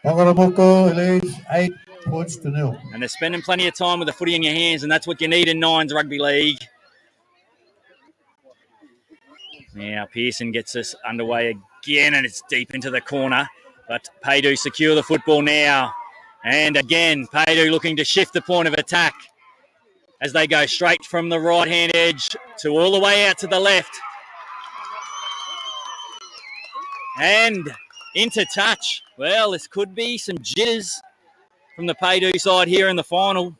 Bugadamugu leads 8 points to nil. And they're spending plenty of time with the footy in your hands, and that's what you need in Nines Rugby League. Now Pearson gets us underway again, and it's deep into the corner. But Paydu secure the football now. And again, Paydu looking to shift the point of attack as they go straight from the right-hand edge to all the way out to the left. And into touch. Well, this could be some jitters from the Paydu side here in the final.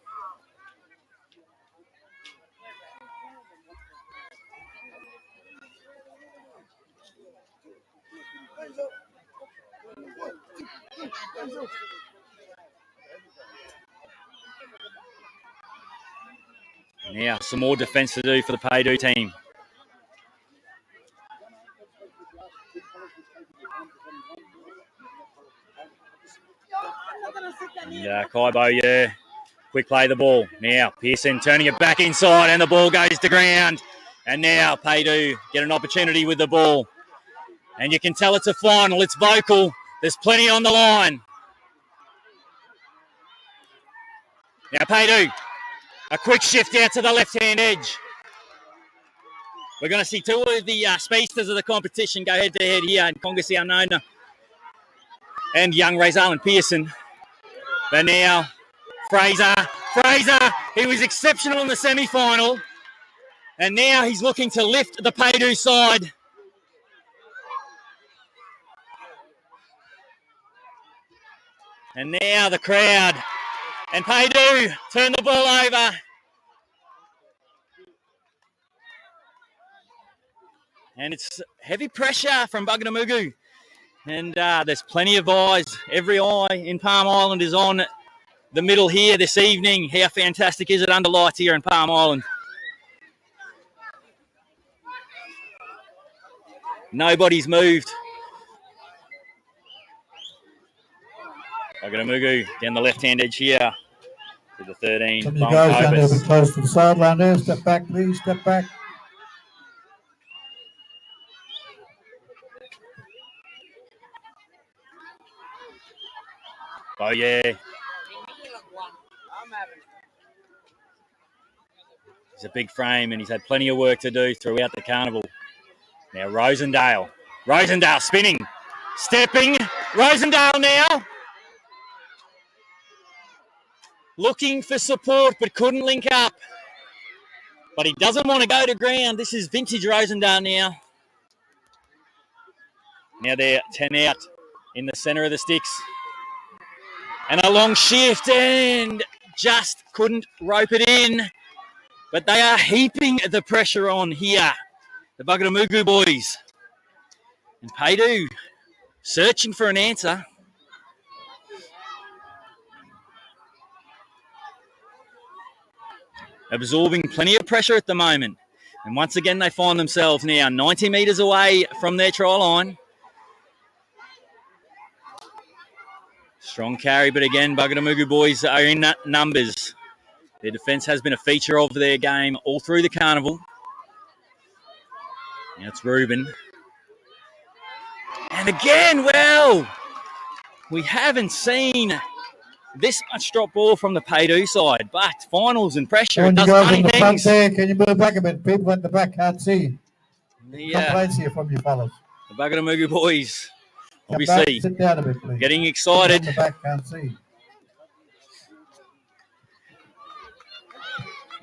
Now, some more defence to do for the Paydu team. And Kaibo, yeah. Quick play the ball. Now, Pearson turning it back inside and the ball goes to ground. And now Paydu get an opportunity with the ball. And you can tell it's a final. It's vocal. There's plenty on the line. Now Paydu, a quick shift out to the left-hand edge. We're going to see two of the speedsters of the competition go head-to-head here in Conga Aunona and young Razalyn Pearson. But now, Fraser, he was exceptional in the semi-final. And now he's looking to lift the Paydu side. And now the crowd. And Paydu turn the ball over. And it's heavy pressure from Buganamugu. And there's plenty of eyes. Every eye in Palm Island is on the middle here this evening. How fantastic is it under lights here in Palm Island? Nobody's moved. Buganamugu down the left-hand edge here to the 13. Some of you guys down there a bit close to the sideline there. Step back, please. Step back. Oh, yeah. He's a big frame and he's had plenty of work to do throughout the carnival. Now Rosendale spinning, stepping. Rosendale now. Looking for support but couldn't link up. But he doesn't want to go to ground. This is vintage Rosendale now. Now they're 10 out in the centre of the sticks. And a long shift and just couldn't rope it in. But they are heaping the pressure on here. The Buganamugu boys. And Paydu searching for an answer. Absorbing plenty of pressure at the moment. And once again, they find themselves now 90 metres away from their try line. Strong carry, but again, Buganamugu boys are in numbers. Their defence has been a feature of their game all through the carnival. Now it's Ruben. And again, well, we haven't seen this much drop ball from the Paydu side, but finals and pressure, it does funny things. Can you move back a bit? People at the back can't see. Complaints here from you fellas. The Buganamugu boys, obviously, sit down a bit, please. Getting excited. The back can't see.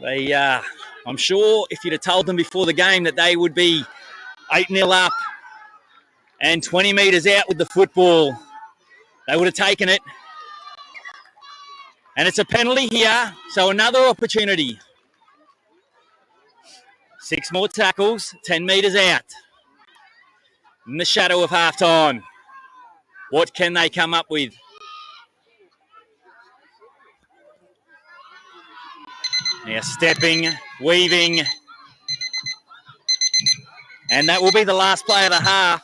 They, I'm sure if you'd have told them before the game that they would be 8-0 up and 20 metres out with the football, they would have taken it. And it's a penalty here, so another opportunity. 6 more tackles, 10 metres out. In the shadow of halftime. What can they come up with? Now stepping, weaving. And that will be the last play of the half.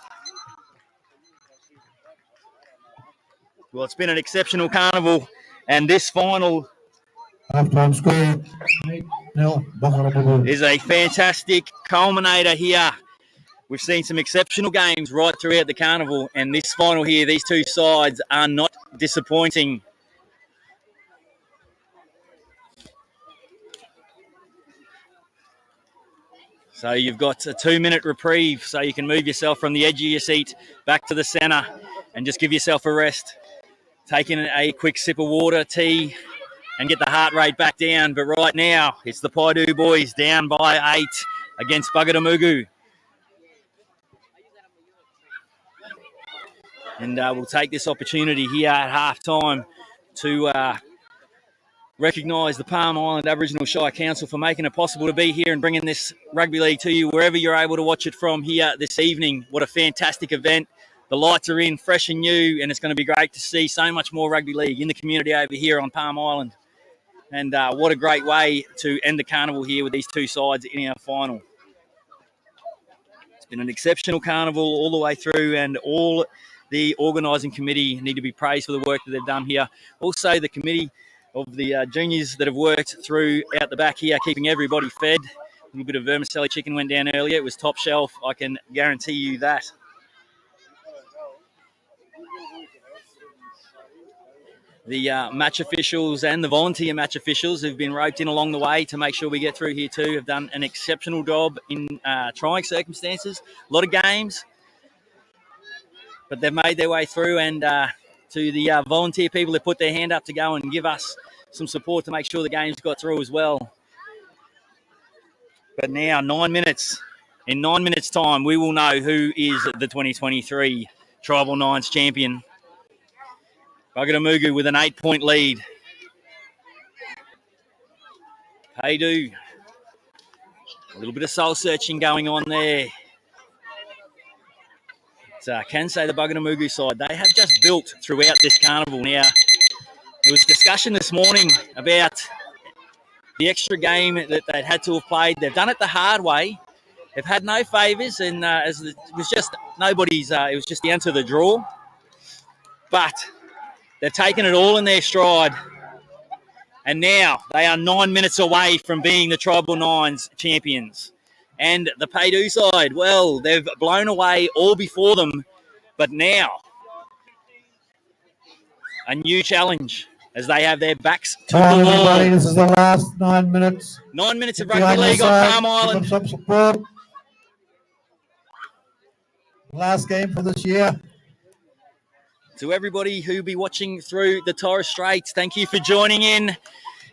Well, it's been an exceptional carnival. And this final halftime score 8-0 is a fantastic culminator here. We've seen some exceptional games right throughout the carnival, and this final here, these two sides are not disappointing. So you've got a 2-minute reprieve, so you can move yourself from the edge of your seat back to the centre and just give yourself a rest. Taking a quick sip of water, tea, and get the heart rate back down. But right now, it's the Paydu boys down by 8 against Buganamugu. And we'll take this opportunity here at halftime to recognise the Palm Island Aboriginal Shire Council for making it possible to be here and bringing this rugby league to you wherever you're able to watch it from here this evening. What a fantastic event. The lights are in, fresh and new, and it's going to be great to see so much more rugby league in the community over here on Palm Island. And what a great way to end the carnival here with these two sides in our final. It's been an exceptional carnival all the way through, and all the organising committee need to be praised for the work that they've done here. Also, the committee of the juniors that have worked through out the back here, keeping everybody fed. A little bit of vermicelli chicken went down earlier. It was top shelf, I can guarantee you that. The match officials and the volunteer match officials who've been roped in along the way to make sure we get through here too have done an exceptional job in trying circumstances. A lot of games, but they've made their way through. And to the volunteer people that put their hand up to go and give us some support to make sure the games got through as well. But now, 9 minutes. In 9 minutes' time, we will know who is the 2023 Tribal Nines champion. Bugadamugu with an 8-point lead. Paydu. A little bit of soul searching going on there. I can say the Bugadamugu side, they have just built throughout this carnival. Now, there was discussion this morning about the extra game that they'd had to have played. They've done it the hard way. They've had no favours, and it was just nobody's. It was just the answer to the draw. But they've taken it all in their stride, and now they are 9 minutes away from being the Tribal Nines champions. And the Paydu side, well, they've blown away all before them, but now a new challenge as they have their backs to the wall. Everybody, this is the last 9 minutes. 9 minutes of rugby league on Palm Island. Give them some support. Last game for this year. To everybody who'll be watching through the Torres Straits, thank you for joining in.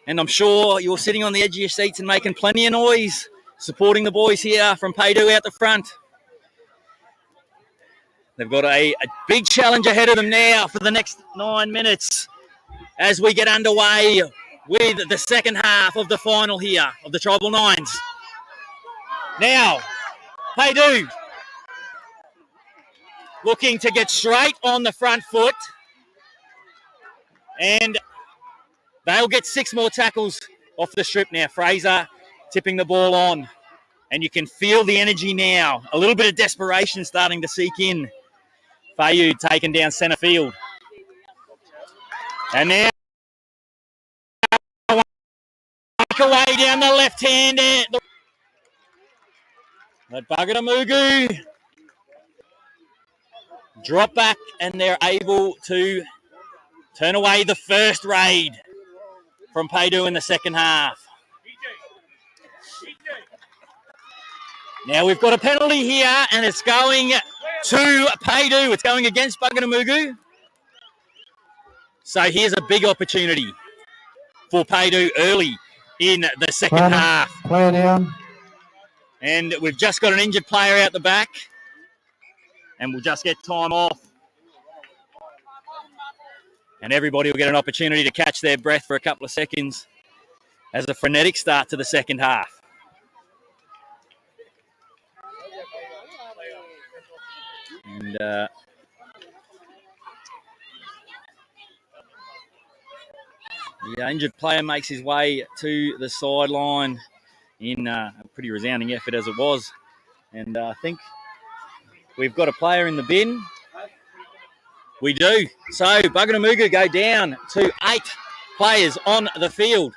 And I'm sure you're sitting on the edge of your seats and making plenty of noise, supporting the boys here from Paydu out the front. They've got a big challenge ahead of them now for the next 9 minutes as we get underway with the second half of the final here of the Tribal Nines. Now, Paydu looking to get straight on the front foot, and they'll get 6 more tackles off the strip now. Fraser tipping the ball on, and you can feel the energy now. A little bit of desperation starting to seek in. Fayu taken down centre field. And now away down the left hand. But Bugadamugu drop back, and they're able to turn away the first raid from Paydu in the second half. Now we've got a penalty here, and it's going to Paydu. It's going against Bugadamugu. So here's a big opportunity for Paydu early in the second half. Player down. And we've just got an injured player out the back, and we'll just get time off. And everybody will get an opportunity to catch their breath for a couple of seconds as a frenetic start to the second half. And the injured player makes his way to the sideline in a pretty resounding effort as it was. And I think we've got a player in the bin. We do. So Bugadamugu go down to 8 players on the field.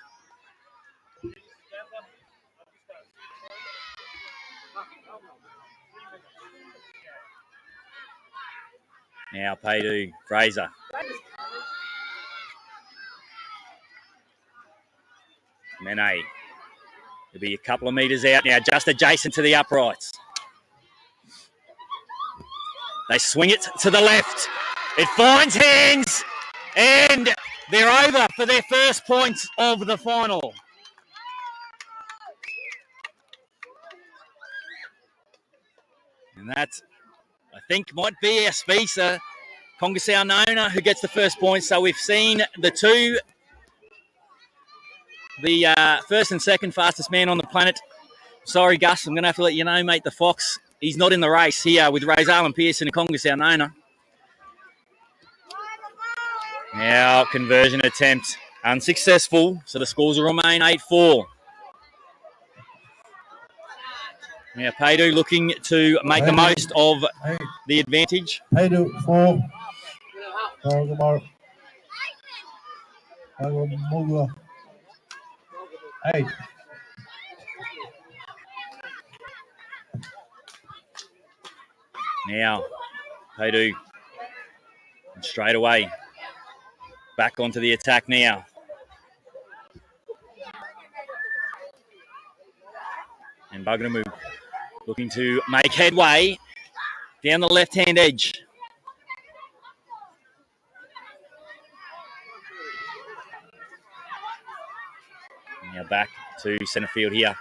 Now Paydu, Fraser. Mene. He'll be a couple of metres out now, just adjacent to the uprights. They swing it to the left. It finds hands, and they're over for their first points of the final. And that, I think, might be our speaker, Kongasau Nona, who gets the first point. So we've seen the two, the first and second fastest man on the planet. Sorry, Gus, I'm going to have to let you know, mate, the Fox, he's not in the race here with Rosalind Pearson and Kongasau Nona. Now, conversion attempt unsuccessful, so the scores will remain 8-4. Now, Paydu looking to make the most of the advantage. Paydu 4. Mugla 8. Now, Paydu straight away back onto the attack now. And Buganamu looking to make headway down the left-hand edge. Now back to centre field here.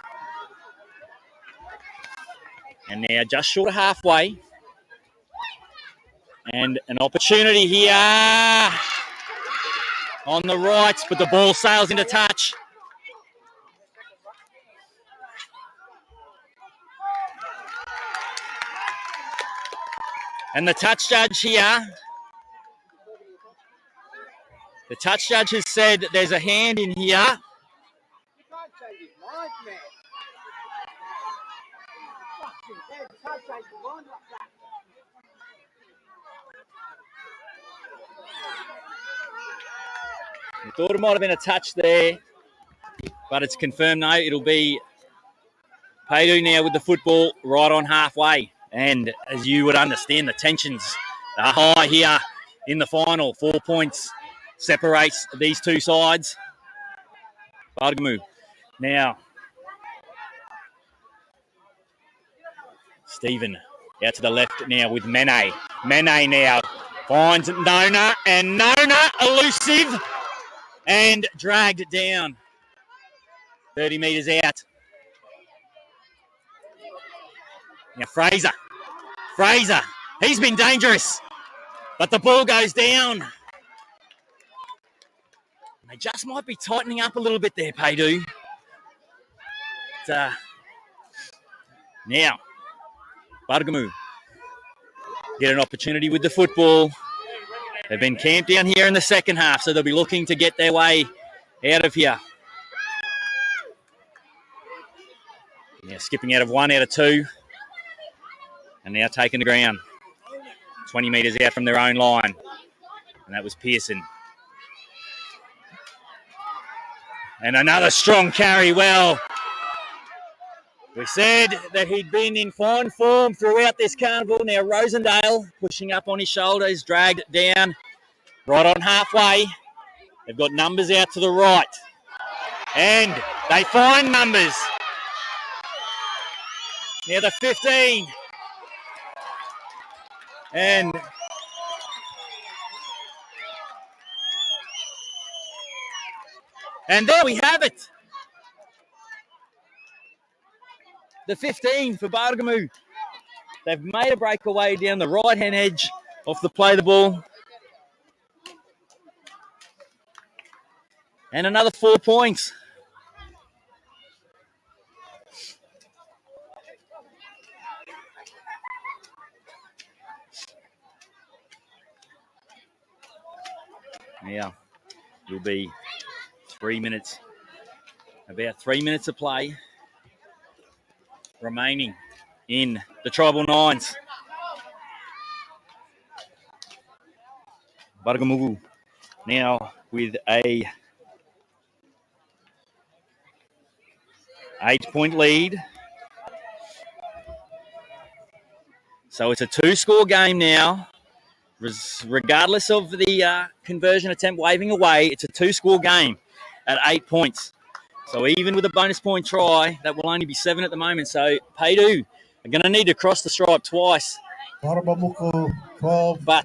And now just short of halfway. And an opportunity here on the right, but the ball sails into touch. And the touch judge here, the touch judge has said that there's a hand in here. I thought it might have been a touch there, but it's confirmed no, it'll be Paydu now with the football right on halfway. And as you would understand, the tensions are high here in the final. 4 points separates these two sides. Bargamu now. Stephen out to the left now with Mene. Mene now finds Nona, and Nona elusive and dragged down. 30 metres out. Now Fraser, he's been dangerous, but the ball goes down. They just might be tightening up a little bit there, Paydu. Now, Bargamu get an opportunity with the football. They've been camped down here in the second half, so they'll be looking to get their way out of here. Now skipping out of 1 out of 2. And now taking the ground. 20 metres out from their own line. And that was Pearson. And another strong carry. Well, we said that he'd been in fine form throughout this carnival. Now Rosendale pushing up on his shoulders, dragged down right on halfway. They've got numbers out to the right. And they find numbers. Now the 15. And there we have it. The 15 for Bargamu. They've made a breakaway down the right-hand edge off the play the ball. And another 4 points. Now, it'll be 3 minutes, about 3 minutes of play remaining in the Tribal Nines. Bargamugu now with a 8-point lead. So it's a 2-score game now. Regardless of the conversion attempt waving away, it's a 2-score game at 8 points. So even with a bonus point try, that will only be 7 at the moment. So Paydu are going to need to cross the stripe twice. 12. But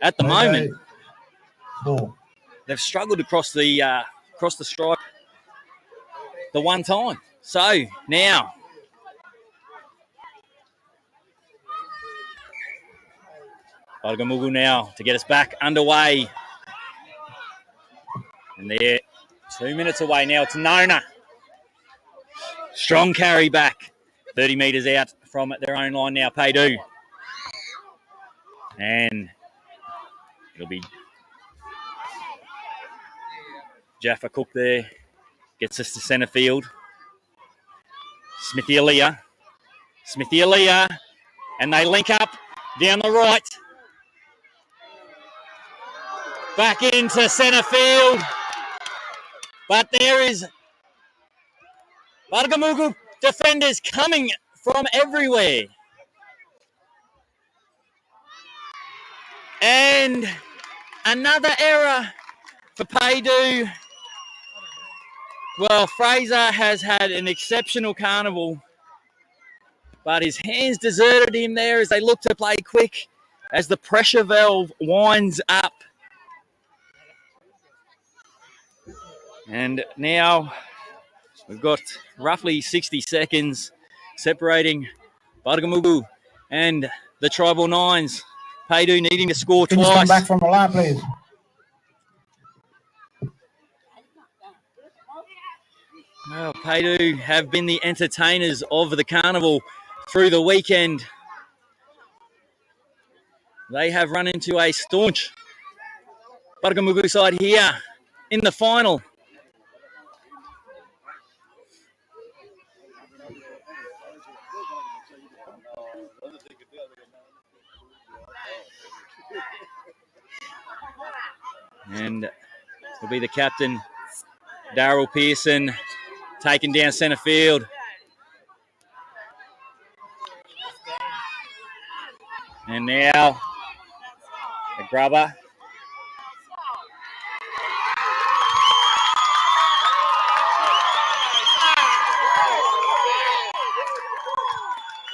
at the moment, 4. they've struggled to cross the stripe the one time. So now, Bargamugu now to get us back underway. And they're 2 minutes away now. It's Nona. Strong carry back. 30 metres out from their own line now, Paydu. And it'll be Jaffa Cook there gets us to centre field. Smithia, and they link up down the right. Back into centre field. But there is Bargamugu defenders coming from everywhere. And another error for Paydu. Well, Fraser has had an exceptional carnival, but his hands deserted him there as they look to play quick as the pressure valve winds up. And now we've got roughly 60 seconds separating Bargamugu and the Tribal Nines. Paydu needing to score Can you twice. come back from the line, please? Well, Paydu have been the entertainers of the carnival through the weekend. They have run into a staunch Bargamugu side here in the final. And will be the captain, Darryl Pearson, taken down centre field. And now the grubber.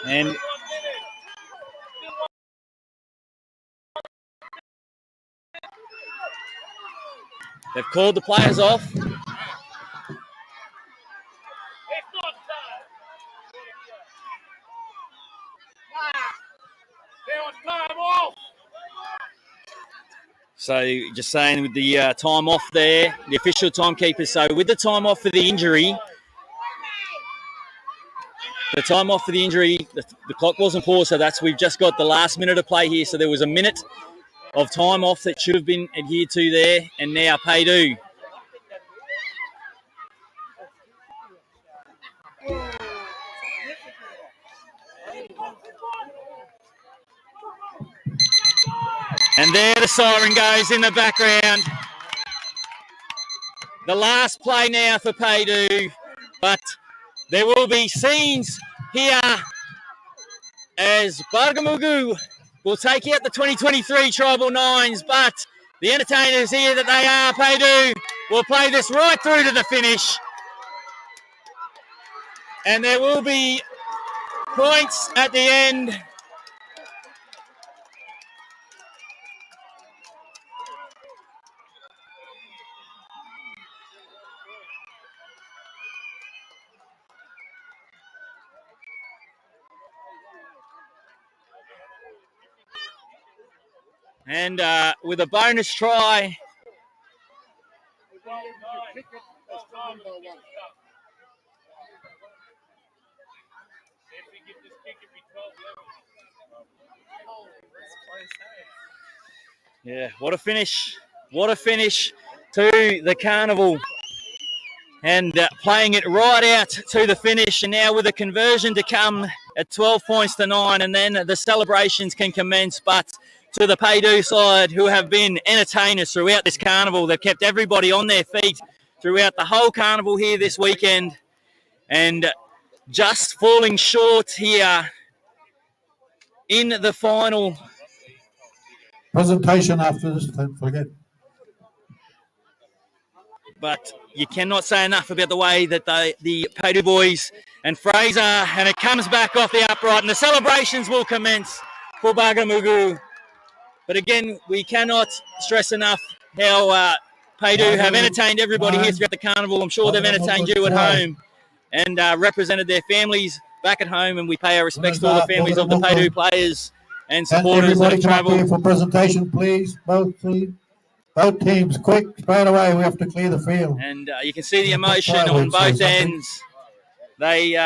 And they've called the players off. So just saying with the time off there, the official timekeeper. So with the time off for the injury, the clock wasn't paused. So we've just got the last minute of play here. So there was a minute of time off that should have been adhered to there. And now Paydu. And there the siren goes in the background. The last play now for Paydu, but there will be scenes here as Bargamugu will take out the 2023 Tribal Nines, but the entertainers here that they are, Paydu, will play this right through to the finish. And there will be points at the end. And with a bonus try. Yeah, what a finish. What a finish to the carnival. And playing it right out to the finish. And now with a conversion to come at 12 points to 9. And then the celebrations can commence. But to the Paydu side, who have been entertainers throughout this carnival. They've kept everybody on their feet throughout the whole carnival here this weekend. And just falling short here in the final. Presentation after this, don't forget. But you cannot say enough about the way that the Paydu boys and Fraser, and it comes back off the upright, and the celebrations will commence for Bargamugu. But again, we cannot stress enough how Paydu have entertained everybody here throughout the carnival. I'm sure they've entertained you at home and represented their families back at home, and we pay our respects to all the families of the Paydu players and supporters that have travelled. For presentation, please. Both teams, quick, straight away. We have to clear the field. And you can see the emotion on both ends. They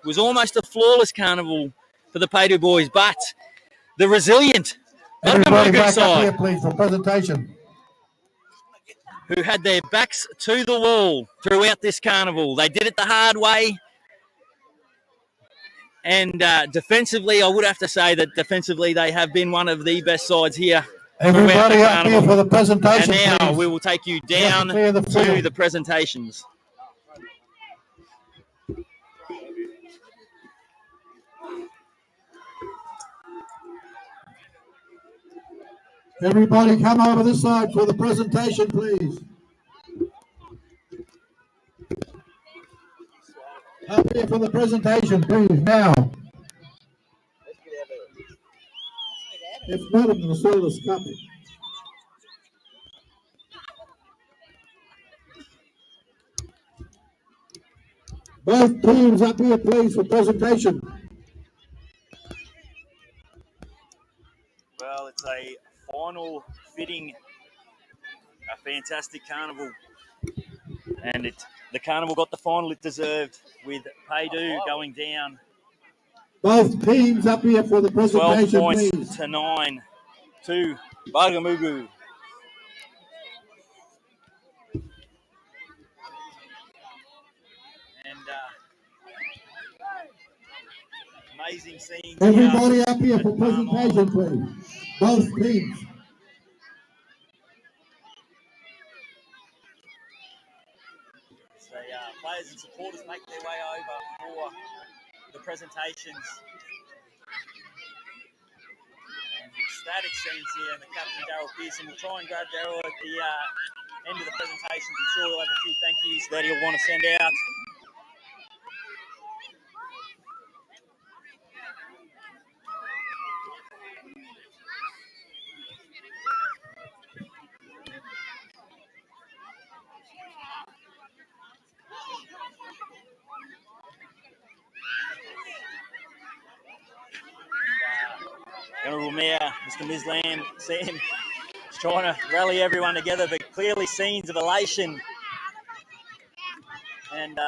was almost a flawless carnival for the Paydu boys, but the resilient Everybody Bargamugu back up side. here, please, for presentation. who had their backs to the wall throughout this carnival. They did it the hard way. And defensively, I would have to say that defensively they have been one of the best sides here. Everybody up here for the presentation, and now please. we will take you down clear the to field. the presentations. Everybody come over this side for the presentation, please. Up here for the presentation, please, now. If not, I'm going to sell this copy. Both teams up here, please, for presentation. Well, it's a final fitting, a fantastic carnival. And the carnival got the final it deserved, with Paydu going down Both teams up here for the 12 presentation, points please. to 9 to Bagamugu. And amazing scenes. Everybody up here for presentation, please. Both teams. So players and supporters make their way over for the presentations. And ecstatic scenes here, and the captain, Daryl Pearson, will try and grab Daryl at the end of the presentations. I'm sure he'll have a few thank yous that he'll want to send out. Honourable Mayor, Mr. Mislam, Sam, is trying to rally everyone together, but clearly scenes of elation. And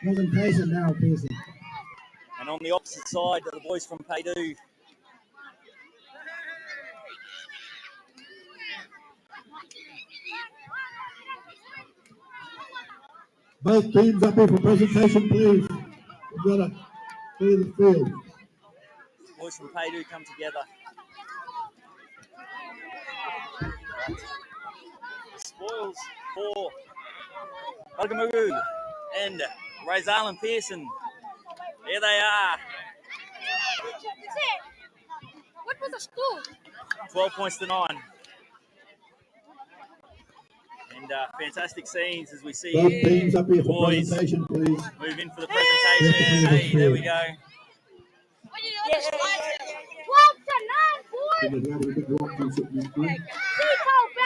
Presentation now, Pearson. and on the opposite side, the boys from Paydu. Both teams up here for presentation, please. We've got to clear the field. The boys from Paydu come together. The spoils for Bagamugu and Razal Pearson. There they are. What was the score? 12 points to 9. And fantastic scenes as we see Both teams up here for boys presentation, please. move in for the presentation. Hey, there we go. 12 to 9, boys.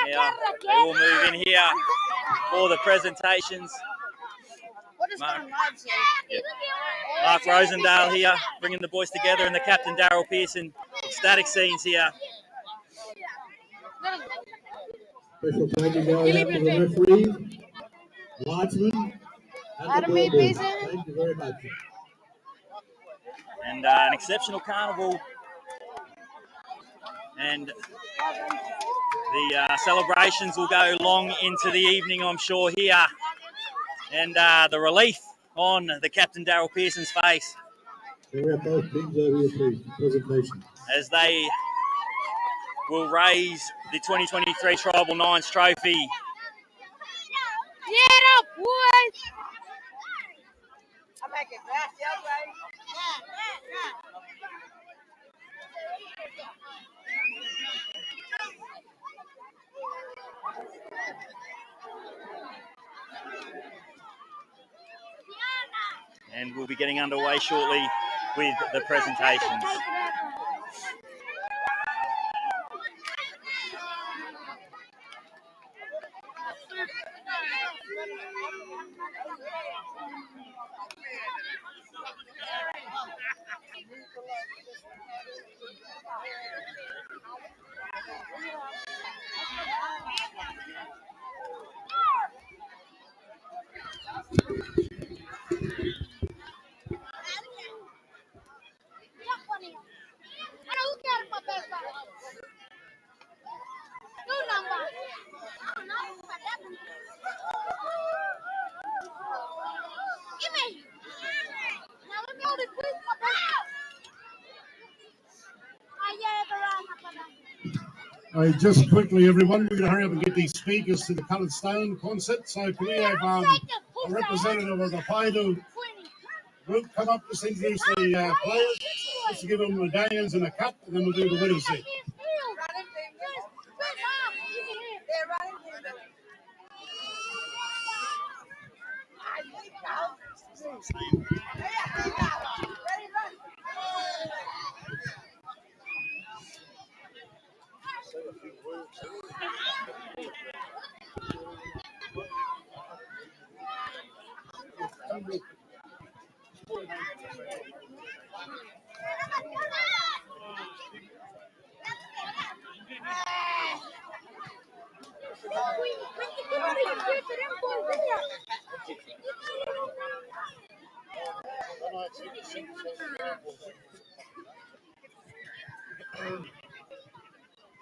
Yeah, they all move in here for the presentations. What is Mark. going live, sir? Mark Rosendale here, bringing the boys together, and the captain, Daryl Pearson. Ecstatic scenes here. Special thank you going out to the referees, linesmen, and the board. Thank you very much. And an exceptional carnival. And the celebrations will go long into the evening, I'm sure, here. And the relief on the captain, Daryl Pearson's face So we have both teams over here, please, presentation. as they will raise the 2023 Tribal Nines trophy. Get up, boys! I'm making back, And we'll be getting underway shortly with the presentations. All right, just quickly, everyone, we're going to hurry up and get these speakers to the Coloured Stone concert. So can we have a representative of the Paidu group come up to introduce the players, just to give them medallions and a cup, and then we'll do the winners set.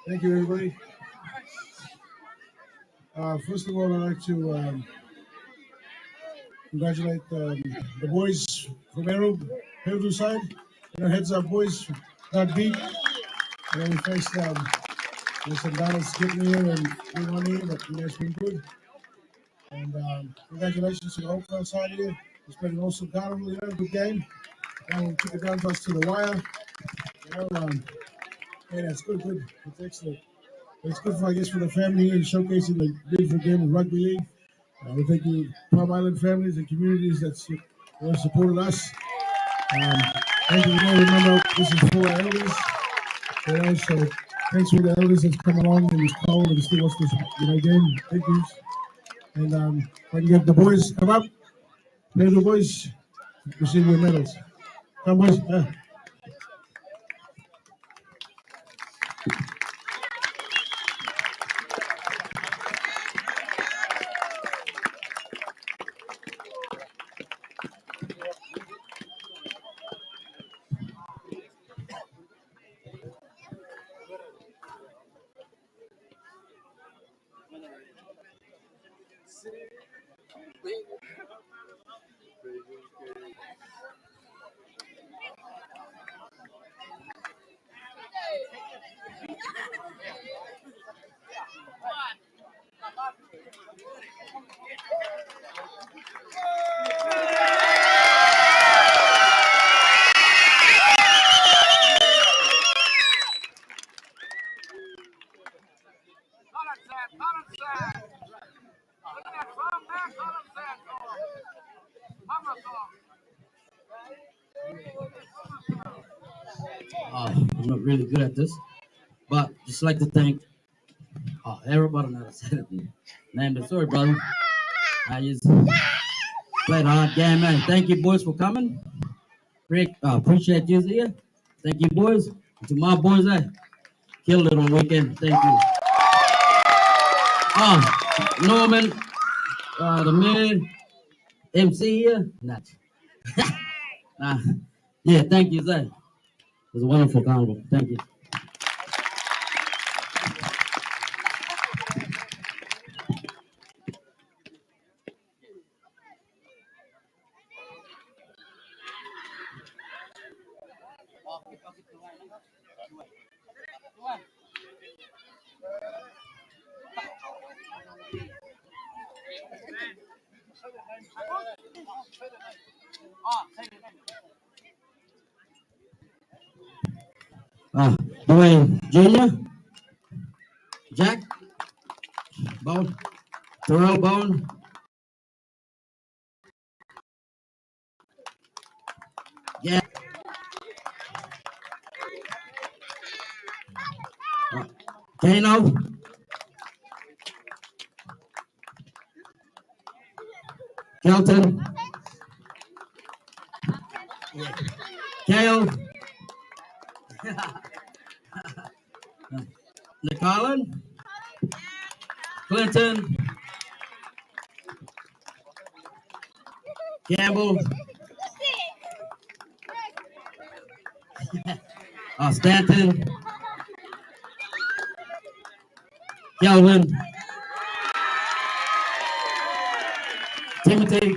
Thank you, everybody. First of all, I'd like to congratulate the boys from Peru side. Heads up, boys, got beat. We faced some battles getting here and being on here, but you guys been good. And congratulations to the Oakville side here. It's been an awesome carnival, good game. We took it down to us to the wire. Yeah, it's good. It's excellent. It's good for, I guess, for the family and showcasing the beautiful game of rugby league. We thank you, Palm Island families and communities that supported us. Thank you. Remember, this is for our elders. So thanks for the elders that's come along in this cold and still watch this game. Thank you. And if I can get the boys come up, play the boys, receive your medals. Come, boys. I'm not really good at this, but just like to thank everybody that said it. Name the story, brother. I just played a hard game, man. Thank you, boys, for coming. Rick, appreciate you here. Thank you, boys. To my boys, I killed it on weekend. Thank you. Norman, the mayor, MC here. Yeah, thank you, Zay. It was a wonderful carnival. Thank you. Dwayne Jr., Jack, Bone, Terrell Bone, yeah, Kano, Kelton, Kale, Nicolin, Clinton, Campbell, Stanton, Kelvin, Timothy,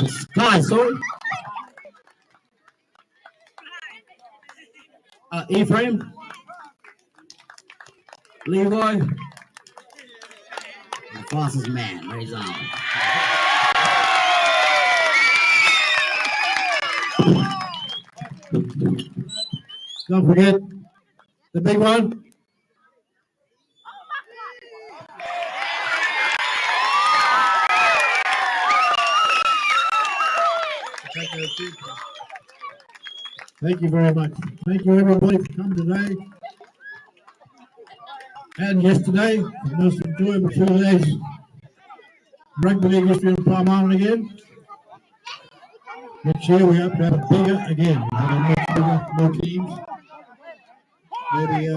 Sky, sorry. Ephraim, Leroy, and the fastest man, raise on. Don't forget the big one. Thank you very much. Thank you everybody for coming today and yesterday. The most enjoyable 2 days. Rugby league history in Palm Island again. Next year we hope to have it bigger again. We'll have much bigger, more teams. Maybe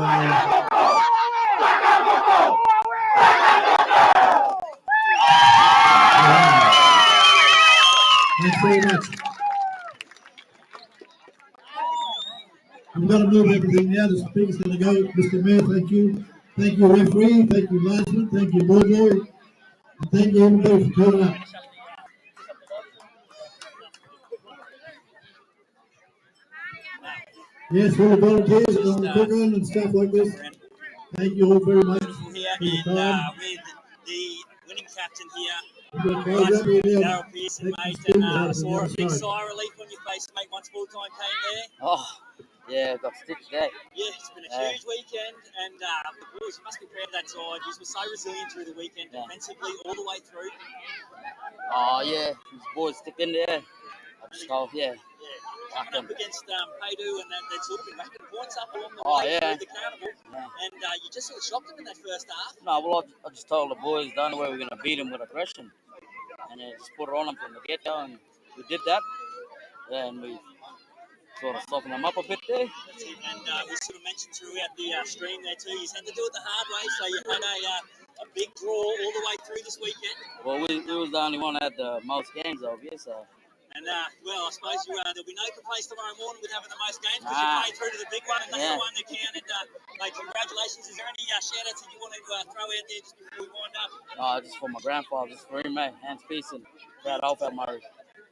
thanks very much. I'm going to move everything now. The speaker's going to go. Mr. Mayor, thank you. Thank you, referee. Thank you, linesman. Thank you, board boy. And thank you, everybody, for turning up. Yes, all the volunteers on the cooking and stuff like this. Thank you all very much Here for your and time. with the winning captain here, We've got Craig up here now. Darryl Pearson, mate, Take and the I students saw a out big the other sigh of relief on your face, mate, once full-time came there. Oh, yeah, got stitched there. Yeah, it's been a huge weekend, and the boys, you must be proud of that side. You were so resilient through the weekend, defensively all the way through. Oh, yeah, these boys stick in there. I just go, yeah. Coming up against Paydu, and they'd sort of been racking points up along the Oh, way yeah. through the carnival, and you just sort of shocked them in that first half. No, well, I just told the boys the only way we're going to beat them with aggression. And just put it on them from the get-go, and we did that. And we sort of softened them up a bit there. That's it. And we sort of mentioned throughout the stream there too, you had to do it the hard way, so you had a big draw all the way through this weekend. Well, we was the only one that had the most games over here, so. And, well, I suppose there'll be no complaints tomorrow morning with having the most games because you played through to the big one, and that's the one that counted. Mate, congratulations. Is there any shout-outs that you want to throw out there just before we wind up? Just for my grandfather, just for him, mate. Hands peace and proud of Alpha Murray.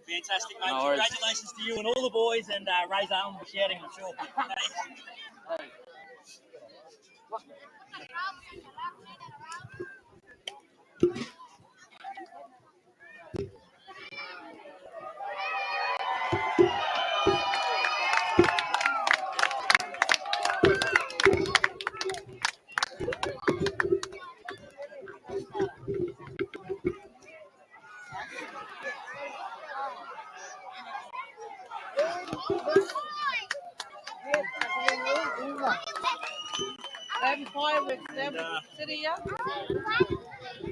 Fantastic, mate. No worries. Congratulations to you and all the boys, and Ray's Allen will be shouting, I'm sure.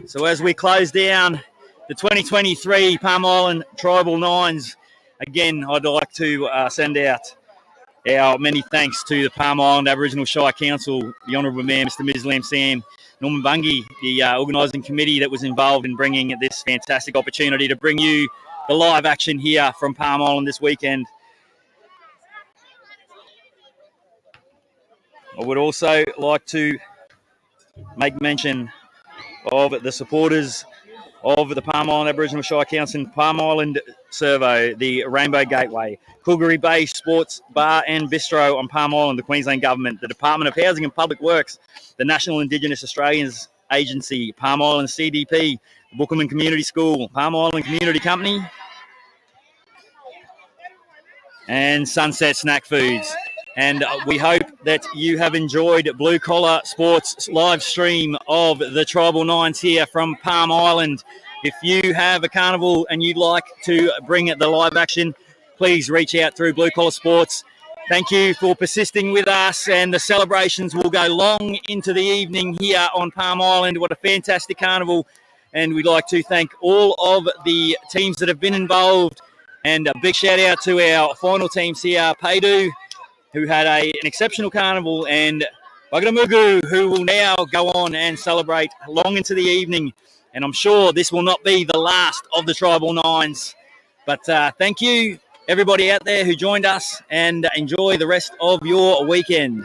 So as we close down the 2023 Palm Island Tribal Nines, again, I'd like to send out our many thanks to the Palm Island Aboriginal Shire Council, the Honourable Mayor, Mr. Mislam Sam, Norman Bungie, the organising committee that was involved in bringing this fantastic opportunity to bring you the live action here from Palm Island this weekend. I would also like to make mention of the supporters of the Palm Island Aboriginal Shire Council, Palm Island Servo, the Rainbow Gateway, Coogary Bay Sports Bar and Bistro on Palm Island, the Queensland Government, the Department of Housing and Public Works, the National Indigenous Australians Agency, Palm Island CDP, the Bookerman Community School, Palm Island Community Company, and Sunset Snack Foods. And we hope that you have enjoyed Blue Collar Sports live stream of the Tribal Nines here from Palm Island. If you have a carnival and you'd like to bring the live action, please reach out through Blue Collar Sports. Thank you for persisting with us, and the celebrations will go long into the evening here on Palm Island. What a fantastic carnival. And we'd like to thank all of the teams that have been involved, and a big shout out to our final teams here, Paydu, who had an exceptional carnival, and Wagaramugu, who will now go on and celebrate long into the evening. And I'm sure this will not be the last of the Tribal Nines. But thank you, everybody out there who joined us, and enjoy the rest of your weekend.